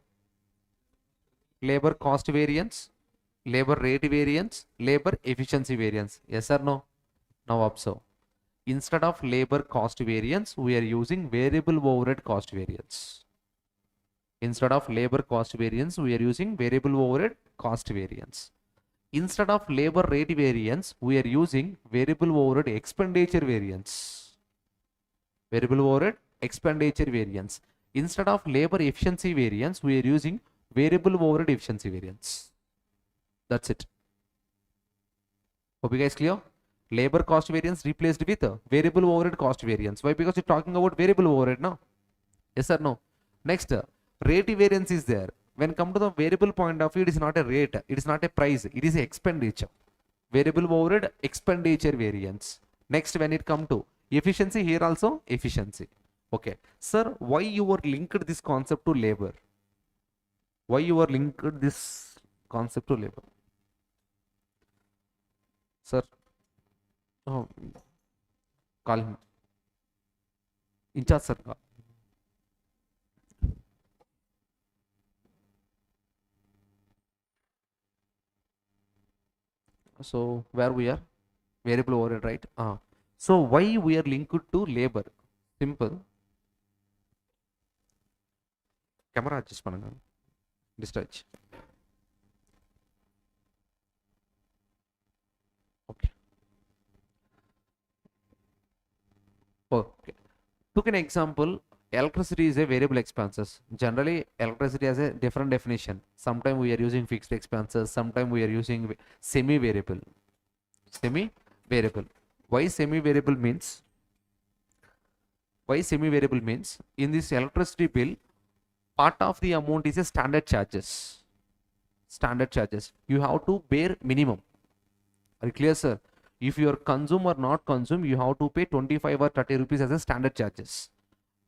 Speaker 3: Labor cost variance, labor rate variance, labor efficiency variance. Yes or no? Now observe. Instead of labor cost variance, we are using variable overhead cost variance. Instead of labor cost variance, we are using variable overhead cost variance. Instead of labor rate variance, we are using variable overhead expenditure variance. Variable overhead expenditure variance. Instead of labor efficiency variance, we are using variable overhead efficiency variance. That's it. Hope you guys clear? Labor cost variance replaced with variable overhead cost variance. Why? Because you're talking about variable overhead now. Yes or no? Next, rate variance is there. When come to the variable point of view, it is not a rate, it is not a price, it is a expenditure. Variable overhead expenditure variance. Next, when it come to efficiency, here also efficiency. Okay, sir, why you are linked this concept to labor? Why you are linked this concept to labor? Sir, oh, call him. incharge sir. So where we are? Variable overhead, right? So why we are linked to labor? Simple. Camera adjust பண்ணுங்க. Discharge. Okay. Okay. Took an example. Electricity is a variable expenses. Generally, electricity has a different definition. Sometimes we are using fixed expenses. Sometimes we are using semi-variable. Semi-variable. Why semi-variable means? Why semi-variable means? In this electricity bill, part of the amount is a standard charges. Standard charges. You have to bear minimum. Are you clear, sir? If you are consume or not consume, you have to pay 25 or 30 rupees as a standard charges.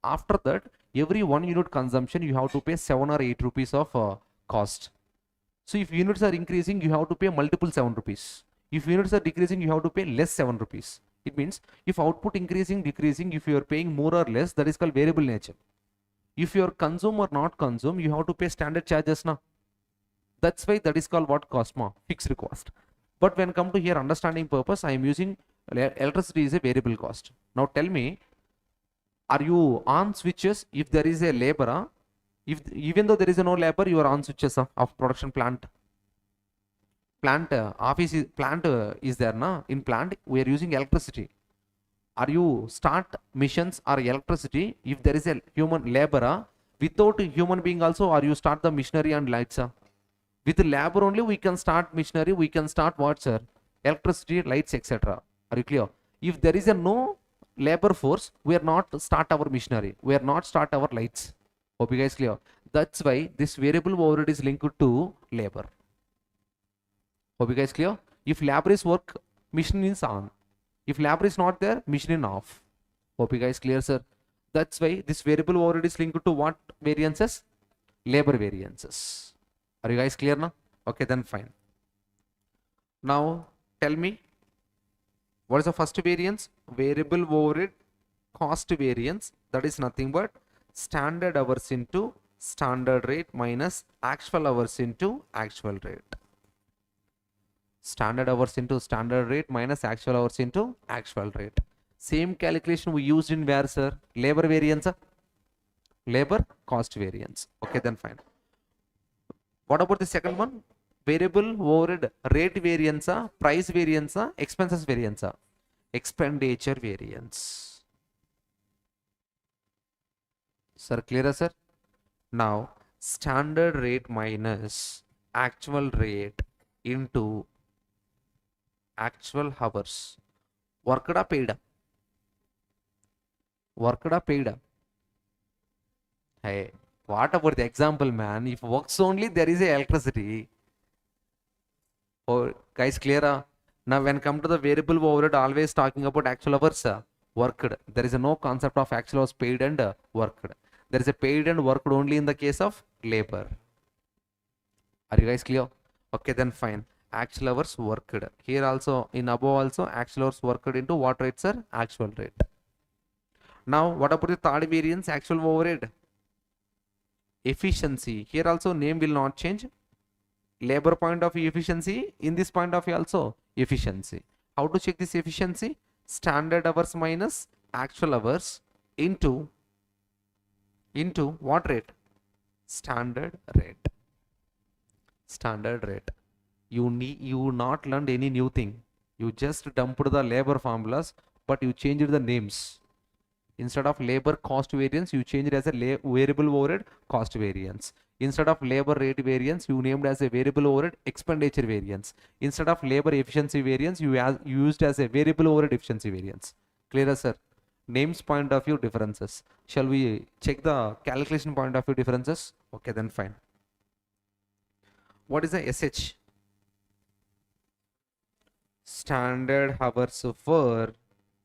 Speaker 3: After that, every 1 unit consumption, you have to pay 7 or 8 rupees of cost. So if units are increasing, you have to pay multiple 7 rupees. If units are decreasing, you have to pay less 7 rupees. It means if output increasing, decreasing, if you are paying more or less, that is called variable nature. If you are consume or not consume, you have to pay standard charges now. That's why that is called what cost ma? Fixed cost. But when come to here understanding purpose, I am using electricity is a variable cost. Now tell me, are you on switches if there is a laborer? If even though there is no labor, you are on switches of production plant. Plant office is, plant is there na? In plant we are using electricity. Are you start missions or electricity if there is a human laborer? Without human being also, are you start the machinery and lights? With labor only we can start machinery, we can start what, sir? Electricity, lights, etc. Are you clear? If there is a no labor force, we are not start our machinery, we are not start our lights. Hope you guys clear. That's why this variable overhead is linked to labor. Hope you guys clear. If labor is work, machine is on. If labor is not there, machine is off. Hope you guys clear, sir. That's why this variable overhead is linked to what variances? Labor variances. Are you guys clear now? Okay, then fine. Now tell me, what is the first variance? Variable overhead cost variance. That is nothing but standard hours into standard rate minus actual hours into actual rate. Standard hours into standard rate minus actual hours into actual rate. Same calculation we used in where, sir? Labor variance, labor cost variance. Okay, then fine. What about the second one? Variable overhead rate variance, price variance, expenses variance, expenditure variance. Sir, clear, sir? Now, standard rate minus actual rate into actual hours. Worked or paid? Worked or paid? Hey, what about the example, man? If works only, there is a electricity. Oh, guys, clear? Now, when come to the variable overhead, always talking about actual hours worked. There is no concept of actual hours paid and worked. There is a paid and worked only in the case of labor. Are you guys clear? Okay, then fine. Actual hours worked. Here also, in above also, actual hours worked into what rate, sir? Actual rate. Now, what about the third variance? Actual overhead. Efficiency. Here also name will not change. Labor point of view efficiency. In this point of view also efficiency. How to check this efficiency? Standard hours minus actual hours into what rate? Standard rate. Standard rate. You not learned any new thing. You just dumped the labor formulas, but you changed the names. Instead of labor cost variance, you changed it as a variable overhead cost variance. Instead of labor rate variance, you named as a variable overhead expenditure variance. Instead of labor efficiency variance, you used as a variable overhead efficiency variance. Clear, sir? Names point of view differences. Shall we check the calculation point of view differences? Okay, then fine. What is the SH? Standard hours for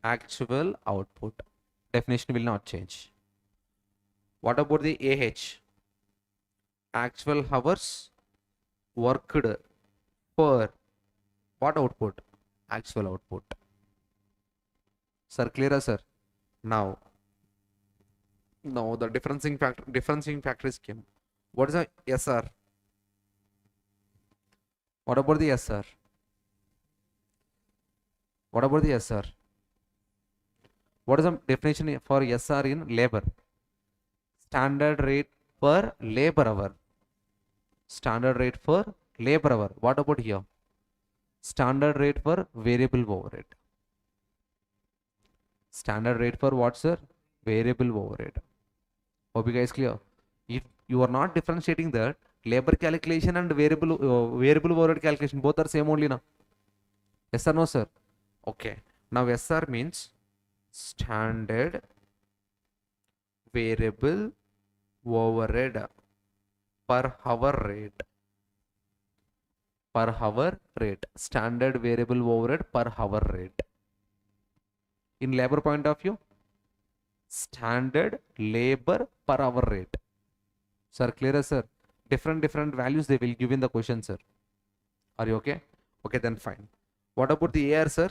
Speaker 3: actual output. Definition will not change. What about the AH? Actual hours worked for what output? Actual output. Sir, clear, sir? Now, No, the differencing factor is came. What is the SR? What about the SR? What about the SR? What is the definition for SR in labor? Standard rate per labor hour. Standard rate for labor hour. What about here? Standard rate for variable overhead. Standard rate for what, sir? Variable overhead. Hope you guys clear. If you are not differentiating that, labor calculation and variable overhead calculation both are same only now. Yes or no, sir? Okay. Now SR means standard variable overhead per hour rate. Per hour rate. Standard variable overhead per hour rate. In labor point of view, standard labor per hour rate. Sir, clear, sir? Different values they will give in the question, sir. Are you okay? Okay, then fine. What about the AR, sir?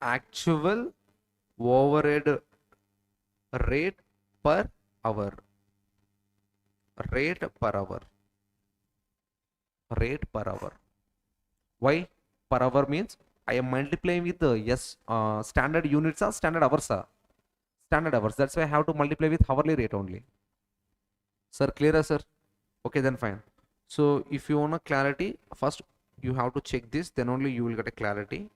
Speaker 3: Actual overhead rate per hour. Rate per hour. Rate per hour. Why? Per hour means I am multiplying with standard units or standard hours. Standard hours. That's why I have to multiply with hourly rate only. Sir, clear, sir? Okay, then fine. So if you want a clarity, first you have to check this, then only you will get a clarity.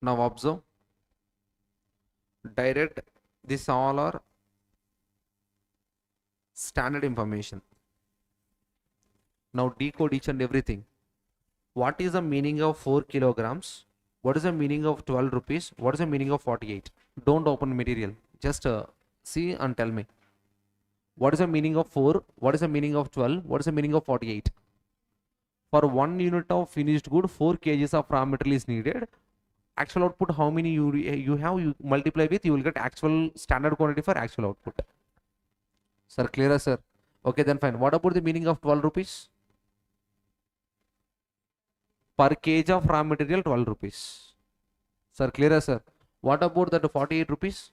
Speaker 3: Now observe. Direct, this all are standard information. Now decode each and everything. What is the meaning of 4 kilograms? What is the meaning of 12 rupees? What is the meaning of 48? Don't open material. Just see and tell me. What is the meaning of 4? What is the meaning of 12? What is the meaning of 48? For 1 unit of finished good, 4 kgs of raw material is needed. Actual output, how many you have, you multiply with, you will get actual standard quantity for actual output. Sir, clear, sir? Okay, then fine. What about the meaning of 12 rupees? Per kg of raw material, 12 rupees. Sir, clear, sir? What about that 48 rupees?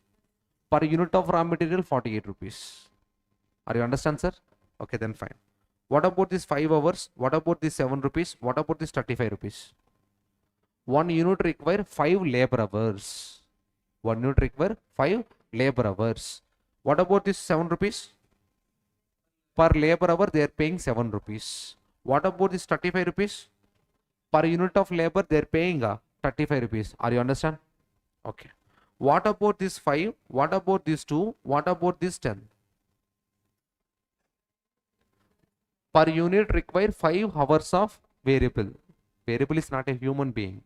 Speaker 3: Per unit of raw material, 48 rupees. Are you understand, sir? Okay, then fine. What about this 5 hours? What about this 7 rupees? What about this 35 rupees? 1 unit require 5 labor hours. 1 unit require 5 labor hours. What about this 7 rupees? Per labor hour, they are paying 7 rupees. What about this 35 rupees? Per unit of labor, they are paying 35 rupees. Are you understand? Okay. What about this 5? What about this 2? What about this 10? Per unit require 5 hours of variable. Variable is not a human being.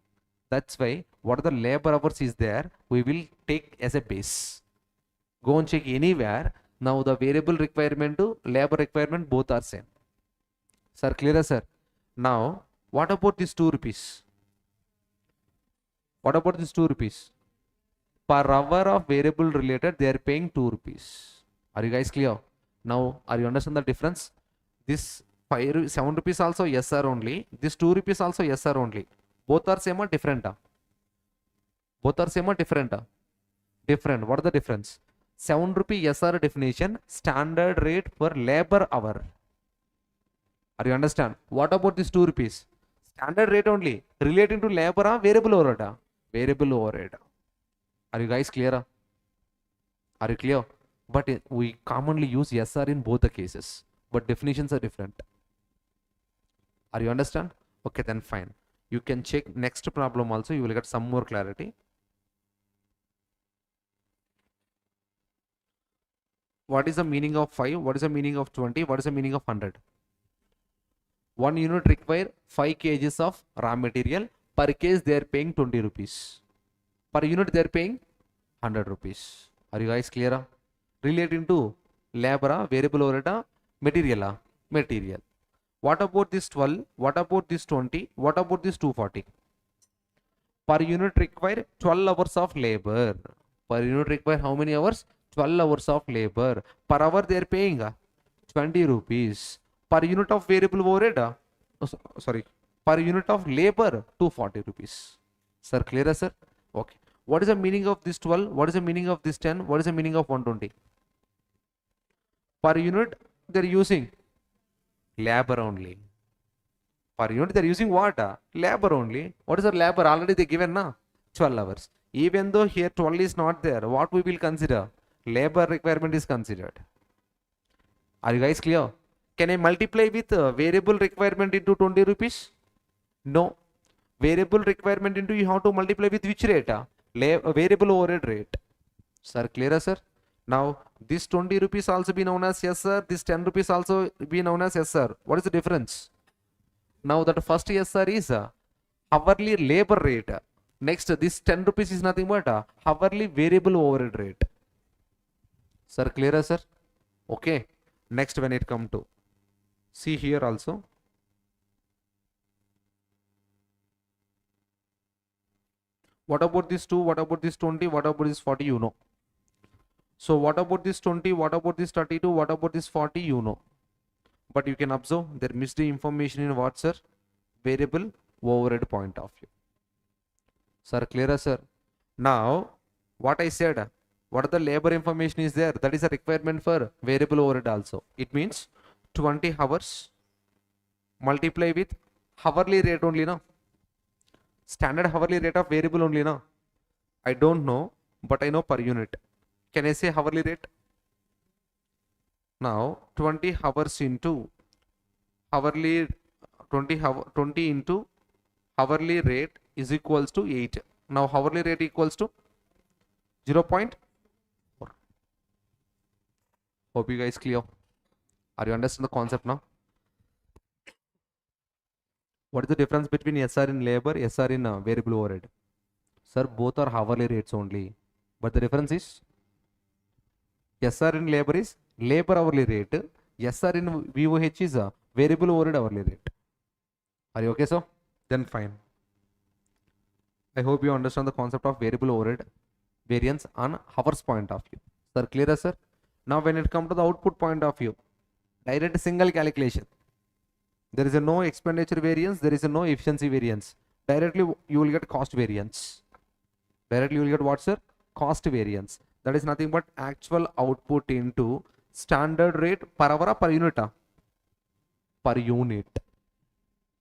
Speaker 3: That's why what are the labor hours is there, we will take as a base. Go and check anywhere. Now the variable requirement to labor requirement both are same. Sir, clear, sir? Now what about this 2 rupees? What about this 2 rupees? Per hour of variable related, they are paying 2 rupees. Are you guys clear? Now, are you understand the difference? This 7 rupees also SR only. This 2 rupees also SR only. Both are same or different? Both are same or different? Different. What is the difference? 7 rupee SR definition, standard rate per labor hour. Are you understand? What about this 2 rupees? Standard rate only. Relating to labor or variable overhead? Variable overhead. Are you guys clear? Are you clear? But we commonly use SR in both the cases. But definitions are different. Are you understand? Okay, then fine. You can check next problem also. You will get some more clarity. What is the meaning of 5? What is the meaning of 20? What is the meaning of 100? 1 unit require 5 kgs of raw material. Per case they are paying 20 rupees. Per unit they are paying 100 rupees. Are you guys clear? Relating to labor, variable overhead, material, material. What about this 12? What about this 20? What about this 240? Per unit require 12 hours of labor. Per unit require how many hours? 12 hours of labor. Per hour they are paying 20 rupees. Per unit of variable overhead, sorry, per unit of labor 240 rupees. Sir, clear, sir? Okay. What is the meaning of this 12? What is the meaning of this 10? What is the meaning of 120? Per unit they are using labor only. Per unit they are using what? Labor only. What is the labor? Already they given na 12 hours. Even though here 12 is not there, what we will consider? Labor requirement is considered. Are you guys clear? Can I multiply with variable requirement into 20 rupees? No. Variable requirement into you have to multiply with which rate? Variable overhead rate. Sir, clear, sir? Now this 20 rupees also be known as yes, sir. This 10 rupees also be known as yes, sir. What is the difference? Now that first yes, sir is hourly labor rate. Next, this 10 rupees is nothing but hourly variable overhead rate. Sir, clear, sir? Okay. Next, when it come to see here also. What about this 2? What about this 20? What about this 40? You know. So what about this 20? What about this 32? What about this 40? You know. But you can observe there missed the information in what, sir? Variable overhead point of view. Sir, clear, sir? Now, what I said, what are the labor information is there? That is a requirement for variable overhead also. It means 20 hours multiply with hourly rate only, no? Standard hourly rate of variable only, no? I don't know, but I know per unit. Can I say hourly rate? Now 20 hours into hourly 20 into hourly rate is equals to 8. Now hourly rate equals to 0.4. Hope you guys clear. Are you understand the concept now? What is the difference between SR in labor, SR in variable overhead? Sir, both are hourly rates only. But the difference is SR in labor is labor hourly rate. SR in VOH is a variable overhead hourly rate. Are you okay, so? Then fine. I hope you understand the concept of variable overhead variance on hours point of view. Sir, clear, sir? Now when it comes to the output point of view, direct single calculation. There is a no expenditure variance, there is a no efficiency variance. Directly you will get cost variance. Directly you will get what, sir? Cost variance. That is nothing but actual output into standard rate per hour or per unit? Per unit.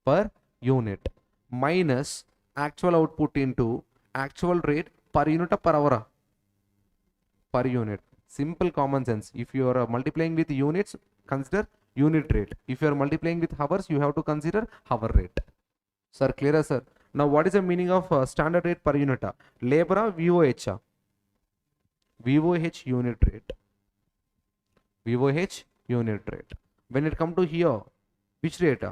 Speaker 3: Per unit. Minus actual output into actual rate per unit or per hour? Per unit. Simple common sense. If you are multiplying with units, consider unit rate. If you are multiplying with hours, you have to consider hour rate. Sir, clear, sir? Now what is the meaning of standard rate per unit? Labor or VOH? VOH unit rate. VOH unit rate. When it come to here, which rate?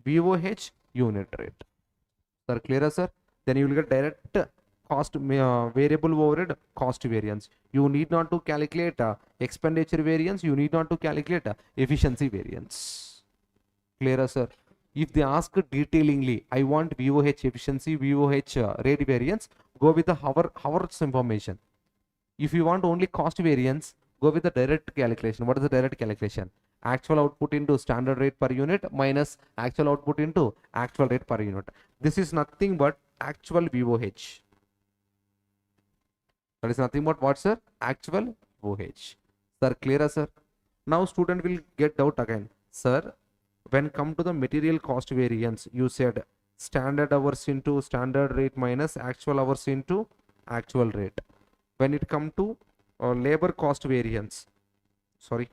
Speaker 3: VOH unit rate. Sir, clear, sir? Then you will get direct cost variable overhead cost variance. You need not to calculate expenditure variance. You need not to calculate efficiency variance. Clear, sir? If they ask detailingly, I want VOH efficiency, VOH rate variance, go with the hours information. If you want only cost variance, go with the direct calculation. What is the direct calculation? Actual output into standard rate per unit minus actual output into actual rate per unit. This is nothing but actual VOH. That is nothing but what, sir? Actual VOH. Sir, clear, sir? Now student will get doubt again. Sir, when come to the material cost variance, you said standard hours into standard rate minus actual hours into actual rate. When it come to labor cost variance, sorry,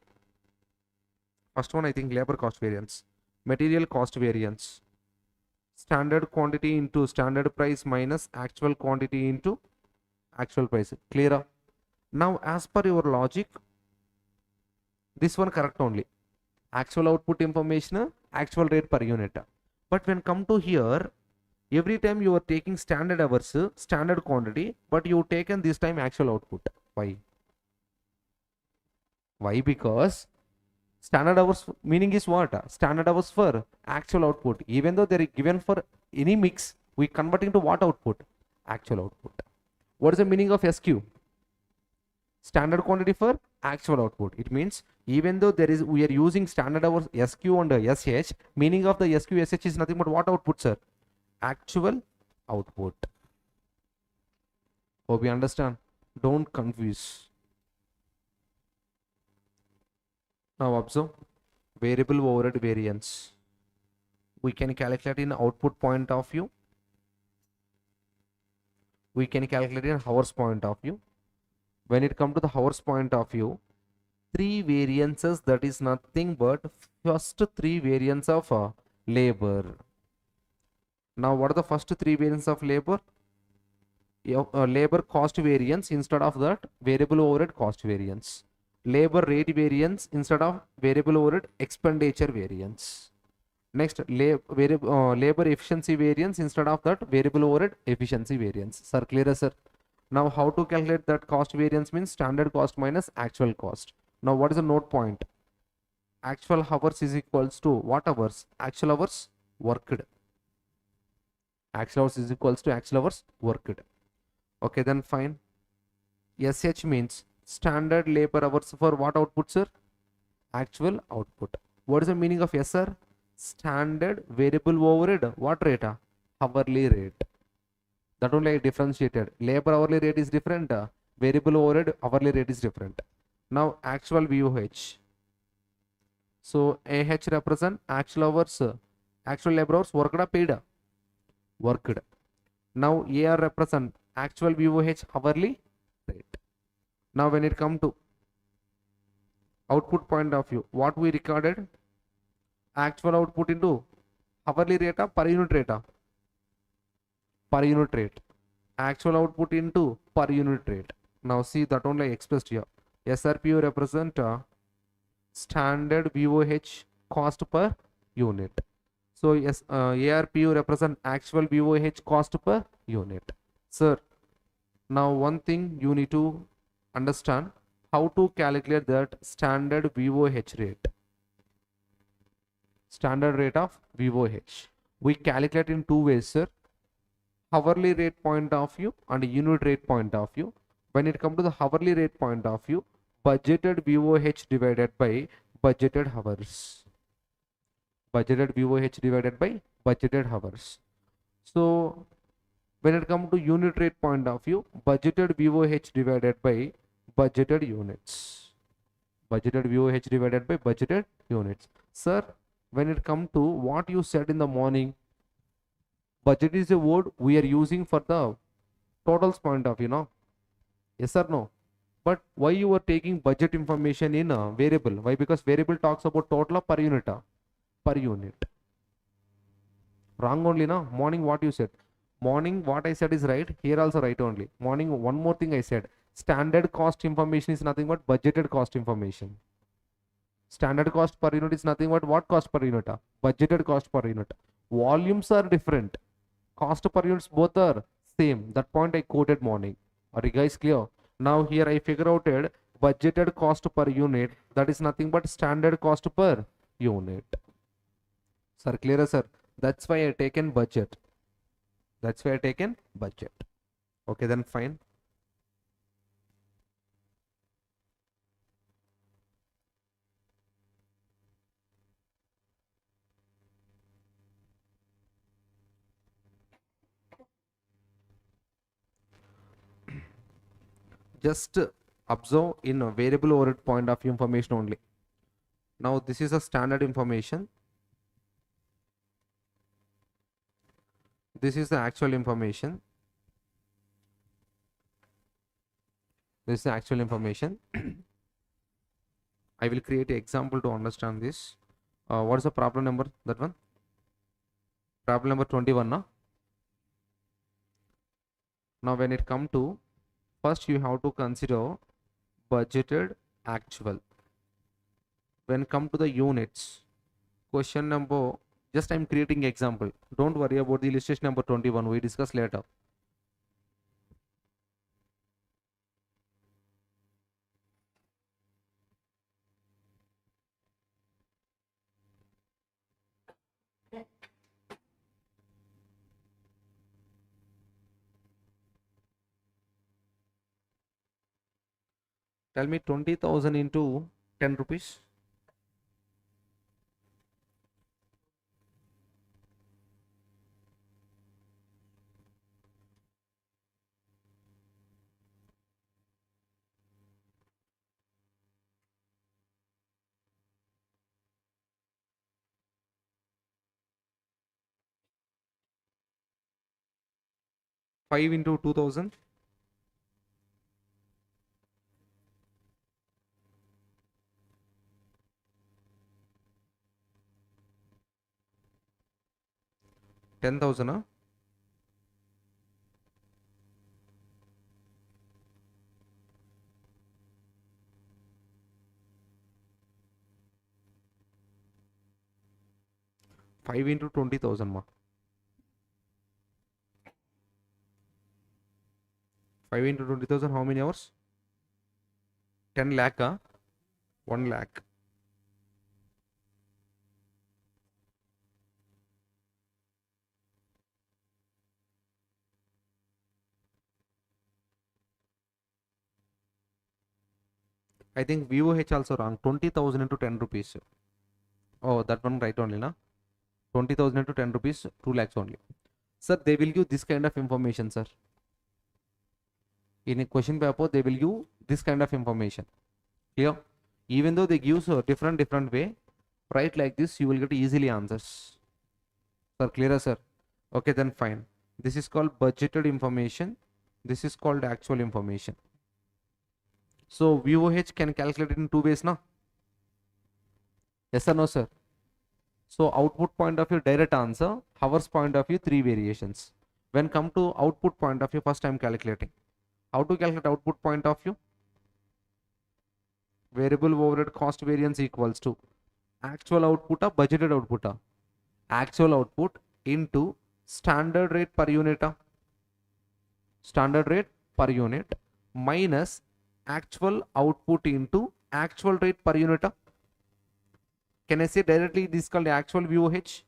Speaker 3: first one I think labor cost variance, material cost variance, standard quantity into standard price minus actual quantity into actual price. Clear? Now as per your logic, this one correct only. Actual output information, actual rate per unit. But when come to here, every time you are taking standard hours, standard quantity, but you taken this time actual output. Why? Why? Because standard hours meaning is what? Standard hours for actual output. Even though they are given for any mix, we convert into what output? Actual output. What is the meaning of SQ? Standard quantity for actual output. It means even though we are using standard hours SQ and SH, meaning of the SQ SH is nothing but what output, sir? Actual output. Hope you understand. Don't confuse. Now observe variable overhead variance. We can calculate in output point of view. We can calculate in hours point of view. When it comes to the hours point of view, three variances, that is nothing but first three variants of labor. Now what are the first three variants of labor? Labor cost variance instead of that variable overhead cost variance. Labor rate variance instead of variable overhead expenditure variance. Next, labor efficiency variance instead of that variable overhead efficiency variance. Sir, clear, sir? Now how to calculate that cost variance means standard cost minus actual cost. Now what is the note point? Actual hours is equals to what hours? Actual hours worked. Actual hours is equals to actual hours worked. Okay, then fine. SH means standard labor hours for what output, sir? Actual output. What is the meaning of SR? Standard variable overhead. What rate? Hourly rate. That only I differentiated. Labor hourly rate is different. Variable overhead hourly rate is different. Now actual VOH. So AH represent actual hours, actual labor hours worked or paid? Worked. Now AR represent actual VOH hourly rate. Now when it come to output point of view, what we recorded? Actual output into hourly rate or per unit rate? Per unit rate. Actual output into per unit rate. Now see that only I expressed here. SRPU represent standard VOH cost per unit. So yes, ARPU represent actual VOH cost per unit. Sir, now one thing you need to understand, how to calculate that standard VOH rate. Standard rate of VOH. We calculate in two ways, sir. Hourly rate point of view and unit rate point of view. When it comes to the hourly rate point of view, budgeted VOH divided by budgeted hours. Budgeted VOH divided by budgeted hours. So when it comes to unit rate point of view, budgeted VOH divided by budgeted units. Budgeted VOH divided by budgeted units. Sir, when it comes to what you said in the morning, budget is a word we are using for the totals point of view, no? Yes or no? But why you are taking budget information in a variable? Why? Because variable talks about total or per unit? Per unit. Wrong only, no? Morning what you said. Morning what I said is right. Here also right only. Morning one more thing I said. Standard cost information is nothing but budgeted cost information. Standard cost per unit is nothing but what cost per unit? Budgeted cost per unit. Volumes are different. Cost per units both are same. That point I quoted morning. Are you guys clear? Now here I figure out budgeted cost per unit, that is nothing but standard cost per unit. Sir, clear, sir? That's why I taken budget. That's why I taken budget. Okay, then fine. Just observe in a variable overhead point of view information only. Now this is a standard information. This is the actual information. This is the actual information. I will create an example to understand this. What is the problem number? That one? Problem number 21. Na? Now when it come to, first you have to consider budgeted actual. When come to the units, question number, just I am creating example. Don't worry about the illustration number 21. We discuss later. Tell me 20,000 into 10 rupees. 5 into 2000. 10,000, huh? Five into 20,000, ma. 5 into 20,000, how many hours? 10 lakh, huh? 1 lakh. I think VOH also wrong. 20,000 into 10 rupees. Oh, that one right only, na? 20,000 into 10 rupees, 2 lakhs only. Sir, they will give this kind of information, sir. In a question paper, they will give this kind of information. Clear? Even though they give a different way, write like this, you will get easily answers. Sir, clear, sir? Okay, then fine. This is called budgeted information. This is called actual information. So VOH can calculate it in 2 ways, na? Yes or no, sir? So output point of view, direct answer. Hours point of view, 3 variations. When come to output point of view, first I am calculating. How to calculate output point of view? Variable overhead cost variance equals to actual output or budgeted output. Actual output into standard rate per unit. Standard rate per unit minus actual output into actual rate per unit. Can I say directly this is called actual VOH?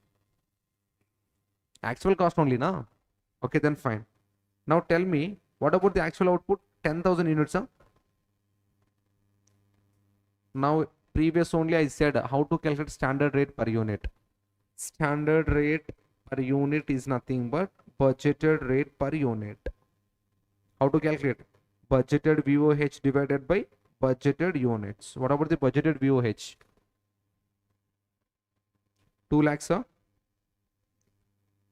Speaker 3: Actual cost only, na? Okay, then fine. Now tell me, what about the actual output? 10,000 units. Now, previous only I said how to calculate standard rate per unit. Standard rate per unit is nothing but budgeted rate per unit. How to calculate? Budgeted VOH divided by budgeted units. What about the budgeted VOH? 2 lakhs, sir.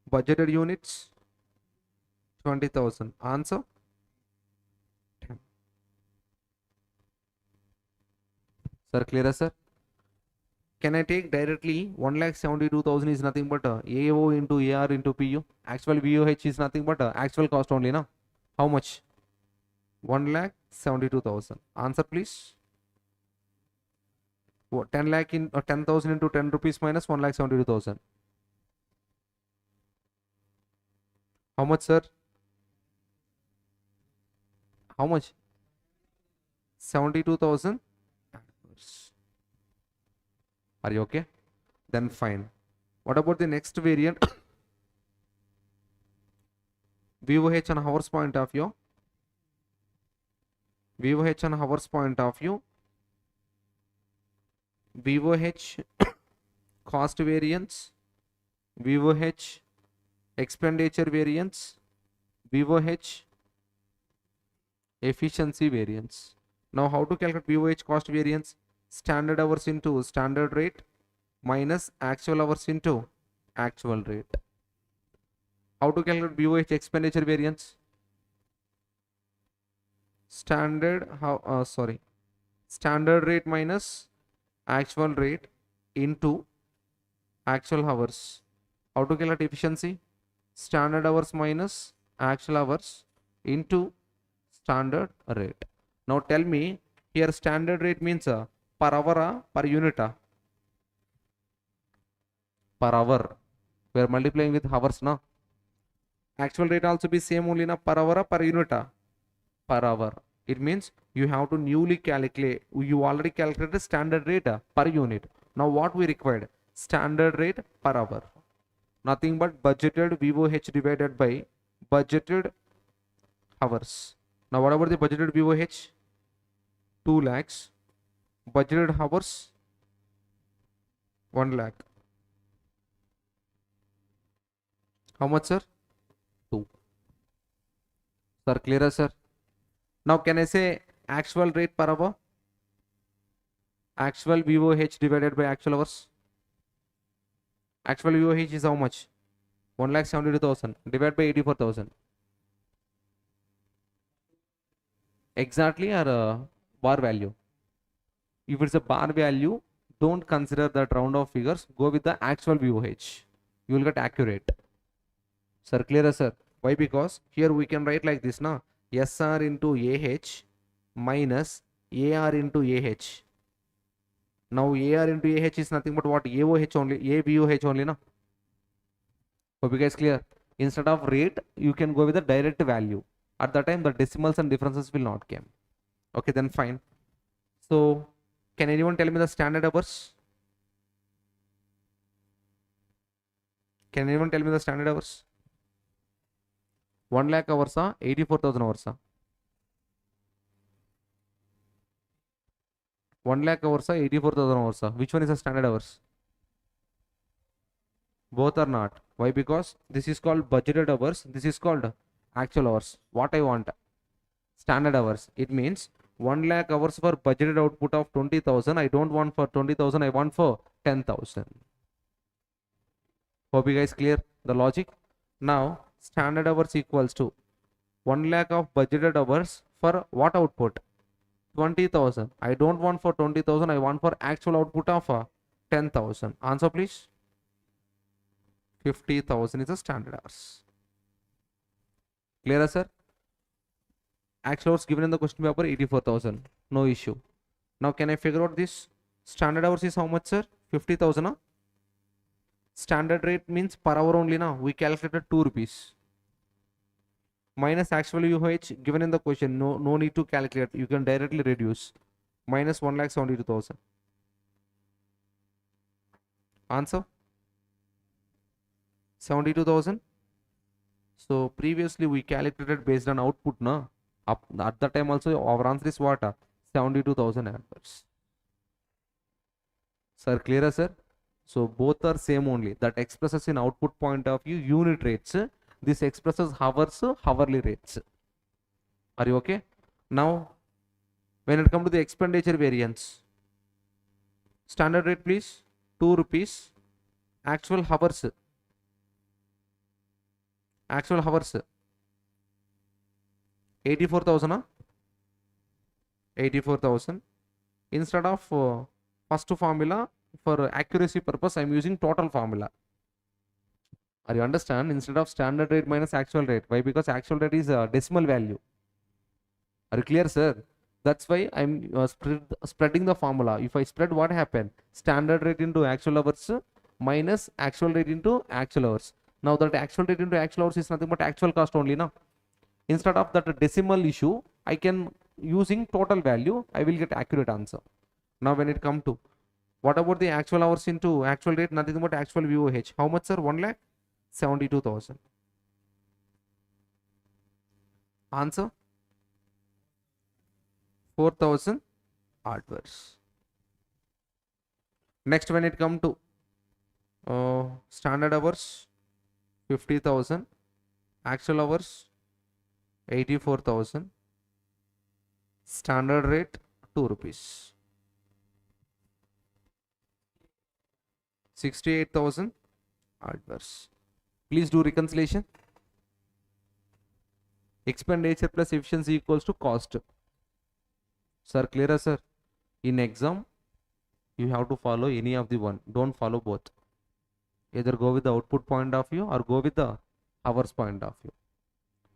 Speaker 3: Budgeted units 20,000. Answer 10. Sir, clear, sir? Can I take directly 1,72,000 is nothing but AO into AR into PU? Actual VOH is nothing but actual cost only, na? How much? 1,72,000. Answer, please. 10 lakh in 10,000 into 10 rupees minus 1,72,000. How much, sir? How much? 72,000. Are you okay? Then fine. What about the next variant? VOH on hours point of view. VOH on hours point of view. VOH cost variance. VOH expenditure variance. VOH efficiency variance. Now how to calculate VOH cost variance? Standard hours into standard rate minus actual hours into actual rate. How to calculate VOH expenditure variance? Standard rate minus actual rate into actual hours. How to calculate efficiency? Standard hours minus actual hours into standard rate. Now tell me, here standard rate means per hour, per unit? Per hour. We are multiplying with hours, na? Actual rate also be same only, na? Per hour, per unit? Per hour. It means you have to newly calculate. You already calculated standard rate per unit. Now what we required? Standard rate per hour. Nothing but budgeted VOH divided by budgeted hours. Now what about the budgeted VOH? 2 lakhs. Budgeted hours 1 lakh. How much, sir? 2. Sir, clearer, sir? Now can I say actual rate per hour? Actual VOH divided by actual hours. Actual VOH is how much? 1,72,000 divided by 84,000. Exactly, or bar value? If it's a bar value, don't consider that round of figures. Go with the actual VOH. You will get accurate. Sir, clearer, sir? Why? Because here we can write like this, now. SR into AH minus AR into AH. Now AR into AH is nothing but what? AOH only, AVOH only, na? Hope you guys clear? Instead of rate, you can go with the direct value. At that time, the decimals and differences will not come. Okay, then fine. So, can anyone tell me the standard hours? Can anyone tell me the standard hours? 1 lakh hours, 84,000 hours. 1 lakh hours, 84,000 hours. Which one is the standard hours? Both are not. Why? Because this is called budgeted hours. This is called actual hours. What I want? Standard hours. It means 1 lakh hours for budgeted output of 20,000. I don't want for 20,000. I want for 10,000. Hope you guys clear the logic? Now, standard hours equals to 1 lakh of budgeted hours for what output? 20,000. I don't want for 20,000. I want for actual output of 10,000. Answer, please. 50,000 is the standard hours. Clear, sir? Actual hours given in the question paper 84,000. No issue. Now, can I figure out this? Standard hours is how much, sir? 50,000. Huh? Standard rate means per hour only now. We calculated 2 rupees. Minus actual UH given in the question. No need to calculate. You can directly reduce. Minus 1,72,000. Answer? 72,000. So previously we calculated based on output, na? At that time also our answer is what? 72,000 amperes. Sir, clearer, sir? So both are same only. That expresses in output point of view unit rates. This expresses hours, hourly rates. Are you okay? Now, when it comes to the expenditure variance, standard rate please, 2 rupees. Actual hours. Actual hours 84,000. 84,000. Instead of first formula, for accuracy purpose, I am using total formula. Are you understand? Instead of standard rate minus actual rate. Why? Because actual rate is a decimal value. Are you clear, sir? That's why I am spreading the formula. If I spread, what happened? Standard rate into actual hours minus actual rate into actual hours. Now that actual rate into actual hours is nothing but actual cost only now. Instead of that decimal issue, I can using total value, I will get accurate answer. Now when it come to what about the actual hours into actual rate? Nothing but actual VOH. How much, sir? 1,72,000. Answer? 4,000 hours. Next, when it come to standard hours, 50,000. Actual hours, 84,000. Standard rate, 2 rupees. 68,000 hours. Please do reconciliation. Expenditure plus efficiency equals to cost. Sir, clearer, sir? In exam, you have to follow any of the one. Don't follow both. Either go with the output point of view or go with the hours point of view.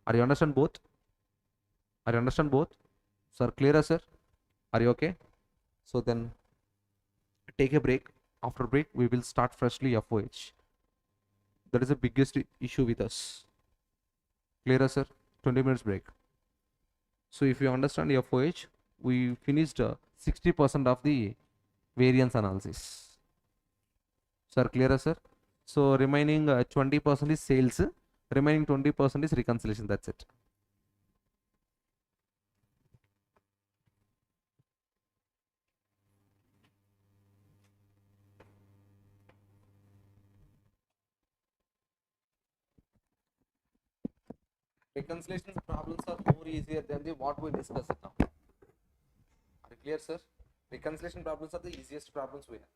Speaker 3: Are you understand both? Are you understand both? Sir, clearer, sir? Are you okay? So then take a break. After break, we will start freshly FOH. That is the biggest issue with us. Clearer, sir? 20 minutes break. So if you understand FOH, we finished 60% of the variance analysis. Sir, clearer, sir? So remaining 20% is sales, remaining 20% is reconciliation. That's it. Reconciliation problems are more easier than the what we discussed now. Are you clear, sir? Reconciliation problems are the easiest problems we have.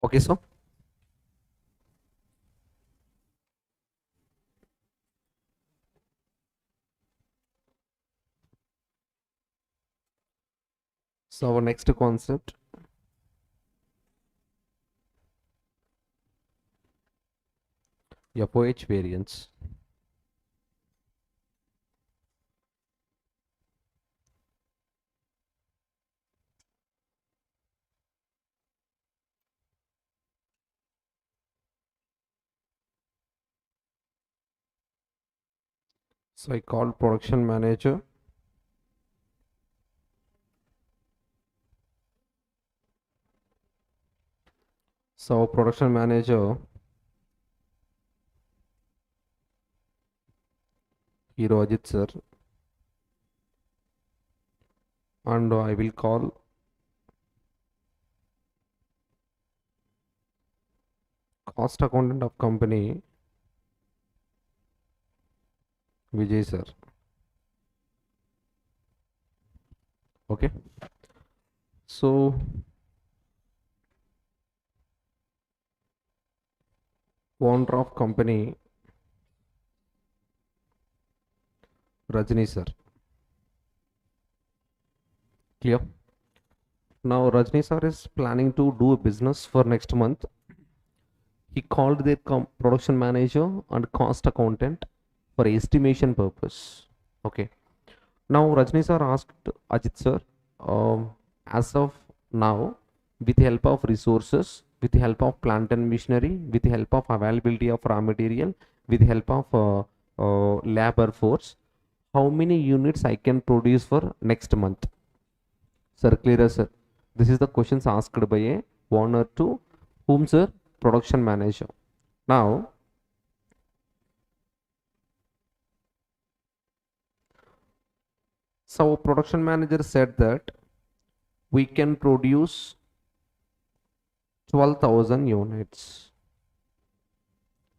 Speaker 3: Okay, so our next concept, FOH variance. So I call production manager. So production manager, Hero Ajit sir, and I will call cost accountant of company, Vijay sir. Okay. So owner of company, Rajni sir. Clear? Now Rajni sir is planning to do a business for next month. He called their production manager and cost accountant for estimation purpose. Okay. Now Rajni sir asked Ajit sir, as of now, with the help of resources, with the help of plant and machinery, with the help of availability of raw material, with the help of labor force, how many units I can produce for next month? Sir, clear, sir. This is the questions asked by a owner to whom, sir? Production manager. Now, so production manager said that we can produce 12,000 units.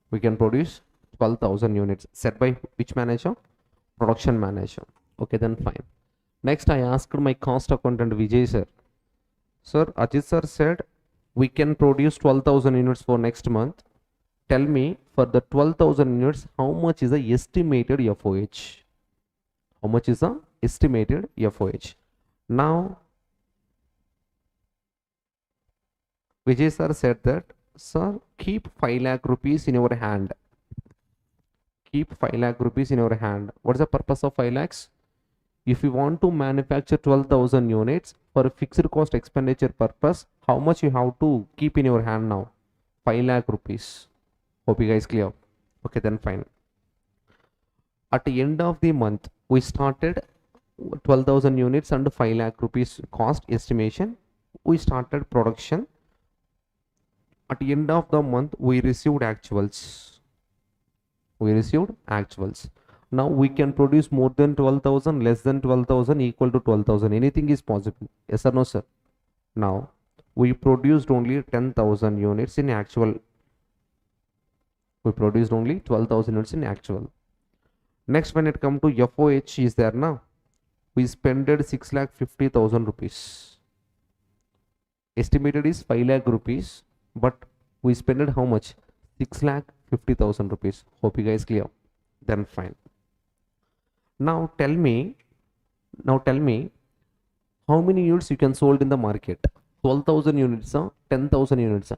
Speaker 3: We can produce 12,000 units. Set by which manager? Production manager. Okay, then fine. Next, I asked my cost accountant Vijay sir. Sir, Ajit sir said we can produce 12,000 units for next month. Tell me, for the 12,000 units, how much is the estimated FOH? How much is the estimated FOH? Now, Vijay sir said that, sir, keep 5 lakh rupees in your hand. Keep 5 lakh rupees in your hand. What is the purpose of 5 lakhs? If you want to manufacture 12,000 units for a fixed cost expenditure purpose, how much you have to keep in your hand now? 5 lakh rupees. Hope you guys clear. Okay, then fine. At the end of the month, we started 12,000 units and 5 lakh rupees cost estimation. We started production. At the end of the month, we received actuals. Now we can produce more than 12,000, less than 12,000, equal to 12,000. Anything is possible. Yes or no, sir? Now we produced only 10,000 units in actual. We produced only 12,000 units in actual. Next, when it comes to FOH is there now. We spended 6,50,000 rupees. Estimated is 5 lakh rupees, but we spent how much? 6,50,000 rupees. Hope you guys clear. Then fine. Now tell me, how many units you can sold in the market? 12,000 units, 10,000 units.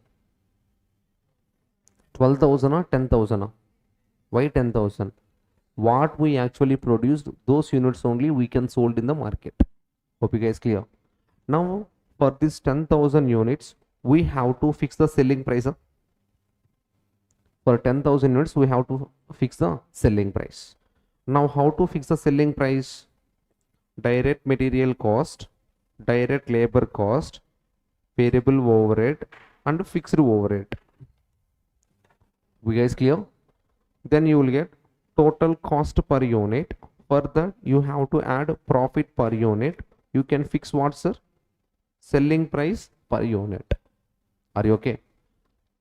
Speaker 3: 12,000 or 10,000? Why 10,000? What we actually produced, those units only we can sold in the market. Hope you guys clear. Now for this 10,000 units, we have to fix the selling price. For 10,000 units, we have to fix the selling price. Now how to fix the selling price? Direct material cost, direct labor cost, variable overhead and fixed overhead. We guys clear? Then you will get total cost per unit. For that you have to add profit per unit. You can fix what, sir? Selling price per unit. Are you okay?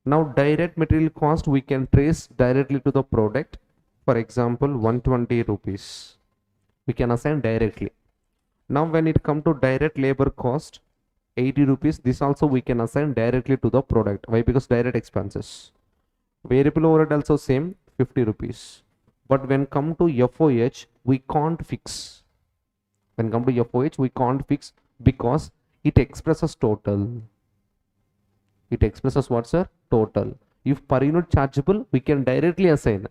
Speaker 3: Now direct material cost we can trace directly to the product. For example, 120 rupees. We can assign directly. Now when it comes to direct labor cost, 80 rupees. This also we can assign directly to the product. Why? Because direct expenses. Variable overhead also same, 50 rupees. But when come to FOH, we can't fix. When come to FOH, we can't fix because it expresses total. It expresses what, sir? Total. If per unit chargeable, we can directly assign.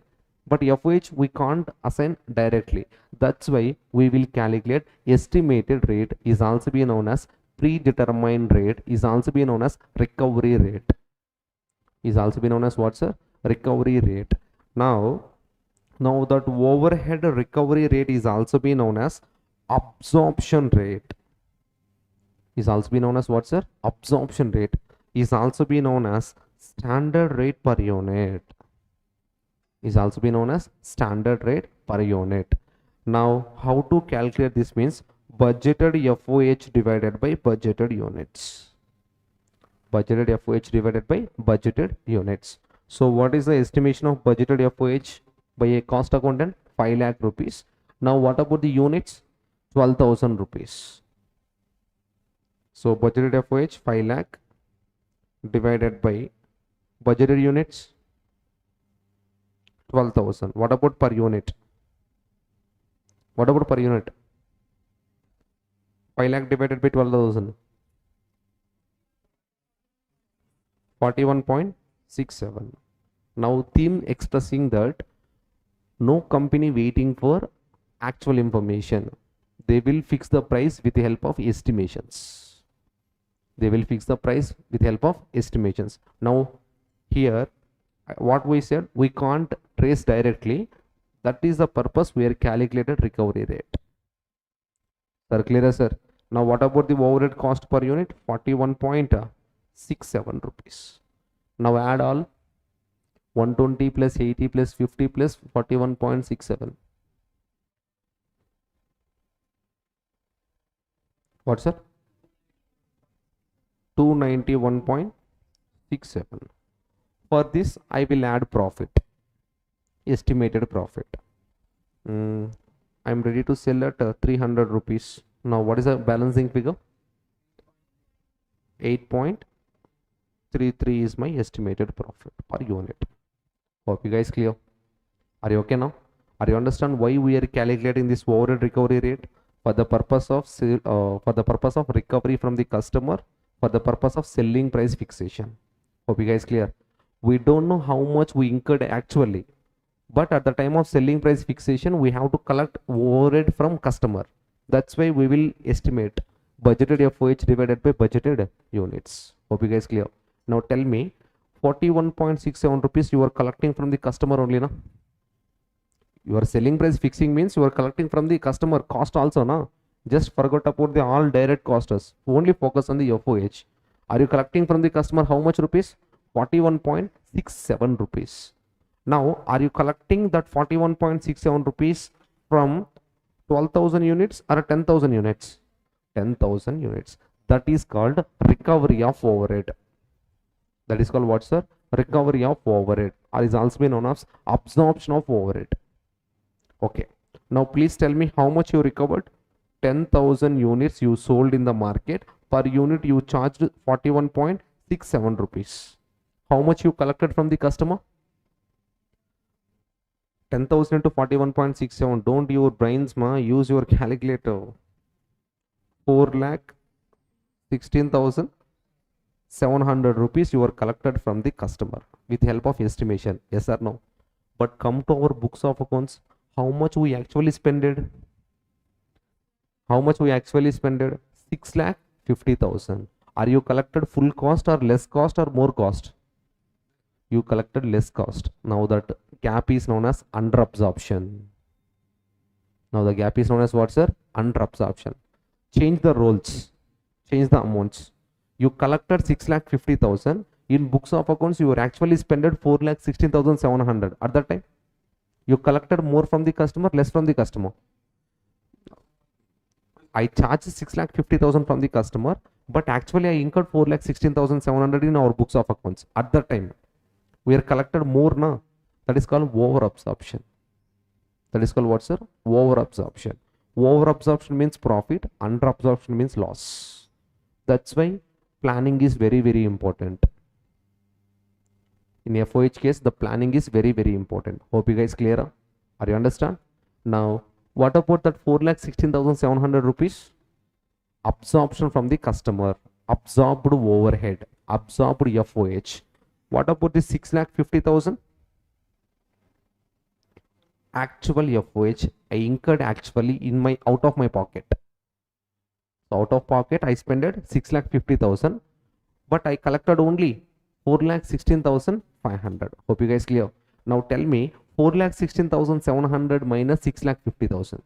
Speaker 3: But FOH, we can't assign directly. That's why we will calculate estimated rate, is also be known as predetermined rate, is also be known as recovery rate. Is also be known as what, sir? Recovery rate. Now that overhead recovery rate is also be known as absorption rate. Is also be known as what, sir? Absorption rate. Is also be known as standard rate per unit. Is also be known as standard rate per unit. Now how to calculate this means budgeted FOH divided by budgeted units. Budgeted FOH divided by budgeted units. So what is the estimation of budgeted FOH by a cost accountant? 5 lakh rupees. Now what about the units? 12,000 rupees. So budgeted FOH 5 lakh divided by budgeted units 12,000. What about per unit? What about per unit? 5 lakh divided by 12,000. 41.67. Now theme expressing that no company waiting for actual information. They will fix the price with the help of estimations. They will fix the price with the help of estimations. Now here what we said, we can't trace directly. That is the purpose we are calculated recovery rate. Sir, clear, sir? Now what about the overhead cost per unit? 41.67 rupees. Now add all 120 plus 80 plus 50 plus 41.67. What, sir? 291.67. For this I will add profit, estimated profit. I am ready to sell at 300 rupees. Now what is the balancing figure? 8.33 is my estimated profit per unit. Hope you guys clear. Are you okay now? Are you understand why we are calculating this overhead recovery rate? For the purpose of recovery from the customer, for the purpose of selling price fixation. Hope you guys clear. We don't know how much we incurred actually, but at the time of selling price fixation we have to collect overhead from customer. That's why we will estimate budgeted FOH divided by budgeted units. Hope you guys clear. Now tell me, 41.67 rupees you are collecting from the customer only, na? Your selling price fixing means you are collecting from the customer cost also, na? Just forgot about the all direct costs. Only focus on the FOH. Are you collecting from the customer how much rupees? 41.67 rupees. Now are you collecting that 41.67 rupees from 12,000 units or 10,000 units? 10,000 units. That is called recovery of overhead. That is called what, sir? Recovery of overhead, or is also known as absorption of overhead. Okay. Now please tell me how much you recovered. 10,000 units you sold in the market. Per unit you charged 41.67 rupees. How much you collected from the customer? 10,000 into 41.67. Don't your brains, ma. Use your calculator. 4,16,700 rupees you are collected from the customer with help of estimation. Yes or no? But come to our books of accounts. How much we actually spended? How much we actually spended? 6,50,000. Are you collected full cost or less cost or more cost? You collected less cost. Now that gap is known as under absorption. Now the gap is known as what, sir? Under absorption. Change the roles. Change the amounts. You collected 6,50,000. In books of accounts you were actually spended 4,16,700 at that time. You collected more from the customer, less from the customer. I charged 6,50,000 from the customer, but actually I incurred 4,16,700 in our books of accounts at that time. We are collected more, na? That is called over absorption. That is called what, sir? Over absorption. Over absorption means profit, under absorption means loss. That's why planning is very, very important. In FOH case, the planning is very, very important. Hope you guys clear. Are you understand? Now, what about that 4,16,700 rupees? Absorption from the customer, absorbed overhead, absorbed FOH. What about the 6,50,000? Actual FOH I incurred actually in my out of my pocket. So out of pocket I spent 6,50,000, but I collected only 4,16,500. Hope you guys clear. Now tell me 4,16,700 minus 6,50,000.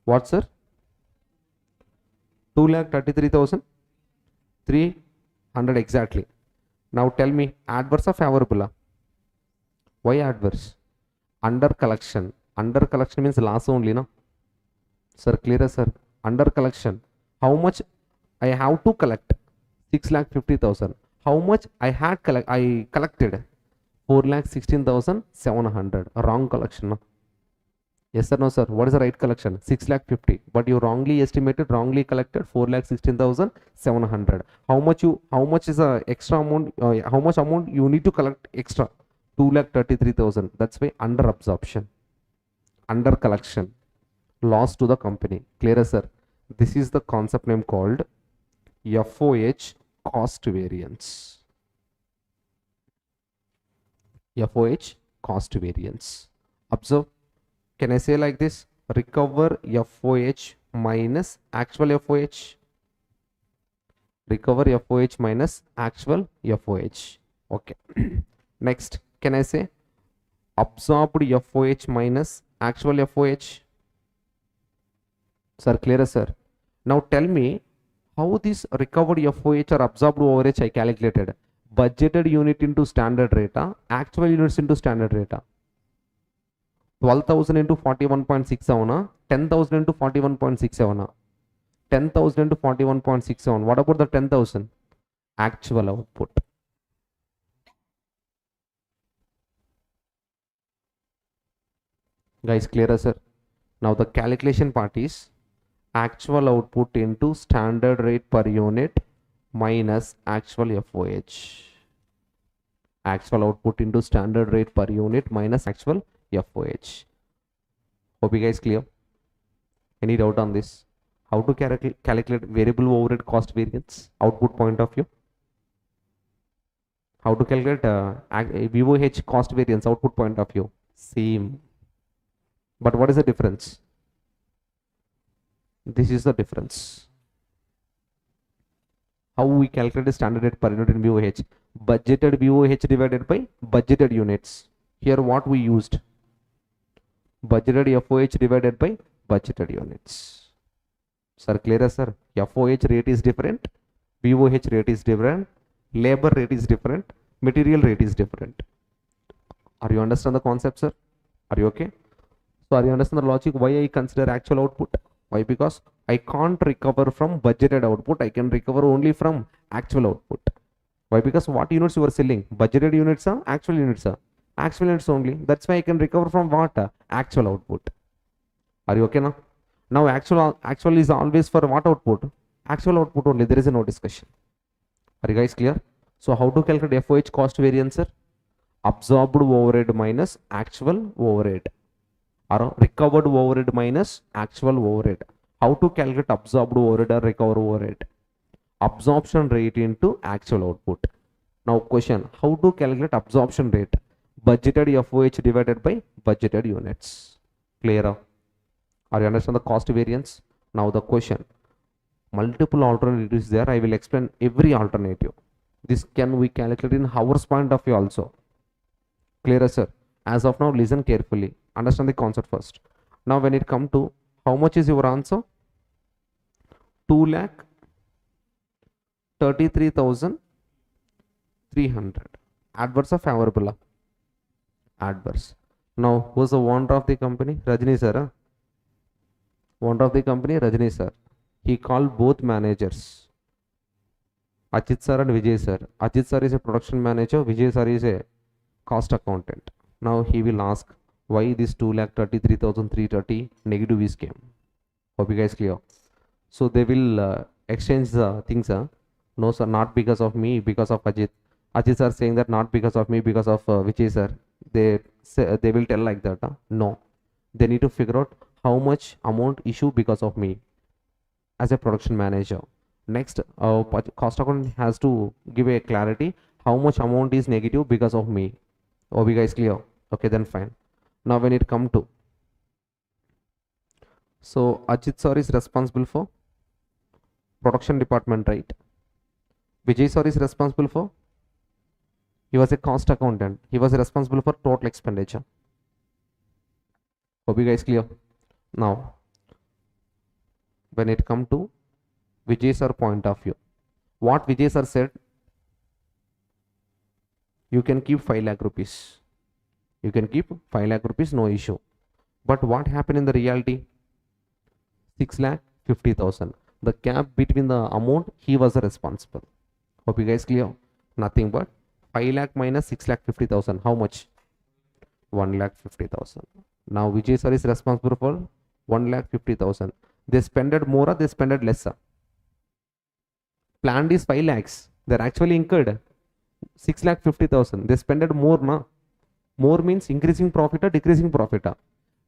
Speaker 3: What, sir? 2,33,300 exactly. Now tell me, adverse or favorable? Why adverse? Under collection. Under collection means loss only, no? Sir, clear, sir. Under collection. How much I have to collect? 6,50,000. How much I collected? 4,16,700. Wrong collection, no? Yes or no, sir? What is the right collection? 6,50,000. But you wrongly estimated, wrongly collected 4,16,700. How much is the extra amount? How much amount you need to collect extra? 2,33,000. That's why under absorption, under collection, loss to the company. Clear, sir? This is the concept name called FOH cost variance. FOH cost variance. Observe. Can I say like this? Recover FOH minus actual FOH. Recover FOH minus actual FOH. Okay. Next, can I say absorbed FOH minus actual FOH? Sir, clear, sir? Now tell me how this recovered FOH or absorbed overage I calculated. Budgeted unit into standard rate, actual units into standard rate. 12,000 into 41.67, 10,000 into 41.67, 10,000 into 41.67. What about the 10,000? Actual output. Guys, clear, sir? Now the calculation part is actual output into standard rate per unit minus actual FOH. Actual output into standard rate per unit minus actual FOH. Hope you guys clear. Any doubt on this? How to calculate variable overhead cost variance output point of view? How to calculate VOH cost variance output point of view? Same. But what is the difference? This is the difference. How we calculate the standard rate per unit in VOH? Budgeted VOH divided by budgeted units. Here what we used? Budgeted FOH divided by budgeted units. Sir, clear, sir? FOH rate is different, VOH rate is different, labor rate is different, material rate is different. Are you understand the concept, sir? Are you okay? So are you understand the logic why I consider actual output? Why? Because I can't recover from budgeted output. I can recover only from actual output. Why? Because what units you are selling? Budgeted units are actual units are actual units only. That's why I can recover from what? Actual output. Are you okay now? Now actual is always for what output? Actual output only. There is no discussion. Are you guys clear? So how to calculate FOH cost variance, sir? Absorbed overhead minus actual overhead, or recovered overhead minus actual overhead. How to calculate absorbed overhead or recovered overhead? Absorption rate into actual output. Now question, how to calculate absorption rate? Budgeted FOH divided by budgeted units. Clear? Are you understand the cost variance? Now the question, multiple alternatives there. I will explain every alternative. This can we calculate in hours point of view also. Clear, sir? As of now, listen carefully. Understand the concept first. Now when it come to how much is your answer? 2,33,300. Adverse or favorable? Adverse. Now who's the owner of the company? Rajni sir. Owner of the company, Rajni sir. He called both managers, Ajit sir and Vijay sir. Ajit sir is a production manager, Vijay sir is a cost accountant. Now he will ask, why this 2,33,330 negative is came. Hope you guys clear. So they will exchange the things. No sir, not because of me, because of Ajit. Ajit sir saying that not because of me, because of Vijay sir. They will tell like that. No, they need to figure out how much amount issue because of me as a production manager. Next, cost account has to give a clarity how much amount is negative because of me. Hope you guys clear. Okay, then fine. Now when it come to, so Ajit sir is responsible for production department, right? Vijay sir is responsible for, he was a cost accountant, he was responsible for total expenditure. Hope you guys clear. Now when it come to Vijay sir point of view, what Vijay sir said, you can keep 5 lakh rupees, you can keep 5 lakh rupees, no issue. But what happened in the reality? 6,50,000. The gap between the amount, he was responsible. Hope you guys clear. Nothing but 5 lakh minus 6,50,000. How much? 1,50,000. Now Vijay sir is responsible for 1,50,000. They spended more or they spended lesser? Planned is 5 lakhs. They're actually incurred 6,50,000. They spended more, na? More means increasing profit or decreasing profit?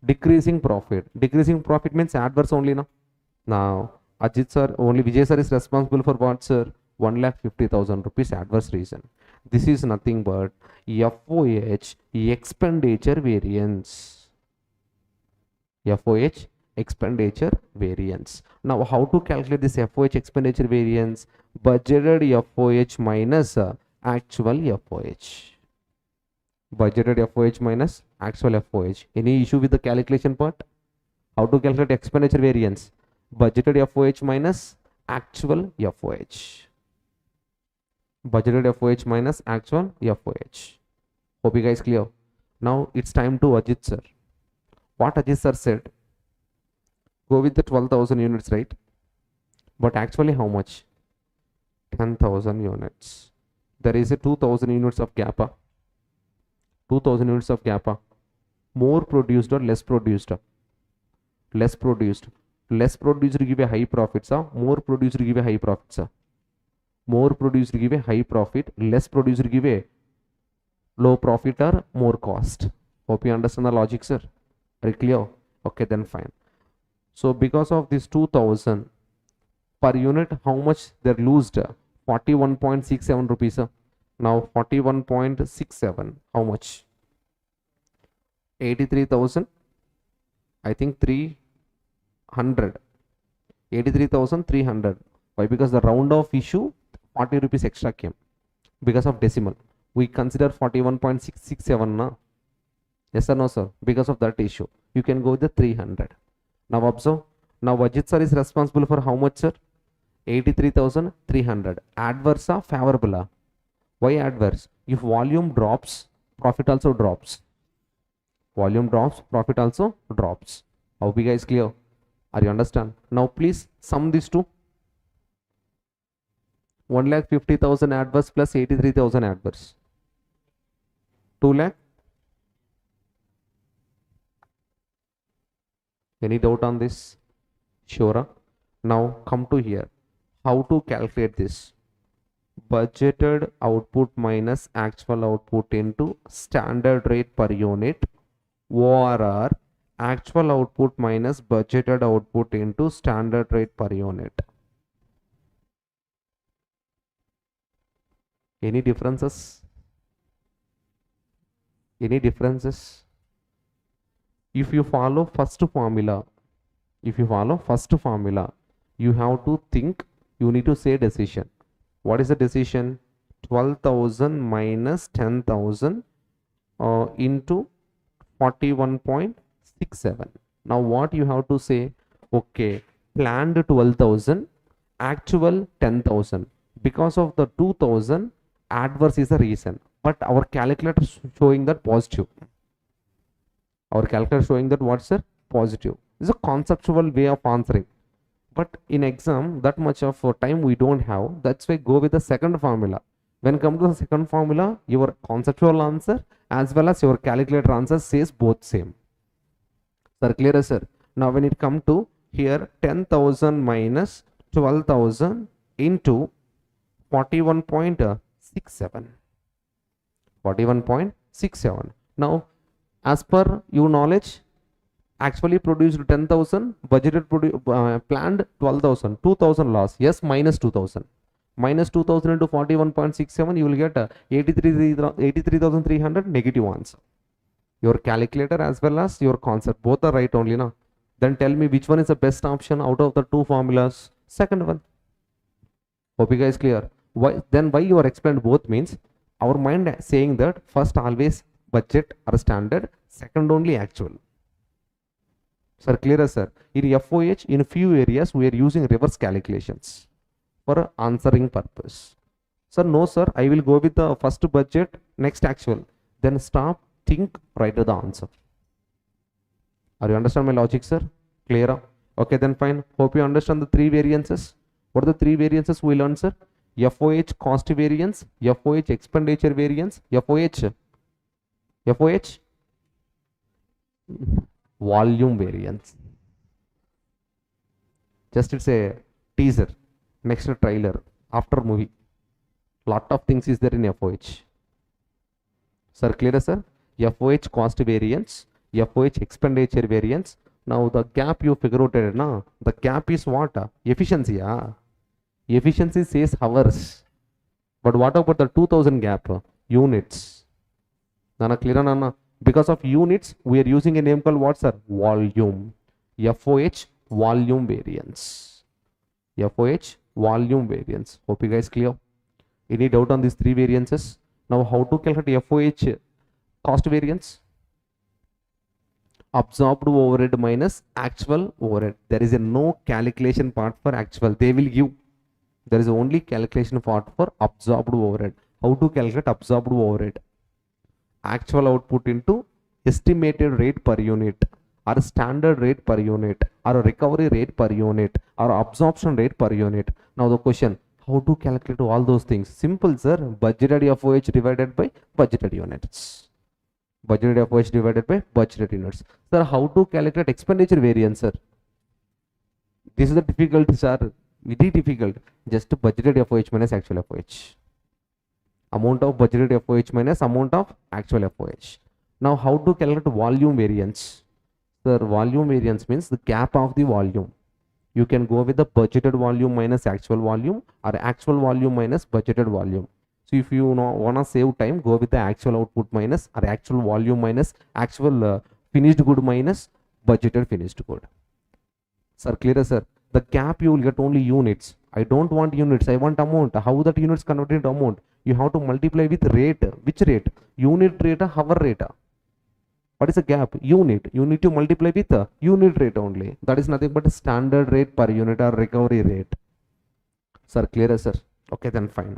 Speaker 3: Decreasing profit. Decreasing profit means adverse only, na? Now Ajit sir, only Vijay sir is responsible for what, sir? 1,50,000 rupees adverse reason. This is nothing but FOH, expenditure variance. FOH, expenditure variance. Now how to calculate this FOH expenditure variance? Budgeted FOH minus actual FOH. Budgeted FOH minus actual FOH. Any issue with the calculation part? How to calculate expenditure variance? Budgeted FOH minus actual FOH. Budgeted FOH minus actual FOH. Hope you guys clear. Now it's time to Ajit sir. What Ajit sir said? Go with the 12,000 units, right? But actually how much? 10,000 units. There is a 2,000 units of gap. 2,000 units of gap. More produced or less produced? Less produced. Less produced give a high profit, sir. More produced give a high profit, sir. More produced give a high profit. Less produced give a low profit or more cost. Hope you understand the logic, sir. Very clear? Okay, then fine. So because of this 2,000 per unit, how much they're lost? 41.67 rupees, sir. Now 41.67, how much? 83,000, I think 300. 83,300. Why? Because the round off issue 40 rupees extra came because of decimal. We consider 41.667 na? Yes or no, sir? Because of that issue you can go with the 300. Now observe. Now Ajit sir is responsible for how much, sir? 83,300. Adverse or favorable? Why adverse? If volume drops, profit also drops. Volume drops, profit also drops. Hope you guys clear? Are you understand? Now please sum these two. 1,50,000 adverse plus 83,000 adverse. 2 lakh. Any doubt on this? Sure. Now come to here. How to calculate this? Budgeted output minus actual output into standard rate per unit, or actual output minus budgeted output into standard rate per unit. Any differences? Any differences? If you follow first formula, you have to think, you need to say decision. What is the decision? 12,000 minus 10,000 into 41.67. Now what you have to say? Okay, planned 12,000, actual 10,000. Because of the 2,000, adverse is the reason. But our calculator is showing that positive. Our calculator showing that what's the positive. This is a conceptual way of answering. But in exam, that much of time we don't have. That's why go with the second formula. When come to the second formula, your conceptual answer as well as your calculator answer says both same. Sir, clear, sir? Now when it come to here 10,000 minus 12,000 into 41.67. 41.67. Now as per your knowledge, actually produced 10,000, budgeted planned 12,000, 2,000 loss. Yes, minus 2,000. Minus 2,000 into 41.67, you will get 83,300 negative answer. Your calculator as well as your concept, both are right only now. Then tell me which one is the best option out of the two formulas. Second one. Hope you guys clear. Why you are explained both means our mind saying that first always budget or standard, second only actual. Sir, clear, sir? In FOH, in few areas we are using reverse calculations for answering purpose. Sir, no sir, I will go with the first budget, next actual. Then stop, think, write the answer. Are you understand my logic, sir? Clear? Okay, then fine. Hope you understand the three variances. What are the three variances we learned, sir? FOH cost variance, FOH expenditure variance, FOH volume variance. Just it's a teaser, next trailer, after movie. Lot of things is there in FOH. Sir, clear, sir? FOH cost variance, FOH expenditure variance. Now the gap you figure out it, na? The gap is what? Efficiency. Efficiency says hours. But what about the 2000 gap? Units. Nana, clear, nana? Because of units, we are using a name called what, sir? Volume. FOH volume variance. FOH volume variance. Hope you guys clear. Any doubt on these three variances? Now how to calculate FOH cost variance? Absorbed overhead minus actual overhead. There is a no calculation part for actual. They will give. There is only calculation part for absorbed overhead. How to calculate absorbed overhead? Actual output into estimated rate per unit, or standard rate per unit, or recovery rate per unit, or absorption rate per unit. Now the question, how to calculate all those things? Simple, sir. Budgeted FOH divided by budgeted units. Budgeted FOH divided by budgeted units. Sir, how to calculate expenditure variance, sir? This is the difficult, sir. Very difficult. Just budgeted FOH minus actual FOH. Amount of budgeted FOH minus amount of actual FOH. Now how to calculate volume variance? Sir, volume variance means the gap of the volume. You can go with the budgeted volume minus actual volume, or actual volume minus budgeted volume. So if you wanna save time, go with the actual output minus, or actual volume minus actual finished good minus budgeted finished good. Sir, clear, sir? The gap you will get only units. I don't want units, I want amount. How that units converted into amount? You have to multiply with rate. Which rate? Unit rate or hour rate? What is the gap? Unit. You need to multiply with the unit rate only. That is nothing but a standard rate per unit or recovery rate. Sir, clear, sir? Okay, then fine.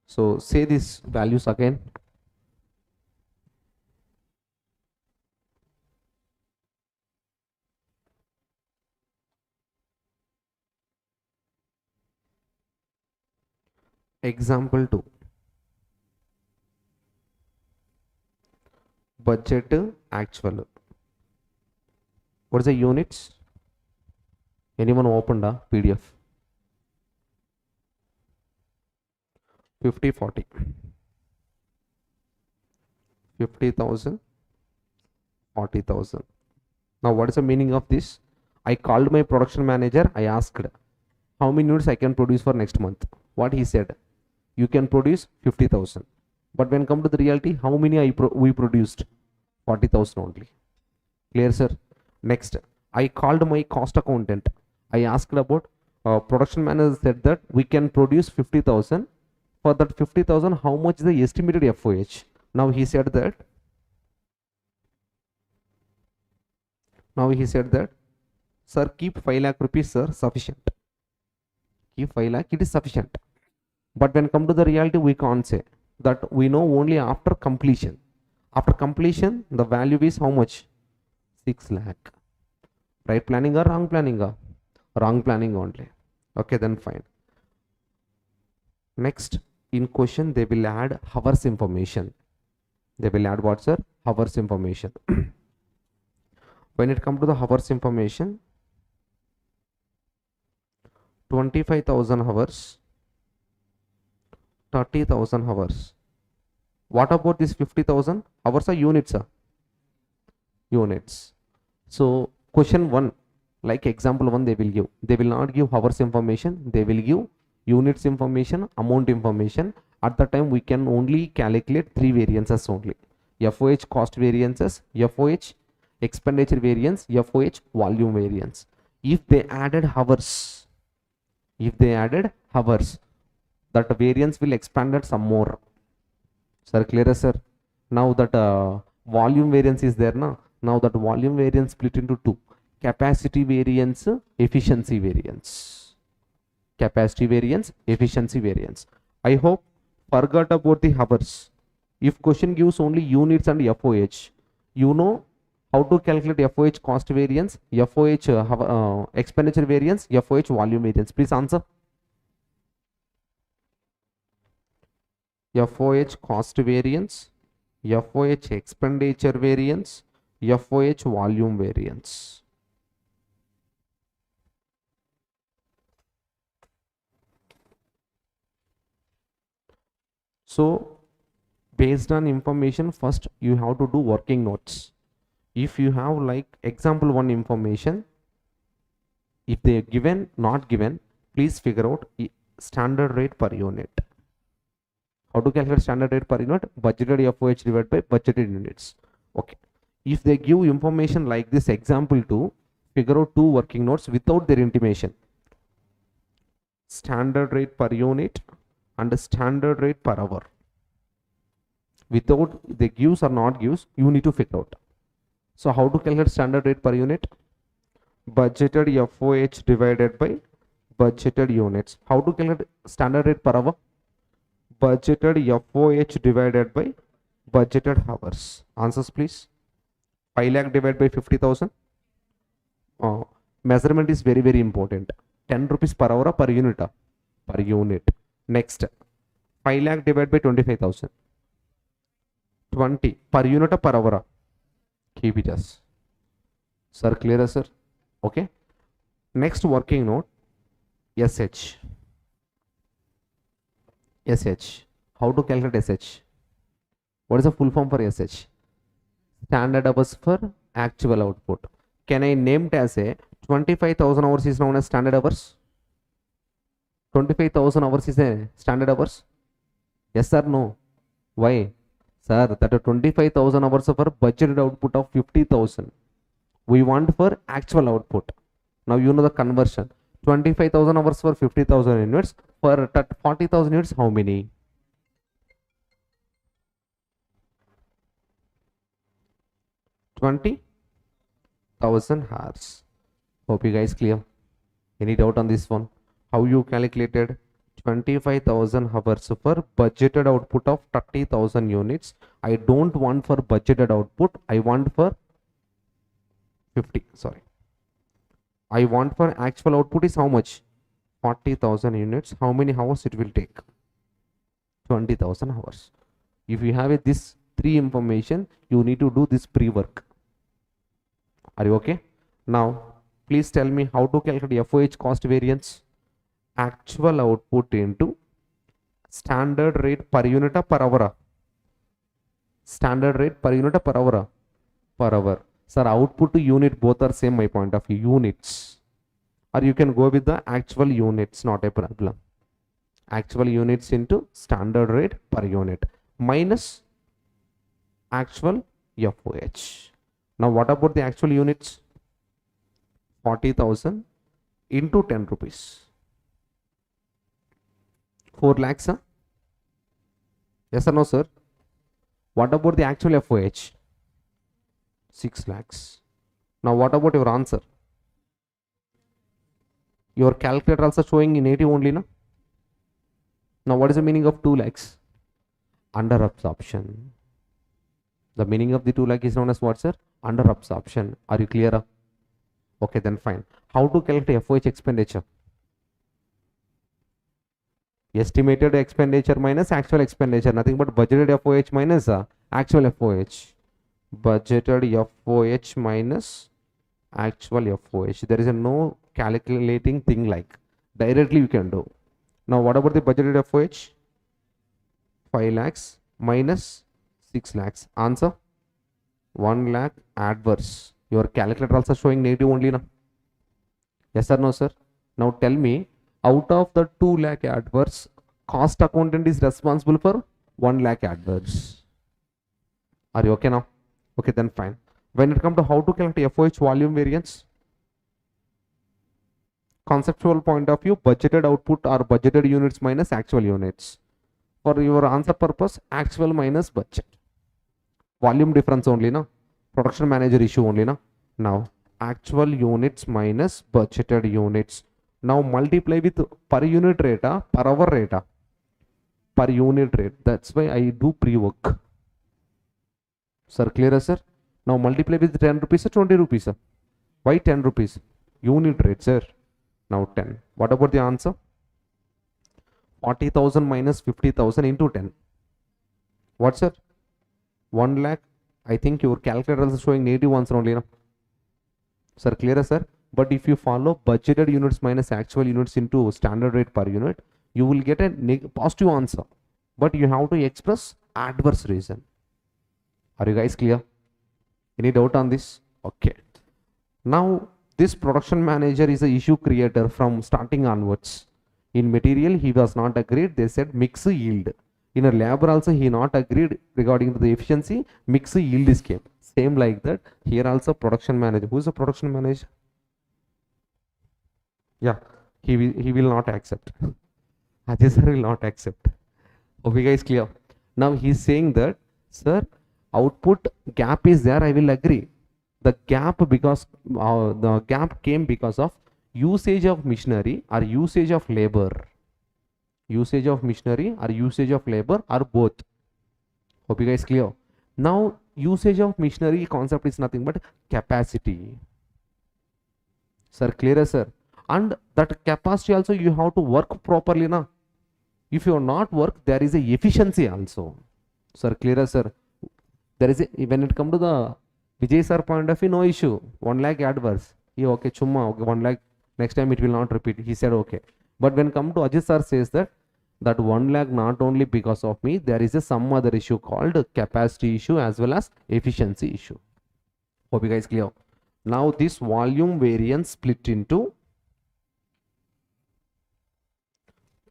Speaker 3: So say these values again. Example 2. Budget actual. What is the units? Anyone opened a PDF? 50, 40. 50,000, 40,000. Now what is the meaning of this? I called my production manager. I asked how many units I can produce for next month. What he said? You can produce 50,000. But when come to the reality, how many we produced? 40,000 only. Clear, sir? Next, I called my cost accountant. I asked about production manager said that we can produce 50,000. For that 50,000, how much is the estimated FOH? Now he said that. Sir, keep 5 lakh rupees, sir, sufficient. Keep 5 lakh, it is sufficient. But when come to the reality, we can't say that. We know only after completion. After completion, the value is how much? 6 lakh. Right planning or wrong planning? Wrong planning only. Okay, then fine. Next, in question they will add hours information. They will add what, sir? Hours information. When it comes to the hours information, 25,000 hours, 30,000 hours. What about this 50,000 hours or units? Units. So question 1, like example 1 they will give. They will not give hours information. They will give units information, amount information. At the time we can only calculate 3 variances only. FOH cost variances, FOH expenditure variance, FOH volume variance. If they added hours, that variance will expand some more. Sir, clear, sir? Now that volume variance is there now. Now that volume variance split into 2. Capacity variance, efficiency variance. Capacity variance, efficiency variance. I hope forgot about the hours. If question gives only units and FOH, you know how to calculate FOH cost variance, FOH expenditure variance, FOH volume variance. Please answer. FOH cost variance, FOH expenditure variance, FOH volume variance. So based on information, first you have to do working notes. If you have like example 1 information, if they are given, not given, please figure out standard rate per unit. How to calculate standard rate per unit? Budgeted FOH divided by budgeted units. Okay. If they give information like this example 2, figure out 2 working notes without their intimation. Standard rate per unit and standard rate per hour. Without they gives or not gives, you need to figure out. So how to calculate standard rate per unit? Budgeted FOH divided by budgeted units. How to calculate standard rate per hour? Budgeted FOH divided by budgeted hours. Answers please. 5 lakh divided by 50,000. Measurement is very, very important. 10 rupees per hour per unit. Per unit. Next. 5 lakh divided by 25,000. 20 per unit per hour. Keep it as. Sir, clear, sir? Okay. Next working note. SH. SH. How to calculate SH? What is the full form for SH? Standard hours for actual output. Can I name it as a 25,000 hours is known as standard hours? 25,000 hours is a standard hours? Yes or no? Why? Sir, that 25,000 hours for budgeted output of 50,000. We want for actual output. Now you know the conversion. 25,000 hours for 50,000 units. For 40,000 units, how many? 20,000 hours. Hope you guys clear. Any doubt on this one? How you calculated 25,000 hours for budgeted output of 30,000 units? I don't want for budgeted output. I want for 50. Sorry. I want for actual output is how much? 40,000 units. How many hours it will take? 20,000 hours. If you have this 3 information, you need to do this pre-work. Are you okay? Now, please tell me how to calculate FOH cost variance. Actual output into standard rate per unit per hour. Standard rate per unit per hour. Per hour. Sir, output to unit both are same, my point of view. Units. Or you can go with the actual units, not a problem. Actual units into standard rate per unit minus actual FOH. Now what about the actual units? 40,000 into 10 rupees. 4 lakhs, huh? Yes or no, sir? What about the actual FOH? 6 lakhs. Now what about your answer? Your calculator also showing in native only, no? Now what is the meaning of 2 lakhs? Under absorption. The meaning of the 2 lakh is known as what, sir? Under absorption. Are you clear? Okay, then fine. How to calculate FOH expenditure? Estimated expenditure minus actual expenditure, nothing but budgeted FOH minus actual FOH. Budgeted FOH minus actual FOH. There is a no calculating thing like directly you can do. Now what about the budgeted FOH? 5 lakhs minus 6 lakhs. Answer 1 lakh adverse. Your calculator also showing negative only now. Yes or no, sir? Now tell me, out of the 2 lakh adverse, cost accountant is responsible for 1 lakh adverse. Are you okay now? Okay, then fine. When it comes to how to calculate FOH volume variance, conceptual point of view, budgeted output or budgeted units minus actual units. For your answer purpose, actual minus budget. Volume difference only, no? Production manager issue only, no? Now, actual units minus budgeted units. Now multiply with per unit rate, per hour rate, per unit rate. That's why I do pre-work. Sir, clear, sir? Now multiply with 10 rupees or 20 rupees. Why 10 rupees? Unit rate, sir. Now 10. What about the answer? 40,000 minus 50,000 into 10. What, sir? 1 lakh. I think your calculator is showing negative answer only, no? Sir, clear, sir? But if you follow budgeted units minus actual units into standard rate per unit, you will get a positive answer. But you have to express adverse reason. Are you guys clear? Any doubt on this? Okay. Now, this production manager is a issue creator from starting onwards. In material, he was not agreed. They said mix yield. In a labor also, he not agreed regarding to the efficiency. Mix yield is came. Same like that. Here also production manager. Who is the production manager? Yeah, he will not accept. Ajay sir will not accept. Okay, guys, clear. Now he is saying that, sir, output gap is there. I will agree. The gap because the gap came because of usage of machinery or usage of labor. Usage of machinery or usage of labor or both. Hope you guys clear. Now usage of machinery concept is nothing but capacity. Sir, clear, sir? And that capacity also you have to work properly now. If you are not work, there is a efficiency also. Sir, clear, sir? There is a, when it come to the Vijay sir point of view, no issue. 1 lakh adverse. He okay, chumma, okay, 1 lakh. Next time it will not repeat. He said okay. But when come to Ajit sir says that 1 lakh not only because of me, there is a some other issue called capacity issue as well as efficiency issue. Hope you guys clear. Now this volume variance split into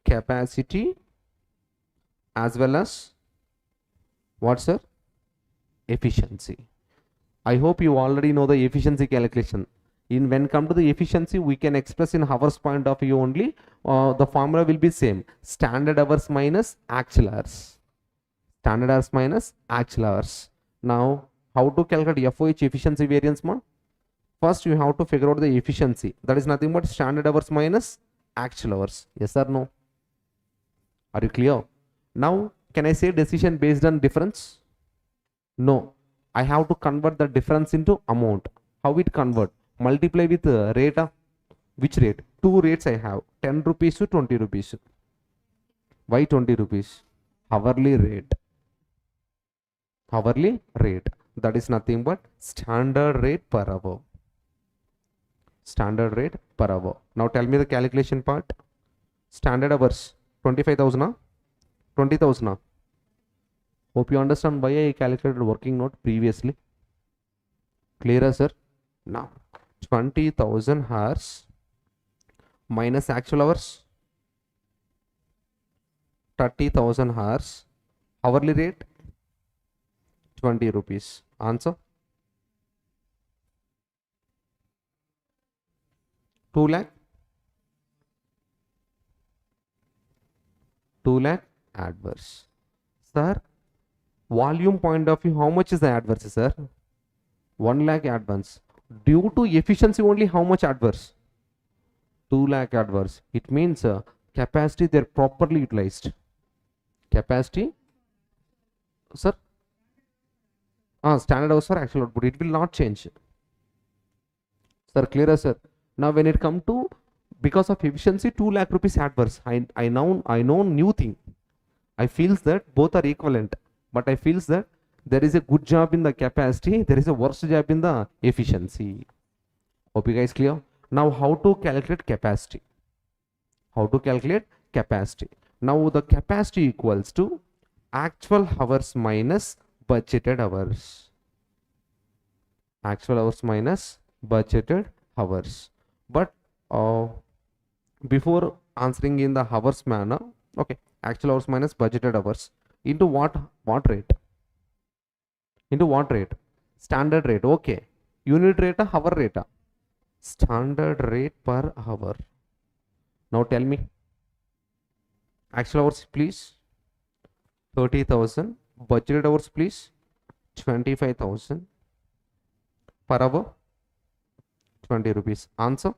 Speaker 3: capacity as well as what, sir? Efficiency. I hope you already know the efficiency calculation. When come to the efficiency, we can express in hours point of view only. The formula will be same. Standard hours minus actual hours. Standard hours minus actual hours. Now, how to calculate FOH efficiency variance, man? First, you have to figure out the efficiency. That is nothing but standard hours minus actual hours. Yes or no? Are you clear? Now, can I say decision based on difference? No. I have to convert the difference into amount. How it convert? Multiply with rate of which rate? 2 rates I have. 10 rupees to 20 rupees. Why 20 rupees? Hourly rate. Hourly rate. That is nothing but standard rate per hour. Standard rate per hour. Now tell me the calculation part. Standard hours. 25,000. 20,000. Hope you understand why I calculated working note previously. Clear, sir? Now 20,000 hours minus actual hours 30,000 hours, hourly rate 20 rupees. Answer 2 lakh 2 lakh adverse. Sir, volume point of view, how much is the adverse, sir? 1 lakh advance. Due to efficiency only, how much adverse? 2 lakh adverse. It means capacity they're properly utilized. Capacity, sir? Standard hours for actual output. It will not change. Sir, clear, sir? Now when it come to because of efficiency 2 lakh rupees adverse. I know new thing. I feels that both are equivalent, but I feels that there is a good job in the capacity, there is a worse job in the efficiency. Hope you guys clear. Now how to calculate capacity? How to calculate capacity? Now the capacity equals to actual hours minus budgeted hours. Actual hours minus budgeted hours. But before answering in the hours manner, okay, actual hours minus budgeted hours into what rate? Into what rate? Standard rate. Okay. Unit rate, hour rate. Standard rate per hour. Now tell me. Actual hours, please. 30,000. Budgeted hours, please. 25,000. Per hour. 20 rupees. Answer.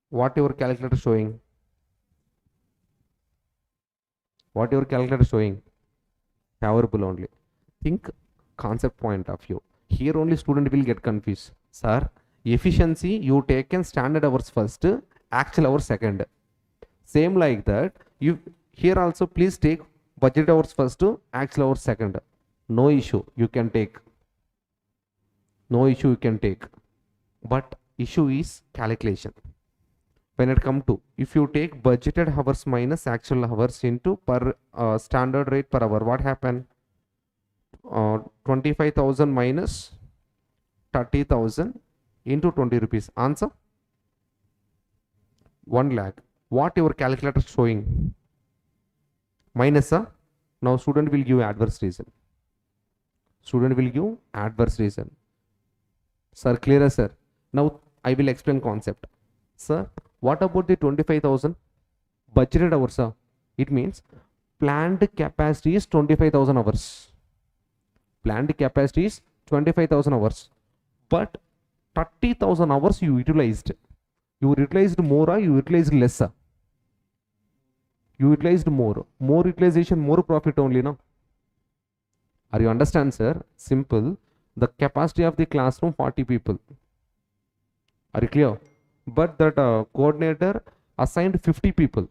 Speaker 3: What your calculator showing? What your calculator showing? Favorable only. Think concept point of view. Here only student will get confused. Sir, efficiency you taken standard hours first, actual hours second. Same like that. You here also please take budget hours first, actual hours second. No issue. You can take. No issue you can take. But issue is calculation. When it come to, if you take budgeted hours minus actual hours into per standard rate per hour, what happen? 25,000 minus 30,000 into 20 rupees. Answer? 1 lakh. What your calculator showing? Minus. Now student will give adverse reason. Student will give adverse reason. Sir, clear, sir? Now I will explain concept. Sir, what about the 25,000 budgeted hours? It means planned capacity is 25,000 hours. Planned capacity is 25,000 hours. But 30,000 hours you utilized. You utilized more or you utilized less? You utilized more. More utilization, more profit only, no? Are you understand, sir? Simple. The capacity of the classroom 40 people. Are you clear? But that coordinator assigned 50 people.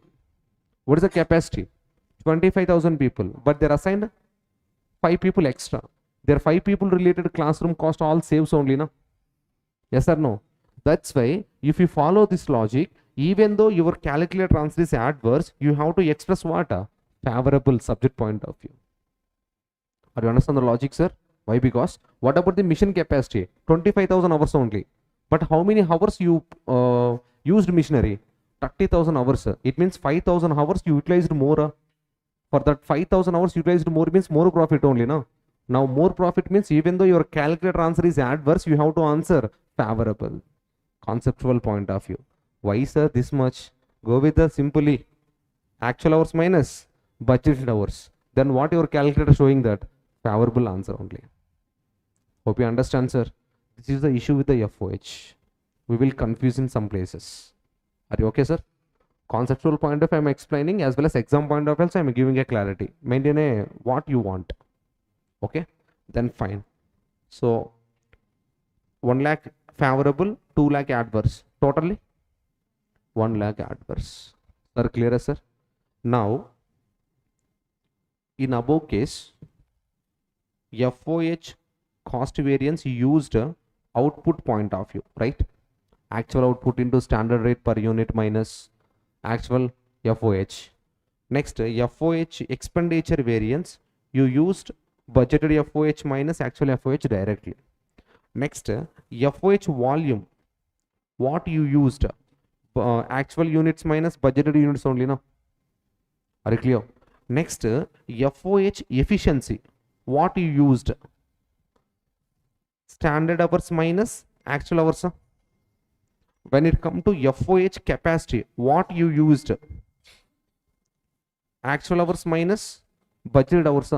Speaker 3: What is the capacity? 25,000 people. But they're assigned 5 people extra. Their 5 people related classroom cost all saves only, no? Yes or no? That's why if you follow this logic, even though your calculator answer is adverse, you have to express what? Favorable subject point of view. Are you understand the logic, sir? Why? Because what about the mission capacity? 25,000 hours only. But how many hours you used machinery? 30,000 hours. It means 5,000 hours you utilized more. For that 5,000 hours utilized more means more profit only, no? Now more profit means even though your calculator answer is adverse, you have to answer favorable. Conceptual point of view. Why, sir, this much? Go with the simply actual hours minus budgeted hours. Then what your calculator showing that? Favorable answer only. Hope you understand, sir. This is the issue with the FOH. We will confuse in some places. Are you okay, sir? Conceptual point of view I am explaining, as well as exam point of view I am giving a clarity. Maintain a what you want. Okay, then fine. So 1 lakh favorable, 2 lakh adverse. Totally 1 lakh adverse. Sir, clear, sir? Now in above case, FOH cost variance used output point of view, right? Actual output into standard rate per unit minus actual FOH. Next, FOH expenditure variance, you used budgeted FOH minus actual FOH directly. Next, FOH volume, what you used? Actual units minus budgeted units only, no? Are you clear? Next, FOH efficiency, what you used? Standard hours minus actual hours. When it come to FOH capacity, what you used? Actual hours minus budgeted hours.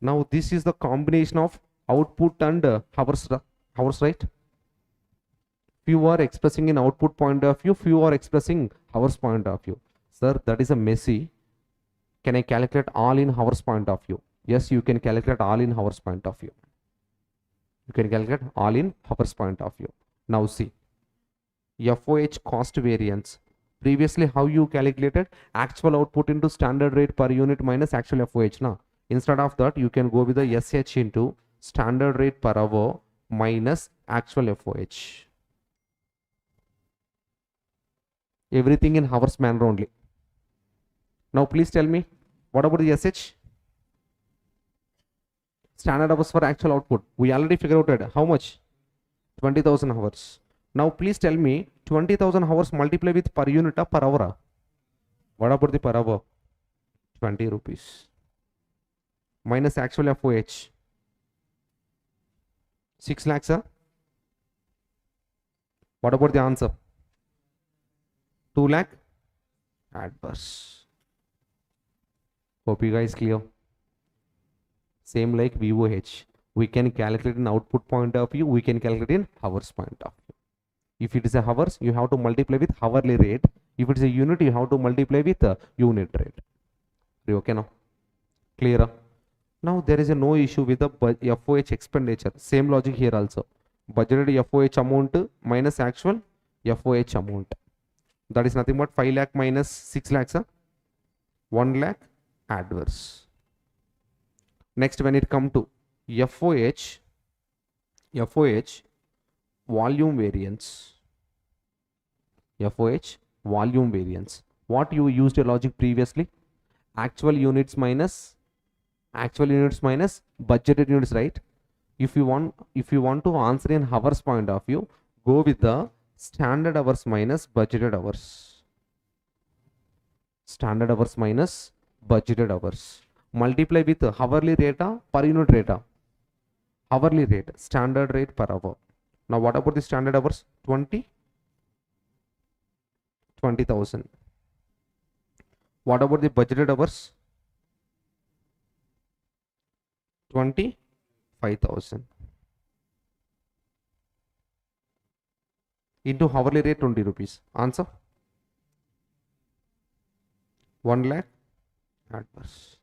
Speaker 3: Now this is the combination of output and hours, right? Few are expressing in output point of view, few are expressing hours point of view. Sir, that is a messy. Can I calculate all in hours point of view? Yes, you can calculate all in hours point of view. You can calculate all in hours point of view. Now see, FOH cost variance. Previously, how you calculated actual output into standard rate per unit minus actual FOH. Now, instead of that, you can go with the SH into standard rate per hour minus actual FOH. Everything in hours manner only. Now, please tell me, what about the SH? Standard hours for actual output. We already figured out how much? 20,000 hours. Now, please tell me 20,000 hours multiply with per unit or per hour. What about the per hour? 20 rupees. Minus actual FOH. 6 lakhs. Huh? What about the answer? 2 lakh? Adverse. Hope you guys clear. Same like VOH. We can calculate in output point of view. We can calculate in hours point of view. If it is a hours, you have to multiply with hourly rate. If it is a unit, you have to multiply with a unit rate. Okay now? Clear? Now there is a no issue with the FOH expenditure. Same logic here also. Budgeted FOH amount minus actual FOH amount. That is nothing but 5 lakh minus 6 lakhs. 1 lakh adverse. Next, when it come to FOH volume variance. FOH volume variance. What you used a logic previously? Actual units minus budgeted units, right? If you want to answer in hours point of view, go with the standard hours minus budgeted hours. Standard hours minus budgeted hours. Multiply with hourly rate per unit rate. Hourly rate, standard rate per hour. Now what about the standard hours? 20,000. What about the budgeted hours? 25,000. Into hourly rate 20 rupees. Answer? 1 lakh adverse.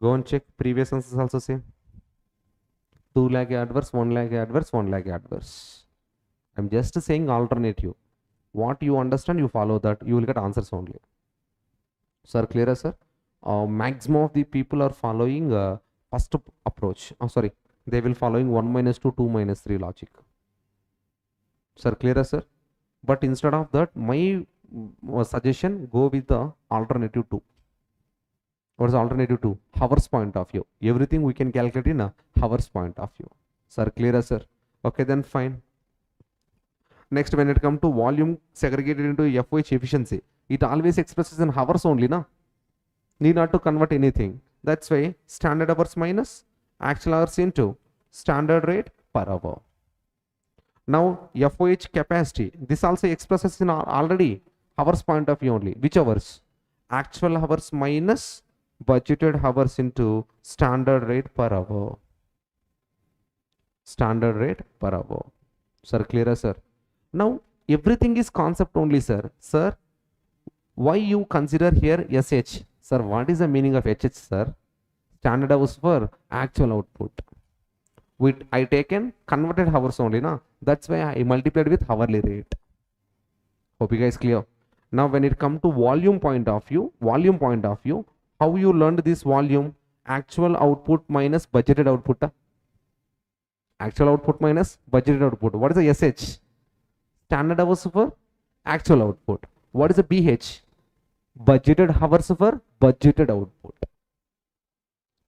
Speaker 3: Go and check previous answers also same. 2 lakh adverse, 1 lakh adverse, 1 lakh adverse. I'm just saying alternative. What you understand, you follow that. You will get answers only. Sir, clear, sir? Maximum of the people are following first approach. They will following 1 minus 2, 2 minus 3 logic. Sir, clear, sir? But instead of that, my suggestion, go with the alternative 2. What is alternative 2? Hours point of view. Everything we can calculate in a hours point of view. Sir, clear, sir? Okay, then fine. Next, when it comes to volume segregated into FOH efficiency, it always expresses in hours only, na? Need not to convert anything. That's why standard hours minus actual hours into standard rate per hour. Now, FOH capacity, this also expresses in already hours point of view only. Which hours? Actual hours minus budgeted hours into standard rate per hour. Standard rate per hour. Sir, clear, sir? Now, everything is concept only, sir. Sir, why you consider here SH? Sir, what is the meaning of HH, sir? Standard hours for actual output. I taken converted hours only, na? That's why I multiplied with hourly rate. Hope you guys clear. Now, when it comes to volume point of view, how you learned this volume? Actual output minus budgeted output. Actual output minus budgeted output. What is the SH? Standard hours for actual output. What is the BH? Budgeted hours for budgeted output.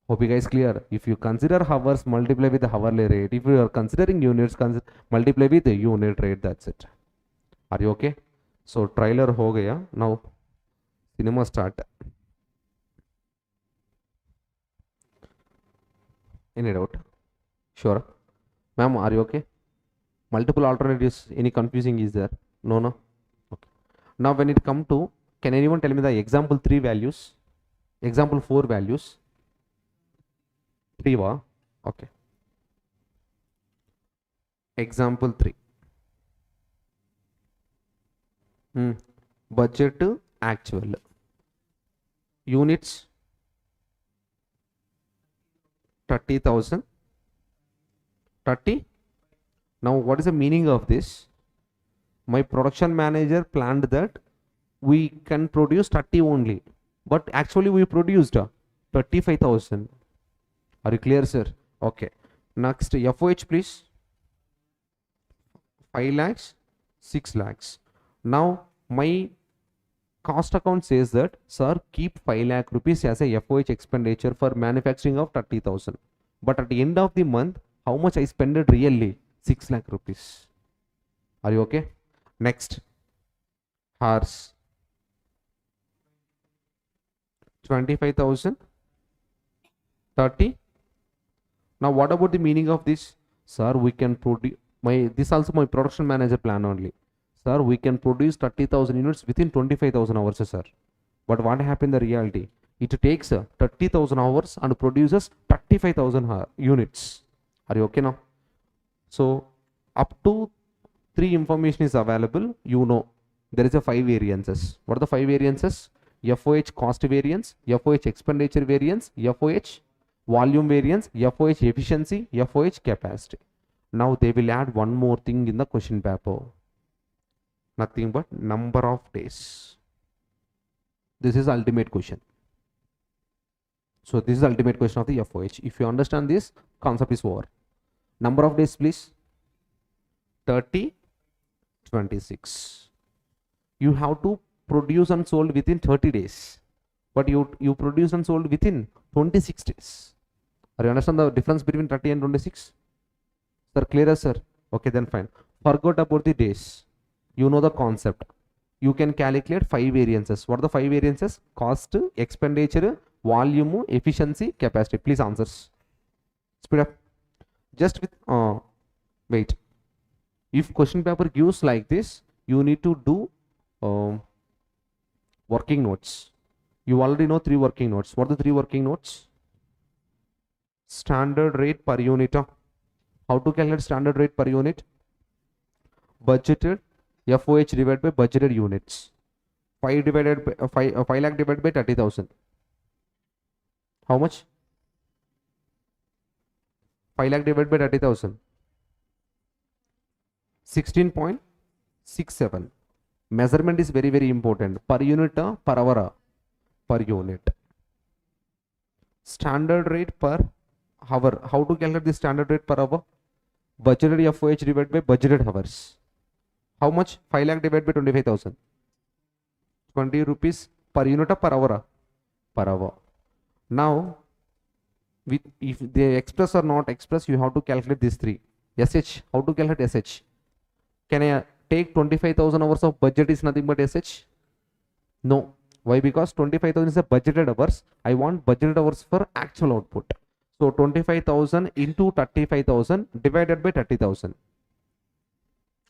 Speaker 3: Hope you guys clear. If you consider hours, multiply with the hourly rate. If you are considering units, multiply with the unit rate. That's it. Are you okay? So trailer ho gaya. Now cinema start. Any doubt? Sure. Ma'am, are you okay? Multiple alternatives. Any confusing is there? No. Okay. Now when it come to, can anyone tell me the example 3 values? Example 4 values? 3 va? Okay. Example 3. Budget to actual. Units 30,000. 30. Now what is the meaning of this? my production manager planned that we can produce 30 only, but actually we produced 35,000. Are you clear, sir? Okay. Next, FOH, please. 5 lakhs, 6 lakhs. Now, my cost account says that, sir, keep 5 lakh rupees as a FOH expenditure for manufacturing of 30,000. But at the end of the month, how much I spent it really? 6 lakh rupees. Are you okay? Next, hours. 25,000, 30. Now, what about the meaning of this? Sir, we can produce, this also my production manager plan only. Sir, we can produce 30,000 units within 25,000 hours, sir. But what happened in the reality? It takes 30,000 hours and produces 35,000 units. Are you okay now? So, up to 3 information is available. You know, there is a 5 variances. What are the 5 variances? FOH cost variance, FOH expenditure variance, FOH volume variance, FOH efficiency, FOH capacity. Now they will add one more thing in the question paper. Nothing but number of days. This is ultimate question. So this is the ultimate question of the FOH. If you understand this, concept is over. Number of days, please. 30, 26. You have to produce and sold within 30 days. But you produce and sold within 26 days. Are you understand the difference between 30 and 26? Sir, clear, sir? Okay, then fine. Forgot about the days. You know the concept. You can calculate 5 variances. What are the 5 variances? Cost, expenditure, volume, efficiency, capacity. Please answers. Speed up. Just with, wait. If question paper gives like this, you need to do working notes. You already know 3 working notes. What are the 3 working notes? Standard rate per unit. How to calculate standard rate per unit? Budgeted FOH divided by budgeted units. 5 divided by 5 lakh divided by 30,000. How much? 5 lakh divided by 30,000. 16.67. Measurement is very, very important. Per unit, per hour, per unit. Standard rate per hour. How to calculate the standard rate per hour? Budgeted FOH divided by budgeted hours. How much? 5 lakh divided by 25,000. 20 rupees per unit or per hour? Per hour. Now, if they express or not express, you have to calculate these 3. SH. How to calculate SH? Can I take 25,000 hours of budget is nothing but SH? No. Why? Because 25,000 is a budgeted hours. I want budgeted hours for actual output. So 25,000 into 35,000 divided by 30,000.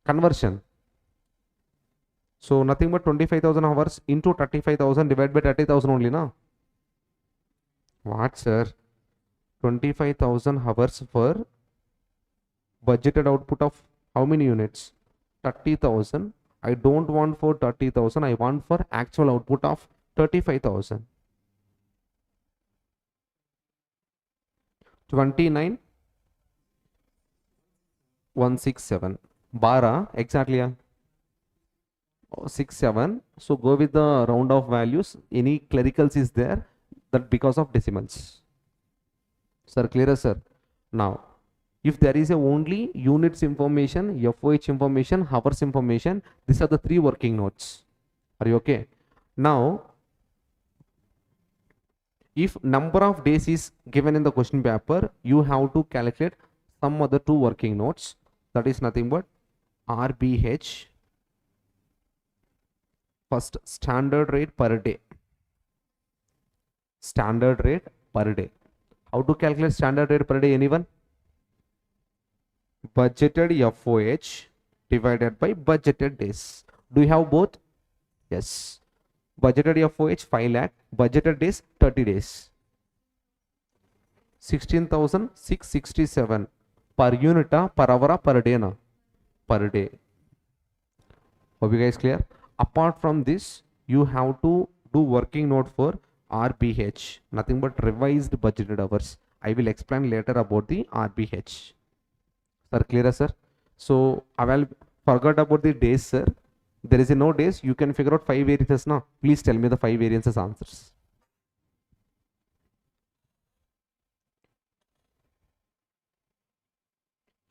Speaker 3: Conversion. So nothing but 25,000 hours into 35,000 divided by 30,000 only, no? What, sir? 25,000 hours for budgeted output of how many units? 30,000. I don't want for 30,000. I want for actual output of 35,000. 29,167. Bara, exactly. 67. So go with the round of values. Any clericals is there, that because of decimals. Sir, clear, sir? Now, if there is a only units information, FOH information, hours information, these are the 3 working notes. Are you okay? Now, if number of days is given in the question paper, you have to calculate some other 2 working notes. That is nothing but RBH. First, standard rate per day. Standard rate per day. How to calculate standard rate per day? Anyone? Budgeted FOH divided by budgeted days. Do you have both? Yes. Budgeted FOH 5 lakh, budgeted days 30 days. 16,667 per unit, per hour, per day, na? Per day. Hope you guys clear? Apart from this, you have to do working note for RBH, nothing but revised budgeted hours. I will explain later about the RBH. Sir, clear, sir? So, Forgot about the days, sir. There is a no days. You can figure out 5 variances now. Please tell me the 5 variances answers.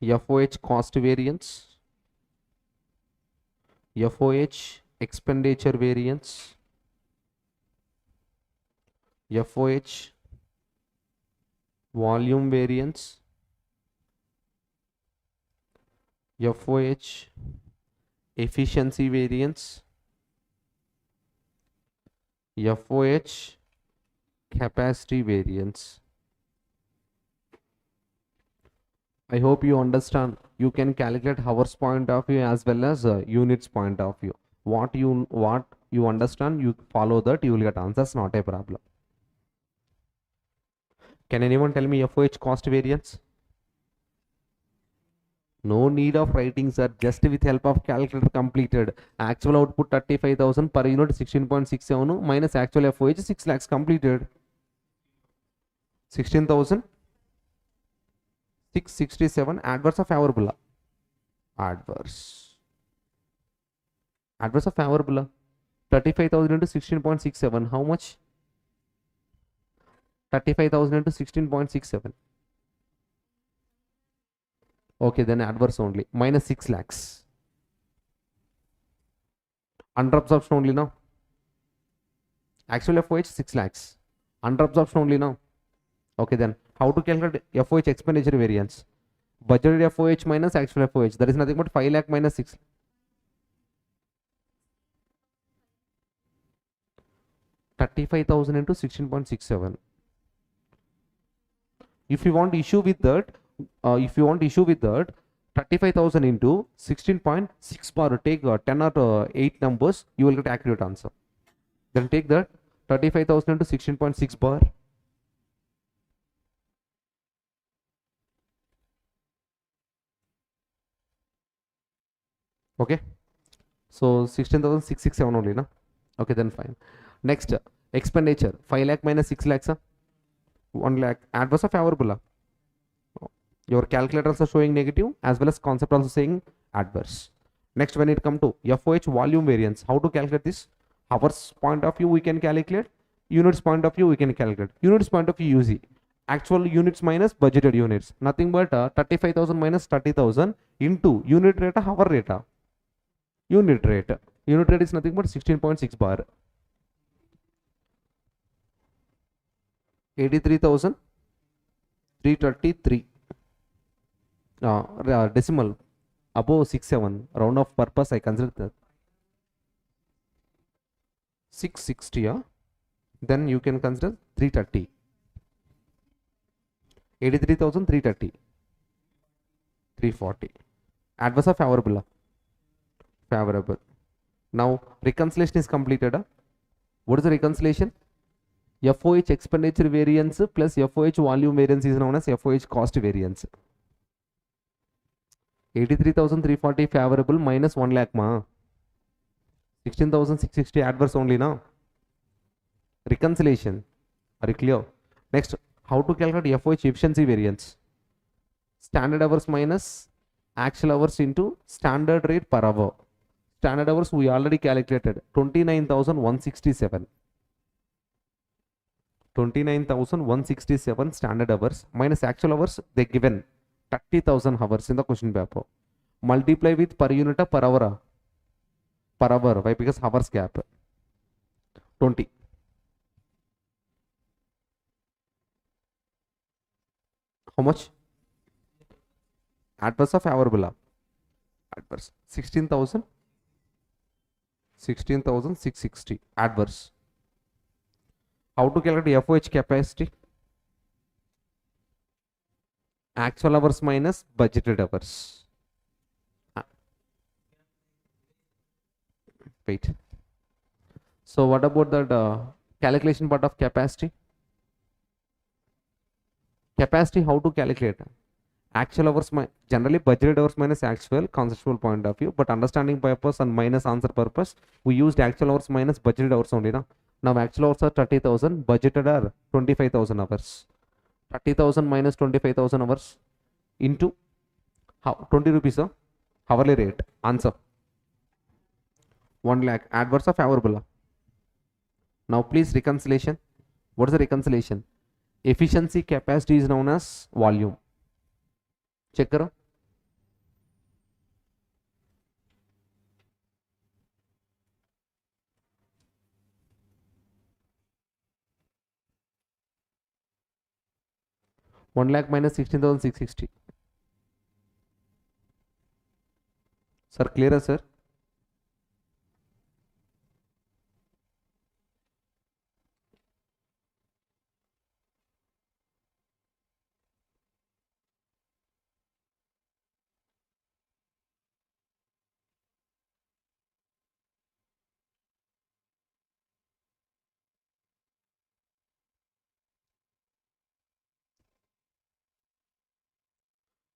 Speaker 3: FOH cost variance, FOH expenditure variance, FOH volume variance, FOH efficiency variance, FOH capacity variance. I hope you understand. You can calculate hours point of view as well as units point of view. What you understand, you follow that, you will get answers, not a problem. Can anyone tell me FOH cost variance? No need of writing, sir. Just with help of calculator completed. Actual output 35,000 per unit 16.67 minus actual FOH 6 lakhs completed. 16,000. 667 adverse or favorable? Adverse. Adverse or favorable? 35,000 into 16.67. How much? 35,000 into 16.67. Okay, then adverse only. Minus 6 lakhs. Under absorption only now. Actual FOH 6 lakhs. Under absorption only now. Okay, then how to calculate FOH expenditure variance? Budgeted FOH minus actual FOH. That is nothing but 5 lakh minus 6. $35,000 into 16.67. If you want issue with that, 35,000 into 16.6 bar, take 10 or 8 numbers, you will get accurate answer. Then take that 35,000 into 16.6 bar. Okay, so 16,667 only, na? Okay, then fine. Next, expenditure 5 lakh minus 6 lakhs, 1 lakh. Adverse or favorable? Your calculators are showing negative as well as concept also saying adverse. Next, when it come to FOH volume variance, how to calculate this? Hours point of view we can calculate, units point of view we can calculate. Units point of view UZ. Actual units minus budgeted units. Nothing but 35,000 minus 30,000 into unit rate, hour rate. Unit rate. Unit rate is nothing but 16.6 bar. 83,333. Decimal above 67. Round of purpose I consider that. 660. Then you can consider 330. 83,330. 340. Adverse or favorable? Favorable. Now reconciliation is completed. What is the reconciliation? FOH expenditure variance plus FOH volume variance is known as FOH cost variance. 83,340 favorable minus 1 lakh ma. 16,660 adverse only now. Reconciliation. Are you clear? Next, how to calculate FOH efficiency variance? Standard hours minus actual hours into standard rate per hour. Standard hours we already calculated 29,167. 29,167 standard hours minus actual hours they given 30,000 hours in the question paper. Multiply with per unit per hour. Per hour. Why? Because hours gap. 20. How much? Adverse or favorable? Adverse. 16,000. 16,660. Adverse. How to calculate FOH capacity? Actual hours minus budgeted hours. Wait. So what about that calculation part of capacity? Capacity, how to calculate? Actual hours, generally budgeted hours minus actual, conceptual point of view, but understanding purpose and minus answer purpose, we used actual hours minus budgeted hours only. Now actual hours are 30,000, budgeted are 25,000 hours. 30,000 minus 25,000 hours into how 20 rupees. Hourly rate. Answer. 1 lakh. Adverse or favorable? Now please reconciliation. What is the reconciliation? Efficiency capacity is known as volume. Check करो. One lakh minus 16,660. Sir, clear, sir?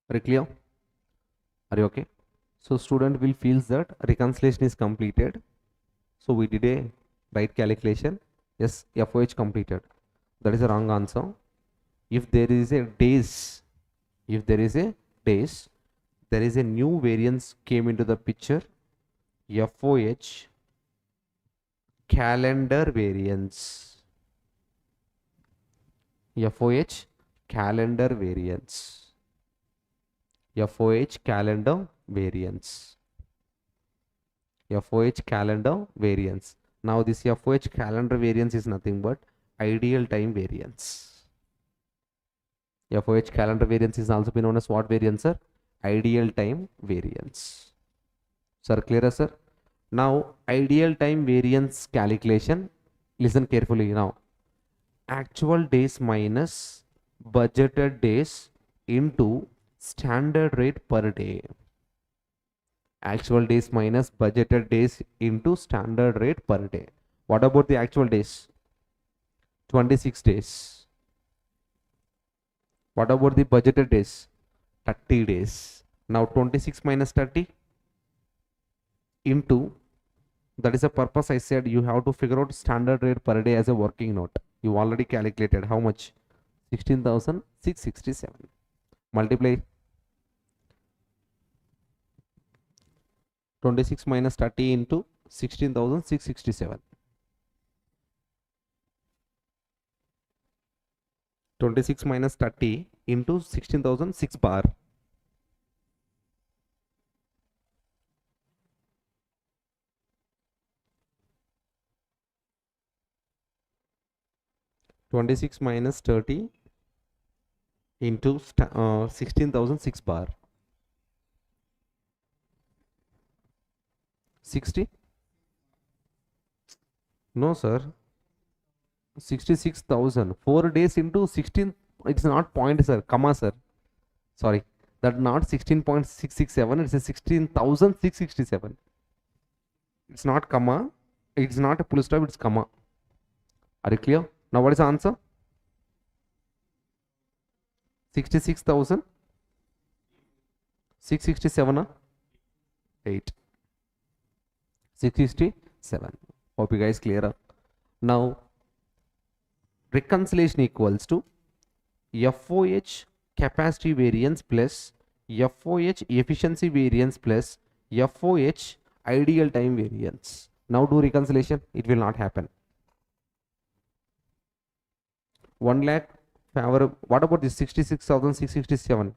Speaker 3: Very clear? Are you okay? So student will feel that reconciliation is completed. So we did a right calculation. Yes, FOH completed. That is a wrong answer. If there is a days, there is a new variance came into the picture. FOH calendar variance. FOH calendar variance. FOH calendar variance. FOH calendar variance. Now this FOH calendar variance is nothing but ideal time variance. FOH calendar variance is also been known as what variance, sir? Ideal time variance. Sir, clear, sir? Now ideal time variance calculation. Listen carefully now. Actual days minus budgeted days into standard rate per day. Actual days minus budgeted days into standard rate per day. What about the actual days? 26 days. What about the budgeted days? 30 days. Now 26 minus 30 into, that is the purpose I said you have to figure out standard rate per day as a working note. You already calculated how much? 16,667. Multiply 26 minus 30 into 16,667. 26 minus 30 into 16,006 bar. (26 minus 30 into 16,006 bar). 60? No, sir. 66,000. 4 days into 16. It's not point, sir. Comma, sir. Sorry. That not 16.667. It's a 16,667. It's not comma. It's not a full stop. It's comma. Are you clear? Now what is the answer? 66,000. 667. 8. 667. Hope you guys clear up. Now reconciliation equals to FOH capacity variance plus FOH efficiency variance plus FOH ideal time variance. Now do reconciliation. It will not happen. 1 lakh favorable. What about this 66,667?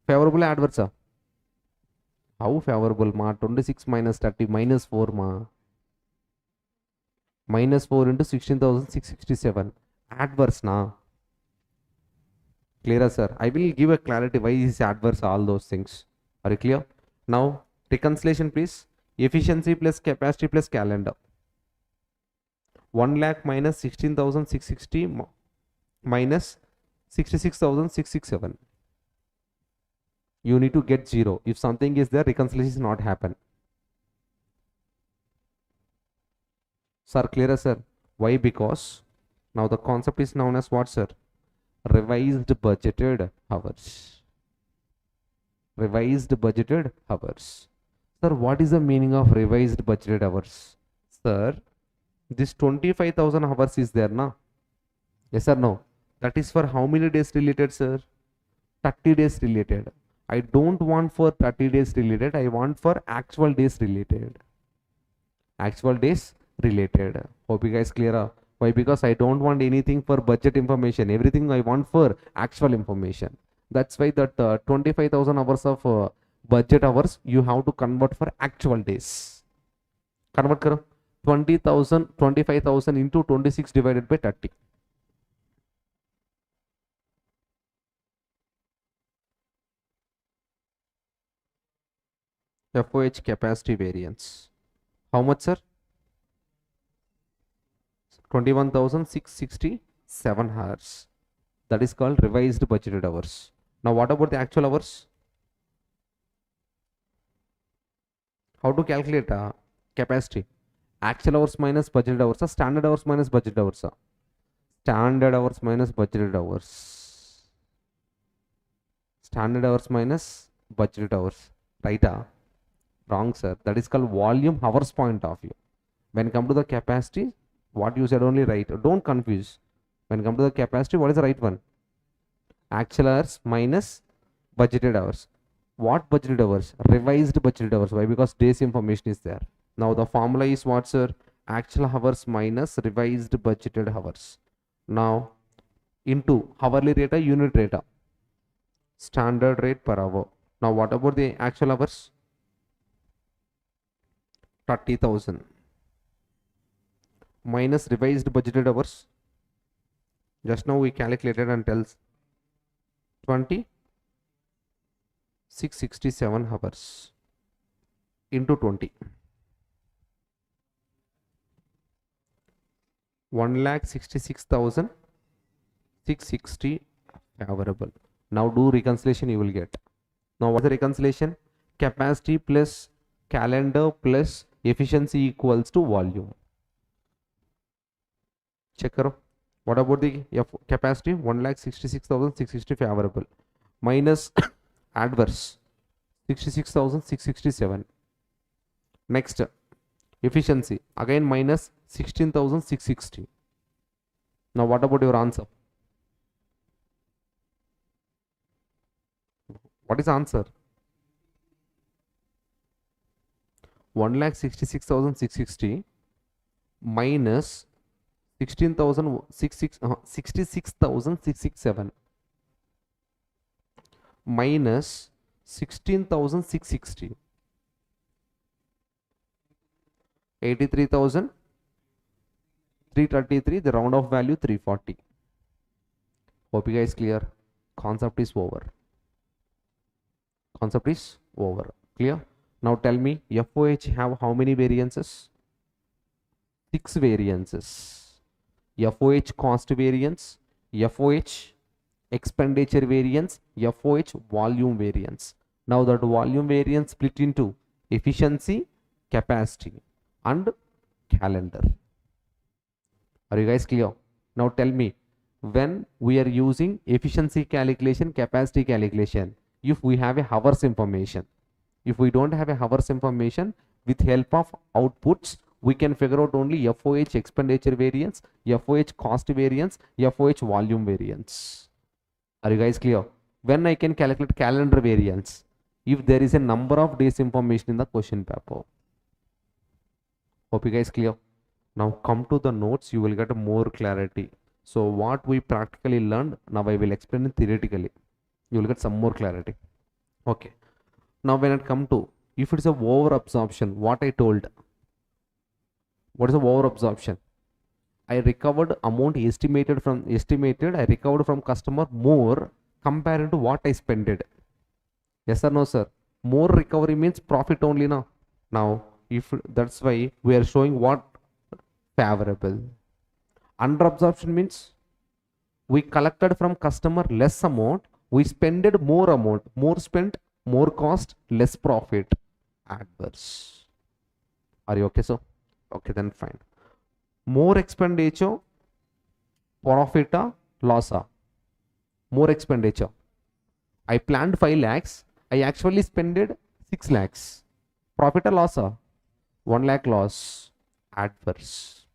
Speaker 3: Favorable or adverse? How favorable, ma? 26 minus 30 minus 4, ma. Minus 4 into 16,667. Adverse, na. Clear, sir? I will give a clarity why is adverse all those things. Are you clear? Now reconciliation, please. Efficiency plus capacity plus calendar. 1 lakh minus 16,660 minus 66,667. You need to get 0. If something is there, reconciliation is not happen. Sir, clear, sir? Why? Because now the concept is known as what, sir? Revised budgeted hours. Revised budgeted hours. Sir, what is the meaning of revised budgeted hours? Sir, this 25,000 hours is there, na? Yes or no? That is for how many days related, sir? 30 days related. I don't want for 30 days related, I want for actual days related. Actual days related. Hope you guys clear up. Why? Because I don't want anything for budget information. Everything I want for actual information. That's why that 25,000 hours of budget hours you have to convert for actual days. Convert karo. 20,000, 25,000 into 26 divided by 30. FOH capacity variance. How much, sir? 21,667 hours. That is called revised budgeted hours. Now, what about the actual hours? How to calculate capacity? Actual hours minus budgeted hours, standard hours minus budgeted hours. Standard hours minus budgeted hours. Standard hours minus budgeted hours. Right? Wrong, sir. That is called volume hours point of view. When come to the capacity, what you said only right. Don't confuse. When come to the capacity, what is the right one? Actual hours minus budgeted hours. What budgeted hours? Revised budgeted hours. Why? Because days information is there. Now the formula is what, sir? Actual hours minus revised budgeted hours. Now into hourly rate or unit rate? Standard rate per hour. Now what about the actual hours? 30,000 minus revised budgeted hours. Just now we calculated and tells 20,667 hours into 20. 1,66,660 favorable. Now do reconciliation, you will get. Now what's the reconciliation? Capacity plus calendar plus efficiency equals to volume. Check karo. What about the capacity? 1,66,660 favorable minus adverse 66,667. Next, efficiency again minus 16,660. Now what about your answer? What is the answer? 1,66,660 minus 66,667 minus 16,660. 83,333. The round off value 340. Hope you guys clear. Concept is over. Concept is over. Clear? Now tell me, FOH have how many variances? 6 variances. FOH cost variance, FOH expenditure variance, FOH volume variance. Now that volume variance split into efficiency, capacity and calendar. Are you guys clear? Now tell me, when we are using efficiency calculation, capacity calculation, if we have a hours information, if we don't have a hours information, with help of outputs, we can figure out only FOH expenditure variance, FOH cost variance, FOH volume variance. Are you guys clear? When I can calculate calendar variance, if there is a number of days information in the question paper. Hope you guys clear. Now come to the notes, you will get more clarity. So what we practically learned, now I will explain it theoretically. You will get some more clarity. Okay. Now when it come to, if it is a over absorption, what I told. What is the over absorption? I recovered amount estimated, I recovered from customer more compared to what I spent. Yes or no, sir? More recovery means profit only now. Now, if that's why we are showing what favorable. Under absorption means we collected from customer less amount, we spended more amount, more spent, more cost, less profit. Adverse. Are you okay, sir? Okay, then fine. More expenditure, profit or loss? More expenditure. I planned 5 lakhs. I actually spended 6 lakhs. Profit or loss? 1 lakh loss. Adverse.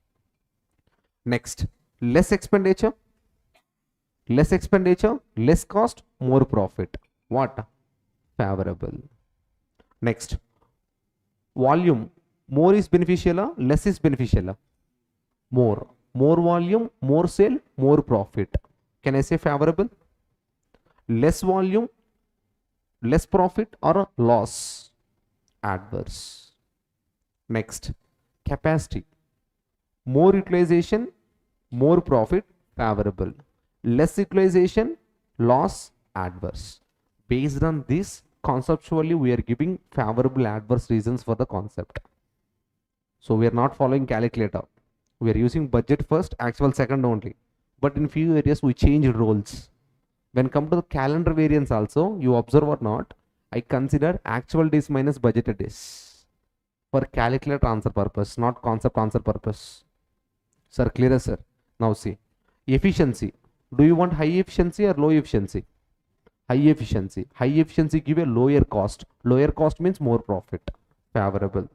Speaker 3: Next, less expenditure. Less expenditure, less cost, more profit. What? favorable. Next, volume, more is beneficial, less is beneficial? More. More volume, more sale, more profit. Can I say favorable? Less volume, less profit, or loss? Adverse. Next, capacity, more utilization, more profit, favorable. Less utilization, loss, adverse. Based on this, conceptually we are giving favorable, adverse reasons for the concept. So we are not following calculator. We are using budget first, actual second only. But in few areas we changed roles. When come to the calendar variance also, you observe or not, I consider actual days minus budgeted days for calculator answer purpose, not concept answer purpose. Sir, clear, sir? Now see, efficiency. Do you want high efficiency or low efficiency? High efficiency. High efficiency give a lower cost. Lower cost means more profit. Favorable.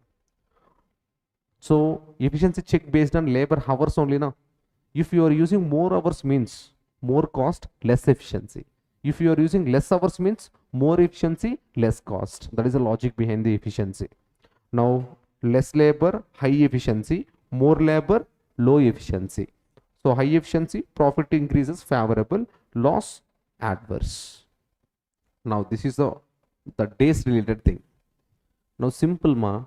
Speaker 3: So efficiency check based on labor hours only now. If you are using more hours means more cost, less efficiency. If you are using less hours means more efficiency, less cost. That is the logic behind the efficiency. Now less labor, high efficiency, more labor, low efficiency. So high efficiency, profit increases, favorable, loss, adverse. Now this is the days related thing. Now simple ma,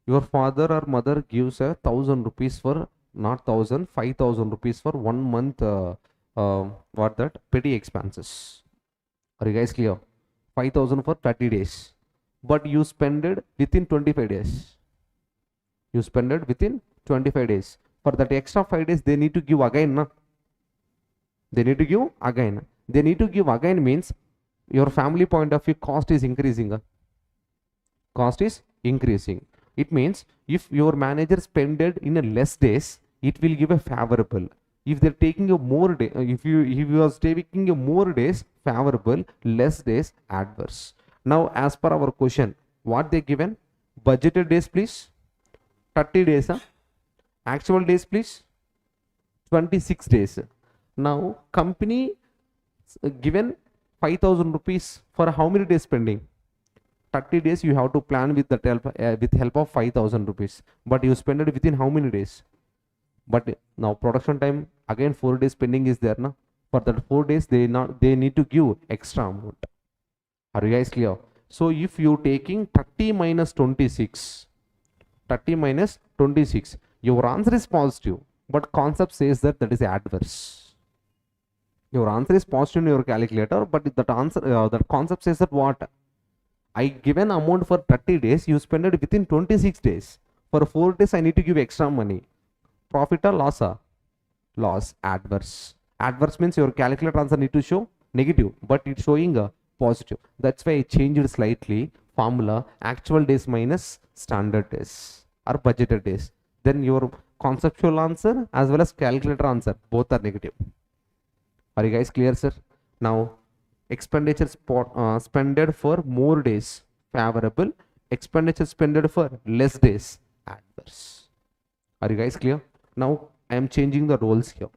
Speaker 3: your father or mother gives 1,000 rupees for, not 1,000, 5,000 rupees for 1 month, what that, petty expenses. Are you guys clear? 5,000 for 30 days. But you spend it within 25 days. You spend it within 25 days. For that extra 5 days, they need to give again. Na? They need to give again. They need to give again means your family point of view, cost is increasing. Cost is increasing. It means if your manager spend it in a less days, it will give a favorable. If they're taking a more day, if you are taking a more days, favorable, less days, adverse. Now as per our question, what they given? Budgeted days please, 30 days. Actual days please, 26 days. Now company given 5,000 rupees for how many days spending? 30 days you have to plan with the help of 5,000 rupees. But you spend it within how many days? But now production time again 4 days spending is there na? For that 4 days they need to give extra amount. Are you guys clear? So if you taking 30 minus 26, 30 minus 26, your answer is positive, but concept says that is adverse. Your answer is positive in your calculator, but that answer, that concept says that what? I given amount for 30 days, you spend it within 26 days. For 4 days, I need to give extra money. Profit or loss? Loss, adverse. Adverse means your calculator answer need to show negative, but it's showing a positive. That's why I changed it slightly. Formula, actual days minus standard days or budgeted days. Then your conceptual answer as well as calculator answer, both are negative. Are you guys clear, sir? Now, expenditure spended for more days, favorable. Expenditure spended for less days, adverse. Are you guys clear? Now, I am changing the roles here.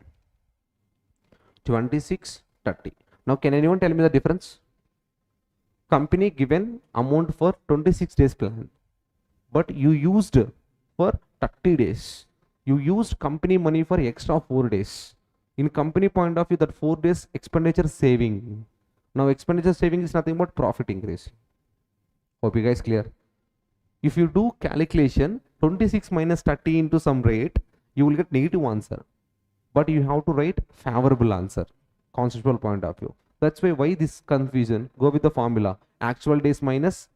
Speaker 3: 26, 30. Now, can anyone tell me the difference? Company given amount for 26 days plan, but you used for 30 days. You used company money for extra 4 days. In company point of view, that 4 days expenditure saving. Now expenditure saving is nothing but profit increase. Hope you guys clear. If you do calculation 26 minus 30 into some rate, you will get negative answer. But you have to write favorable answer, conceptual point of view. That's why this confusion. Go with the formula. Actual days minus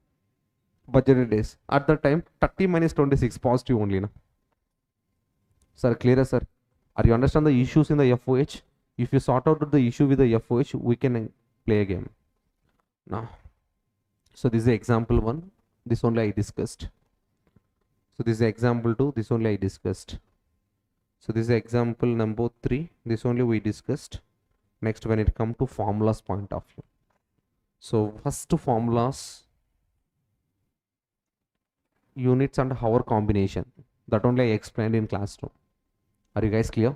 Speaker 3: budgeted days. At that time, 30 minus 26, positive only. Na? Sir, clear, sir? Are you understand the issues in the FOH? If you sort out the issue with the FOH, we can play a game. Now, so this is example 1. This only I discussed. So this is example 2. This only I discussed. So this is example number 3. This only we discussed. Next, when it come to formulas point of view. So first formulas, units and hour combination. That only I explained in classroom. Are you guys clear?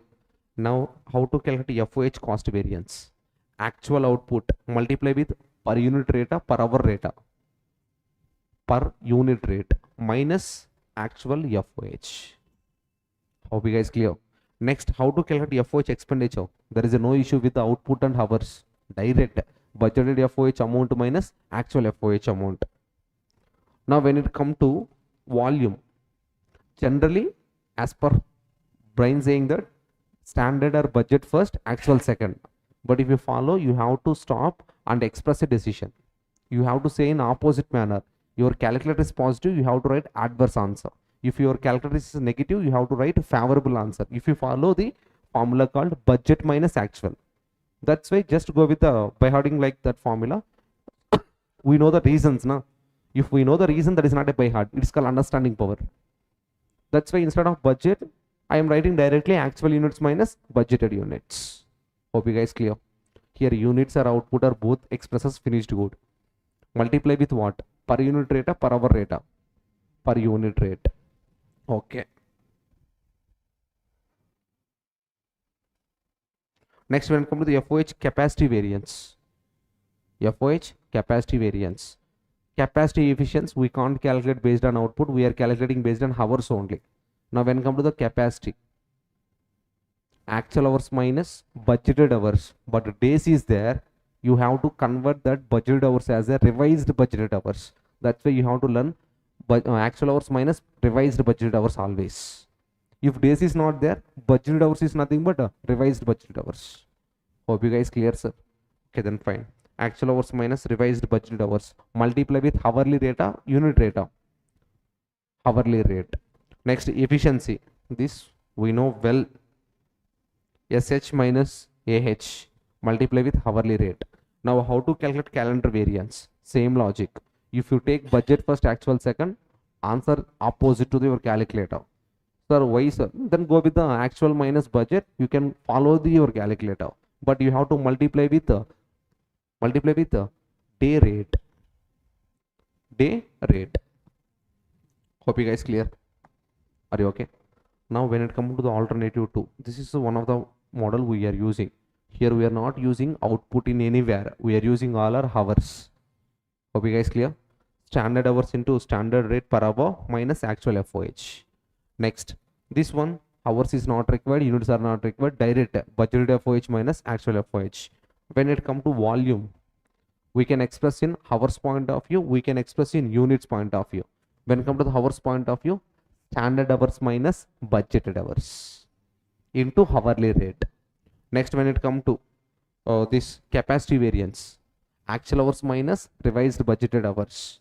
Speaker 3: Now, how to calculate FOH cost variance? Actual output multiply with per unit rate per hour rate. per unit rate minus actual FOH. Hope you guys clear. Next, how to calculate FOH expenditure? There is no issue with the output and hours. Direct budgeted FOH amount minus actual FOH amount. Now, when it comes to volume, generally, as per Brian saying that standard or budget first, actual second. But if you follow, you have to stop and express a decision. You have to say in opposite manner. Your calculator is positive, you have to write adverse answer. If your calculator is negative, you have to write favorable answer. If you follow the formula called budget minus actual. That's why just go with the by hearting like that formula. We know the reasons now. If we know the reason, that is not a by heart. It's called understanding power. That's why instead of budget, I am writing directly actual units minus budgeted units. Hope you guys clear. Here units or output are both expressed as finished good. Multiply with what? Per unit rate, per hour rate, per unit rate. Okay. Next, when it comes to the FOH capacity variance. FOH capacity variance. Capacity efficiency we can't calculate based on output. We are calculating based on hours only. Now, when it comes to the capacity, actual hours minus budgeted hours, but days is there. You have to convert that budgeted hours as a revised budgeted hours. That's why you have to learn actual hours minus revised budgeted hours always. If days is not there, budgeted hours is nothing but revised budgeted hours. Hope you guys clear, sir. Okay, then fine. Actual hours minus revised budgeted hours. Multiply with hourly rate, unit rate. Hourly rate. Next, efficiency. This we know well. SH minus AH. Multiply with hourly rate. Now, how to calculate calendar variance? Same logic. If you take budget first, actual second, answer opposite to your calculator. Sir, why, sir? Then go with the actual minus budget. You can follow your calculator, but you have to multiply with the day rate. Day rate. Hope you guys clear. Are you okay? Now, when it comes to the alternative 2, this is one of the model we are using. Here we are not using output in anywhere. We are using all our hours. Hope you guys clear. Standard hours into standard rate per hour minus actual FOH. Next, this one hours is not required, units are not required. Direct budgeted FOH minus actual FOH. When it comes to volume, we can express in hours point of view. We can express in units point of view. When it comes to the hours point of view, standard hours minus budgeted hours into hourly rate. Next, when it comes to this capacity variance, actual hours minus revised budgeted hours.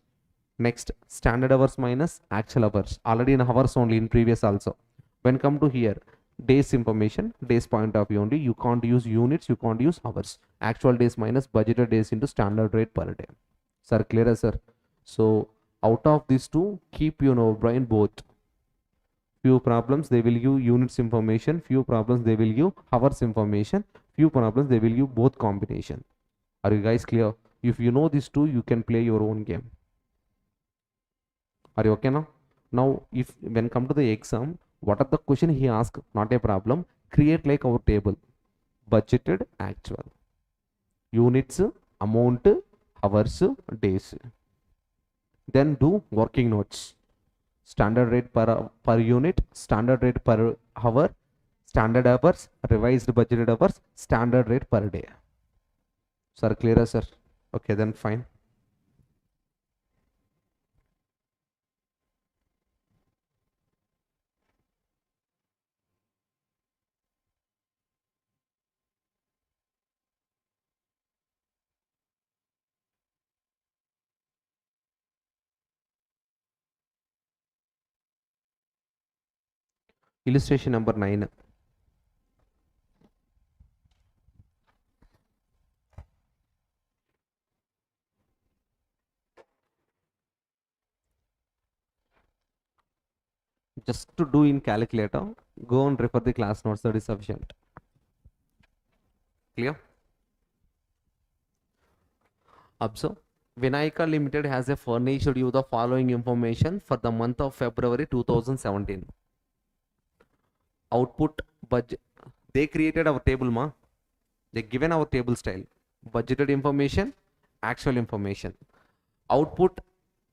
Speaker 3: Next, standard hours minus actual hours. Already in hours only, in previous also. When come to here, days information, days point of view only. You can't use units, you can't use hours. Actual days minus budgeted days into standard rate per day. Sir, clear, sir? So, out of these two, keep brain both. Few problems they will give units information, few problems they will give hours information, few problems they will give both combination. Are you guys clear? If you know these two, you can play your own game. Are you okay now? Now, if when come to the exam, what are the question he asked? Not a problem. Create like our table. Budgeted, actual. Units, amount, hours, days. Then do working notes. Standard rate per unit, standard rate per hour, standard hours, revised budgeted hours, standard rate per day. Sir, clear, sir? Okay, then fine. Illustration number 9. Just to do in calculator, go and refer the class notes, that is sufficient. Clear? Observe. Vinayaka Limited has furnished you the following information for the month of February 2017. Output budget. They created our table, ma. They given our table style. Budgeted information, actual information. Output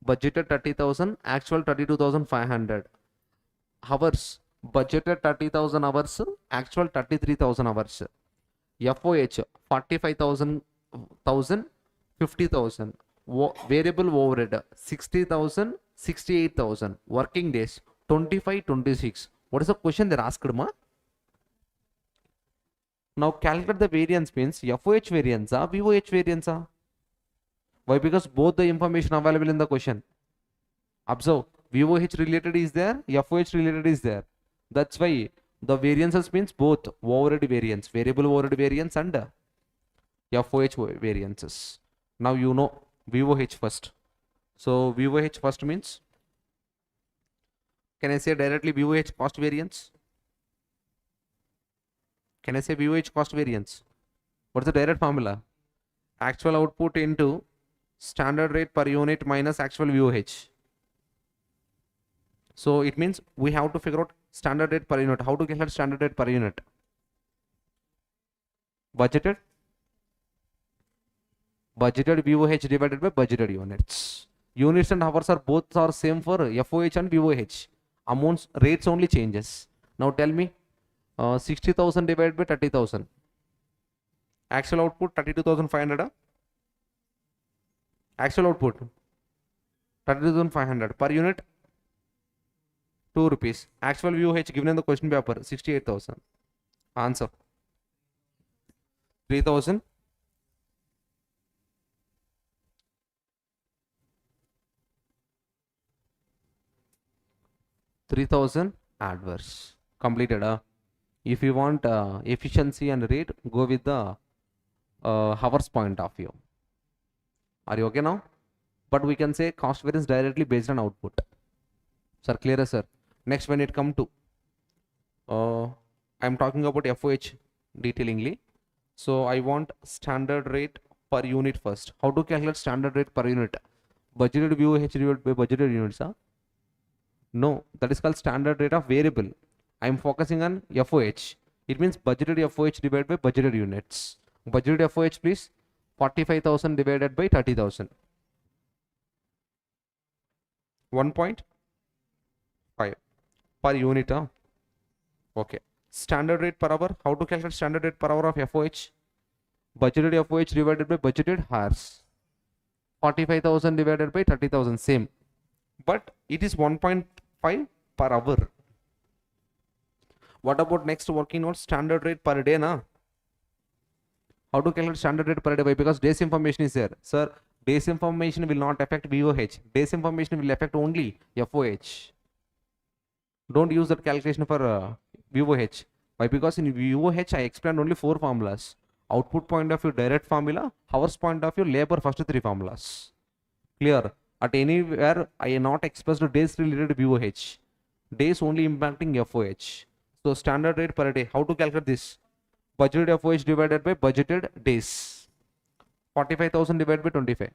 Speaker 3: budgeted 30,000, actual 32,500. Hours, budgeted 30,000 hours, actual 33,000 hours. FOH 45,000, 50,000. Variable overhead 60,000, 68,000. Working days 25, 26. What is the question they're asked, ma? Now calculate the variance means FOH variance, VOH variance. Why? Because both the information available in the question. Observe, VOH related is there, FOH related is there. That's why the variances means both overhead variance, variable overhead variance and FOH variances. Now you know VOH first. So VOH first means, can I say directly VOH cost variance? Can I say VOH cost variance? What's the direct formula? Actual output into standard rate per unit minus actual VOH. So it means we have to figure out standard rate per unit. How to calculate standard rate per unit? Budgeted VOH divided by budgeted units. Units and hours are both are same for FOH and VOH. Amounts, rates only changes. Now tell me, 60,000 divided by 30,000. Actual output 32,500. Actual output 32,500 per unit 2 rupees. Actual VOH given in the question paper 68,000. Answer 3,000. 3,000 adverse. Completed. If you want efficiency and rate, go with the hours point of view. Are you okay now? But we can say cost variance directly based on output. Sir, clear, sir? Next, when it come to, I am talking about FOH detailingly. So I want standard rate per unit first. How to calculate standard rate per unit? Budgeted VOH divided by budgeted units. No, that is called standard rate of variable. I am focusing on FOH. It means budgeted FOH divided by budgeted units. Budgeted FOH, please. 45,000 divided by 30,000. 1.5 per unit. Okay. Standard rate per hour. How to calculate standard rate per hour of FOH? Budgeted FOH divided by budgeted hours. 45,000 divided by 30,000. Same. But it is 1.5 per hour. What about next working note? Standard rate per day, na? How to calculate standard rate per day? Why? Because days information is there. Sir, days information will not affect VOH. Days information will affect only FOH. Don't use that calculation for VOH. Why? Because in VOH I explained only 4 formulas. Output point of view, direct formula. Hours point of view, labor, first 3 formulas. Clear? At anywhere I am not expressed days related to VOH. Days only impacting FOH. So standard rate per day. How to calculate this? Budgeted FOH divided by budgeted days. 45,000 divided by 25.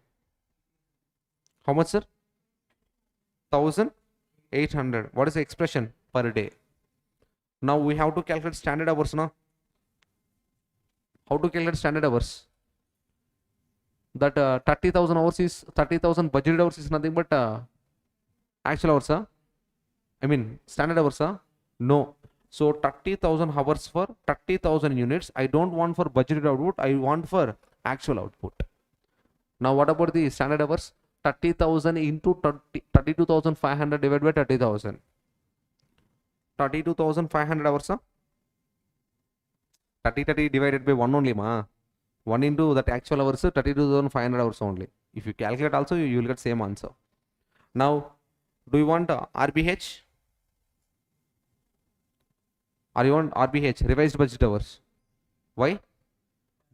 Speaker 3: How much, sir? 1,800. What is the expression per day? Now we have to calculate standard hours now. How to calculate standard hours? That 30,000 hours is 30,000 budgeted hours is nothing but actual hours. I mean standard hours. No. So 30,000 hours for 30,000 units. I don't want for budgeted output. I want for actual output. Now what about the standard hours? 30,000 into 32,500 divided by 30,000. 32,500 hours. 30 divided by 1 only, ma. 1 into that actual hours, 32,500 hours only. If you calculate also, you will get same answer. Now, do you want RBH? Or you want RBH, revised budget hours? Why?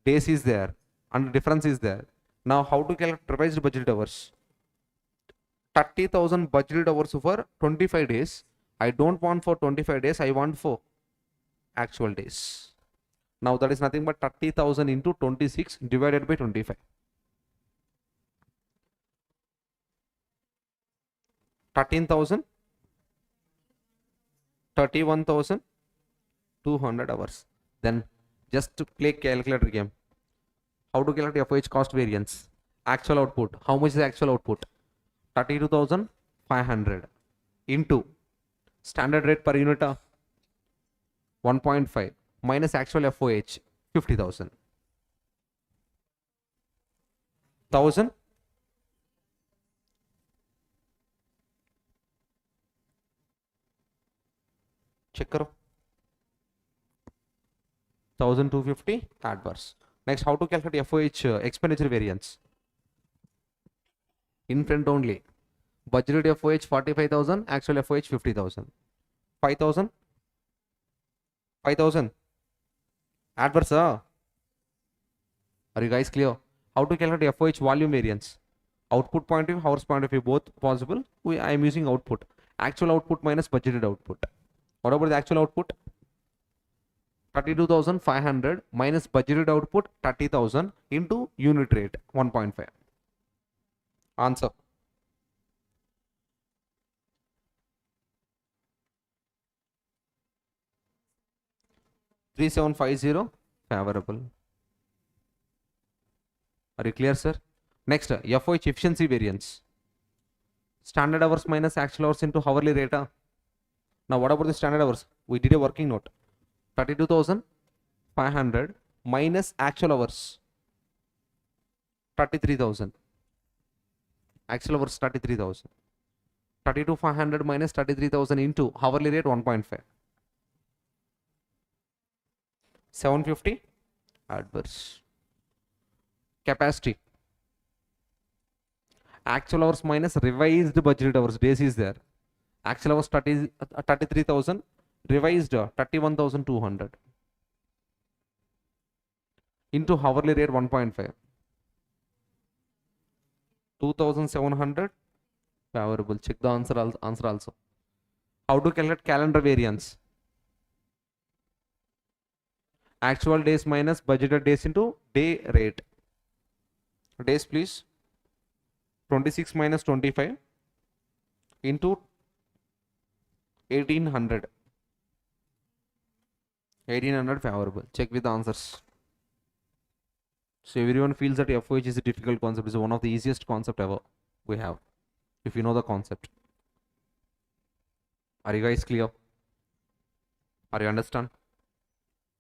Speaker 3: Days is there and difference is there. Now, how to calculate revised budget hours? 30,000 budgeted hours for 25 days. I don't want for 25 days, I want for actual days. Now that is nothing but 30,000 into 26 divided by 25. 13,000, 31,200 hours. Then just to play calculator game. How to calculate FOH cost variance? Actual output. How much is the actual output? 32,500 into standard rate per unit 1.5 minus actual FOH 50,000. 1,000 check karo. 1,250 adverse. Next, how to calculate FOH expenditure variance? In front only. Budgeted FOH 45,000, actual FOH 50,000. 5,000? 5,000. Adverse, Are you guys clear? How to calculate FOH volume variance? Output point of view, hours point of view, both possible. I am using output. Actual output minus budgeted output. What about the actual output? 32,500 minus budgeted output 30,000 into unit rate 1.5. Answer. $3,750 favorable. Are you clear, sir? Next, FOH efficiency variance. Standard hours minus actual hours into hourly rate. Now, what about the standard hours? We did a working note. 32,500 minus actual hours 33,000. Actual hours 33,000. 32,500 minus 33,000 into hourly rate 1.5. 750 adverse. Capacity. Actual hours minus revised budgeted hours. Days is there. Actual hours 33,000. Revised 31,200 into hourly rate 1.5. 2,700 favorable. Check the answer also. How to calculate calendar variance? Actual days minus budgeted days into day rate. Days please. 26 minus 25 into 1800. 1800 favorable. Check with the answers. So everyone feels that FOH is a difficult concept. It's one of the easiest concept ever we have, if you know the concept. Are you guys clear? Are you understand?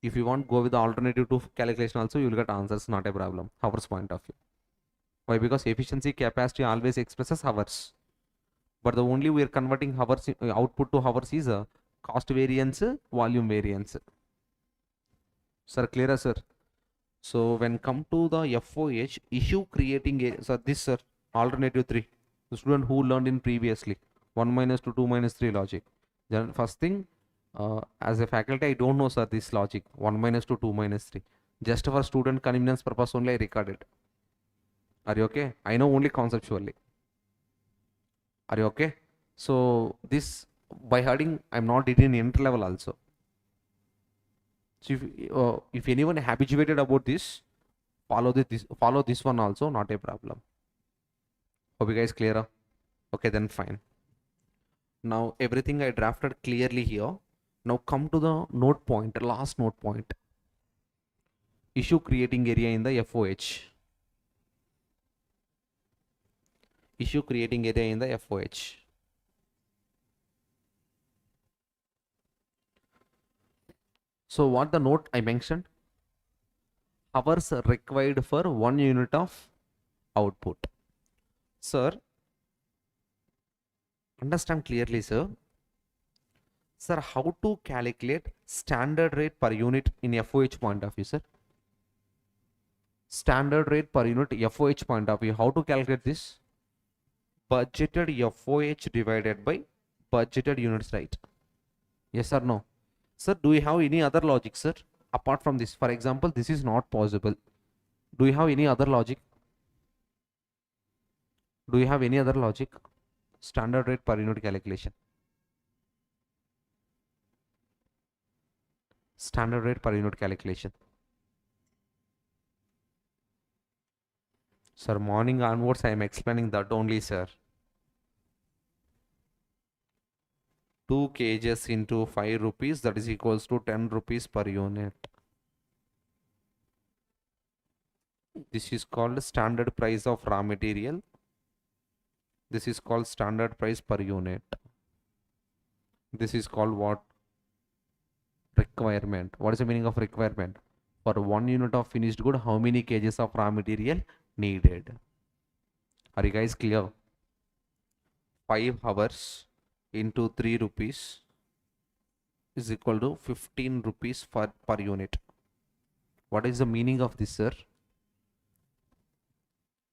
Speaker 3: If you want, go with the alternative to calculation also, you will get answers, not a problem. Hours point of view. Why? Because efficiency capacity always expresses hours. But the only we are converting hours output to hours is a cost variance, volume variance. Sir, clear, sir? So when come to the FOH issue creating a, so this, sir, alternative 3. The student who learned in previously 1 minus 2, 2 minus 3 logic. Then first thing, as a faculty, I don't know, sir, this logic 1 minus 2, 2 minus 3. Just for student convenience purpose only I recorded. Are you okay? I know only conceptually. Are you okay? So this by heading I'm not did in inter level also. So if anyone habituated about this, follow this one also, not a problem. Hope you guys clearer? Okay, then fine. Now everything I drafted clearly here. Now come to the note point, last note point. Issue creating area in the FOH. Issue creating area in the FOH. So what the note I mentioned? Hours required for 1 unit of output. Sir, understand clearly, sir. Sir, how to calculate standard rate per unit in FOH point of view, sir? Standard rate per unit FOH point of view. How to calculate this? Budgeted FOH divided by budgeted units, right? Yes or no? Sir, do you have any other logic, sir? Apart from this, for example, this is not possible. Do you have any other logic? Do you have any other logic? Standard rate per unit calculation. Standard rate per unit calculation. Sir, morning onwards I am explaining that only, sir. 2 kgs into 5 rupees, that is equals to 10 rupees per unit. This is called standard price of raw material. This is called standard price per unit. This is called what? Requirement. What is the meaning of requirement? For 1 unit of finished good, how many kgs of raw material needed? Are you guys clear? 5 hours into 3 rupees is equal to 15 rupees per unit. What is the meaning of this, sir?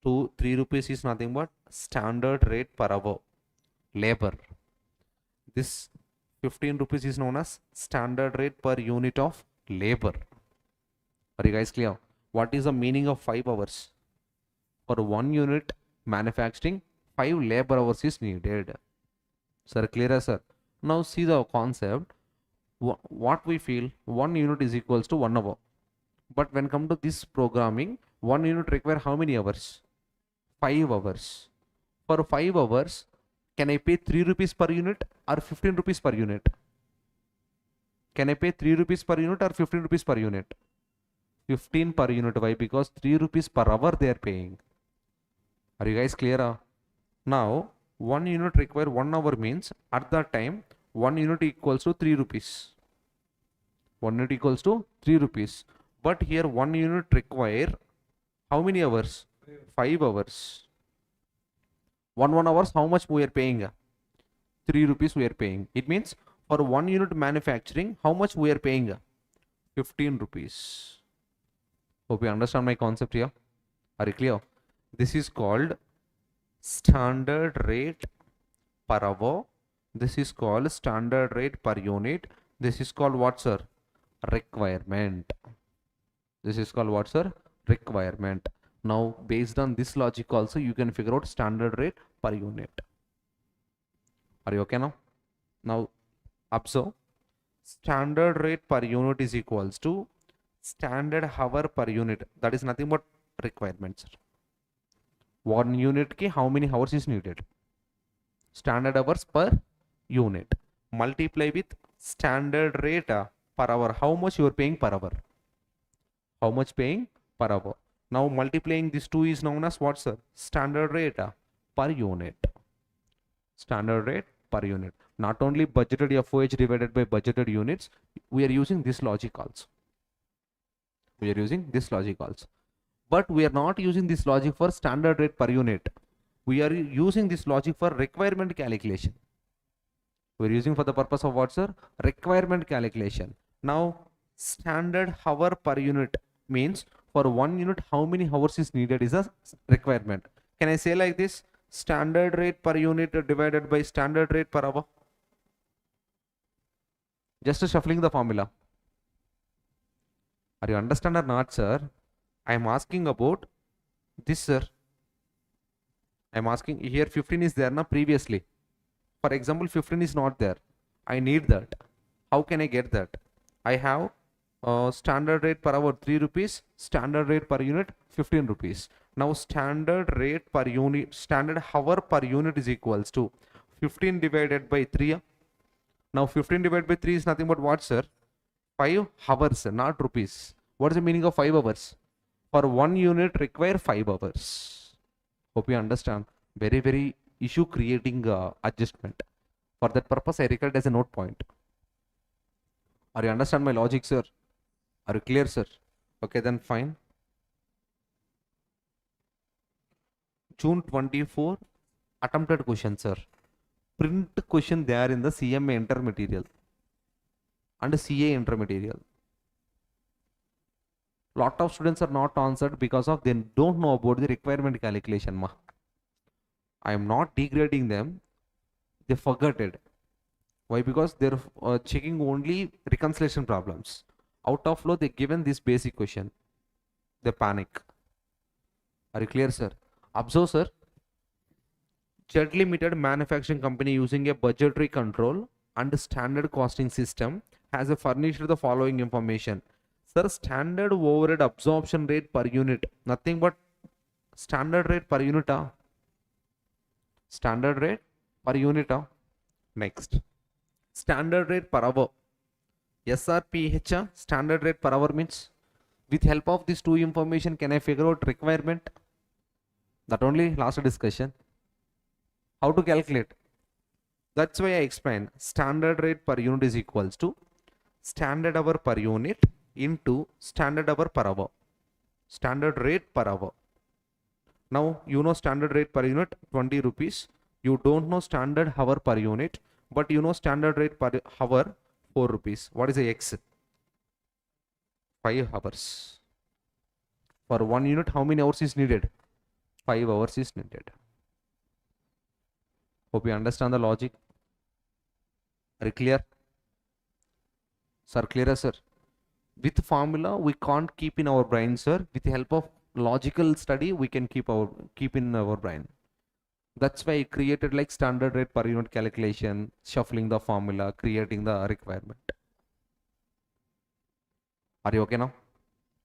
Speaker 3: 3 rupees is nothing but standard rate per hour labor. This 15 rupees is known as standard rate per unit of labor. Are you guys clear? What is the meaning of 5 hours? For 1 unit manufacturing, 5 labor hours is needed. Sir, clear, sir? Now see the concept. What we feel, 1 unit is equals to 1 hour. But when come to this programming, 1 unit require how many hours? 5 hours. For 5 hours, can I pay 3 rupees per unit or 15 rupees per unit? Can I pay 3 rupees per unit or 15 rupees per unit? 15 per unit. Why? Because 3 rupees per hour they are paying. Are you guys clear? Now, 1 unit require 1 hour means at that time 1 unit equals to 3 rupees. 1 unit equals to 3 rupees. But here 1 unit require how many hours? 5 hours. 1 hours, how much we are paying? 3 rupees we are paying. It means for 1 unit manufacturing, how much we are paying? 15 rupees. Hope you understand my concept here. Are you clear? This is called standard rate per hour. This is called standard rate per unit. This is called what, sir? Requirement. This is called what, sir? Requirement. Now, based on this logic also, you can figure out standard rate per unit. Are you okay now? Now, observe. Standard rate per unit is equals to standard hour per unit. That is nothing but requirements. 1 unit ki how many hours is needed? Standard hours per unit. Multiply with standard rate per hour. How much you are paying per hour? How much paying per hour? Now multiplying these two is known as what, sir? Standard rate per unit. Standard rate per unit. Not only budgeted FOH divided by budgeted units, we are using this logic also. We are using this logic also. But we are not using this logic for standard rate per unit. We are using this logic for requirement calculation. We are using for the purpose of what, sir? Requirement calculation. Now, standard hour per unit means for 1 unit, how many hours is needed is a requirement. Can I say like this? Standard rate per unit divided by standard rate per hour. Just shuffling the formula. Are you understand or not, sir? I am asking about this, sir. I am asking here 15 is there na previously. For example, 15 is not there. I need that. How can I get that? I have standard rate per hour 3 rupees, standard rate per unit 15 rupees. Now standard rate per unit, standard hour per unit is equals to 15 divided by 3. Now 15 divided by 3 is nothing but what, sir? 5 hours, not rupees. What is the meaning of 5 hours? For 1 unit require 5 hours. Hope you understand. Very, very issue creating adjustment. For that purpose, I record as a note point. Are you understand my logic, sir? Are you clear, sir? Okay, then fine. June 24 attempted question, sir. Print question there in the cmainter material and cainter material. Lot of students are not answered because of they don't know about the requirement calculation. I am not degrading them. They forgot it. Why? Because they're checking only reconciliation problems. Out of flow, they given this basic question. They panic. Are you clear, sir? Observe, sir. Z Limited manufacturing company using a budgetary control and standard costing system has furnished the following information. Sir, standard overhead absorption rate per unit. Nothing but standard rate per unit. Standard rate per unit. Next. Standard rate per hour. SRPH standard rate per hour means with help of these two information can I figure out requirement? That only last discussion. How to calculate? That's why I explained standard rate per unit is equals to standard hour per unit into standard hour per hour. Standard rate per hour. Now you know standard rate per unit 20 rupees. You don't know standard hour per unit, but you know standard rate per hour 4 rupees. What is the X? 5 hours. For 1 unit, how many hours is needed? 5 hours is needed. Hope you understand the logic. Are you clear? Sir, clearer, sir? With formula, we can't keep in our brain, sir. With the help of logical study, we can keep in our brain. That's why I created like standard rate per unit calculation, shuffling the formula, creating the requirement. Are you okay now?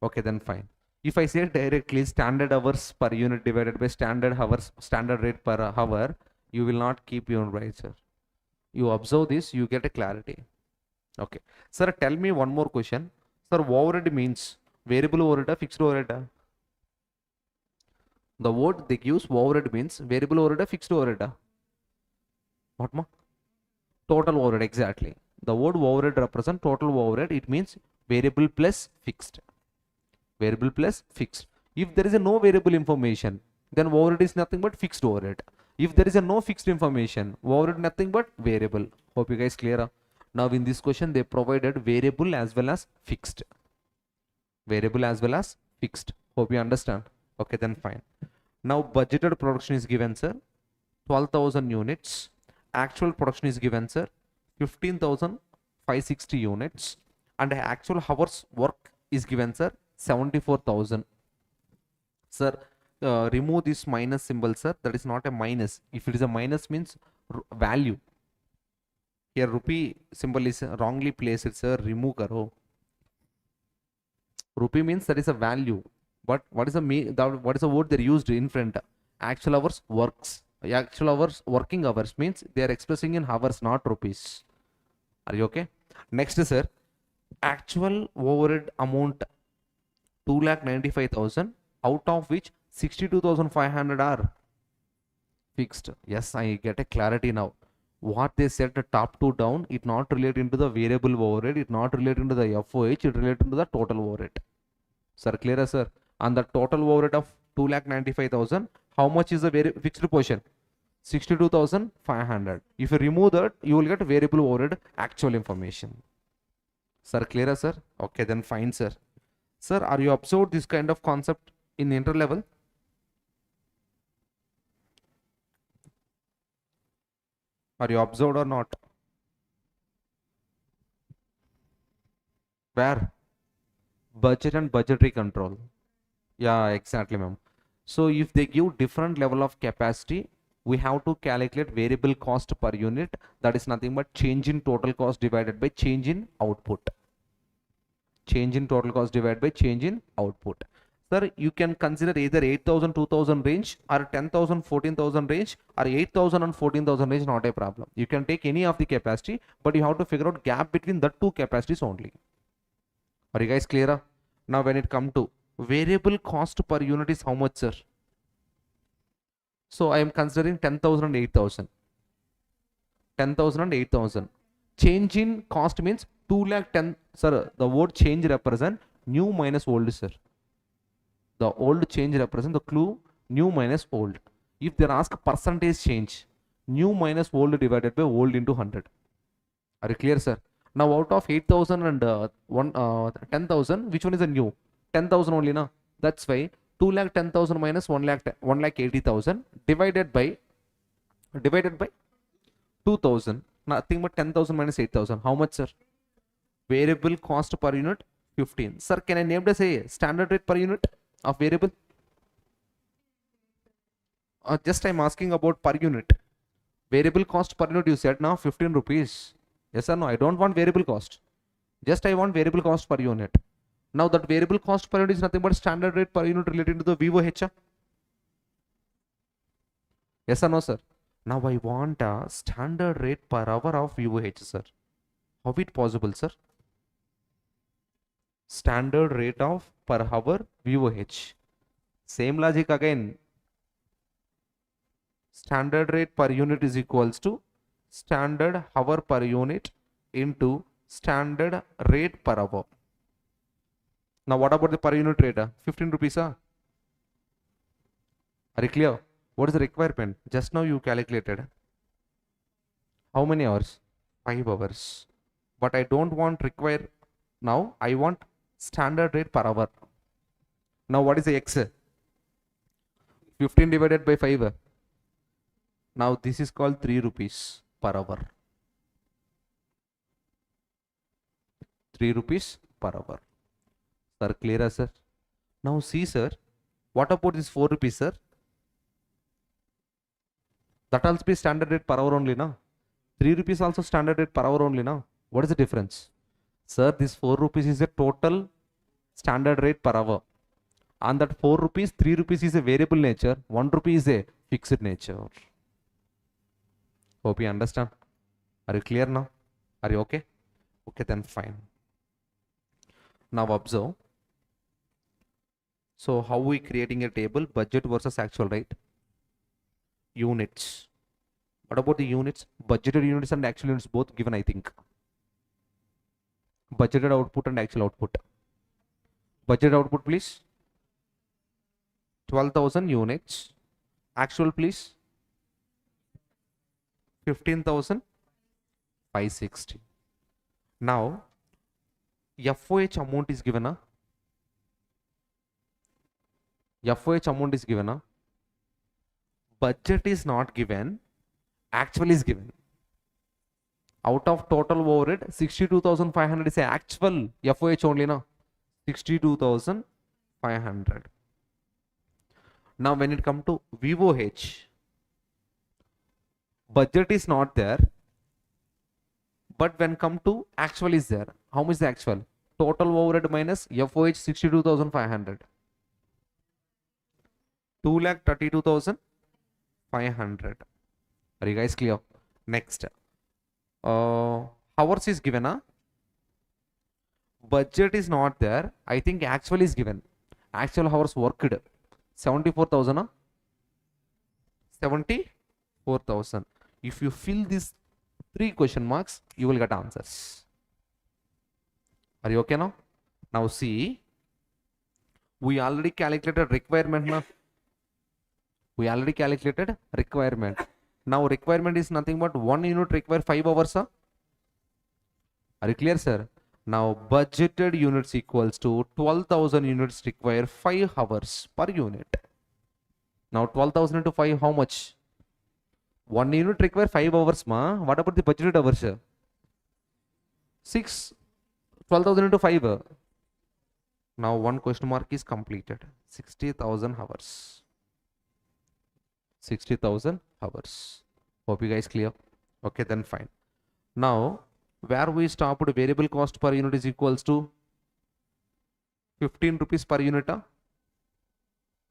Speaker 3: Okay, then fine. If I say directly standard hours per unit divided by standard hours, standard rate per hour, you will not keep your brain, sir. You observe this, you get a clarity. Okay. Sir, tell me one more question. Sir, overhead means variable overhead, fixed overhead? The word they use overhead means variable overhead, fixed overhead? What ma? Total overhead, exactly. The word overhead represents total overhead. It means variable plus fixed. Variable plus fixed. If there is a no variable information, then overhead is nothing but fixed overhead. If there is a no fixed information, overhead nothing but variable. Hope you guys clear. Now in this question they provided variable as well as fixed. Variable as well as fixed. Hope you understand. Okay, then fine. Now budgeted production is given, sir, 12,000 units. Actual production is given, sir, 15,560 units. And actual hours work is given, sir, 74,000. Sir, remove this minus symbol, sir. That is not a minus. If it is a minus means value. Here rupee symbol is wrongly placed, sir. Remove karo. Rupee means that is a value. But what is the word they used in front? Actual hours works. Actual hours, working hours means they are expressing in hours, not rupees. Are you okay? Next, sir. Actual overhead amount 2,95,000, out of which 62,500 are fixed. Yes, I get a clarity now. What they said, the top to down, it not relating to the variable overhead, it not relating to the FOH, it relating to the total overhead. Sir, clear, sir? And the total overhead of 2,95,000, how much is the fixed portion? 62,500. If you remove that, you will get variable overhead actual information. Sir, clear, sir? Okay, then fine, sir. Sir, are you observed this kind of concept in inter level? Are you observed or not? Where? Budget and budgetary control. Yeah, exactly, ma'am. So if they give different level of capacity, we have to calculate variable cost per unit. That is nothing but change in total cost divided by change in output. Change in total cost divided by change in output. Sir, you can consider either 8,000, 2,000 range or 10,000, 14,000 range or 8,000 and 14,000 range, not a problem. You can take any of the capacity, but you have to figure out gap between the two capacities only. Are you guys clear? Now when it comes to variable cost per unit is how much, sir? So I am considering 10,000 and 8,000. 10,000 and 8,000. Change in cost means 2,10,000. Sir, the word change represent new minus old, sir. The old change represent the clue new minus old. If they ask percentage change, new minus old divided by old into 100. Are you clear, sir? Now out of 8,000 and 10,000, which one is a new? 10,000 only, na? That's why 2,10,000 minus 1,80,000 divided by 2,000. Nothing but 10,000 minus 8,000. How much, sir? Variable cost per unit 15. Sir, can I name it as a standard rate per unit of variable? Just I'm asking about per unit. Variable cost per unit you said now 15 rupees. Yes or no? I don't want variable cost. Just I want variable cost per unit. Now that variable cost per unit is nothing but standard rate per unit related to the VOH. Yes or no, sir? Now I want a standard rate per hour of VOH, sir. How it possible, sir? Standard rate of per hour VOH. Same logic again. standard rate per unit is equals to standard hour per unit into standard rate per hour. Now what about the per unit rate? 15 rupees. Are you clear? What is the requirement? Just now you calculated. How many hours? 5 hours. But I don't want require now. I want standard rate per hour. Now what is the x? 15 divided by 5. Now this is called 3 rupees per hour. 3 rupees per hour. Sir, clear, sir? Now see, sir. What about this 4 rupees, sir? That also be standard rate per hour only, now. 3 rupees also standard rate per hour only, now. What is the difference? Sir, this 4 rupees is a total standard rate per hour. And that 4 rupees, 3 rupees is a variable nature, 1 rupee is a fixed nature. Hope you understand. Are you clear now? Are you okay? Okay, then fine. Now observe. So how we creating a table, budget versus actual rate? Units. What about the units? Budgeted units and actual units both given, I think. Budgeted output and actual output. Budgeted output, please. 12,000 units. Actual, please. 15,560. Now, FOH amount is given. FOH amount is given. Budget is not given. Actual is given. Out of total overhead, 62,500 is actual FOH only, na? 62,500. Now, when it comes to VOH, budget is not there, but when come to actual is there. How much is the actual? Total overhead minus FOH 62,500. 2,32,500. Are you guys clear? Next. Hours is given. Budget is not there. I think actual is given. Actual hours worked. 74,000. 74,000. If you fill these 3 question marks, you will get answers. Are you okay now? Now see, we already calculated requirement now. We already calculated requirement. Now requirement is nothing but 1 unit require 5 hours. Are you clear, sir? Now budgeted units equals to 12,000 units require 5 hours per unit. Now 12,000 into 5, how much? 1 unit require 5 hours, ma. What about the budgeted hours? 6. 12,000 into 5. Now one question mark is completed. 60,000 hours. 60,000 hours. Hope you guys clear. Okay, then fine. Now, where we stopped, variable cost per unit is equals to 15 rupees per unit.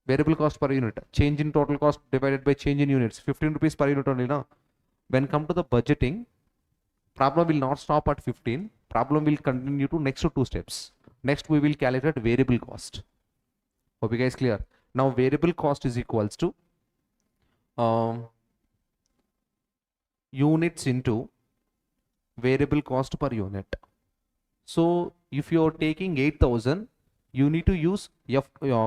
Speaker 3: Variable cost per unit. Change in total cost divided by change in units. 15 rupees per unit only. Now, when come to the budgeting, problem will not stop at 15. Problem will continue to next 2 steps. Next, we will calculate variable cost. Hope you guys clear. Now, variable cost is equals to units into variable cost per unit. So if you are taking 8,000, you need to use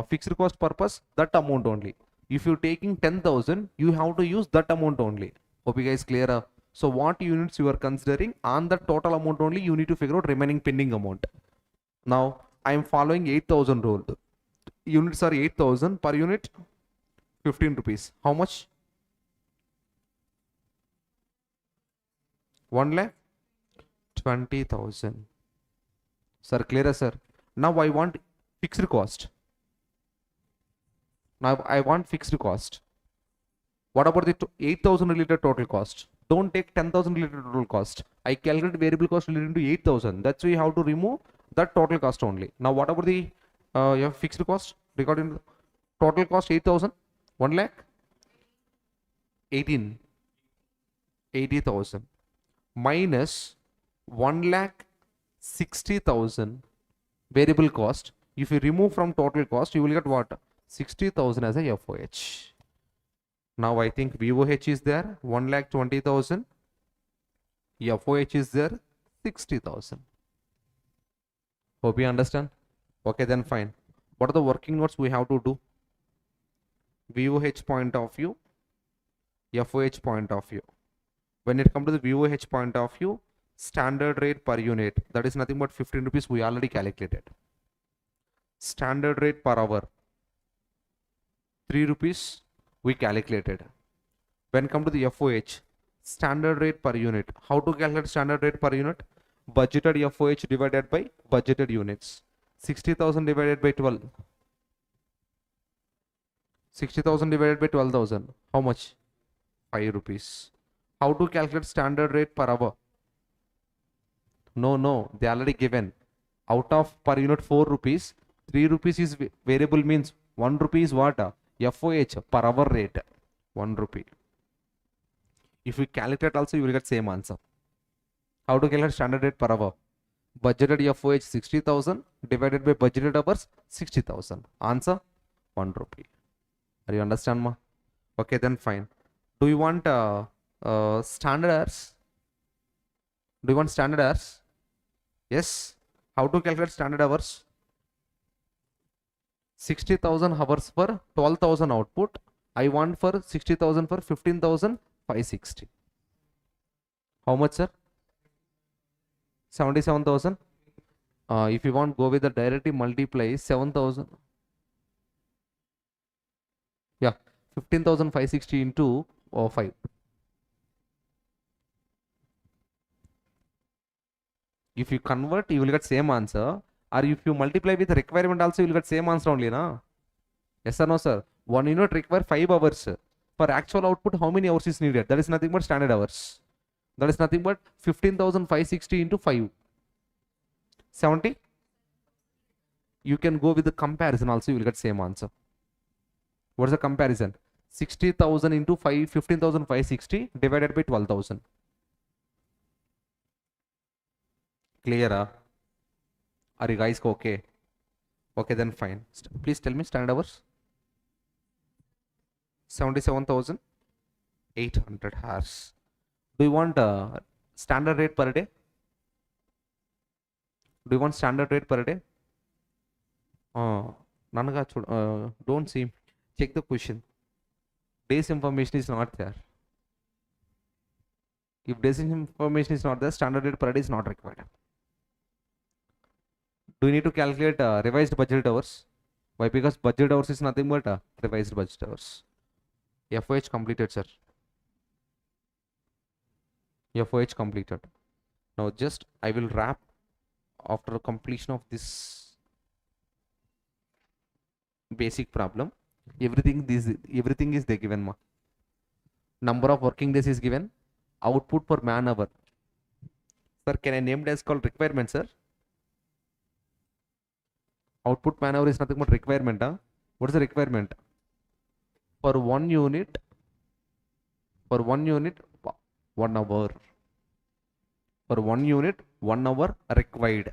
Speaker 3: fixed cost purpose that amount only. If you are taking 10,000, you have to use that amount only. Hope you guys clear. So what units you are considering on the total amount only, you need to figure out remaining pending amount. Now I am following 8,000 rule. Units are 8,000 per unit, 15 rupees. How much? 1,20,000. Sir, clear, sir? Now I want fixed cost. Now I want fixed cost. What about the 8,000 related total cost? Don't take 10,000 related total cost. I calculate variable cost related to 8,000. That's why you have to remove that total cost only. Now what about the fixed cost? Regarding total cost 8,000. 1,80,000 minus 1,60,000 variable cost. If you remove from total cost, you will get what? 60,000 as a FOH. Now I think VOH is there 1,20,000. FOH is there 60,000. Hope you understand. Okay, then fine. What are the working notes we have to do? VOH point of view, FOH point of view. When it comes to the VOH point of view, standard rate per unit, that is nothing but 15 rupees we already calculated. Standard rate per hour, 3 rupees we calculated. When come to the FOH, standard rate per unit. How to calculate standard rate per unit? Budgeted FOH divided by budgeted units. 60,000 divided by 12. 60,000 divided by 12,000. How much? 5 rupees. How to calculate standard rate per hour? No, they already given. Out of per unit 4 rupees, 3 rupees is variable, means 1 rupee is what? FOH per hour rate. 1 rupee. If we calculate also, you will get same answer. How to calculate standard rate per hour? Budgeted FOH 60,000 divided by budgeted hours 60,000. Answer 1 rupee. Are you understand, ma? Okay, then fine. Do you want standard hours? Do you want standard hours? Yes. How to calculate standard hours? 60,000 hours for 12,000 output. I want for 60,000 for 15,560. How much, sir? 77,000. If you want, go with the directly multiply 7,000. Yeah, 15,560 into 5. If you convert, you will get same answer. Or if you multiply with requirement also, you will get same answer only, na? Yes or no, sir? 1 unit require 5 hours. For actual output, how many hours is needed? That is nothing but standard hours. That is nothing but 15,560 into 5. 70. You can go with the comparison also, you will get same answer. What is the comparison? 60,000 into 5, 15,560 divided by 12,000. Clear? Are you guys okay? Okay, then fine. Please tell me standard hours. 77,800 hours. Do you want standard rate per day? Do you want standard rate per day? Don't see. Check the question. Days information is not there. If days information is not there, standard rate per day is not required. Do you need to calculate revised budget hours? Why? Because budget hours is nothing but revised budget hours. FOH completed, sir. FOH completed. Now just I will wrap after completion of this basic problem. Everything is there given, ma. Number of working days is given. Output per man hour. Sir, can I name it as called requirement, sir? Output man hour is nothing but requirement. What is the requirement? For 1 unit, 1 hour. For 1 unit, 1 hour required.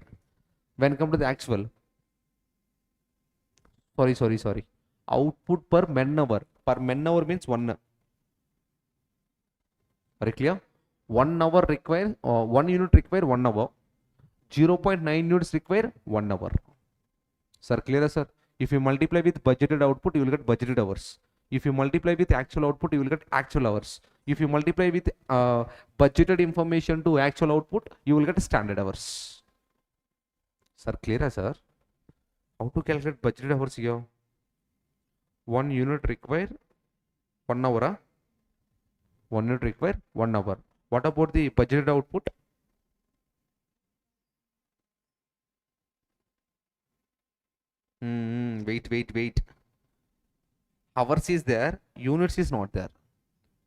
Speaker 3: When come to the actual, sorry. Output per man hour. Per man hour means 1. Very clear? 1 hour require, 1 unit require 1 hour. 0.9 units require 1 hour. Sir, clear, sir? If you multiply with budgeted output, you will get budgeted hours. If you multiply with actual output, you will get actual hours. If you multiply with budgeted information to actual output, you will get standard hours. Sir, clear, sir? How to calculate budgeted hours here? 1 unit require 1 hour. 1 unit require 1 hour. What about the budgeted output? Wait. Hours is there, units is not there.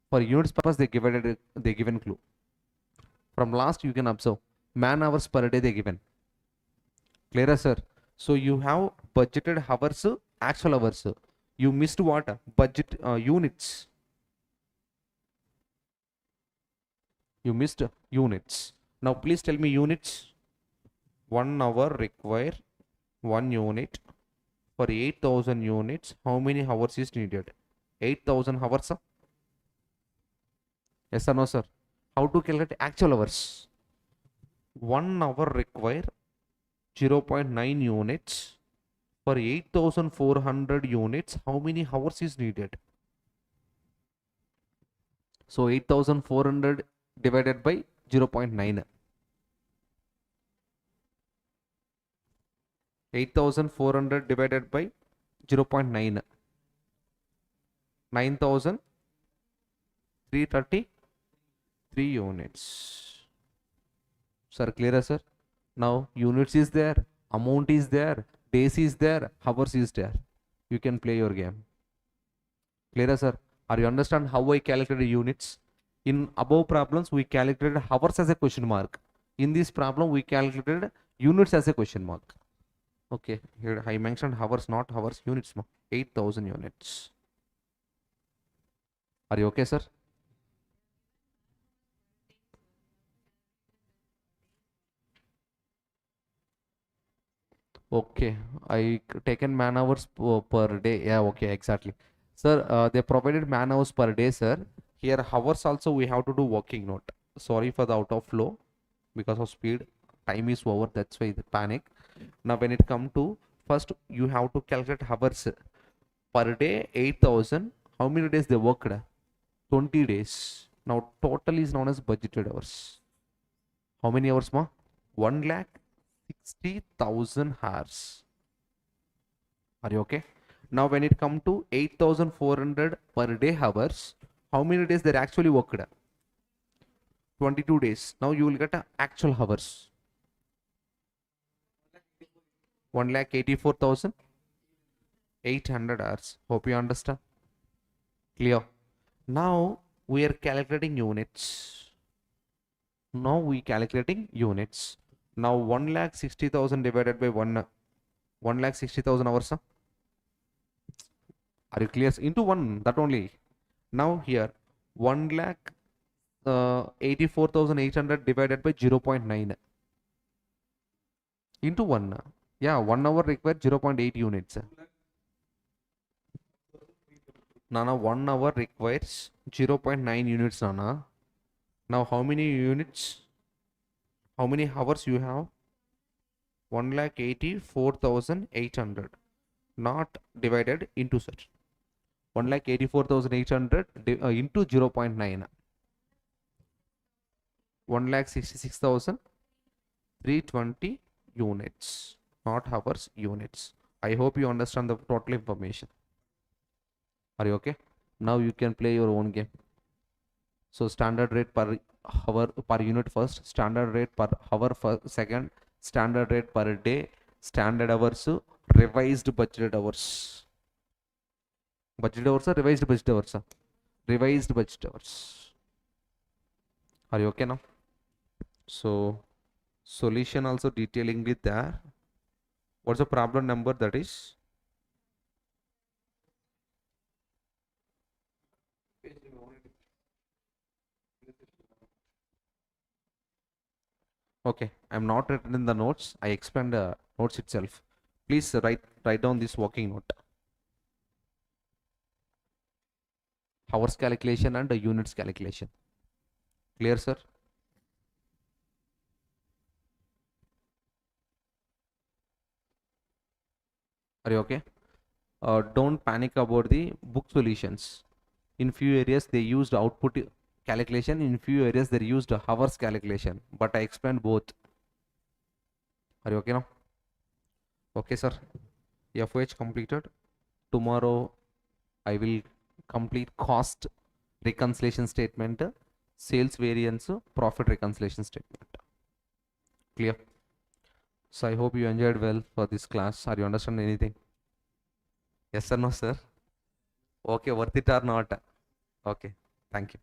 Speaker 3: For units purpose, they given clue. From last you can observe man hours per day they given. Clear, sir? So you have budgeted hours, actual hours. You missed what? Budget units. You missed units. Now please tell me units. 1 hour require 1 unit. For 8,000 units, how many hours is needed? 8,000 hours. Yes or no, sir? How to calculate actual hours? 1 hour require 0.9 units. For 8,400 units, how many hours is needed? So 8,400 divided by 0.9. 8,400 divided by 0.9. 9,333 units. Sir, clear, sir? Now units is there, amount is there, days is there, hours is there. You can play your game. Clear, sir? Are you understand how I calculated units? In above problems, we calculated hours as a question mark. In this problem, we calculated units as a question mark. Okay, here I mentioned hours, not hours, units. 8,000 units. Are you okay, sir? Okay, I taken man hours per day. Yeah, okay, exactly. Sir, they provided man hours per day, sir. Here hours also we have to do working note. Sorry for the out of flow because of speed. Time is over. That's why the panic. Now when it come to first, you have to calculate hours per day 8,000. How many days they worked? 20 days. Now total is known as budgeted hours. How many hours, ma? 1,60,000 hours. Are you okay? Now when it come to 8,400 per day hours, how many days they actually worked? 22 days. Now you will get actual hours. 1,84,800 hours. Hope you understand. Clear. Now we are calculating units. Now 1,60,000 divided by 1,60,000 hours. Are you clear? Into 1, that only. Now here 1,84,800 divided by 0.9 into 1. Yeah, 1 hour requires 0.8 units. Nana, 1 hour requires 0.9 units, Nana. Now how many units? How many hours you have? 1,84,800. Not divided into such. 1,84,800 into 0.9. 1,66,320 units. Not hours, units. I hope you understand the total information. Are you okay? Now you can play your own game. So standard rate per hour per unit first, standard rate per hour for second, standard rate per day, standard hours, revised budgeted hours. Budgeted hours or revised budget hours? Revised budget hours. Are you okay now? So solution also detailing with there. What's the problem number that is? Okay, I'm not written in the notes. I explained the notes itself. Please write down this working note. Hours calculation and the units calculation. Clear, sir? Are you okay? Don't panic about the book solutions. In few areas they used output calculation, in few areas they used hours calculation, but I explained both. Are you okay now? Okay, sir. FOH completed. Tomorrow I will complete cost reconciliation statement, sales variance, profit reconciliation statement. Clear? So I hope you enjoyed well for this class. Are you understand anything? Yes or no, sir? Okay, worth it or not? Okay, thank you.